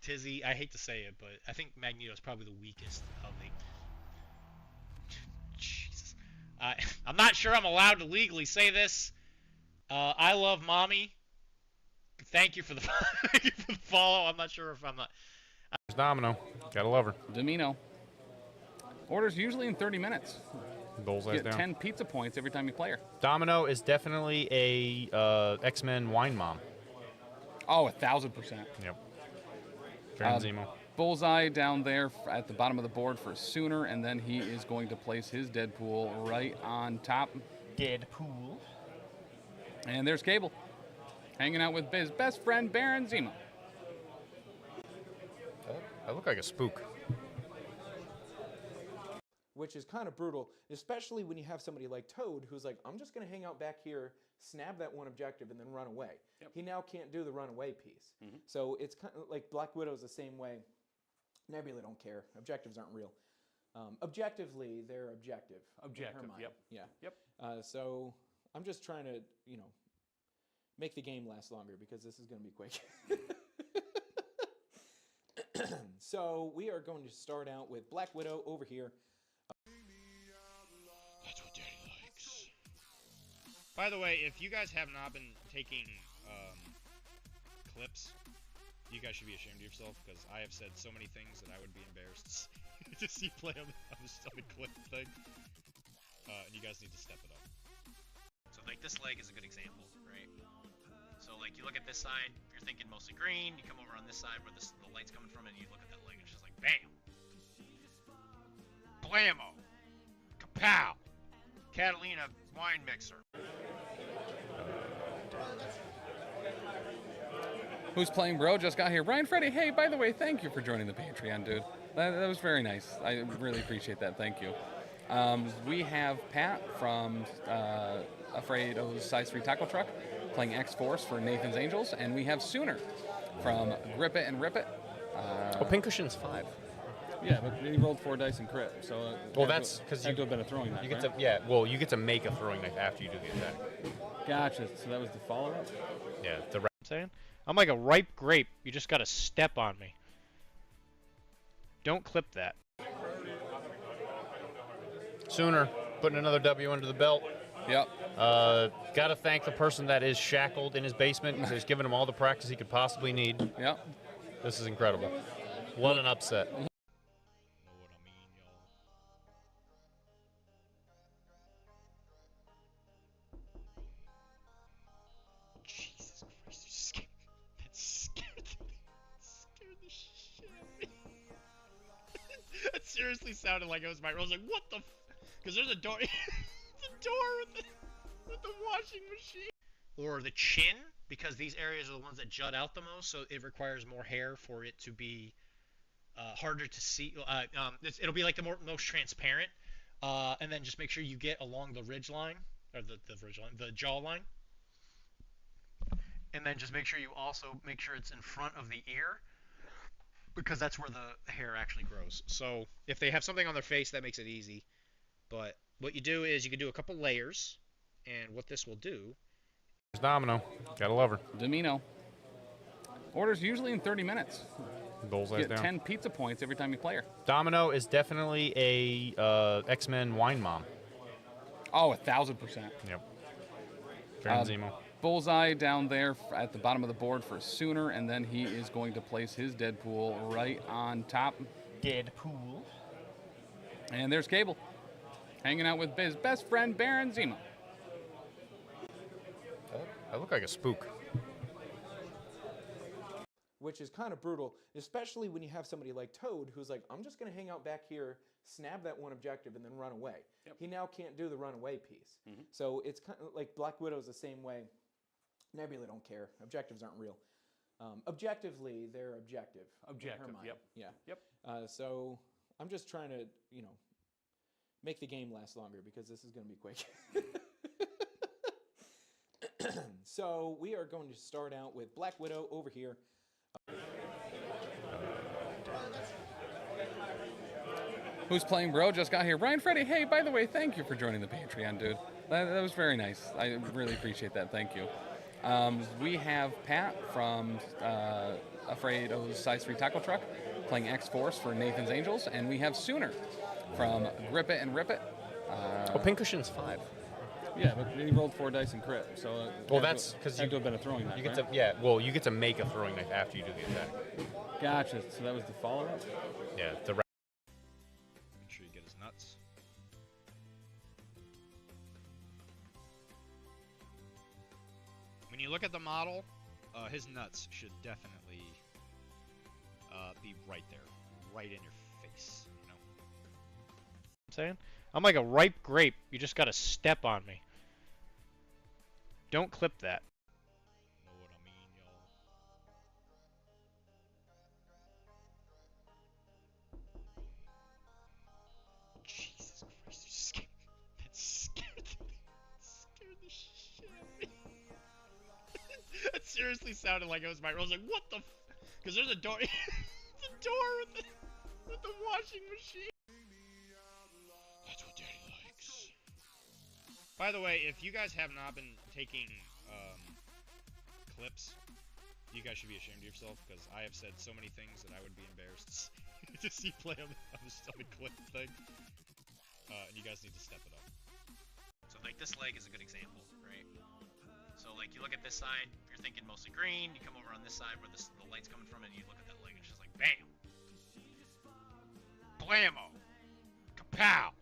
Tizzy, I hate to say it, but I think Magneto's probably the weakest of the. Jesus. I'm not sure I'm allowed to legally say this. I love mommy. Thank you for the follow. I'm not sure if I'm not. There's Domino. Gotta love her. Domino. Orders usually in 30 minutes. Bullseye's Get down. 10 pizza points every time you play her. Domino is definitely a X-Men wine mom. Oh, 1,000%. Yep. Baron Zemo. Bullseye down there at the bottom of the board for Sooner, and then he is going to place his Deadpool right on top. Deadpool. And there's Cable, hanging out with his best friend Baron Zemo. I look like a spook. Which is kind of brutal, especially when you have somebody like Toad who's like, I'm just going to hang out back here, snap that one objective, and then run away. Yep. He now can't do the runaway piece. So it's kind of like Black Widow's the same way. Nebula don't care. Objectives aren't real. Objectively, they're objective. Objective, in her mind. yep. Yeah. Yep. So I'm just trying to, make the game last longer because this is going to be quick. So we are going to start out with Black Widow over here. That's what Daddy likes. By the way, if you guys have not been taking clips, you guys should be ashamed of yourself, because I have said so many things that I would be embarrassed to see play on the clip thing. And you guys need to step it up. So like this leg is a good example, right? So like you look at this side, you're thinking mostly green, you come over on this side where the light's coming from, and you look at that leg, and it's just like bam! Blammo! Kapow! Catalina wine mixer. Who's playing, bro? Just got here. Ryan Freddy, hey, by the way, thank you for joining the Patreon, dude. That was very nice. I really appreciate that. Thank you. We have Pat from Afraid-O's Size 3 Taco Truck playing X-Force for Nathan's Angels, and we have Sooner from Grip It and Rip It. Pincushion's 5. Yeah, but he rolled 4 dice and crit, so Well, that's because you have to have been a throwing knife. You get right? to well, you get to make a throwing knife after you do the attack. Gotcha. So that was the follow-up. Yeah, I'm saying? I'm like a ripe grape. You just gotta step on me. Don't clip that. Sooner putting another W under the belt. Yep. Got to thank the person that is shackled in his basement because he's given him all the practice he could possibly need. Yep. This is incredible. What an upset. Know what I mean, y'all? Jesus Christ, you scared. That scared the shit out of me. That seriously sounded like it was my. I was like, what the? Because there's a door. The door with the washing machine. Or the chin, because these areas are the ones that jut out the most, so it requires more hair for it to be harder to see. It'll be like the most transparent. And then just make sure you get along the ridge line, or the jaw line. And then just make sure you also make sure it's in front of the ear, because that's where the hair actually grows. So if they have something on their face, that makes it easy. But what you do is you can do a couple layers, and what this will do. There's Domino. Gotta love her. Domino. Orders usually in 30 minutes. Bullseye Get down. 10 pizza points every time you play her. Domino is definitely a X-Men wine mom. Oh, 1,000%. Yep. Baron Zemo. Bullseye down there at the bottom of the board for Sooner, and then he is going to place his Deadpool right on top. Deadpool. And there's Cable, hanging out with his best friend Baron Zemo. I look like a spook. Which is kind of brutal, especially when you have somebody like Toad who's like, I'm just going to hang out back here, snap that one objective, and then run away. Yep. He now can't do the runaway piece. So it's kind of like Black Widow's the same way. Nebula don't care. Objectives aren't real. Objectively, they're objective. Objective, in her mind. yep. Yeah. Yep. So I'm just trying to, make the game last longer because this is going to be quick. So we are going to start out with Black Widow over here. Who's playing, bro? Just got here. Ryan Freddy, hey, by the way, thank you for joining the Patreon, dude. That was very nice. I really appreciate that. Thank you. We have Pat from Afraid-O's Size 3 Taco Truck playing X-Force for Nathan's Angels, and we have Sooner from Grip It and Rip It. Pincushion's 5. Yeah, but he rolled 4 dice and crit, so Well, that's because you have to have been a throwing knife. You get right? to you get to make a throwing knife after you do the attack. Gotcha. So that was the follow-up. Yeah. Make sure you get his nuts. When you look at the model, his nuts should definitely be right there, right in your face, you know? I'm saying? I'm like a ripe grape. You just gotta step on me. Don't clip that. Know what I mean, y'all? Jesus Christ, you scared. That scared the shit out of me. That seriously sounded like it was my. I was like, what the? Because there's a door. The door with the washing machine. That's what Daddy likes. By the way, if you guys have not been taking clips, you guys should be ashamed of yourself, because I have said so many things that I would be embarrassed to see play on the clip thing. And you guys need to step it up. So like this leg is a good example, right? So like you look at this side, you're thinking mostly green. You come over on this side where the light's coming from, and you look at that leg, and it's just like bam, blammo, kapow,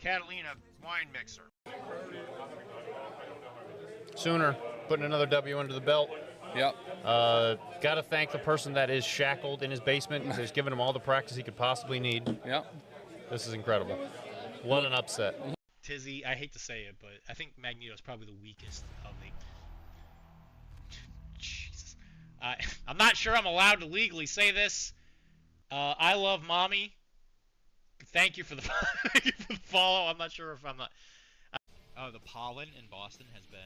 Catalina wine mixer. Sooner, putting another W under the belt. Yep. Got to thank the person that is shackled in his basement. Who's given him all the practice he could possibly need. Yep. This is incredible. What an upset. Tizzy, I hate to say it, but I think Magneto's probably the weakest of the... Jesus. I'm not sure I'm allowed to legally say this. I love mommy. Thank you for the thank you for the follow. I'm not sure if I'm not... the pollen in Boston has been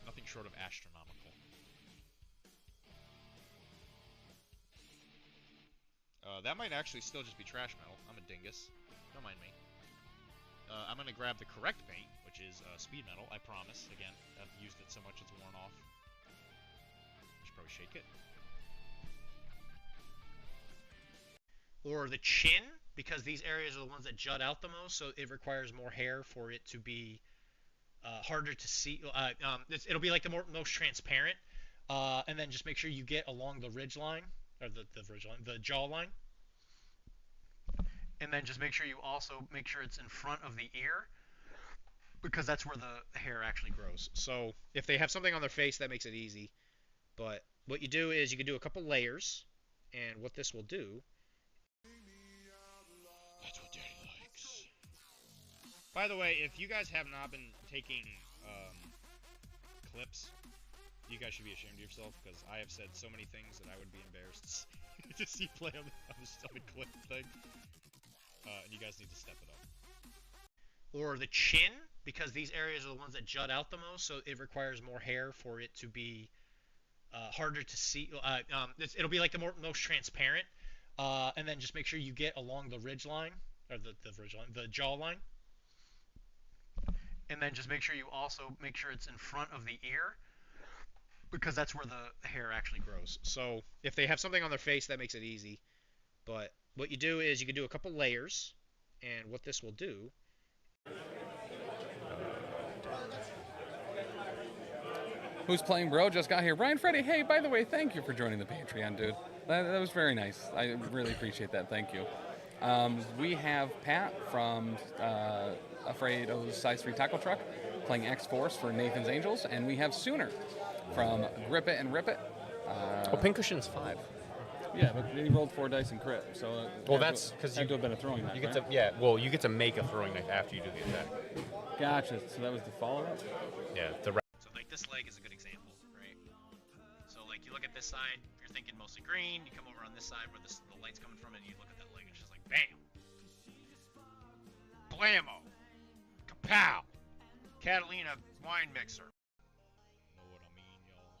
nothing short of astronomical. That might actually still just be trash metal. I'm a dingus. Don't mind me. I'm going to grab the correct paint, which is speed metal, I promise. Again, I've used it so much it's worn off. I should probably shake it. Or the chin, because these areas are the ones that jut out the most, so it requires more hair for it to be harder to see. It'll be like the most transparent. And then just make sure you get along the ridge line, or the jaw line. And then just make sure you also make sure it's in front of the ear, because that's where the hair actually grows. So if they have something on their face, that makes it easy. But what you do is you can do a couple layers, and what this will do... That's what Daddy likes. By the way, if you guys have not been taking clips, you guys should be ashamed of yourself, because I have said so many things that I would be embarrassed to see play on the clip thing. And you guys need to step it up. Or the chin, because these areas are the ones that jut out the most, so it requires more hair for it to be harder to see. It'll be like the most transparent. And then just make sure you get along the ridge line, or the jaw line. And then just make sure you also make sure it's in front of the ear, because that's where the hair actually grows. So if they have something on their face, that makes it easy. But what you do is you can do a couple layers, and what this will do... Who's playing, bro? Just got here. Brian Freddy, hey, by the way, thank you for joining the Patreon, dude. That was very nice. I really appreciate that. Thank you. We have Pat from Afraid-O's Size 3 Tackle Truck playing X-Force for Nathan's Angels, and we have Sooner from Grip It and Rip It. Pincushion's 5. Yeah, but he rolled 4 dice and crit, so well, that's because you have to have been a throwing knife. You get right? to you get to make a throwing knife after you do the attack. Gotcha. So that was the follow-up. Yeah. So like this leg is a good example, right? So like you look at this side, you're thinking mostly green. You come over on this side where the light's coming from, and you look at that leg, and it's just like bam, blammo, kapow, Catalina wine mixer. Know what I mean, y'all?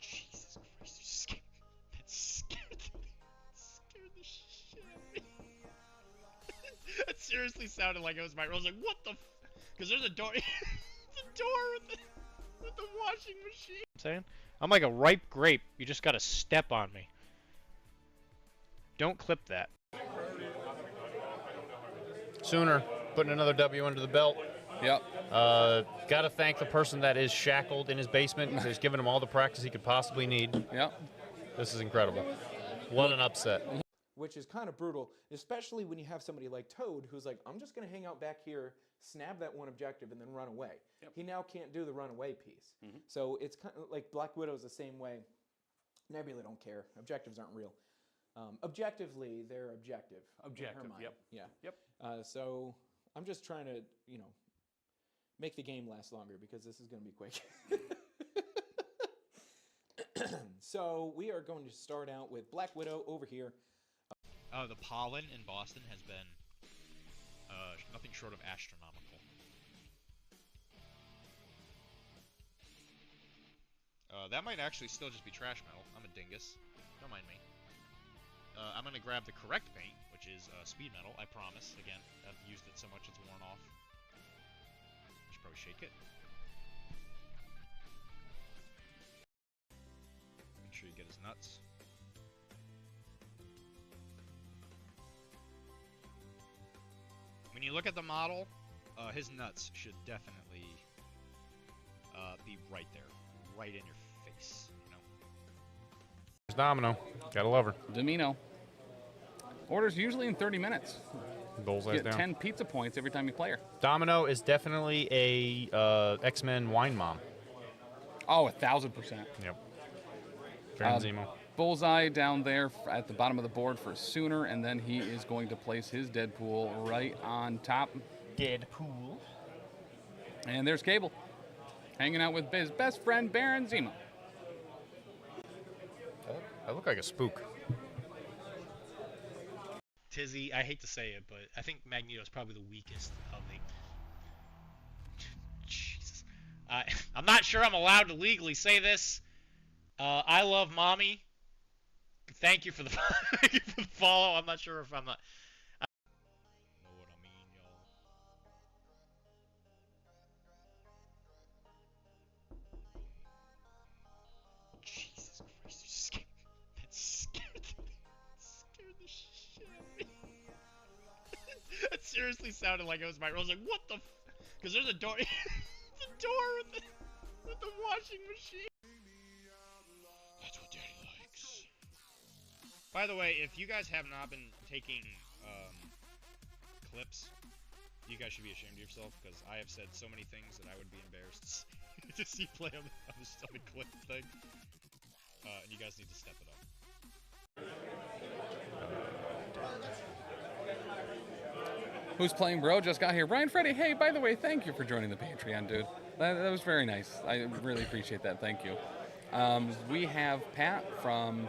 Jesus Christ, you scared. That scared the shit out of me. That seriously sounded like it was my. I was like, what the? Because there's a door. The door with the washing machine. I'm saying? I'm like a ripe grape. You just gotta step on me. Don't clip that. Sooner, putting another W under the belt. Yep. Got to thank the person that is shackled in his basement. Who's given him all the practice he could possibly need. Yep. This is incredible. What an upset. Which is kind of brutal, especially when you have somebody like Toad who's like, I'm just going to hang out back here, snap that one objective, and then run away. Yep. He now can't do the runaway piece. Mhm. So it's kind of like Black Widow's the same way. Nebula don't care. Objectives aren't real. Objectively, they're objective. in her Objective, mind. yep. Yeah. Yep. So I'm just trying to, make the game last longer because this is going to be quick. So we are going to start out with Black Widow over here. The pollen in Boston has been nothing short of astronomical. That might actually still just be trash metal. I'm a dingus. Don't mind me. I'm going to grab the correct paint, which is speed metal, I promise. Again, I've used it so much it's worn off. I should probably shake it. Make sure you get his nuts. When you look at the model, his nuts should definitely be right there, right in your face. There's Domino. Gotta love her. Domino. Orders usually in 30 minutes. Bullseye's Get down. 10 pizza points every time you play her. Domino is definitely a X-Men wine mom. Oh, 1,000%. Yep. Baron Zemo. Bullseye down there at the bottom of the board for Sooner, and then he is going to place his Deadpool right on top. Deadpool. And there's Cable, hanging out with his best friend, Baron Zemo. I look like a spook. Tizzy, I hate to say it, but I think Magneto is probably the weakest of the... Jesus. I'm not sure I'm allowed to legally say this. I love Mommy. Thank you for the thank you for the follow. I'm not sure if I'm not... know what I mean, y'all. Jesus Christ, that scared the shit out of me. That seriously sounded like it was my... I was like, what the f... Because there's a door... the door with the washing machine. That's what Daddy likes. By the way, if you guys have not been taking clips, you guys should be ashamed of yourself, because I have said so many things that I would be embarrassed to see play on the clip thing. And you guys need to step it up. Who's playing, bro? Just got here. Brian Freddy, hey, by the way, thank you for joining the Patreon, dude. That was very nice. I really appreciate that. Thank you. We have Pat from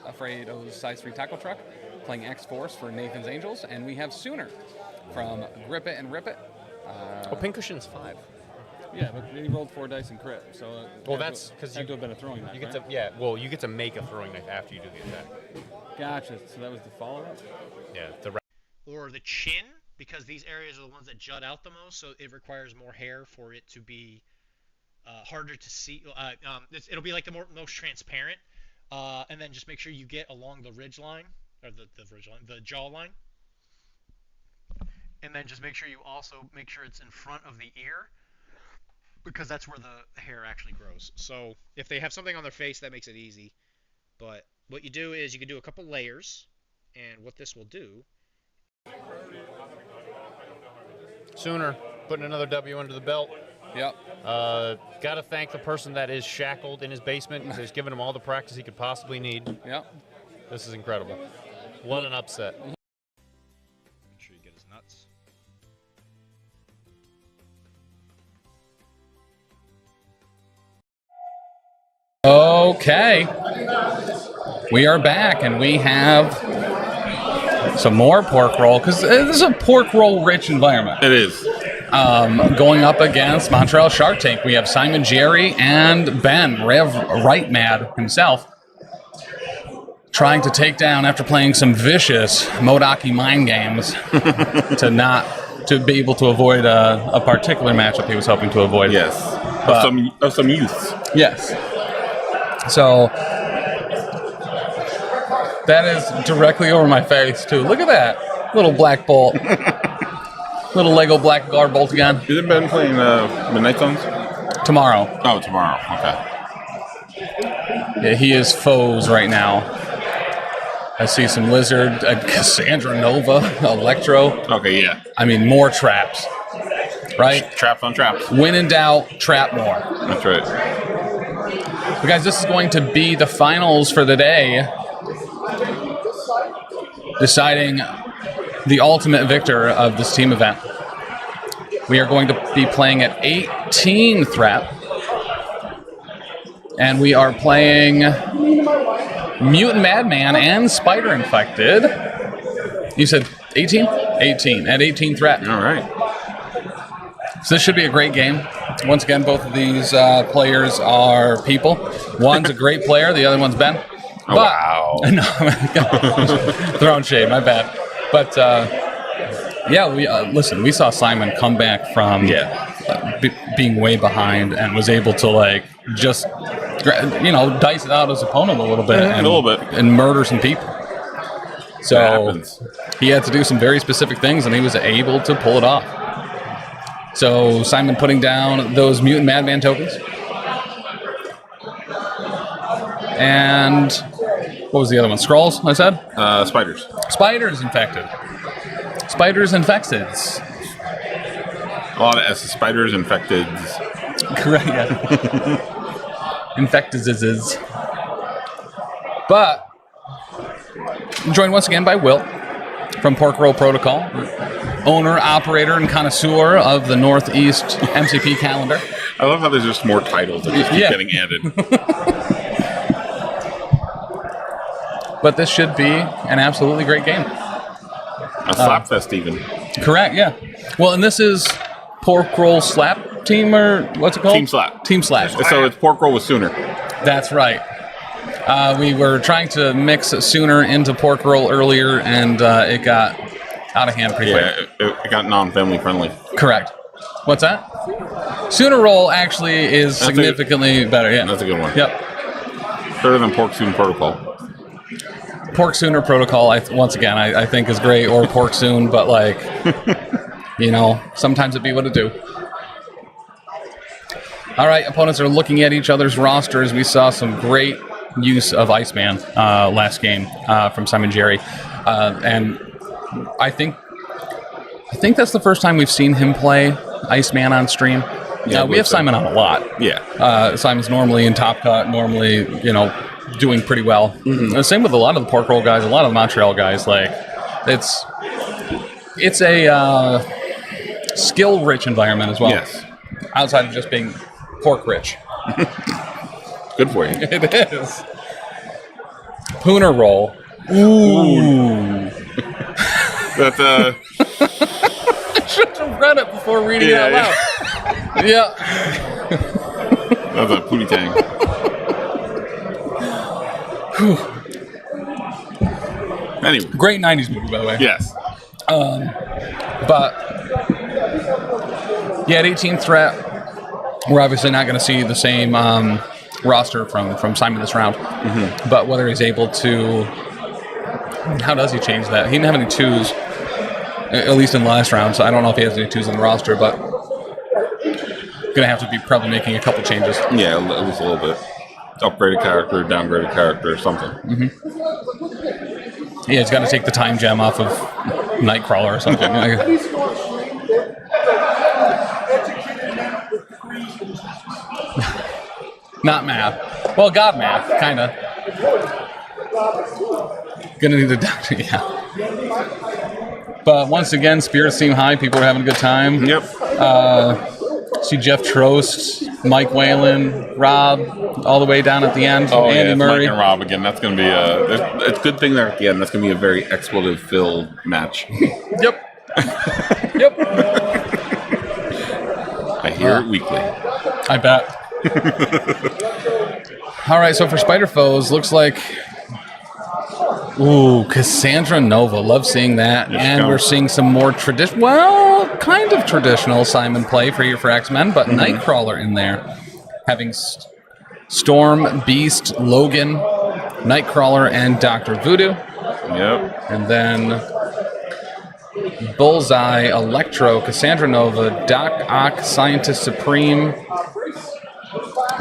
Afrado's Size 3 Tackle Truck playing X-Force for Nathan's Angels, and we have Sooner from Grip It and Rip It. Pincushion's 5. Yeah, but he rolled 4 dice and crit, so well, that's because you have to have been a throwing knife. You get right? to well, you get to make a throwing knife after you do the attack. Gotcha. So that was the follow-up. Yeah. Or the chin, because these areas are the ones that jut out the most, so it requires more hair for it to be harder to see. It'll be like the most transparent, and then just make sure you get along the ridge line, or the jaw line, and then just make sure you also make sure it's in front of the ear, because that's where the hair actually grows. So if they have something on their face, that makes it easy. But what you do is you can do a couple layers, and what this will do. Sooner, putting another W under the belt. Yep. Got to thank the person that is shackled in his basement. Who's given him all the practice he could possibly need. Yep. This is incredible. What an upset. Make sure you get his nuts. Okay. We are back, and we have some more pork roll, because this is a pork roll rich environment. It is. Going up against Montreal Shark Tank, we have Simon Jerry and Ben, Right Mad himself, trying to take down, after playing some vicious Modaki mind games, to be able to avoid a particular matchup he was hoping to avoid. Yes. Of some use. Yes. So that is directly over my face too. Look at that little black bolt. Little Lego black guard bolt again. Isn't Ben playing Midnight Suns? Tomorrow. Oh, tomorrow. Okay. Yeah, he is foes right now. I see some Lizard, Cassandra Nova, Electro. Okay, yeah. I mean, more traps. right? Traps on traps. When in doubt, trap more. That's right. But guys, this is going to be the finals for the day, deciding the ultimate victor of this team event. We are going to be playing at 18 Thrap. And we are playing Mutant Madman and Spider Infected. You said 18? 18. At 18 Thrap. All right. So this should be a great game. Once again, both of these players are people. One's a great player, the other one's Ben. Oh, wow. No, throwing shade, my bad. But yeah, listen, we saw Simon come back from being way behind and was able to like just dice it out his opponent a little bit and murder some people. So he had to do some very specific things, and he was able to pull it off. So Simon putting down those Mutant Madman tokens. And what was the other one? Scrolls, I said? Spiders. Spiders infected. Spiders infected. A lot of S's. Spiders infected. Correct, yeah. Infected is. But joined once again by Will from PORKROLL Protocol, owner, operator, and connoisseur of the Northeast MCP calendar. I love how there's just more titles that just keep getting added. But this should be an absolutely great game. A slapfest even. Correct, yeah. Well, and this is PORKROLL Slap Team, or what's it called? Team Slap. Team Slap. So it's PORKROLL with Sooner. That's right. We were trying to mix Sooner into PORKROLL earlier, and it got out of hand pretty quick. It got non-family friendly. Correct. What's that? Sooner Roll actually is significantly better. Yeah, that's a good one. Yep. Better than Pork Soon Protocol. Pork Sooner Protocol, once again, I think is great, or Pork Soon, but like, sometimes it be what it do. All right, opponents are looking at each other's rosters. We saw some great use of Iceman last game from Simon Jerry, and I think that's the first time we've seen him play Iceman on stream. Yeah, we have Simon on a lot. Yeah, Simon's normally in Top Cut, normally doing pretty well. Mm-hmm. Same with a lot of the PORKROLL guys, a lot of the Montreal guys. Like, it's a skill-rich environment as well. Yes, outside of just being pork-rich. Good for you. It is. Pooner roll. Ooh. That's I should have read it before reading it out loud. Yeah. That's a pootie tang. Anyway. Great 90s movie, by the way. Yes. But yeah, at 18th threat, we're obviously not going to see the same roster from Simon this round. Mm-hmm. But whether he's able to, how does he change that? He didn't have any twos, at least in the last round. So I don't know if he has any twos on the roster, but gonna have to be probably making a couple changes. Yeah, at least a little bit. Upgraded character, downgraded character, or something. Mm-hmm. Yeah, he's got to take the time gem off of Nightcrawler or something. Not math. Well, God math, kind of. Gonna need a doctor, yeah. But once again, spirits seem high. People are having a good time. Yep. See Jeff Trost, Mike Whalen, Rob, all the way down at the end. Oh, Andy yeah, Murray. Mike and Rob again. That's going to be it's a good thing there at the end. That's going to be a very expletive-filled match. Yep. Yep. I hear it weekly. I bet. All right, so for Spider Foes, looks like... Ooh, Cassandra Nova. Love seeing that. And we're seeing some more kind of traditional Simon play for X-Men, but Nightcrawler in there. Having Storm, Beast, Logan, Nightcrawler, and Dr. Voodoo. Yep. And then Bullseye, Electro, Cassandra Nova, Doc Ock, Scientist Supreme,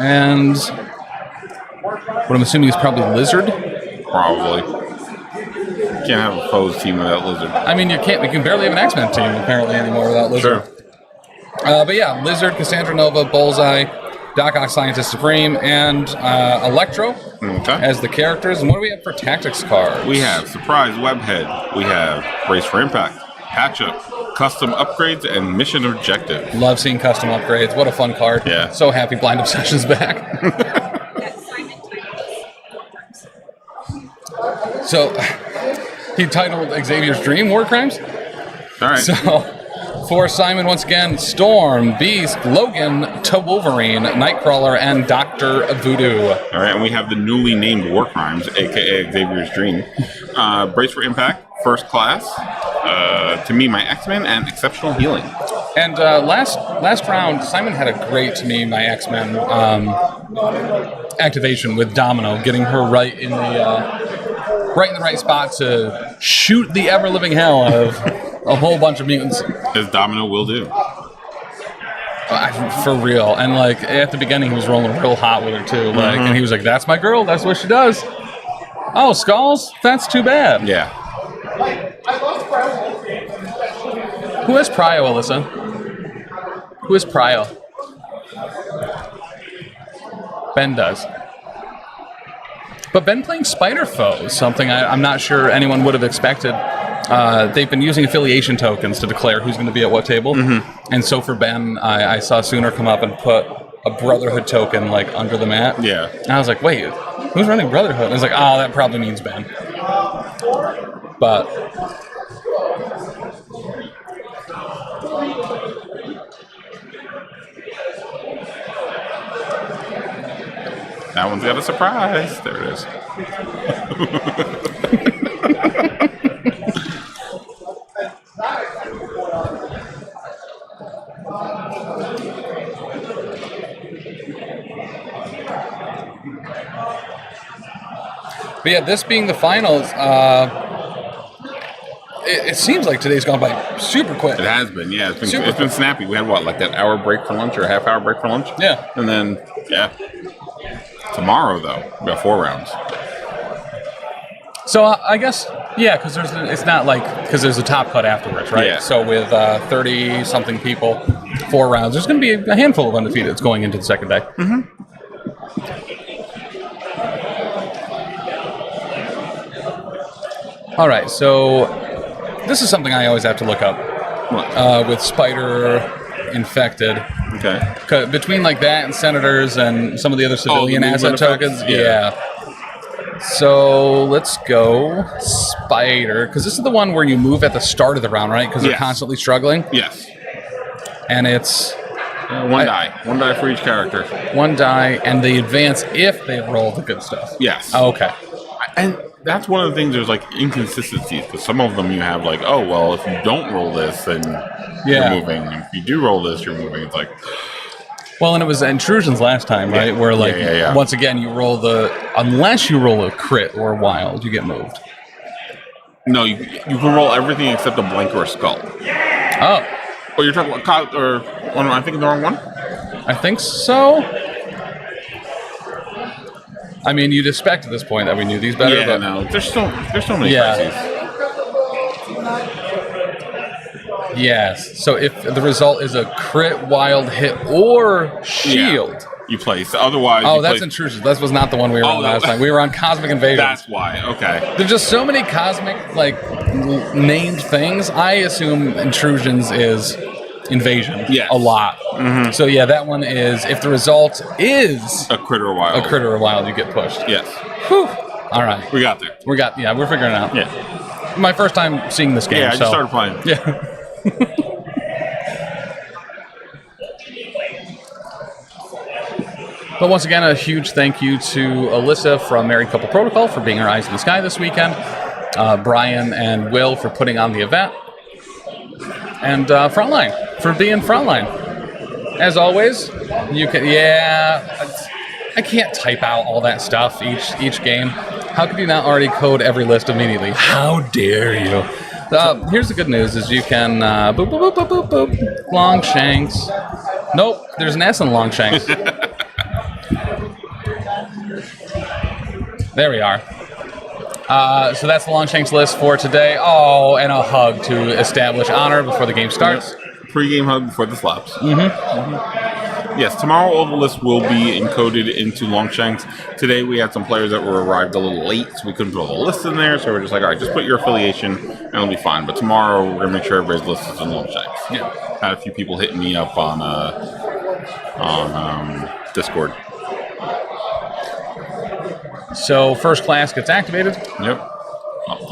and what I'm assuming is probably Lizard. Probably. Can't have a foes team without Lizard. I mean, you can barely have an X-Men team apparently anymore without Lizard. Sure. But yeah, Lizard, Cassandra Nova, Bullseye, Doc Ock Scientist Supreme, and Electro as the characters. And what do we have for tactics cards? We have Surprise Webhead. We have Brace for Impact, Patch Up, Custom Upgrades, and Mission Objective. Love seeing custom upgrades. What a fun card. Yeah. So happy Blind Obsession's back. So he titled Xavier's Dream War Crimes. All right. So for Simon, once again, Storm, Beast, Logan, to Wolverine, Nightcrawler, and Dr. Voodoo. All right, and we have the newly named War Crimes, a.k.a. Xavier's Dream. Brace for Impact, First Class, To Me, My X-Men, and Exceptional Healing. And last round, Simon had a great To Me, My X-Men activation with Domino, getting her right in the right spot to shoot the ever-living hell out of a whole bunch of mutants. As Domino will do. For real. And like at the beginning he was rolling real hot with her too. Like and he was like, that's my girl, that's what she does. Oh, Skulls? That's too bad. Yeah. Who has Prio, Alyssa? Who has Prio? Ben does. But Ben playing Spider Foe is something I'm not sure anyone would have expected. They've been using affiliation tokens to declare who's going to be at what table. And so for Ben, I saw Sooner come up and put a Brotherhood token like under the mat. Yeah. And I was like, wait, who's running Brotherhood? And I was like, oh, that probably means Ben. But that one's got a surprise. There it is. But yeah, this being the finals, it seems like today's gone by super quick. It has been, yeah. It's been snappy. We had what, like that hour break for lunch or a half hour break for lunch? Yeah. And then, yeah. Tomorrow, though, we got 4 rounds. So I guess, yeah, because it's not like, because there's a top cut afterwards, right? Yeah. So with 30-something people, 4 rounds, there's going to be a handful of undefeateds going into the second day. All right, so this is something I always have to look up with Spider Infected. Okay. Between like that and Senators and some of the other civilian asset tokens. Yeah. So let's go Spider, because this is the one where you move at the start of the round, right? Because they're constantly struggling. Yes. And it's... one die. 1 die for each character. 1 die, and they advance if they roll the good stuff. Yes. Oh, okay. And that's one of the things, there's like inconsistencies, because some of them you have like, oh, well, if you don't roll this, then you're moving. If you do roll this, you're moving. It's like... Well, and it was Intrusions last time, right? Where like, once again, you roll unless you roll a crit or a wild, you get moved. No, you can roll everything except a blank or a skull. Oh. Oh, you're talking about, am I thinking the wrong one? I think so. I mean, you'd expect at this point that we knew these better. Yeah, but no, there's so many crises. Yes. So if the result is a crit, wild, hit, or shield, you place. Otherwise, oh, that's Intrusions. That was not the one we were on last time. We were on Cosmic Invasion. That's why. Okay. There's just so many cosmic named things. I assume Intrusions is Invasion. Yes. A lot. So yeah, that one is if the result is a crit or a wild. A crit or a wild, you get pushed. Yes. Whew. All right. We got there. We're figuring it out. Yeah. My first time seeing this game. Yeah, I just started playing. Yeah. But once again, a huge thank you to Alyssa from Married Couple Protocol for being our eyes in the sky this weekend. Brian and Will for putting on the event. And Frontline for being Frontline. As always, you can, I can't type out all that stuff each game. How could you not already code every list immediately? How dare you? Here's the good news: is you can boop boop boop boop boop boop Longshanks. Nope, there's an S in Longshanks. There we are. So that's the Longshanks list for today. Oh, and a hug to establish honor before the game starts. Pre-game hug before the slaps. Yes, tomorrow all the lists will be encoded into Longshanks. Today we had some players that were arrived a little late, so we couldn't put all the lists in there. So we're just like, all right, just put your affiliation, and it'll be fine. But tomorrow we're gonna make sure everybody's list is in Longshanks. Yeah. Had a few people hitting me up on Discord. So first class gets activated. Yep.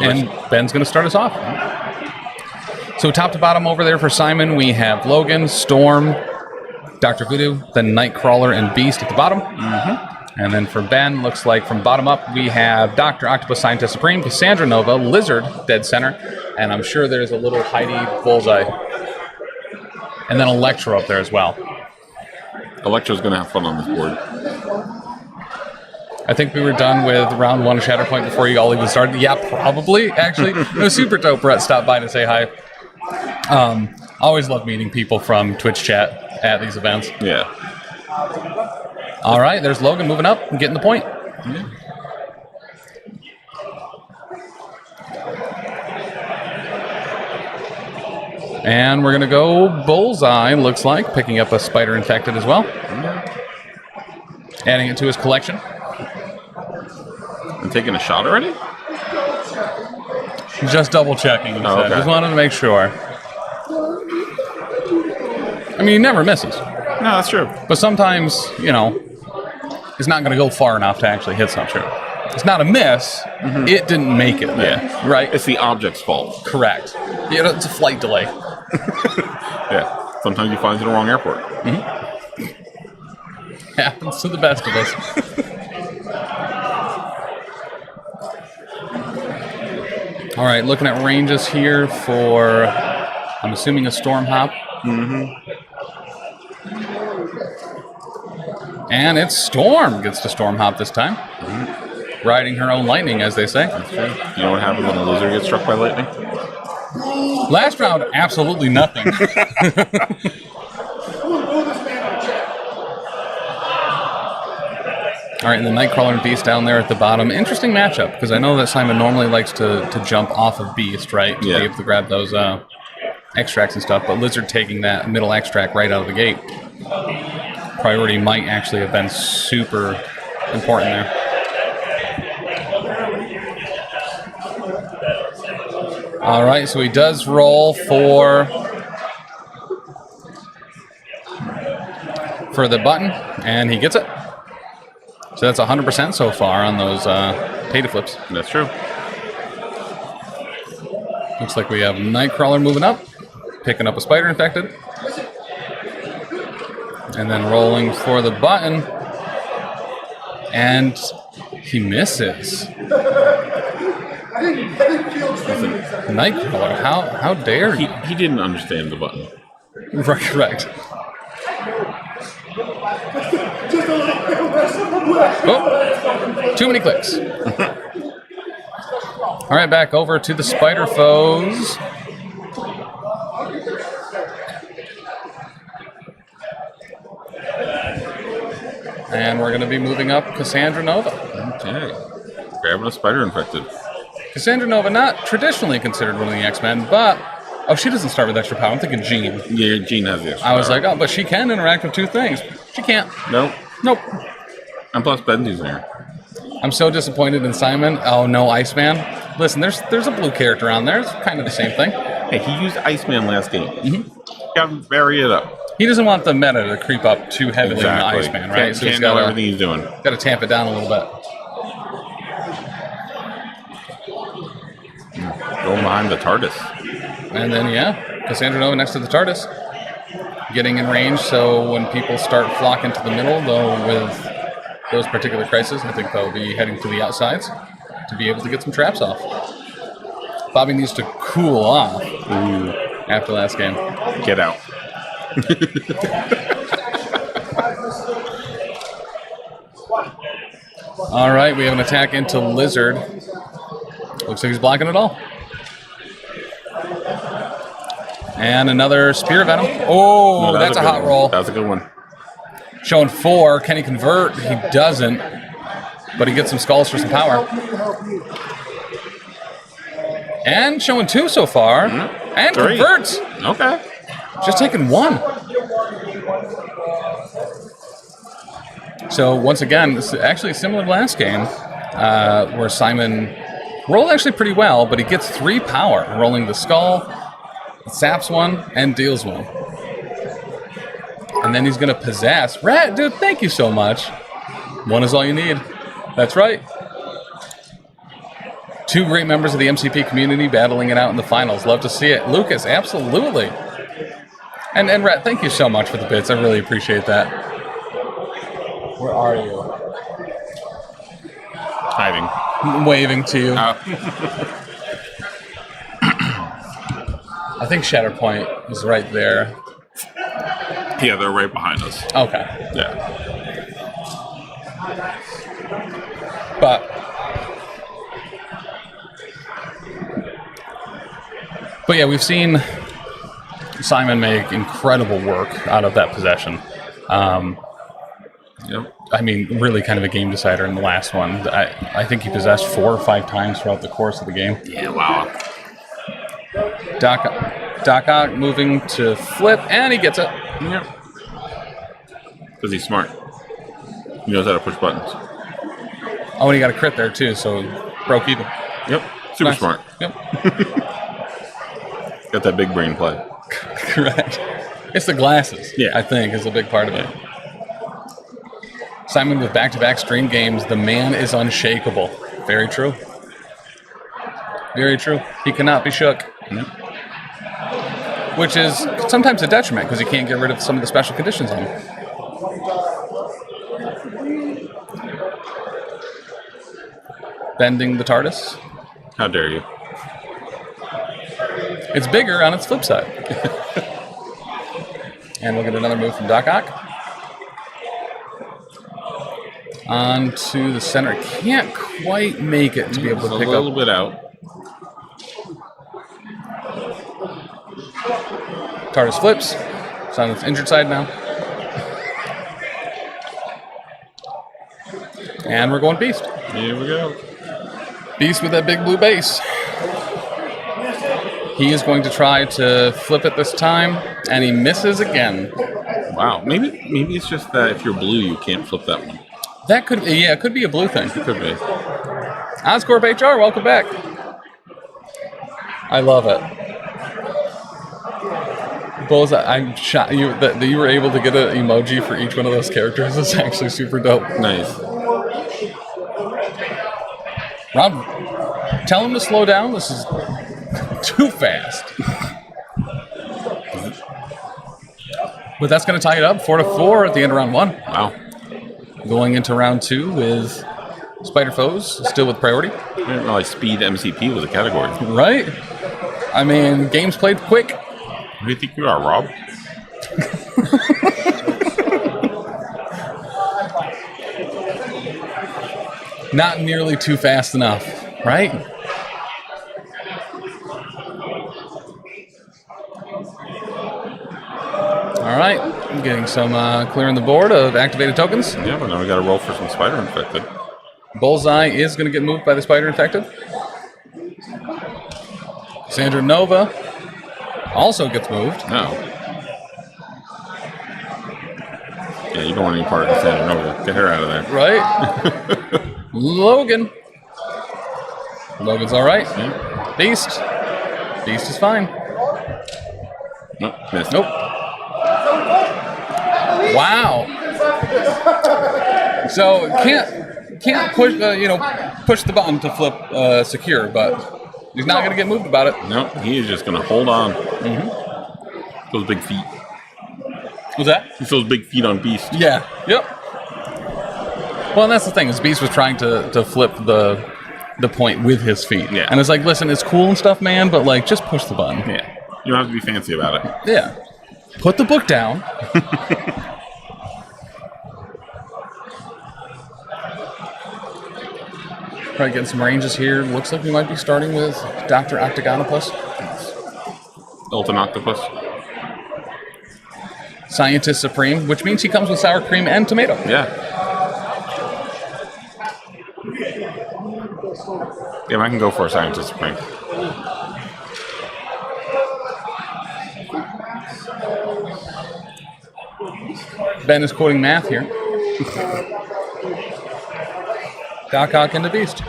And Ben's going to start us off. So top to bottom over there for Simon, we have Logan, Storm, Dr. Voodoo, then Nightcrawler and Beast at the bottom. And then for Ben, looks like from bottom up, we have Dr. Octopus Scientist Supreme, Cassandra Nova, Lizard, dead center, and I'm sure there's a little Heidi Bullseye. And then Electro up there as well. Electro's going to have fun on this board. I think we were done with round 1 of Shatterpoint before you all even started. Yeah, probably, actually. It was super dope. Brett stopped by to say hi. Always love meeting people from Twitch chat at these events. Yeah. All right, there's Logan moving up and getting the point. And we're going to go Bullseye, looks like, picking up a Spider Infected as well. Adding it to his collection. And taking a shot already? Just double checking. Oh, okay. Just wanted to make sure. I mean, he never misses. No, that's true. But sometimes, you know, it's not going to go far enough to actually hit something. It's not a miss. It didn't make it. Yeah. Right? It's the object's fault. Correct. Yeah, it's a flight delay. Yeah. Sometimes you find it in the wrong airport. Happens to the best of us. All right, looking at ranges here for, I'm assuming, a Storm Hop. And it's Storm gets to Storm Hop this time. Riding her own lightning, as they say. That's true. You know what happens when a lizard gets struck by lightning? Last round, absolutely nothing. All right, and the Nightcrawler and Beast down there at the bottom. Interesting matchup, because I know that Simon normally likes to jump off of Beast, right? To be able to grab those extracts and stuff, but Lizard taking that middle extract right out of the gate. Priority might actually have been super important there. All right, so he does roll for the button, and he gets it. So that's 100% so far on those pay to flips. That's true. Looks like we have Nightcrawler moving up, picking up a Spider Infected, and then rolling for the button, and he misses. Listen, Nightcrawler, how dare he? He didn't understand the button. Right, correct. Oh, too many clicks. All right, back over to the Spider Foes. And we're going to be moving up Cassandra Nova. Okay. Grabbing a Spider Infected. Cassandra Nova, not traditionally considered one of the X-Men, but... Oh, she doesn't start with extra power. I'm thinking Jean. Yeah, Jean has the extra I was power. like, oh, but she can interact with two things. She can't. Nope. Nope. And plus Benji's in here. I'm so disappointed in Simon. Oh, no, Iceman. Listen, there's a blue character on there. It's kind of the same thing. Hey, he used Iceman last game. Got to vary it up. He doesn't want the meta to creep up too heavily in the Iceman, right? Can't know everything he's doing. Got to tamp it down a little bit. Going behind the TARDIS. And then, yeah, Cassandra Nova next to the TARDIS. Getting in range, so when people start flocking to the middle, though, with those particular crises, I think they'll be heading to the outsides to be able to get some traps off. Bobby needs to cool off after last game. Get out. All right, we have an attack into Lizard. Looks like he's blocking it all. And another Spear Venom. Oh, no, that's a hot roll. That's a good one. Showing 4. Can he convert? He doesn't. But he gets some skulls for some power. And showing 2 so far. And 3. converts. Okay. Just taking one. So once again, this is actually similar to last game, where Simon rolled actually pretty well, but he gets 3 power, rolling the skull, saps one, and deals one. And then he's gonna possess. Rat, dude, thank you so much. 1 is all you need. That's right. 2 great members of the MCP community battling it out in the finals. Love to see it. Lucas, absolutely. And Rat, thank you so much for the bits. I really appreciate that. Where are you? Hiding. I'm waving to you. I think Shatterpoint is right there. Yeah, they're right behind us. Okay. Yeah. But yeah, we've seen Simon make incredible work out of that possession. Yep. I mean, really kind of a game decider in the last one. I think he possessed 4 or 5 times throughout the course of the game. Yeah, wow. Doc Ock moving to flip, and he gets it. Yep. Because he's smart. He knows how to push buttons. Oh, and he got a crit there, too, so broke even. Yep. Super Nice. smart. Yep. Got that big brain play. Correct. It's the glasses, Yeah. I think, is a big part of it. Simon with back-to-back stream games, the man is unshakable. Very true. Very true. He cannot be shook. Yep. Which is sometimes a detriment because he can't get rid of some of the special conditions on him. Bending the TARDIS. How dare you? It's bigger on its flip side. And we'll get another move from Doc Ock. On to the center. Can't quite make it to be able to pick a little up. bit out. TARDIS flips. It's on its injured side now. And we're going Beast. Here we go. Beast with that big blue base. He is going to try to flip it this time, and he misses again. Wow. Maybe it's just that if you're blue, you can't flip that one. That could, yeah, it could be a blue thing. It could be. Oscorp HR, welcome back. I love it. Bullseye, I'm shocked that you were able to get an emoji for each one of those characters. It's actually super dope. Nice. Rob, tell him to slow down. This is too fast. But that's going to tie it up 4-4 at the end of round 1. Wow. Going into round 2 with Spider Foes still with priority. I didn't realize speed MCP was a category. Right? I mean, games played quick. Who do you think you are, Rob? Not nearly too fast enough, right? All right, I'm getting some clearing the board of activated tokens. Yeah, but now we got to roll for some spider infected. Bullseye is going to get moved by the spider infected. Sandra Nova also gets moved. No. Yeah, you don't want any part of Sandra Nova. Get her out of there. Right? Logan. Logan's all right. Yeah. Beast. Beast is fine. Nope, missed. Nope. Wow. So can't push push the button to flip secure, but he's not gonna get moved about it. Nope, he is just gonna hold on. Mm-hmm. Those big feet. What's that? It's those big feet on Beast. Yeah. Yep. Well, and that's the thing is Beast was trying to flip the point with his feet. Yeah. And it's like, listen, it's cool and stuff, man, but like just push the button. Yeah. You don't have to be fancy about it. Yeah. Put the book down. Probably getting some ranges here. Looks like we might be starting with Dr. Octagonopus. Ultimate Octopus. Scientist Supreme, which means he comes with sour cream and tomato. Yeah. Yeah, I can go for a Scientist Supreme. Ben is quoting math here. Doc Ock into Beast.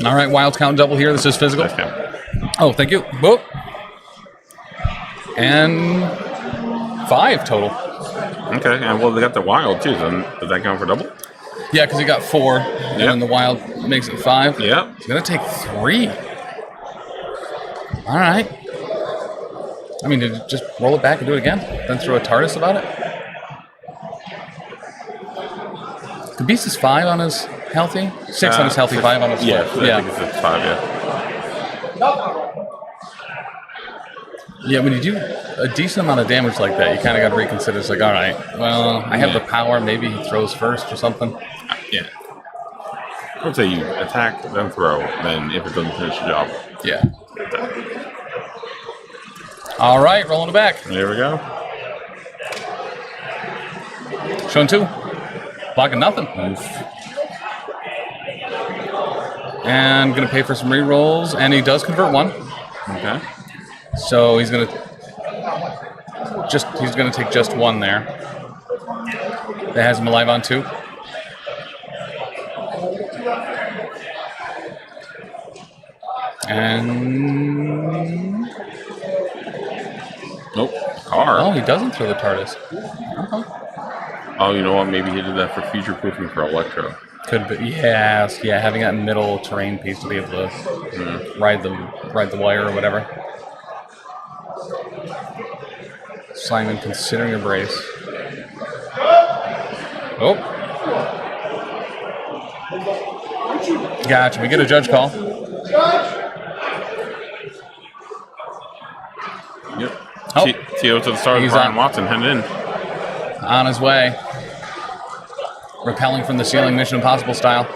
All right, Wilds count double here. This is physical. Oh, thank you. Whoop. And 5 total. Okay, and well, they got the wild too. So does that count for double? Yeah, because he got 4, and then the wild makes it 5. Yep. He's gonna take 3. All right. I mean, did you just roll it back and do it again? Then throw a TARDIS about it? The Beast is 5 on his healthy? 6 on his healthy, 5 on his yeah, flip. Yeah, I think it's 5, yeah. Yeah, when you do a decent amount of damage like that, you kind of got to reconsider. It's like, all right, well, I have the power. Maybe he throws first or something. Yeah. I would say you attack, then throw, then if it doesn't finish the job. Yeah. All right, rolling it back. There we go. Showing 2. Blocking nothing. And going to pay for some rerolls, and he does convert 1. Okay. So he's going to take just 1 there. That has him alive on 2. And nope, car. Oh, he doesn't throw the TARDIS. Okay. Oh, you know what? Maybe he did that for future proofing for Electro. Could be. Yes, yeah, having that middle terrain piece to be able to ride the wire or whatever. Simon considering a brace. Oh. Gotcha. We get a judge call. Yep. Oh. T.O. to the stars. Brian Watson heading in. On his way. Rappelling from the ceiling, Mission Impossible style.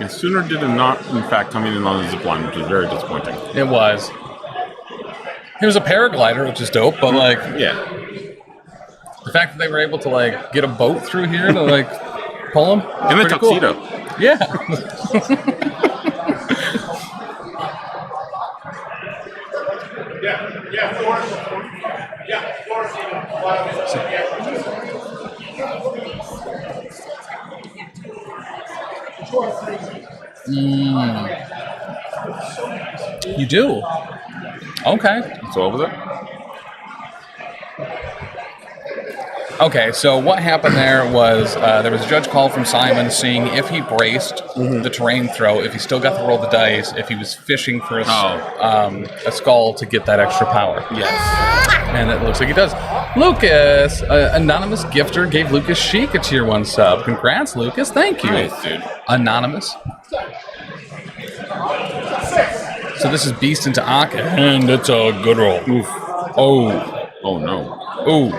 And Sooner did not, in fact, coming in on the zipline, which was very disappointing. It was. He was a paraglider, which is dope, but like, yeah, the fact that they were able to like get a boat through here to like pull him in a tuxedo. Cool. Yeah. You do? Okay. So over there? Okay, so what happened there was there was a judge call from Simon seeing if he braced the terrain throw, if he still got to roll the dice, if he was fishing for a skull to get that extra power. Yes. And it looks like he does. Lucas, anonymous gifter, gave Lucas Sheik a tier 1 sub. Congrats, Lucas. Thank you. Nice, dude. Anonymous. So this is Beast into Akka, and it's a good roll. Oof. Oh. Oh, no. Oh.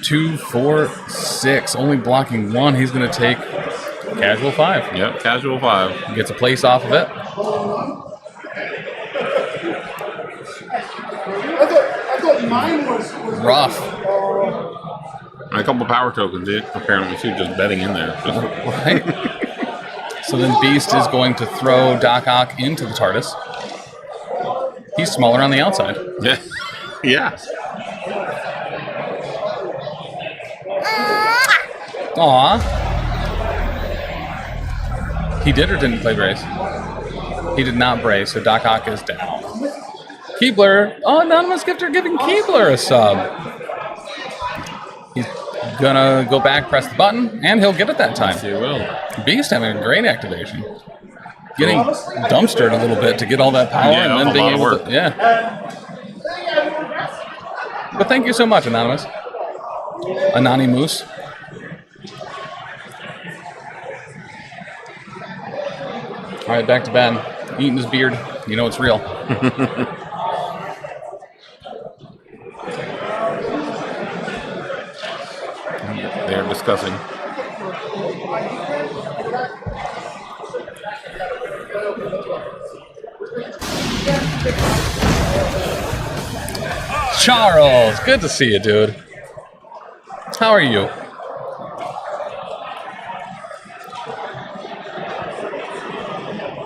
2, 4, 6. Only blocking 1. He's going to take casual 5. Yep, casual 5. He gets a place off of it. I thought mine was rough. And a couple power tokens, apparently, too, just betting in there. Right. So then Beast is going to throw Doc Ock into the TARDIS. He's smaller on the outside. Yeah. Yeah. Aw. He did or didn't play brace? He did not brace, so Doc Ock is down. Keebler. Oh, anonymous gifter giving Keebler a sub. He's gonna go back, press the button, and he'll get it that time. Yes, he will. Beast having a great activation. Getting dumpstered a little bit to get all that power and then being able to. Yeah. But thank you so much, Anonymous. Anonymous. All right, back to Ben. Eating his beard. You know it's real. They're discussing. Charles, good to see you, dude. How are you?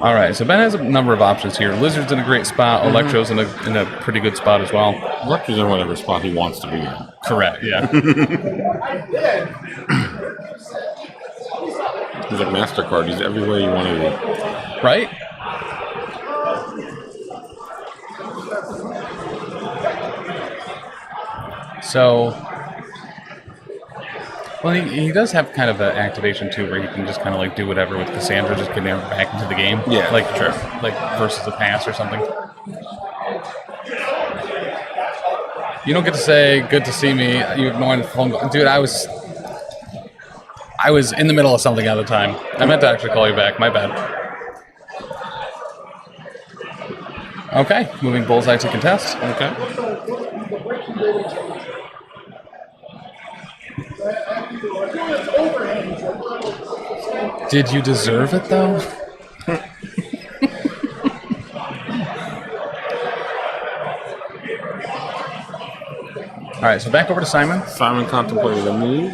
All right, so Ben has a number of options here. Lizard's in a great spot. Electro's in a pretty good spot as well. Electro's in whatever spot he wants to be in. Correct, yeah. He's like MasterCard. He's everywhere you want to be. Right? So, well, he does have kind of an activation too, where he can just kind of like do whatever with Cassandra, just getting her back into the game. Yeah, like sure. Like versus a pass or something. You don't get to say "good to see me." You ignoring the phone call, dude. I was in the middle of something at the time. I meant to actually call you back. My bad. Okay, moving bullseye to contest. Okay. Did you deserve it, though? All right, so back over to Simon. Simon contemplated a move.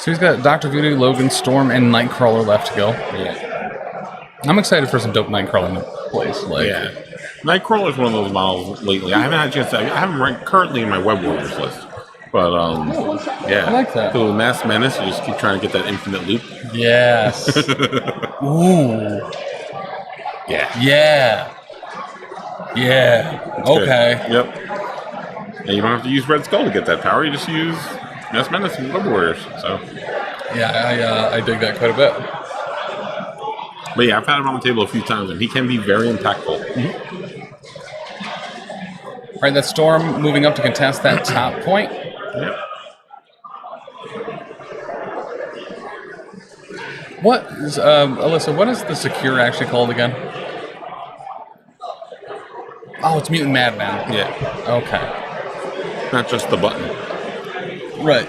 So he's got Dr. Voodoo, Logan, Storm, and Nightcrawler left to go. Yeah. I'm excited for some dope Nightcrawler plays. Like, yeah. Nightcrawler is one of those models lately. I haven't had a chance to, I have him ranked currently in my Web Warriors list. But, yeah. I like that. So Mass Menace, you just keep trying to get that infinite loop. Yes. Ooh. Yeah. Yeah. Yeah. That's okay. Good. Yep. And you don't have to use Red Skull to get that power. You just use Mass Menace and Web Warriors. So. Yeah, I dig that quite a bit. But yeah, I've had him on the table a few times, and he can be very impactful. All right, that Storm moving up to contest that top point. Yep. What is, Alyssa, what is the secure actually called again? Oh, it's Mutant Madman. Yeah. Okay. Not just the button. Right.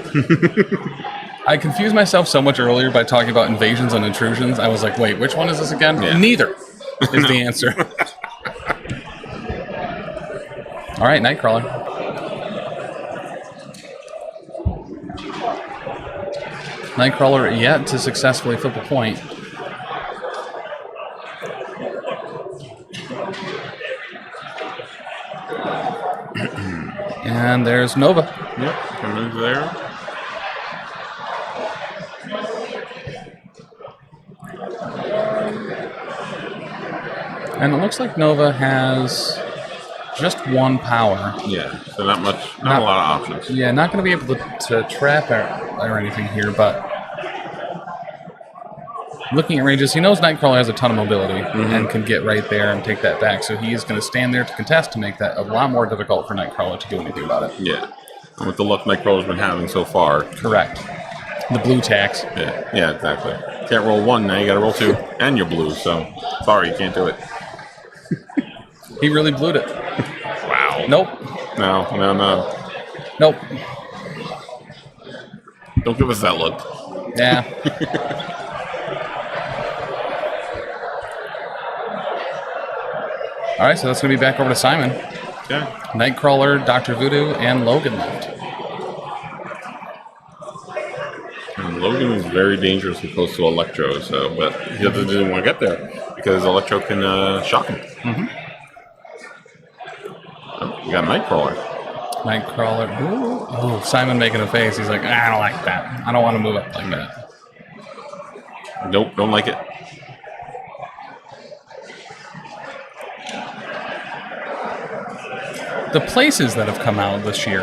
I confused myself so much earlier by talking about invasions and intrusions. I was like, wait, which one is this again? Yeah. Neither is the answer. All right, Nightcrawler. Nightcrawler yet to successfully flip a point. And there's Nova. Yep, coming in there. And it looks like Nova has just one power. Yeah, so not a lot of options. Yeah, not going to be able to trap or anything here, but looking at ranges, he knows Nightcrawler has a ton of mobility and can get right there and take that back, so he is going to stand there to contest to make that a lot more difficult for Nightcrawler to do anything about it. Yeah, and with the luck Nightcrawler's been having so far. Correct. The blue tax. Yeah, exactly. Can't roll one, now you got to roll two, and you're blue, so sorry, you can't do it. He really blued it. Wow. Nope. No. Nope. Don't give us that look. Yeah. All right, so that's going to be back over to Simon. Okay. Nightcrawler, Dr. Voodoo, and Logan left. And Logan is very dangerously close to Electro, so but he didn't want to get there because Electro can shock him. Oh, you got Nightcrawler. Nightcrawler. Ooh, Simon making a face. He's like, I don't like that. I don't want to move up like that. Nope, don't like it. The places that have come out this year,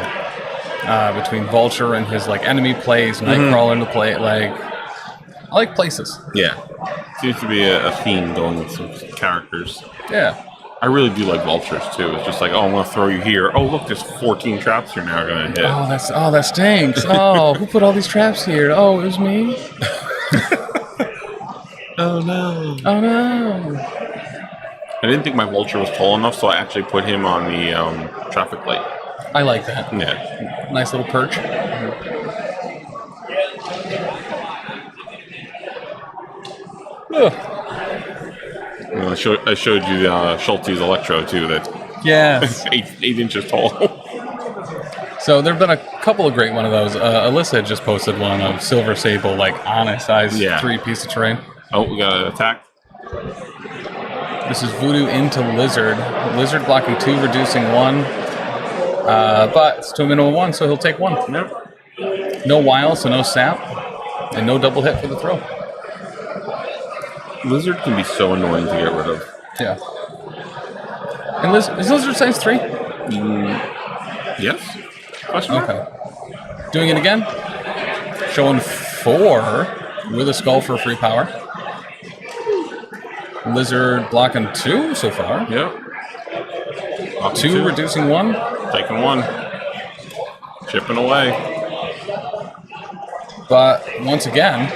between Vulture and his like enemy plays, Nightcrawler into play, like I like places. Yeah, seems to be a theme going with some characters. Yeah, I really do like Vultures too. It's just like, oh, I'm gonna throw you here. Oh, look, there's 14 traps you're now gonna hit. Oh, that stinks. Oh, who put all these traps here? Oh, it was me. Oh no. Oh no. I didn't think my Vulture was tall enough, so I actually put him on the traffic light. I like that. Yeah. Nice little perch. And I showed you Schulte's Electro too. That's yes. 8 inches tall. So So there have been a couple of great one of those. Alyssa had just posted one of Silver Sable, like on a size 3 piece of terrain. Oh, we got an attack. This is Voodoo into Lizard. Lizard blocking 2, reducing 1. But it's to a minimum 1, so he'll take 1. Yep. No Wile, so no Sap. And no double hit for the throw. Lizard can be so annoying to get rid of. Yeah. And is Lizard size 3? Yes. Question mark? Okay. Doing it again. Showing 4 with a skull for free power. Lizard blocking 2 so far. Yep. 2 reducing 1. Taking 1. Chipping away. But once again,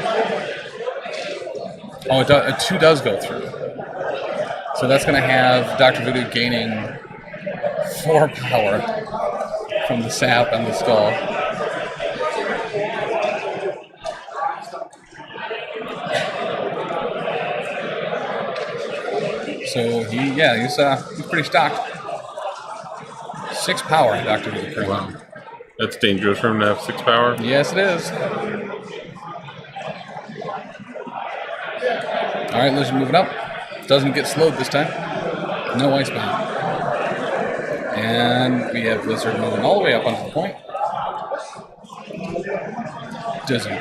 a 2 does go through. So that's going to have Dr. Voodoo gaining 4 power from the sap and the skull. So he's pretty stocked. 6 power, Dr. Voodoo. Wow. That's dangerous for him to have 6 power. Yes, it is. All right, Lizard moving up. Doesn't get slowed this time. No Icebound. And we have Lizard moving all the way up onto the point. Doesn't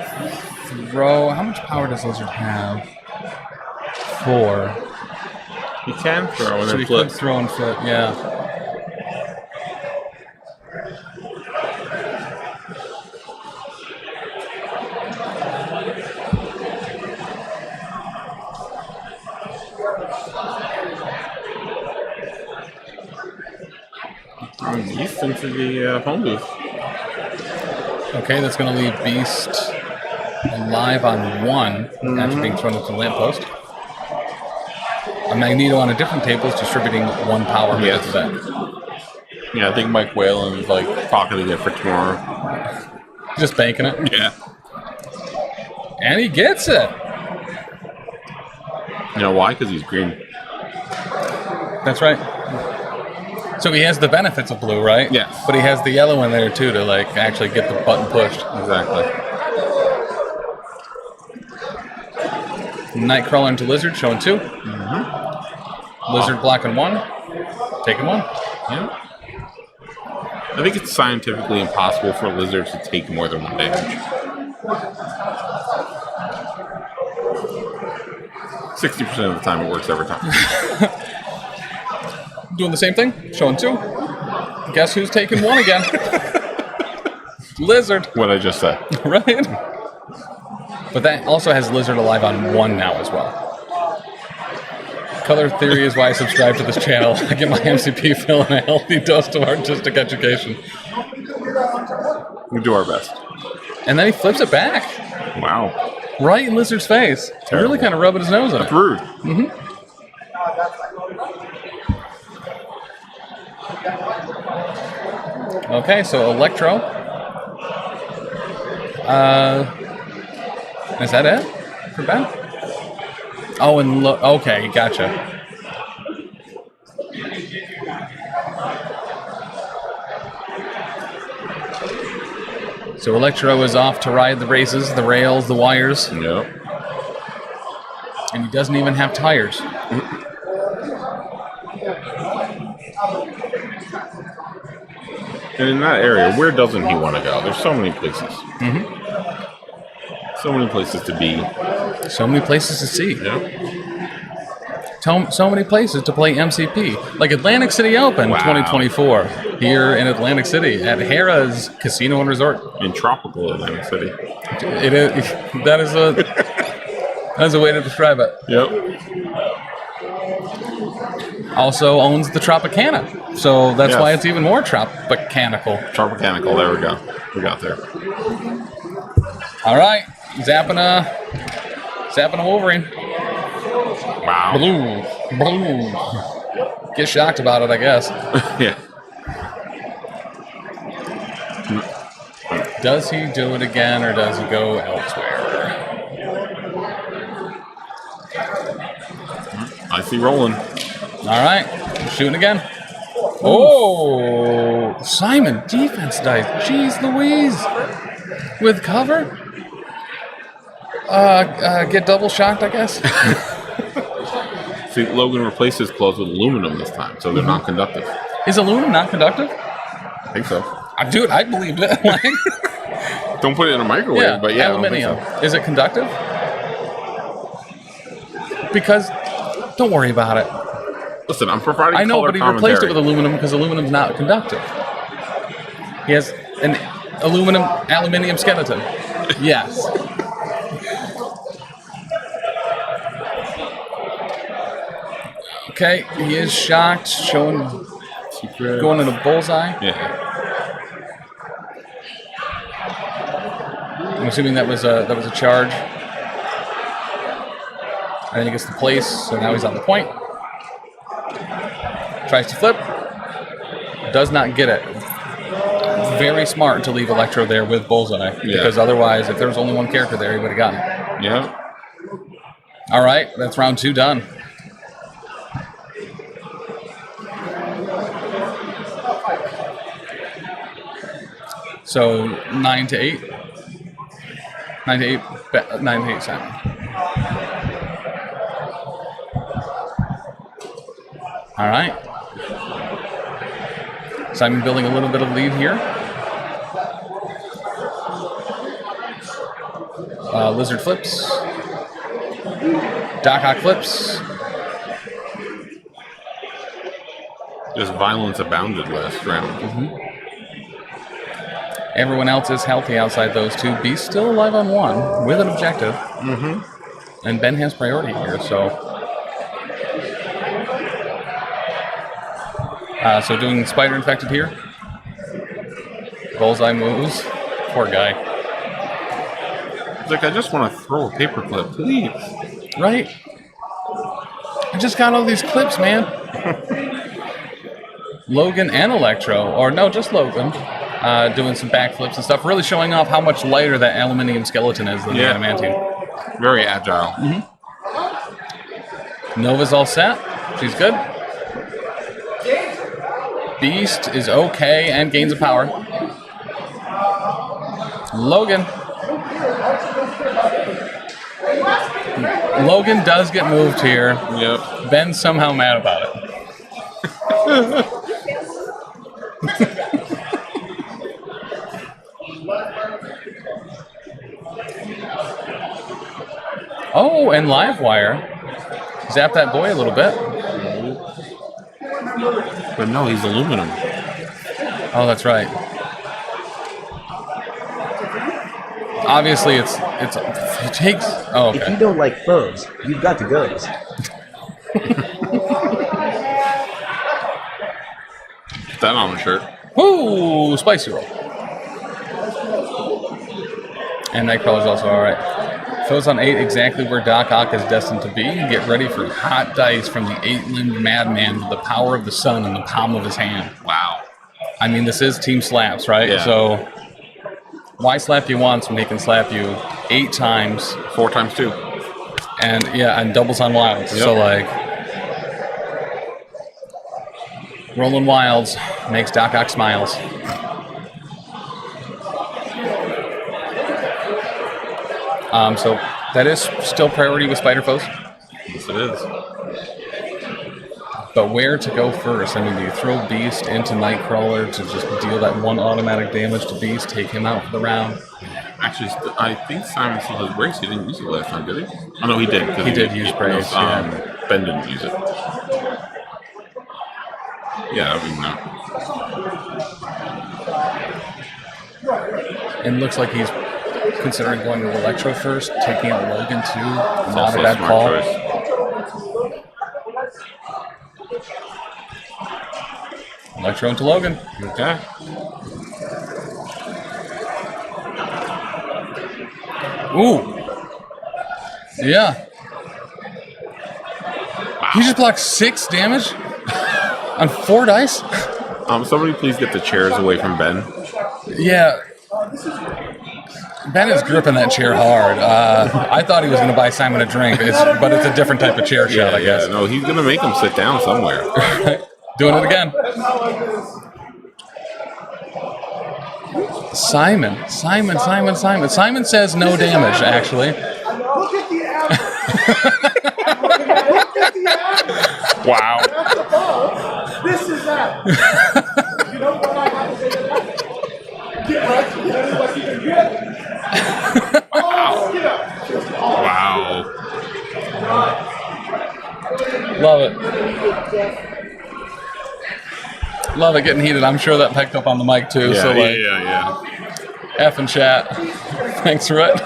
throw. How much power does Lizard have? 4. He can throw and so then he flip. could throw and flip, yeah. Beast into the home booth. Okay, that's going to leave Beast alive on 1 after being thrown at the lamppost. A Magneto on a different table is distributing 1 power because of that. Yeah, I think Mike Whalen is like pocketing it for tomorrow. Just banking it. Yeah. And he gets it. You know why? Because he's green. That's right. So he has the benefits of blue, right? Yes. But he has the yellow in there too to like actually get the button pushed. Exactly. Nightcrawler into Lizard, showing 2. Lizard blocking 1, taking 1. Yeah. I think it's scientifically impossible for lizards to take more than 1 damage. 60% of the time it works every time. Doing the same thing, showing 2. Guess who's taking 1 again? Lizard. What I just said. Right? But that also has Lizard alive on 1 now as well. Color theory is why I subscribe to this channel. I get my MCP fill and a healthy dose of artistic education. We do our best. And then he flips it back. Wow. Right in Lizard's face. Terrible. Really kind of rubbing his nose in it. That's rude. Okay, so Electro. Is that it for Ben? Oh, and okay, gotcha. So Electro is off to ride the races, the rails, the wires. Yep. And he doesn't even have tires. And in that area, where doesn't he want to go? There's so many places. So many places to be. So many places to see. Yeah. So many places to play MCP. Like Atlantic City Open 2024 here in Atlantic City at Harrah's Casino and Resort. In tropical Atlantic City. It is. That is a way to describe it. Yep. Also owns the Tropicana, so that's why it's even more Tropicanical. Tropicanical. There we go. We got there. All right, zapping a Wolverine. Wow. Blue. Get shocked about it, I guess. Yeah. Does he do it again, or does he go elsewhere? I see rolling. All right, shooting again. Oh, Oh, Simon, defense dice. Jeez Louise. With cover? Get double shocked, I guess. See, Logan replaced his clothes with aluminum this time, so they're non-conductive. Is aluminum not conductive? I think so. Dude, I believed it. Don't put it in a microwave, but yeah, aluminium. I don't think so. Is it conductive? Because, don't worry about it. Listen, I'm providing I know, color but he commentary. replaced it with aluminum because aluminum's not conductive. He has an aluminium skeleton. Yes. Okay, he is shocked, showing, going in a bullseye. Yeah. I'm assuming that was a charge. And then he gets the place, so now he's on the point. Tries to flip. Does not get it. Very smart to leave Electro there with bullseye. Because otherwise, if there was only one character there, he would have gotten it. Yeah. All right, that's round 2 done. So 9-8. 9-8. 9-8 Simon. All right. Simon building a little bit of lead here. Lizard flips. Doc Ock flips. Just violence abounded last round. Everyone else is healthy outside those two. Beast still alive on 1 with an objective. And Ben has priority here, so. So doing Spider Infected here. Bullseye moves. Poor guy. It's like, I just want to throw a paperclip, please. Right? I just got all these clips, man. Logan and Electro, or no, just Logan, doing some backflips and stuff, really showing off how much lighter that aluminium skeleton is than the adamantine. Very agile. Nova's all set. She's good. Beast is okay and gains a power. Logan. Logan does get moved here. Yep. Ben's somehow mad about it. Oh, and Livewire. Zap that boy a little bit. But no, he's aluminum. Oh, that's right. Obviously, it takes. Oh, okay. If you don't like foes, you've got to go. Put that on a shirt. Woo! Spicy roll. And Nightcrawler's also alright. Foes on 8, exactly where Doc Ock is destined to be. Get ready for hot dice from the 8-limbed madman with the power of the sun in the palm of his hand. Wow. I mean, this is team slaps, right? Yeah. So, why slap you once when he can slap you 8 times? 4 times 2. And, yeah, and doubles on wilds. Yep. So, like, rolling wilds makes Doc Ock smiles. So that is still priority with Spider Foes. Yes, it is. But where to go first? I mean, do you throw Beast into Nightcrawler to just deal that 1 automatic damage to Beast, take him out for the round? Actually, I think Simon still has Brace. He didn't use it last time, did he? Oh, no, he did. He did use Brace, yeah. Ben didn't use it. Yeah, I mean, no. It looks like he's considering going to Electro first, taking out Logan too. It's Not also a bad smart call. choice. Electro into Logan. Okay. Ooh. Yeah. Wow. He just blocked 6 damage on 4 dice? Somebody please get the chairs away from Ben. Yeah. Ben is gripping that chair hard. I thought he was going to buy Simon a drink, but it's a different type of chair shot, I guess. No, he's going to make him sit down somewhere. Doing it again. Simon says no damage, actually. Look at the average. Look at the average. Wow. That's above. This is that. You know what I have to say to that? Get right. Get what you can get. Oh, get up. Wow. Love it. Love it getting heated. I'm sure that picked up on the mic too. Yeah, so like, yeah. F and chat. Thanks, Rhett.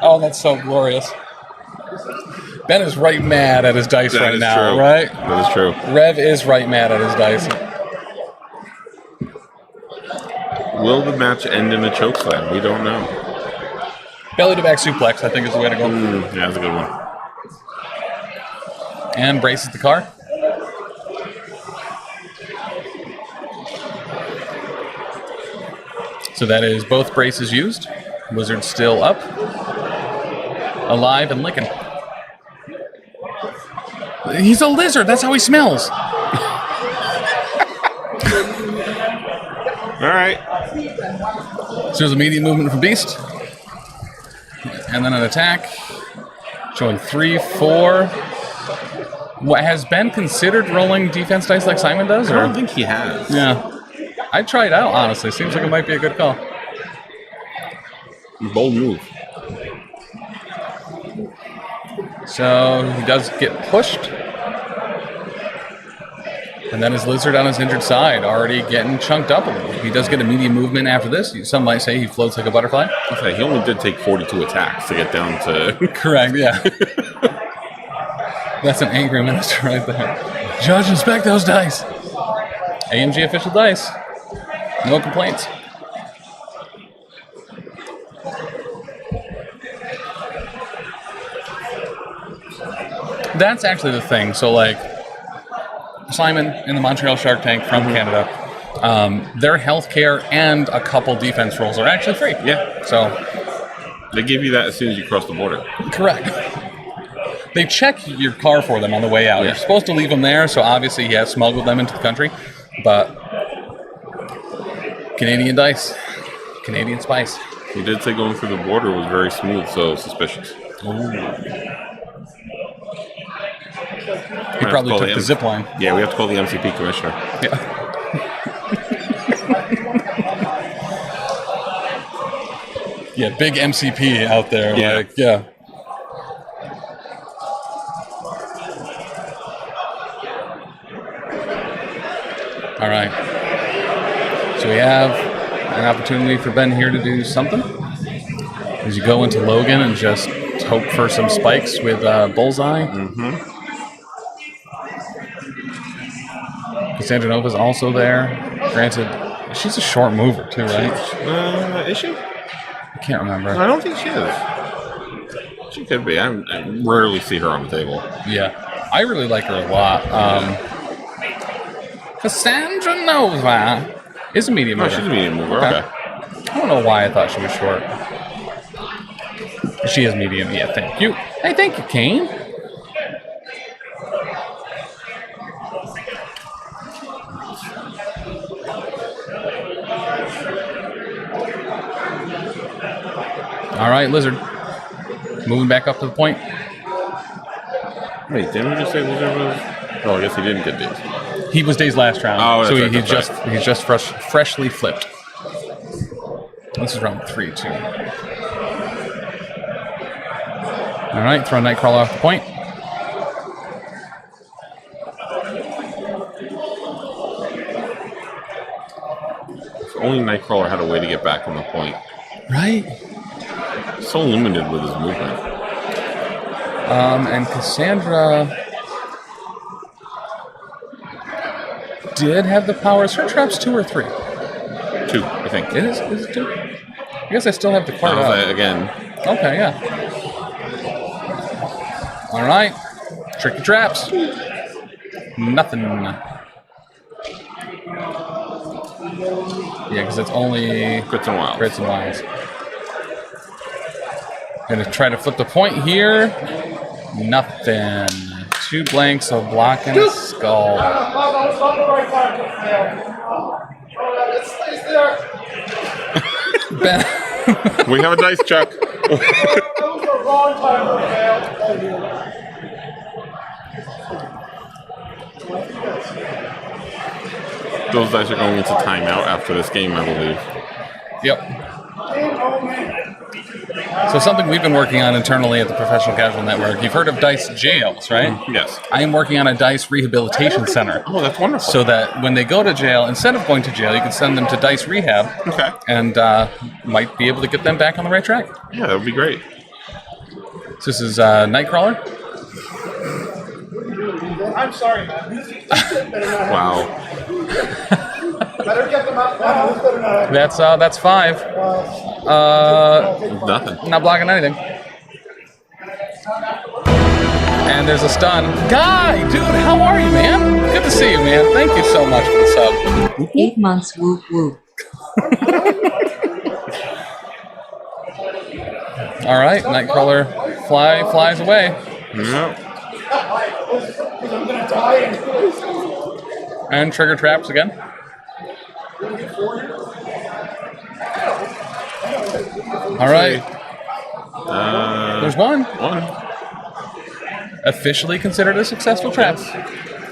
Oh, that's so glorious. Ben is right mad at his dice That right is now, true. right? That is true. Rev is right mad at his dice. Will the match end in a chokeslam? We don't know. Belly to back suplex, I think, is the way to go. Yeah, that's a good one. And braces the car. So that is both braces used. Wizard still up. Alive and licking. He's a lizard. That's how he smells. All right. So there's immediate movement from Beast. And then an attack. Showing 3, 4. What, has Ben considered rolling defense dice like Simon does? I don't think he has. Yeah. I'd try it out, honestly. Seems like it might be a good call. Bold move. So he does get pushed. And then his lizard on his injured side, already getting chunked up a little. He does get immediate movement after this. Some might say he floats like a butterfly. Okay, he only did take 42 attacks to get down to... Correct, yeah. That's an angry minister right there. Judge, inspect those dice. AMG official dice. No complaints. That's actually the thing. So, like, Simon in the Montreal Shark Tank from Canada, their healthcare and a couple defense rolls are actually free. Yeah. So they give you that as soon as you cross the border. Correct. They check your car for them on the way out. Yeah. You're supposed to leave them there, so obviously he has smuggled them into the country. But Canadian dice, Canadian spice. He did say going through the border was very smooth, so suspicious. Ooh. He probably took the zip line. Yeah, we have to call the MCP commissioner. Yeah. Yeah, big MCP out there. Yeah. Like, yeah. All right. So we have an opportunity for Ben here to do something. As you go into Logan and just hope for some spikes with Bullseye. Mm-hmm. Cassandra Nova's also there. Granted, she's a short mover too, right? Is she? I can't remember. I don't think she is. She could be. I rarely see her on the table. Yeah. I really like her a lot. Cassandra Nova is a medium mover. Oh, she's a medium mover. Okay. I don't know why I thought she was short. She is medium. Yeah, thank you. Hey, thank you, Kane. All right, Lizard. Moving back up to the point. Wait, didn't we just say Lizard was... Oh, I guess he didn't get dazed. He was dazed last round, oh, so right, he's just freshly flipped. This is round 3, too. All right, throw Nightcrawler off the point. If only Nightcrawler had a way to get back on the point. Right? So limited with his movement. And Cassandra did have the powers. Her trap's 2 or 3? 2, I think. It is? Is it 2? I guess I still have the card up. Again. Okay, yeah. All right. Tricky traps. Nothing. Yeah, because it's only Crits and Wilds. Crits and Wilds. Gonna try to flip the point here. Nothing. Shoot blank, so blocking a skull. Ben. We have a dice check. Those dice are going into timeout after this game, I believe. Yep. So something we've been working on internally at the Professional Casual Network. You've heard of dice jails, right? Yes. I am working on a dice rehabilitation center. Oh, that's wonderful. So that when they go to jail, instead of going to jail, you can send them to dice rehab. Okay. And might be able to get them back on the right track. Yeah, that would be great. So this is Nightcrawler. I'm sorry, man. Wow. Better get them out now. That's 5. Nothing. Not blocking anything. And there's a stun. Guy, dude, how are you, man? Good to see you, man. Thank you so much for the sub. 8 months, whoop whoop. All right, Nightcrawler flies away. Yep. I'm gonna die. And trigger traps again. All right. There's one. Officially considered a successful trap.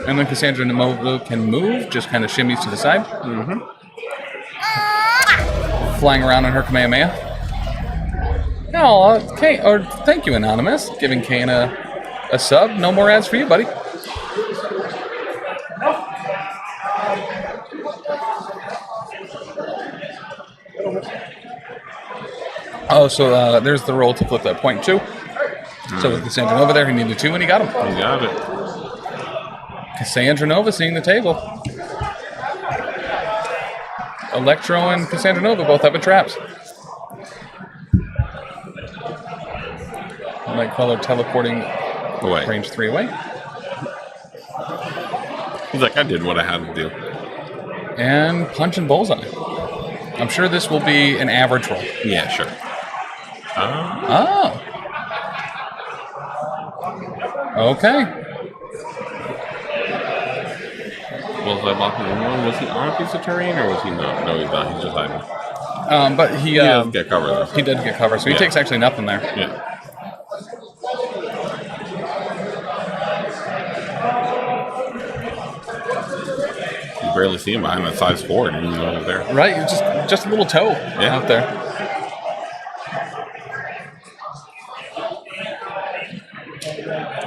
And then Cassandra Nemo can move, just kind of shimmies to the side. Mm-hmm. Flying around on her Kamehameha. No, thank you, Anonymous. Giving Kane a sub. No more ads for you, buddy. Oh, so there's the roll to flip that point 2. So with Cassandra Nova there, he needed 2 and he got him. He got it. Cassandra Nova seeing the table. Electro and Cassandra Nova both have traps. Nightcrawler teleporting away. Range 3 away. He's like, I did what I had to do. And punch and bullseye. I'm sure this will be an average roll. Yeah, sure. Oh. Okay. Was he on a piece of terrain or was he not? No, he's not. He's just hiding. But he does get cover though. He did get cover, so he takes actually nothing there. Yeah. You barely see him behind that size 4 and he's over there. Right, just a little toe out there.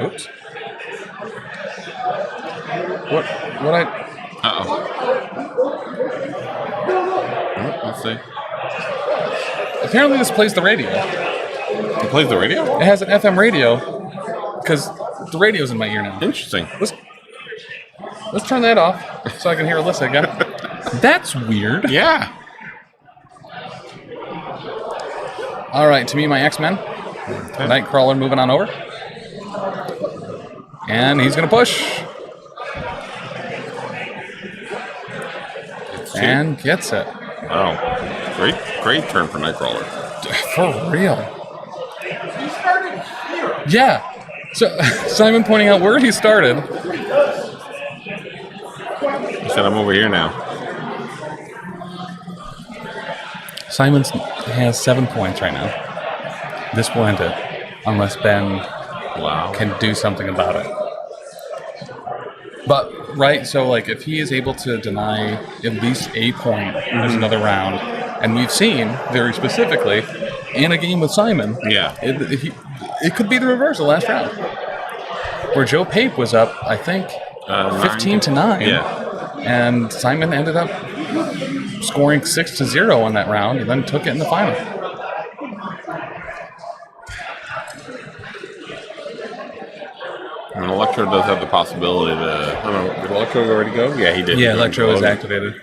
Oops. What I... Uh-oh. Let's see. Apparently this plays the radio. It plays the radio? It has an FM radio, because the radio's in my ear now. Interesting. Let's turn that off so I can hear Alyssa again. That's weird. Yeah. All right, to me, my X-Men. Okay. Nightcrawler moving on over. And he's going to push. And gets it. Wow. Great turn for Nightcrawler. For real. He started here. Yeah. So Simon pointing out where he started. He said, I'm over here now. Simon has 7 points right now. This will end it. Unless Ben can do something about it. But, right, so like if he is able to deny at least a point, there's another round. And we've seen, very specifically, in a game with Simon, it could be the reverse of the last round. Where Joe Pape was up, I think, 15-9. Yeah. And Simon ended up scoring 6-0 on that round and then took it in the final. And Electro does have the possibility to... I don't know, did Electro already go? Yeah, he did. Yeah, Electro is activated.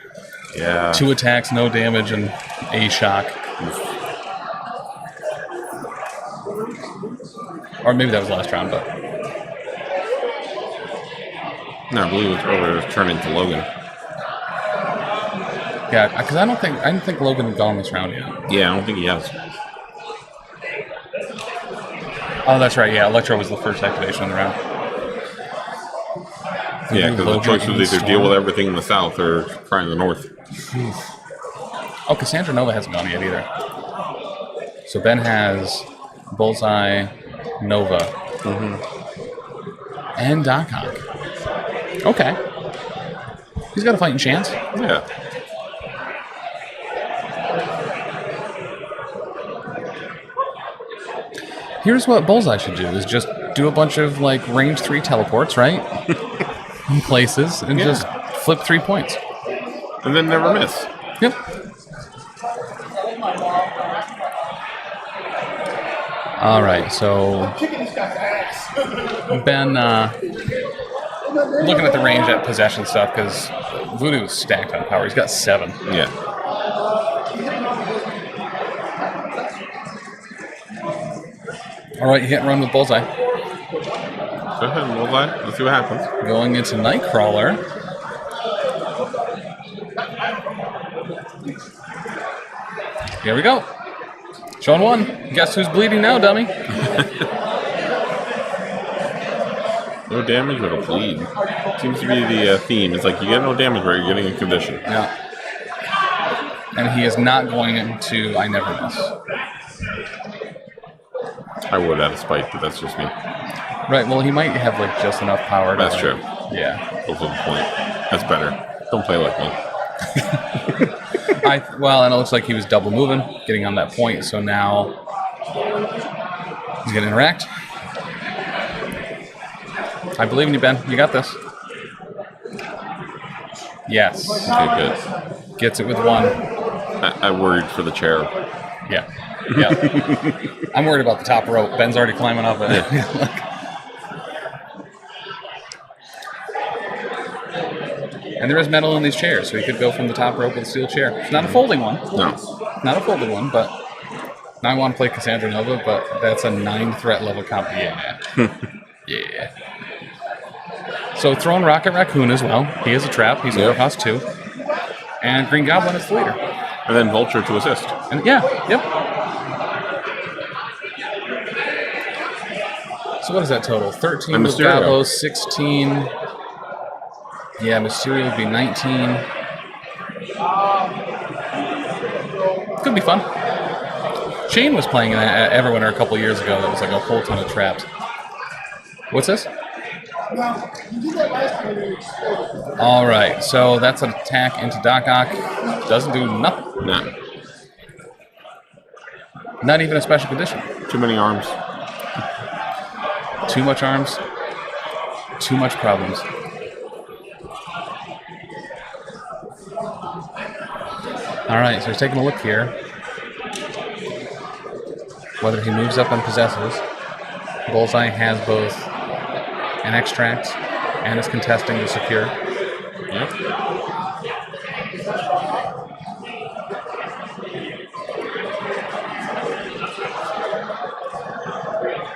Yeah. 2 attacks, no damage, and a shock. Or maybe that was last round, but... No, I believe it was earlier. It was turned into Logan. Yeah, because I don't think Logan had gone this round yet. Yeah, I don't think he has. Oh, that's right. Yeah, Electro was the first activation of the round. Yeah, because the choice was either deal with everything in the south or try in the north. Oh, Cassandra Nova hasn't gone yet either. So Ben has Bullseye, Nova, and Doc Ock. Okay. He's got a fighting chance. Yeah. Here's what Bullseye should do, is just do a bunch of, like, range 3 teleports, right? In places, and just flip 3 points. And then never miss. Yep. All right, so Ben, looking at the range at possession stuff, because Voodoo's stacked on power. He's got 7. Yeah. All right, hit and run with Bullseye. Go ahead, Bullseye. Let's see what happens. Going into Nightcrawler. Here we go. Showing 1. Guess who's bleeding now, dummy? No damage, but a bleed. Seems to be the theme. It's like you get no damage, but you're getting a condition. Yeah. And he is not going into I Never Miss. I would out of spite, but that's just me. Right, well, he might have, like, just enough power to... That's true. Yeah. Go for the point. That's better. Don't play like me. Well, and it looks like he was double moving, getting on that point, so now he's going to interact. I believe in you, Ben. You got this. Yes. Okay, good. Gets it with 1. I worried for the chair. Yeah. Yeah. I'm worried about the top rope. Ben's already climbing up it. And there is metal in these chairs, so he could go from the top rope with a steel chair. It's not a folding one. No. Not a folding one, but now I want to play Cassandra Nova, but that's a 9 threat level comp. Yeah. Yeah. So throwing Rocket Raccoon as well. He is a trap. He's over cost 2. And Green Goblin is the leader. And then Vulture to assist. And yep. So what is that total? 13 with Gabo, 16. Yeah, Mysterio would be 19. Could be fun. Shane was playing that at Everwinter a couple years ago. That was like a whole ton of traps. What's this? All right, so that's an attack into Doc Ock. Doesn't do nothing. No. Not even a special condition. Too many arms. Too much arms. Too much problems. All right, so he's taking a look here. Whether he moves up and possesses. Bullseye has both an extract and is contesting the secure. Yep.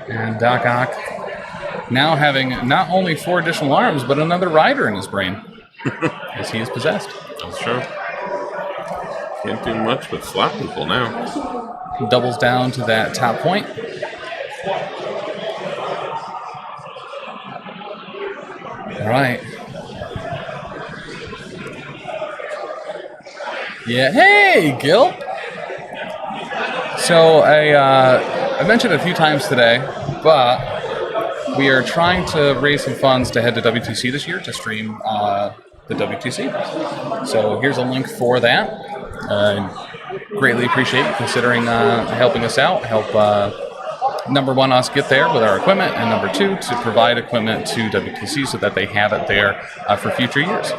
And Doc Ock now having not only 4 additional arms, but another rider in his brain. As he is possessed. That's true. Can't do much but slap people now. Doubles down to that top point. All right. Yeah. Hey, Gil. So I mentioned it a few times today, but we are trying to raise some funds to head to WTC this year to stream the WTC. So here's a link for that. Greatly appreciate you considering helping us out. Help number 1, us get there with our equipment, and number 2, to provide equipment to WTC so that they have it there for future years.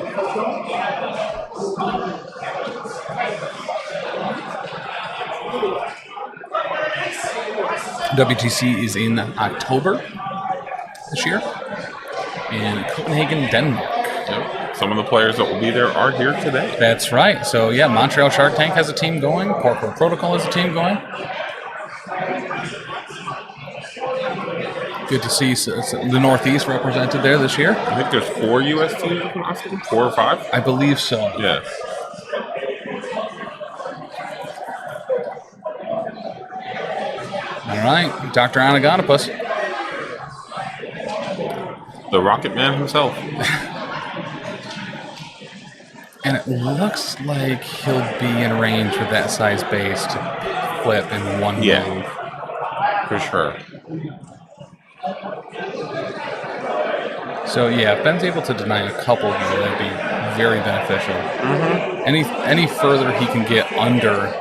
WTC is in October this year in Copenhagen, Denmark. Yep. Some of the players that will be there are here today. That's right. So, yeah, Montreal Shark Tank has a team going. PORKROLL Protocol has a team going. Good to see the Northeast represented there this year. I think there's 4 U.S. teams in Austin, 4 or 5. I believe so. Yeah. All right, Dr. Anagonopus. The Rocket Man himself. And it looks like he'll be in range with that size base to flip in one move. For sure. So yeah, if Ben's able to deny a couple here, that'd be very beneficial. Any further he can get under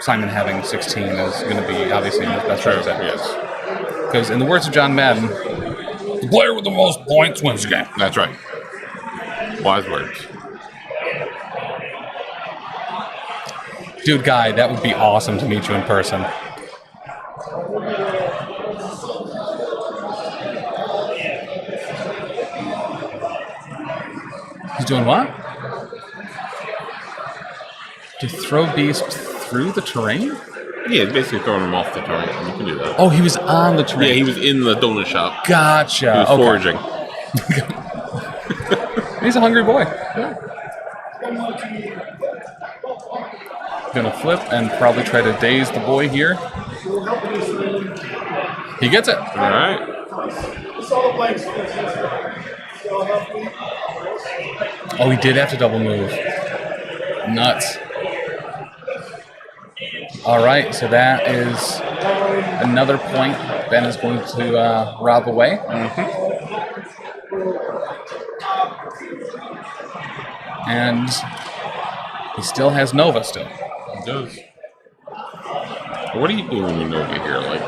Simon having 16 is going to be obviously his best representative. Yes. Because in the words of John Madden, the player with the most points wins the game. That's right. Wise words. Dude, Guy, that would be awesome to meet you in person. He's doing what? To throw beast through the terrain? Yeah, it's basically throwing him off the terrain. You can do that. Oh, he was on the terrain. Yeah, he was in the donut shop. Gotcha. He was foraging. He's a hungry boy. Gonna flip and probably try to daze the boy here. He gets it. All right. Oh, he did have to double move. Nuts. All right, so that is another point Ben is going to rob away. And he still has Nova still. He does. What are you doing with Nova here? Like,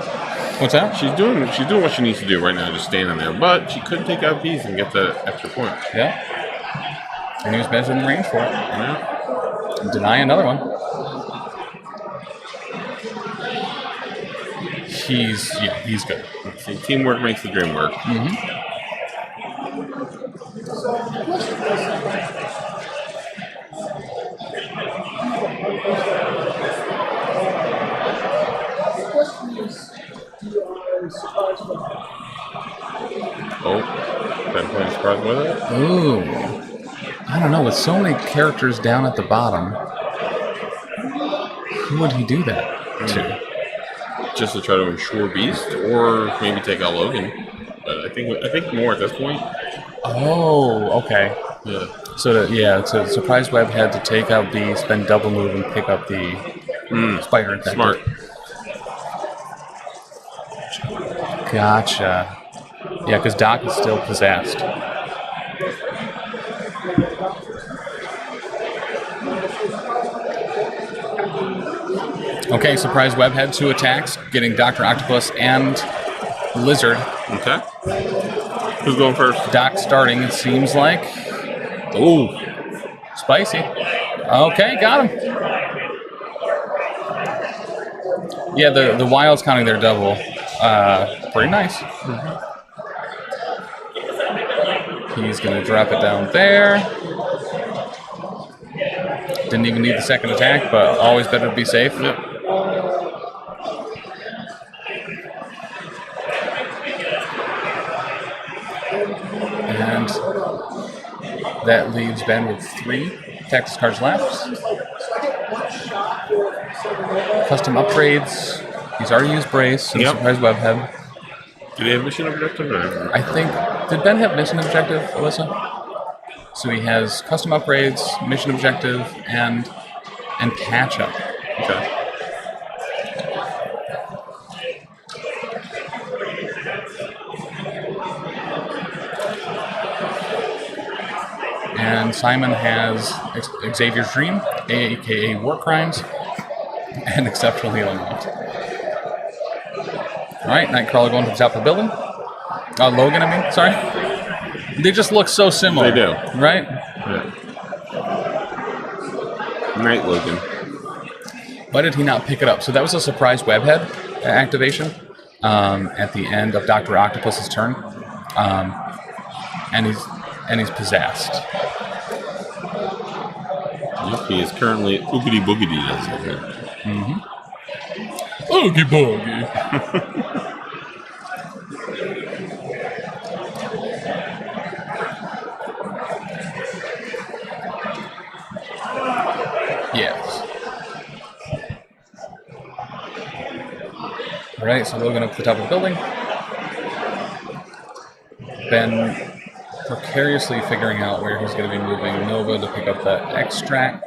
what's that? She's doing what she needs to do right now, just standing there. But she could take out these and get the extra point. Yeah. And he was measuring the range for it. Yeah. Deny another one. He's good. See, teamwork makes the dream work. Oh, Ben playing surprise with it? Ooh. I don't know, with so many characters down at the bottom, who would he do that to? Just to try to ensure Beast, or maybe take out Logan. But I think more at this point. Oh, okay. Yeah. So Surprise Web had to take out Beast, then double move and pick up the Spider Infected. Smart. Gotcha. Yeah, because Doc is still possessed. Okay, Surprise Web had 2 attacks, getting Dr. Octopus and Lizard. Okay. Who's going first? Doc starting, it seems like. Ooh. Spicy. Okay, got him. Yeah, the Wild's counting their double. Pretty nice. He's going to drop it down there. Didn't even need the second attack, but always better to be safe. Yep. And that leaves Ben with 3 Tactics cards left. Custom upgrades. He's already used Brace and Surprise Webhead. Do they have mission objective? Or? I think. Did Ben have mission objective, Alyssa? So he has custom upgrades, mission objective, and patch up. Okay. And Simon has Xavier's Dream, aka War Crimes, and Exceptional Healing left. Alright, Nightcrawler going to the top of the building. Logan, I mean, sorry. They just look so similar. They do. Right? Yeah. Night Logan. Why did he not pick it up? So that was a surprise webhead activation at the end of Dr. Octopus's turn. And he's possessed. Yep, he is currently oogity boogity. Oogie boogie. Yes. Alright, so Logan up to the top of the building. Ben precariously figuring out where he's going to be moving Nova to pick up that extract.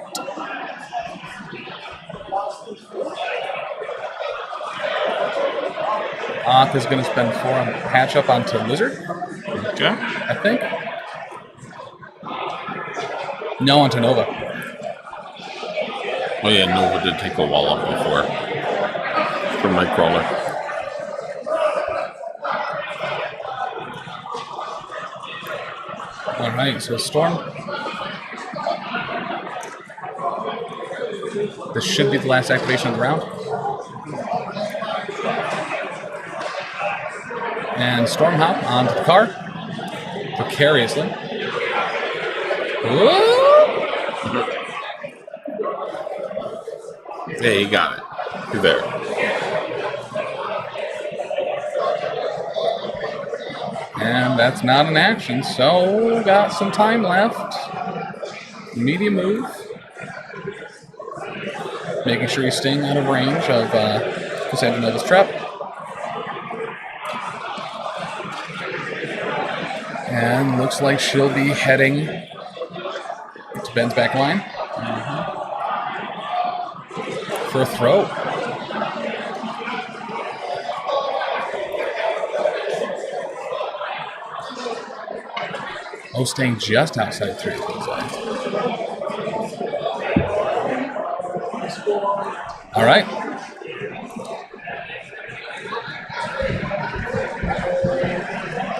Oth is going to spend 4 on patch up onto Lizard. Okay. I think. No, onto Nova. Oh yeah, Nova did take a wall up before. From Nightcrawler. Alright, so Storm. This should be the last activation of the round. And Storm Hop onto the car. Precariously. Whoa! Yeah, you got it. You're there. And that's not an action, so got some time left. Medium move. Making sure he's staying out of range of Cassandra Nova's trap. And looks like she'll be heading to Ben's back line for a throw. Oh, staying just outside 3. All right.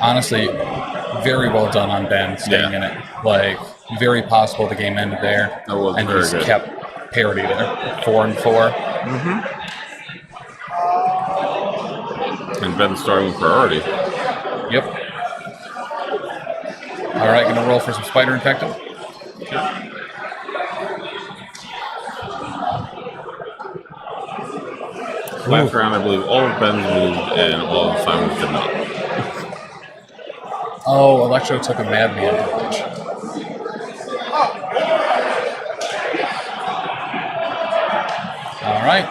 Honestly, very well done on Ben staying in it. Like, very possible the game ended there. That was and very he's good. kept parity there. 4 and 4. And Ben's starting with priority. Yep. All right, gonna roll for some spider infected. Last round, I believe all of Ben's moved and all of Simon's did not. Oh, Electro took a madman damage. All right.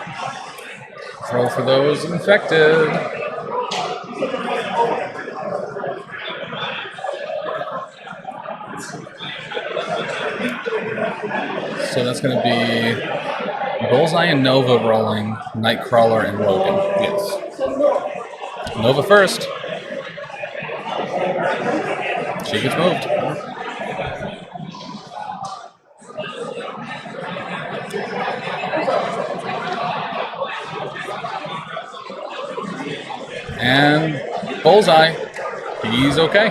Roll for those infected. So that's going to be Bullseye and Nova rolling, Nightcrawler and Logan. Yes. Nova first. She gets moved. And Bullseye, he's okay.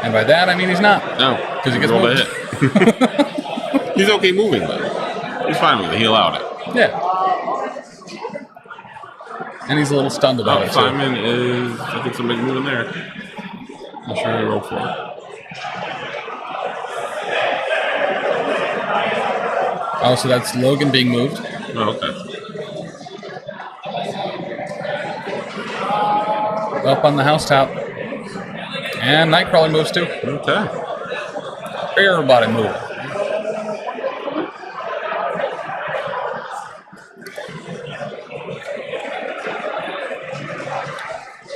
And by that, I mean he's not. No, because he gets rolled a moved. hit. He's okay moving though. He's fine with it. He allowed it. Yeah. And he's a little stunned about it too. Simon is, I think somebody's moving there. I'm sure he rolled for it. Oh, so that's Logan being moved. Oh, okay. Up on the housetop. And Nightcrawler moves too. Okay. Everybody move.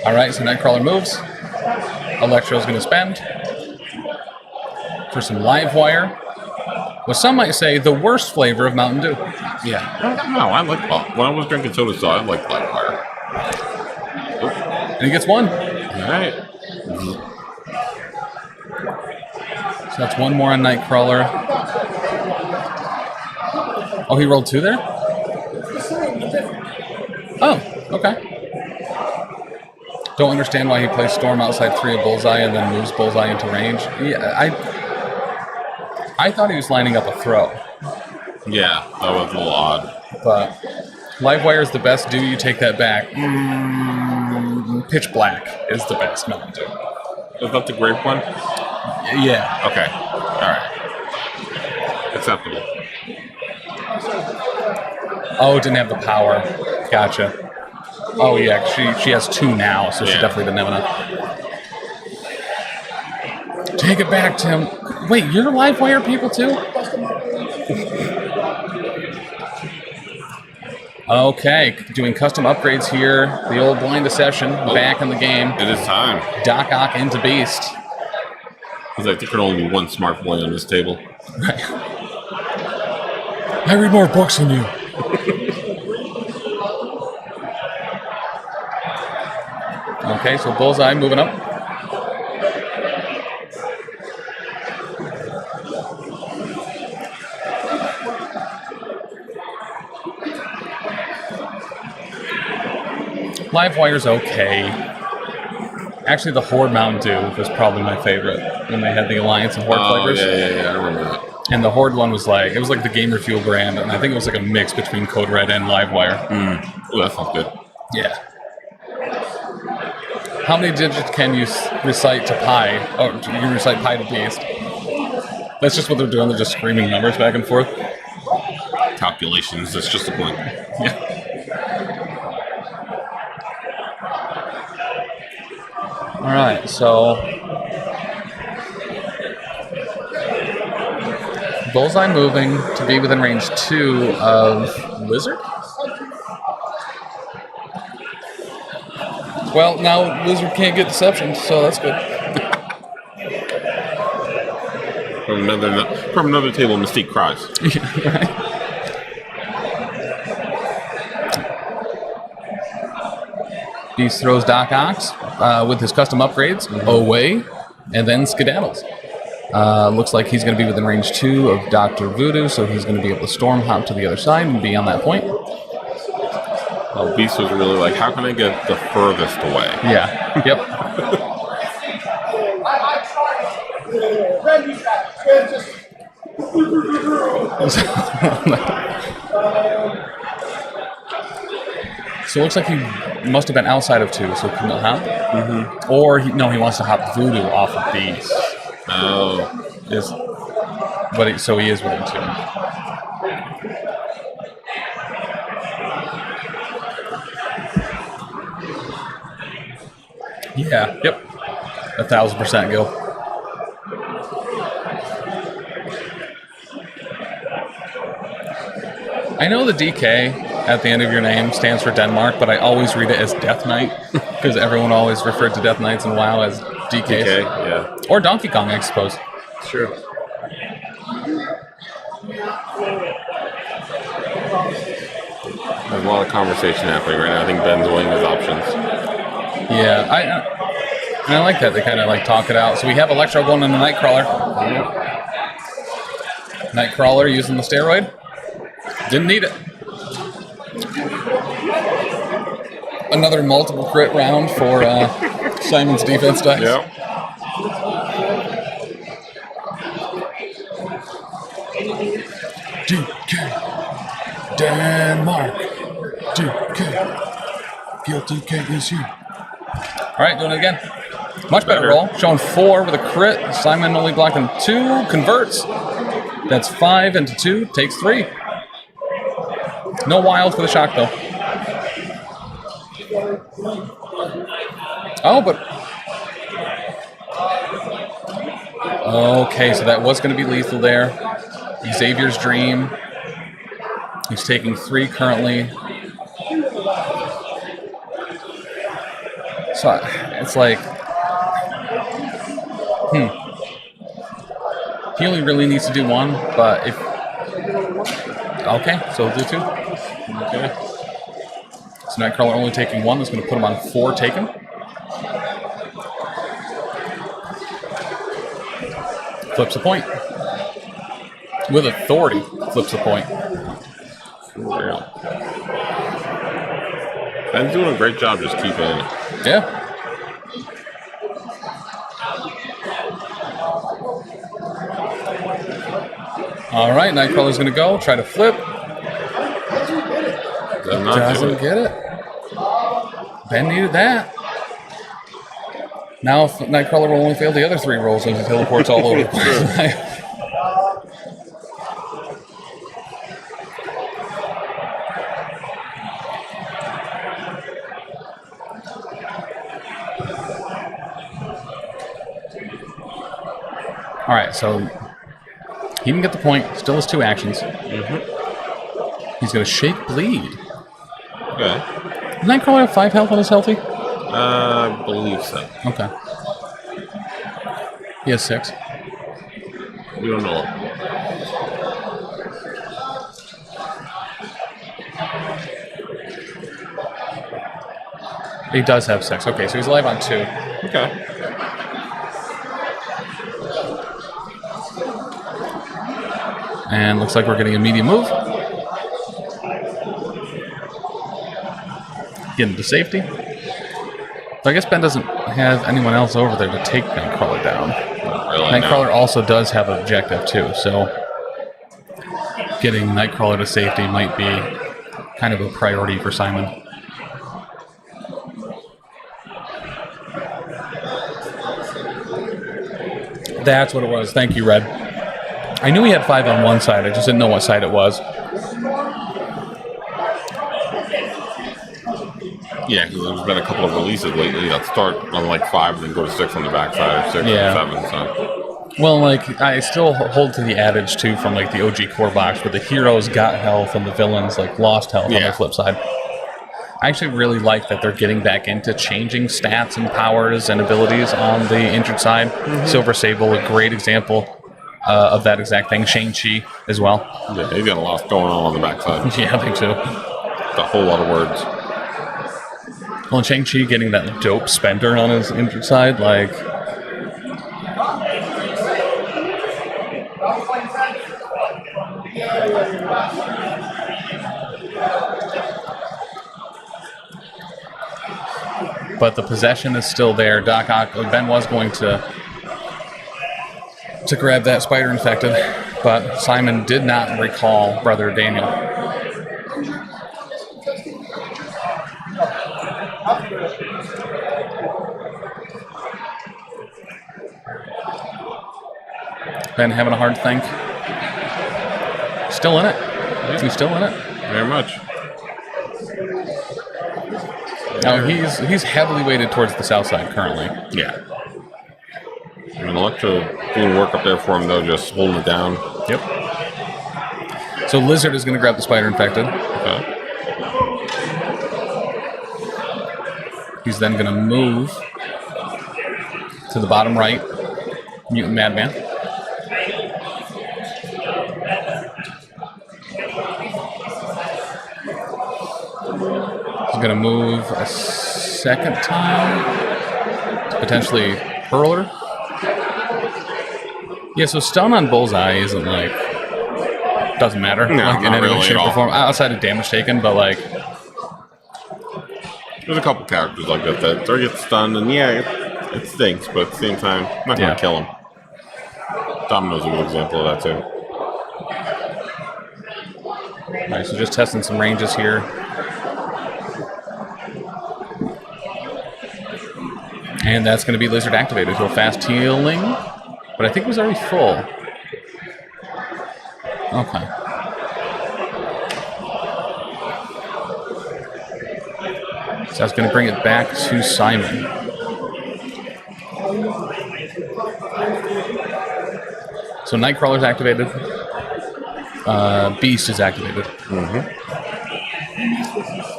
All right, so Nightcrawler moves. Electro's going to spend for some live wire. What some might say, the worst flavor of Mountain Dew. Yeah. No, I like when I was drinking soda sauce, I like live wire. And he gets 1. All right. So that's 1 more on Nightcrawler. Oh, he rolled 2 there? Oh, okay. Don't understand why he plays Storm outside 3 of Bullseye and then moves Bullseye into range. Yeah, I thought he was lining up a throw. Yeah, that was a little odd. But Livewire is the best Dew. You take that back. Pitch Black is the best Mountain Dew. Is that the grape one? Yeah. Okay. All right. Acceptable. Oh, didn't have the power. Gotcha. Oh, yeah, she has 2 now, so she definitely didn't have enough. Take it back, Tim. Wait, you're Livewire people too? Okay, doing custom upgrades here. The old Blind Deception back in the game. It is time. Doc Ock into Beast. Because I think there can only be one smart boy on this table. Right. I read more books than you. Okay, so Bullseye moving up. Livewire's okay. Actually, the Horde Mountain Dew was probably my favorite when they had the Alliance and Horde flavors. Yeah, I remember that. And the Horde one was like, it was like the Gamer Fuel brand, and I think it was like a mix between Code Red and Livewire. Oh, that sounds good. Yeah. How many digits can you recite to pi? Oh, you can recite pi to beast. That's just what they're doing. They're just screaming numbers back and forth. Calculations, that's just the point. Yeah. All right, so Bullseye moving to be within range 2 of Lizard. Well, now Lizard can't get Deception, so that's good. From another table, Mystique cries. Right. Beast throws Doc Ox with his custom upgrades away, and then skedaddles. Looks like he's going to be within range 2 of Dr. Voodoo, so he's going to be able to storm hop to the other side and be on that point. Well, Beast was really like, how can I get the furthest away? Yeah. Yep. So it looks like he must have been outside of 2, so couldn't hop. Or he wants to hop Voodoo off of Beast. Oh. So he is within 2. Yeah. Yep. 1,000% Gil. I know the DK at the end of your name stands for Denmark, but I always read it as Death Knight because everyone always referred to Death Knights in WoW as DKs. DK, yeah. Or Donkey Kong, I suppose. Sure. There's a lot of conversation happening right now. I think Ben's weighing his options. Yeah, I like that. They kind of like talk it out. So we have Electro going on the Nightcrawler. Nightcrawler using the steroid. Didn't need it. Another multiple crit round for Simon's defense dice. Yep. DK. Denmark. DK. Guilty K is you. All right, doing it again. Much better roll. Showing 4 with a crit. Simon only blocking 2. Converts. That's 5 into 2. Takes 3. No wild for the shock, though. Oh, but... Okay, so that was going to be lethal there. Xavier's Dream. He's taking 3 currently. So it's like... He only really needs to do 1, but if... Okay, so he'll do 2. Okay. So Nightcrawler only taking 1. That's going to put him on 4 taken. Flips a point. With authority, flips a point. Real. Ben's doing a great job just keeping it. Yeah. All right, Nightcrawler's going to go. Try to flip. Doesn't get it. Ben needed that. Now Nightcrawler will only fail the other 3 rolls and he teleports all over the place. All right, so he can get the point. Still has 2 actions. He's going to Shake Bleed. Okay. Does Nightcrawler have 5 health when he's healthy? I believe so. Okay. He has 6. We don't know. He does have 6. Okay, so he's alive on 2. Okay. And looks like we're getting a medium move. Getting to safety. So I guess Ben doesn't have anyone else over there to take Nightcrawler down. Really, Nightcrawler also does have objective too, so getting Nightcrawler to safety might be kind of a priority for Simon. That's what it was. Thank you, Red. I knew he had 5 on one side. I just didn't know what side it was. Yeah, because there's been a couple of releases lately that start on like 5 and then go to 6 on the backside, or 6 Yeah. and 7. So. Well, like, I still hold to the adage, too, from, like, the OG core box, where the heroes got health and the villains, like, lost health on the flip side. I actually really like that they're getting back into changing stats and powers and abilities on the injured side. Silver Sable, a great example of that exact thing. Shang-Chi as well. Yeah, he's got a lot going on the backside. Yeah, I think so. A whole lot of words. Well, and Shang-Chi getting that dope spender on his injured side, like... But the possession is still there. Doc Ock, Ben was going to grab that spider infected, but Simon did not recall Brother Daniel. Ben having a hard think. Still in it. He's still in it. Very much. No, he's heavily weighted towards the south side currently. Yeah. I mean, Electro doing work up there for him, though, just holding it down. Yep. So Lizard is going to grab the spider infected. Okay. He's then going to move to the bottom right. Mutant Madman. He's going to move a second time to potentially Hurler. Yeah, so stun on Bullseye isn't like... doesn't matter. No, like, in not any way, really shape, at or all. form. Outside of damage taken, but like... There's a couple characters like that that they get stunned, and yeah, it stinks, but at the same time, not going to kill him. Domino's a good example of that, too. Alright, so just testing some ranges here. And that's going to be Lizard activated. He'll fast healing, but I think it was already full. Okay. So that's going to bring it back to Simon. So Nightcrawler's activated. Beast is activated.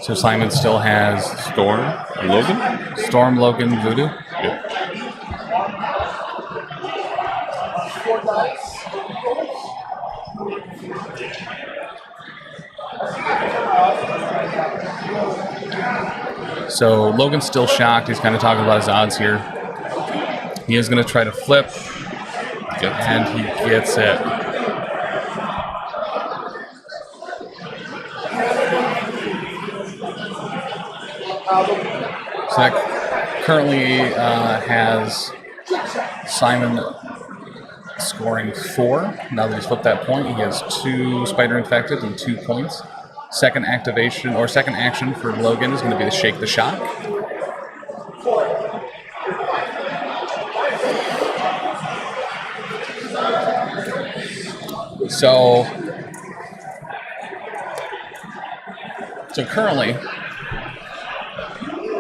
So Simon still has Storm and Logan? Storm, Logan, Voodoo. Yep. So Logan's still shocked. He's kind of talking about his odds here. He is going to try to flip, and he gets it. So that currently has Simon scoring 4. Now that he's flipped that point, he has 2 spider infected and 2 points. Second activation or second action for Logan is going to be to shake the shock. So currently,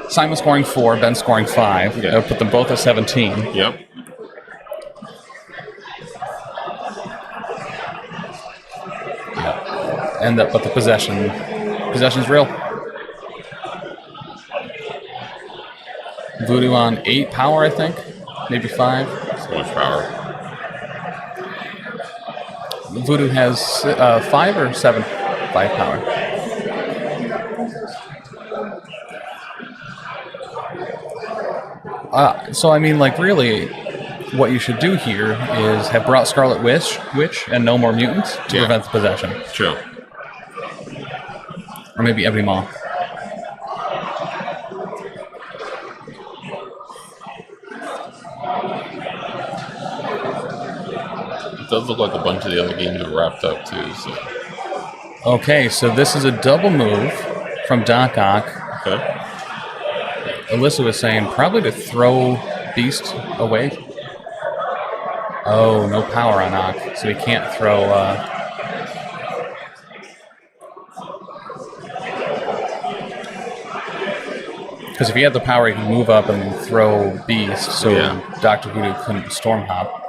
Simon's scoring 4, Ben's scoring 5. That would put them both at 17. Yep. But the possession's real. Voodoo on 8 power, I think. Maybe 5. So much power. Voodoo has 5 or 7? 5 power. So, I mean, like, really, what you should do here is have brought Scarlet Witch and no more mutants to prevent the possession. True. Or maybe every Maw. It does look like a bunch of the other games are wrapped up too. So. Okay, so this is a double move from Doc Ock. Okay. Alyssa was saying probably to throw Beast away. Oh, no power on Ock, so he can't throw. Because if he had the power, he could move up and throw Beast, so Dr. Voodoo couldn't Storm Hop.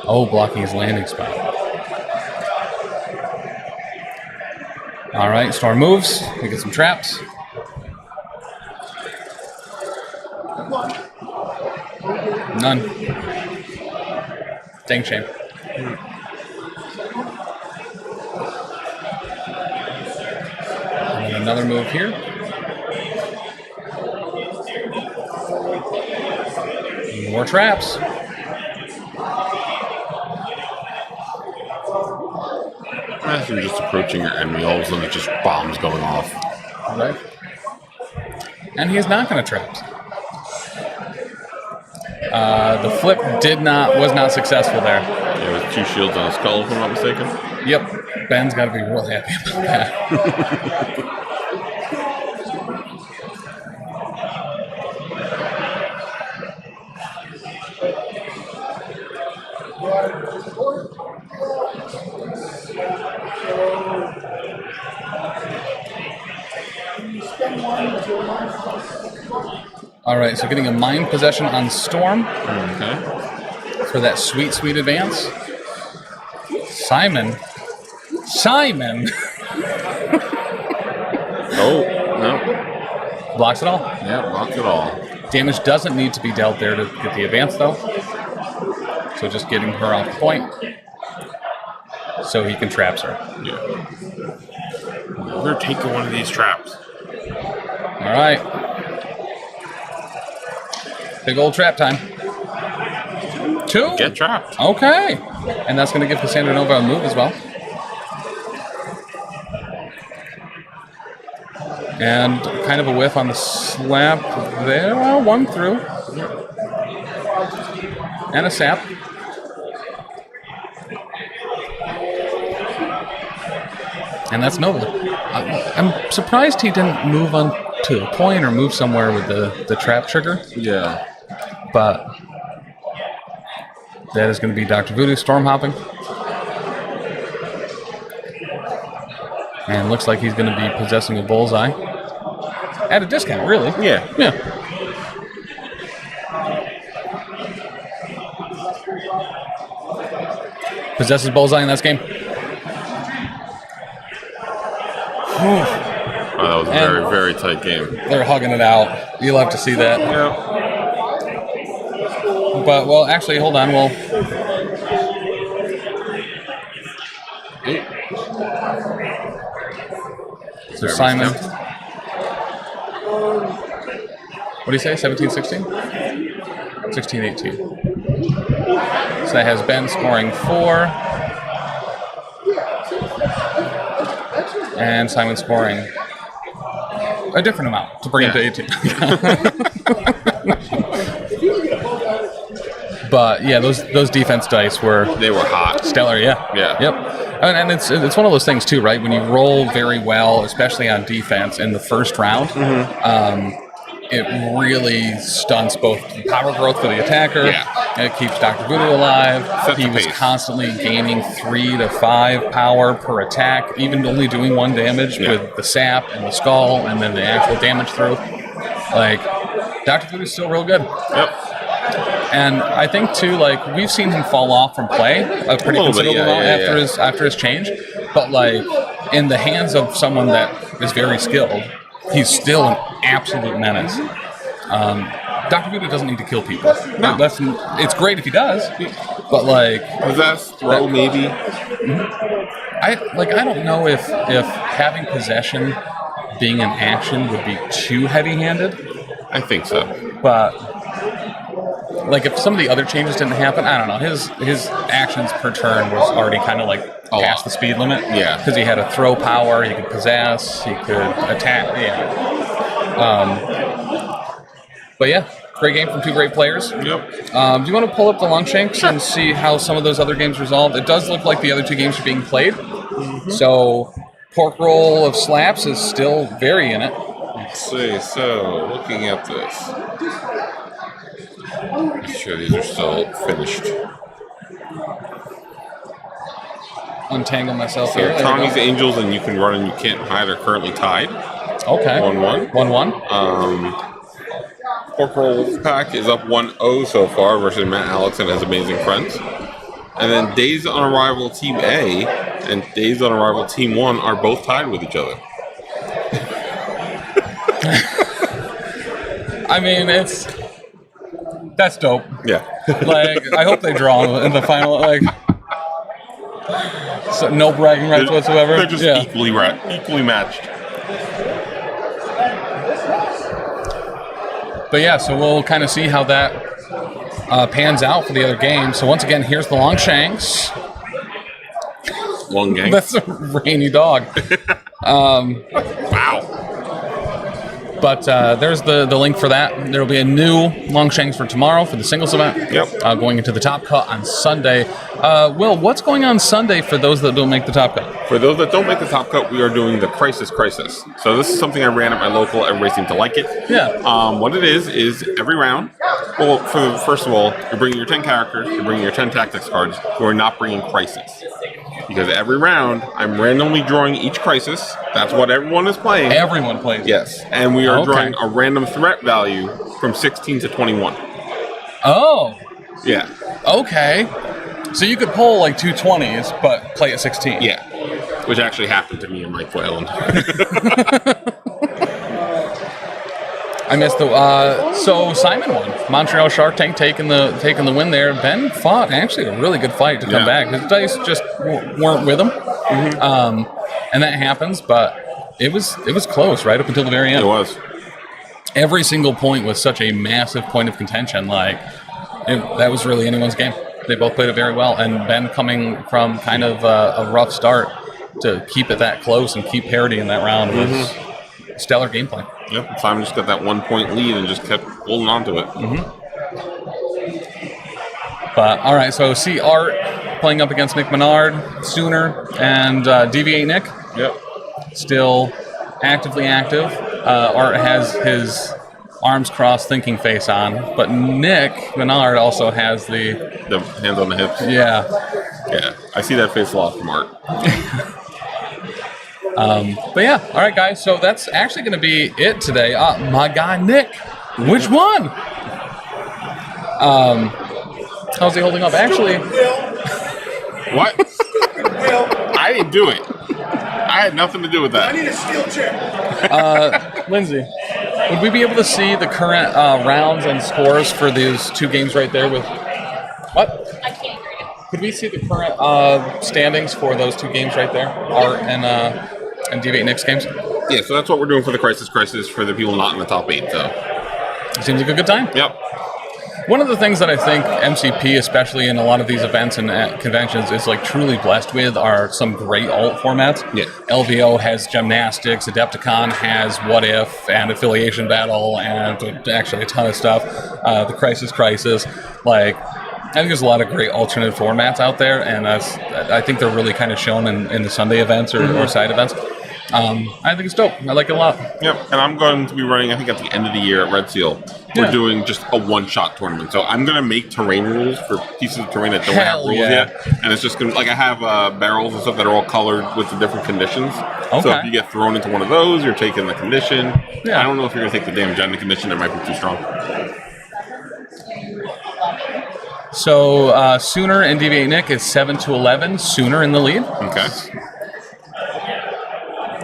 Oh, blocking his landing spot. All right, Storm moves. We get some traps. None. Dang shame. And then another move here. More traps. As you're just approaching your enemy, all of a sudden it's just bombs going off. Right. And he is not going to traps. The flip was not successful there. Yeah, with 2 shields on his skull, if I'm not mistaken. Yep. Ben's got to be real happy about that. All right, so getting a mind possession on Storm. Okay. For that sweet, sweet advance. Simon. Oh, no. Blocks it all. Yeah, blocks it all. Damage doesn't need to be dealt there to get the advance, though. So just getting her off the point. So he can traps her. Yeah. We're taking one of these traps. All right. Big old trap time. 2. Get trapped. Okay. And that's going to give Cassandra Nova a move as well. And kind of a whiff on the slap there. Well, 1 through. And a sap. And that's Nova. I'm surprised he didn't move on to a point or move somewhere with the trap trigger. Yeah. But that is going to be Dr. Voodoo storm hopping. And looks like he's going to be possessing a bullseye. At a discount, really. Yeah. Yeah. Possesses bullseye in this game. Oh, that was a very, very tight game. They're hugging it out. You'll have to see that. Yeah. But, well, actually, hold on. Well, so Simon. What do you say? 17, 16? 16, 18. So that has Ben scoring 4. And Simon scoring a different amount to bring it to 18. But yeah, those defense dice were hot, stellar. Yeah. Yep. And it's one of those things too, right? When you roll very well, especially on defense in the first round, it really stunts both the power growth for the attacker. Yeah. And it keeps Dr. Voodoo alive. He was constantly gaining 3 to 5 power per attack, even only doing 1 damage with the sap and the skull, and then the actual damage through. Like, Dr. Voodoo's still real good. Yep. And I think too, like, we've seen him fall off from play a pretty considerable amount after his change. But like, in the hands of someone that is very skilled, he's still an absolute menace. Dr. Voodoo doesn't need to kill people. No. It's great if he does, but like possess, throw, maybe. I don't know if having possession being an action would be too heavy-handed. I think so. But like if some of the other changes didn't happen, I don't know. His actions per turn was already kind of like past the speed limit. Yeah. Because he had a throw power, he could possess, he could attack. Yeah. But yeah, great game from two great players. Yep. Do you want to pull up the Longshanks and see how some of those other games resolved? It does look like the other two games are being played. So PORKROLL of Slaps is still very in it. Let's see. So looking at this, I'm sure these are still finished. Untangle myself So here. Tommy's Angels and You Can Run and You Can't Hide are currently tied. Okay. 1-1. 1-1. PORKROLL Pack is up 1-0 so far versus Matt Alex and his amazing friends. And then Days on Arrival Team A and Days on Arrival Team 1 are both tied with each other. I mean, that's dope. Yeah. Like, I hope they draw in the final. Like, so no bragging rights whatsoever. They're just equally matched. But yeah, so we'll kind of see how that pans out for the other games. So once again, here's the Longshanks. Long gang. That's a rainy dog. Wow. But there's the link for that. There will be a new Longshanks for tomorrow for the singles event. Yep. Going into the Top Cut on Sunday. Will, what's going on Sunday for those that don't make the Top Cut? For those that don't make the Top Cut, we are doing the Crisis. So this is something I ran at my local. Everybody seemed to like it. Yeah. What it is every round. Well, first of all, you're bringing your 10 characters. You're bringing your 10 tactics cards. You are not bringing Crisis. Because every round, I'm randomly drawing each Crisis. That's what everyone is playing. Everyone plays. Yes. And we are drawing a random threat value from 16 to 21. Oh. Yeah. Okay. So you could pull like 220s, but play at 16. Yeah. Which actually happened to me in Mike Whalen. I missed the. So Simon won. Montreal Shark Tank taking the win there. Ben fought actually a really good fight to come back. His dice just weren't with him, and that happens. But it was close right up until the very end. It was. Every single point was such a massive point of contention. Like that was really anyone's game. They both played it very well, and Ben coming from kind of a rough start to keep it that close and keep parity in that round was stellar gameplay. Yep, Simon just got that 1 point lead and just kept holding on to it. But all right, so see Art playing up against Nick Menard, Sooner, and Deviate Nick. Yep. Still actively active. Art has his arms crossed thinking face on, but Nick Menard also has the hands on the hips. Yeah. Yeah, I see that face a lot from Art. But yeah, all right, guys. So that's actually going to be it today. My guy Nick, which one? How's he holding up? Actually, what? I didn't do it. I had nothing to do with that. I need a steel chair. Lindsay, would we be able to see the current rounds and scores for these two games right there? With what? I can't hear you. Could we see the current standings for those two games right there, Art and Deviate Nick's games? Yeah, so that's what we're doing for the Crisis for the people not in the top 8, though. Seems like a good time. Yep. One of the things that I think MCP, especially in a lot of these events and conventions, is like truly blessed with are some great alt formats. Yeah. LVO has Gymnastics, Adepticon has What If and Affiliation Battle, and actually a ton of stuff. The Crisis. Like, I think there's a lot of great alternate formats out there, and I think they're really kind of shown in the Sunday events or side events. I think it's dope. I like it a lot. Yep, and I'm going to be running, I think at the end of the year at Red Seal, we're doing just a one-shot tournament. So I'm going to make terrain rules for pieces of terrain that don't have rules yet. And it's just going to, like I have barrels and stuff that are all colored with the different conditions. Okay. So if you get thrown into one of those, you're taking the condition. Yeah. I don't know if you're going to take the damn agenda condition. That might be too strong. So Sooner and Deviate Nick is 7-11. Sooner in the lead. Okay.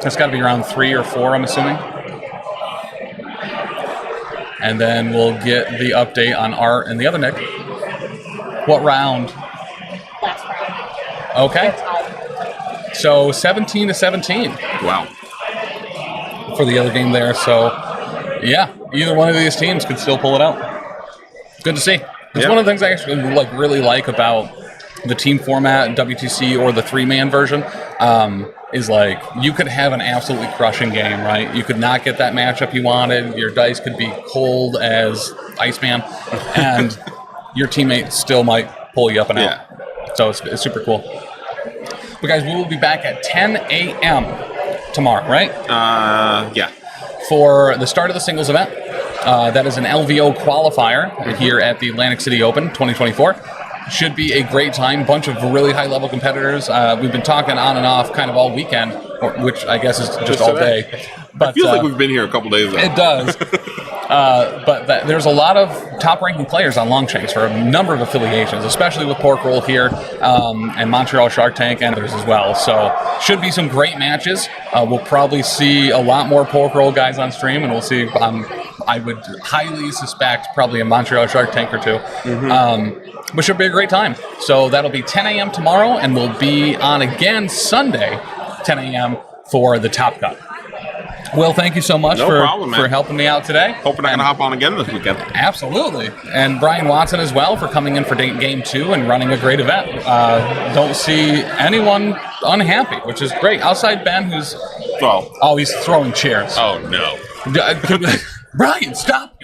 It's got to be around 3 or 4, I'm assuming. And then we'll get the update on Art and the other Nick. What round? Last round. Okay. So 17-17. Wow. For the other game there. So, yeah, either one of these teams could still pull it out. Good to see. It's one of the things I actually really like about the team format, WTC, or the 3-man version. Is like you could have an absolutely crushing game, right? You could not get that matchup you wanted. Your dice could be cold as Iceman, and your teammate still might pull you up and out. So it's super cool. But guys, we will be back at 10 a.m. tomorrow, right? Yeah. For the start of the singles event. That is an LVO qualifier here at the Atlantic City Open 2024. Should be a great time. Bunch of really high-level competitors. We've been talking on and off kind of all weekend, which I guess is just all day. But it feels like we've been here a couple days now. It does. But there's a lot of top-ranking players on Longshanks for a number of affiliations, especially with PORKROLL here and Montreal Shark Tank and others as well. So should be some great matches. We'll probably see a lot more PORKROLL guys on stream, and we'll see, I would highly suspect, probably a Montreal Shark Tank or two. But should be a great time. So that'll be 10 a.m. tomorrow, and we'll be on again Sunday, 10 a.m. for the Top Cut. Will, thank you so much for helping me out today. Hoping I can hop on again this weekend. Absolutely. And Brian Watson as well for coming in for game 2 and running a great event. Don't see anyone unhappy, which is great. Outside Ben, who's... Oh, he's throwing chairs. Oh, no. Brian, stop!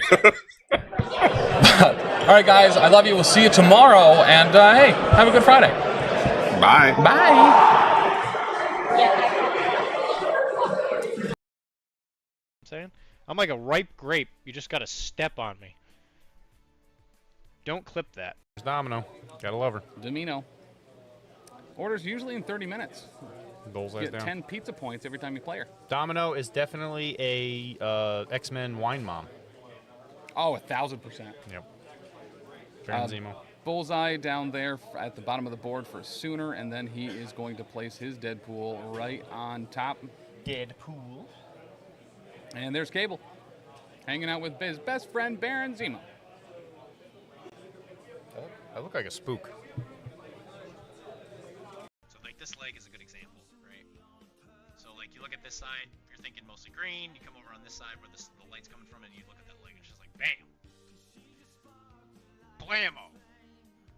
All right, guys, I love you. We'll see you tomorrow. And, hey, have a good Friday. Bye. Bye. Saying? I'm like a ripe grape. You just gotta step on me. Don't clip that. There's Domino. Gotta love her. Domino. Orders usually in 30 minutes. Bullseye's Get down. 10 pizza points every time you play her. Domino is definitely a X-Men wine mom. Oh, 1,000%. Yep. Baron Zemo. Bullseye down there at the bottom of the board for Sooner, and then he is going to place his Deadpool right on top. Deadpool. And there's Cable, hanging out with his best friend, Baron Zemo. I look like a spook. So, like, this leg is a good example, right? So, like, you look at this side, you're thinking mostly green. You come over on this side where the light's coming from, and you look at that leg, and it's just like, bam! Blammo!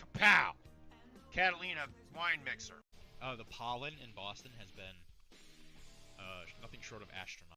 Kapow! Catalina wine mixer. The pollen in Boston has been nothing short of astronomical.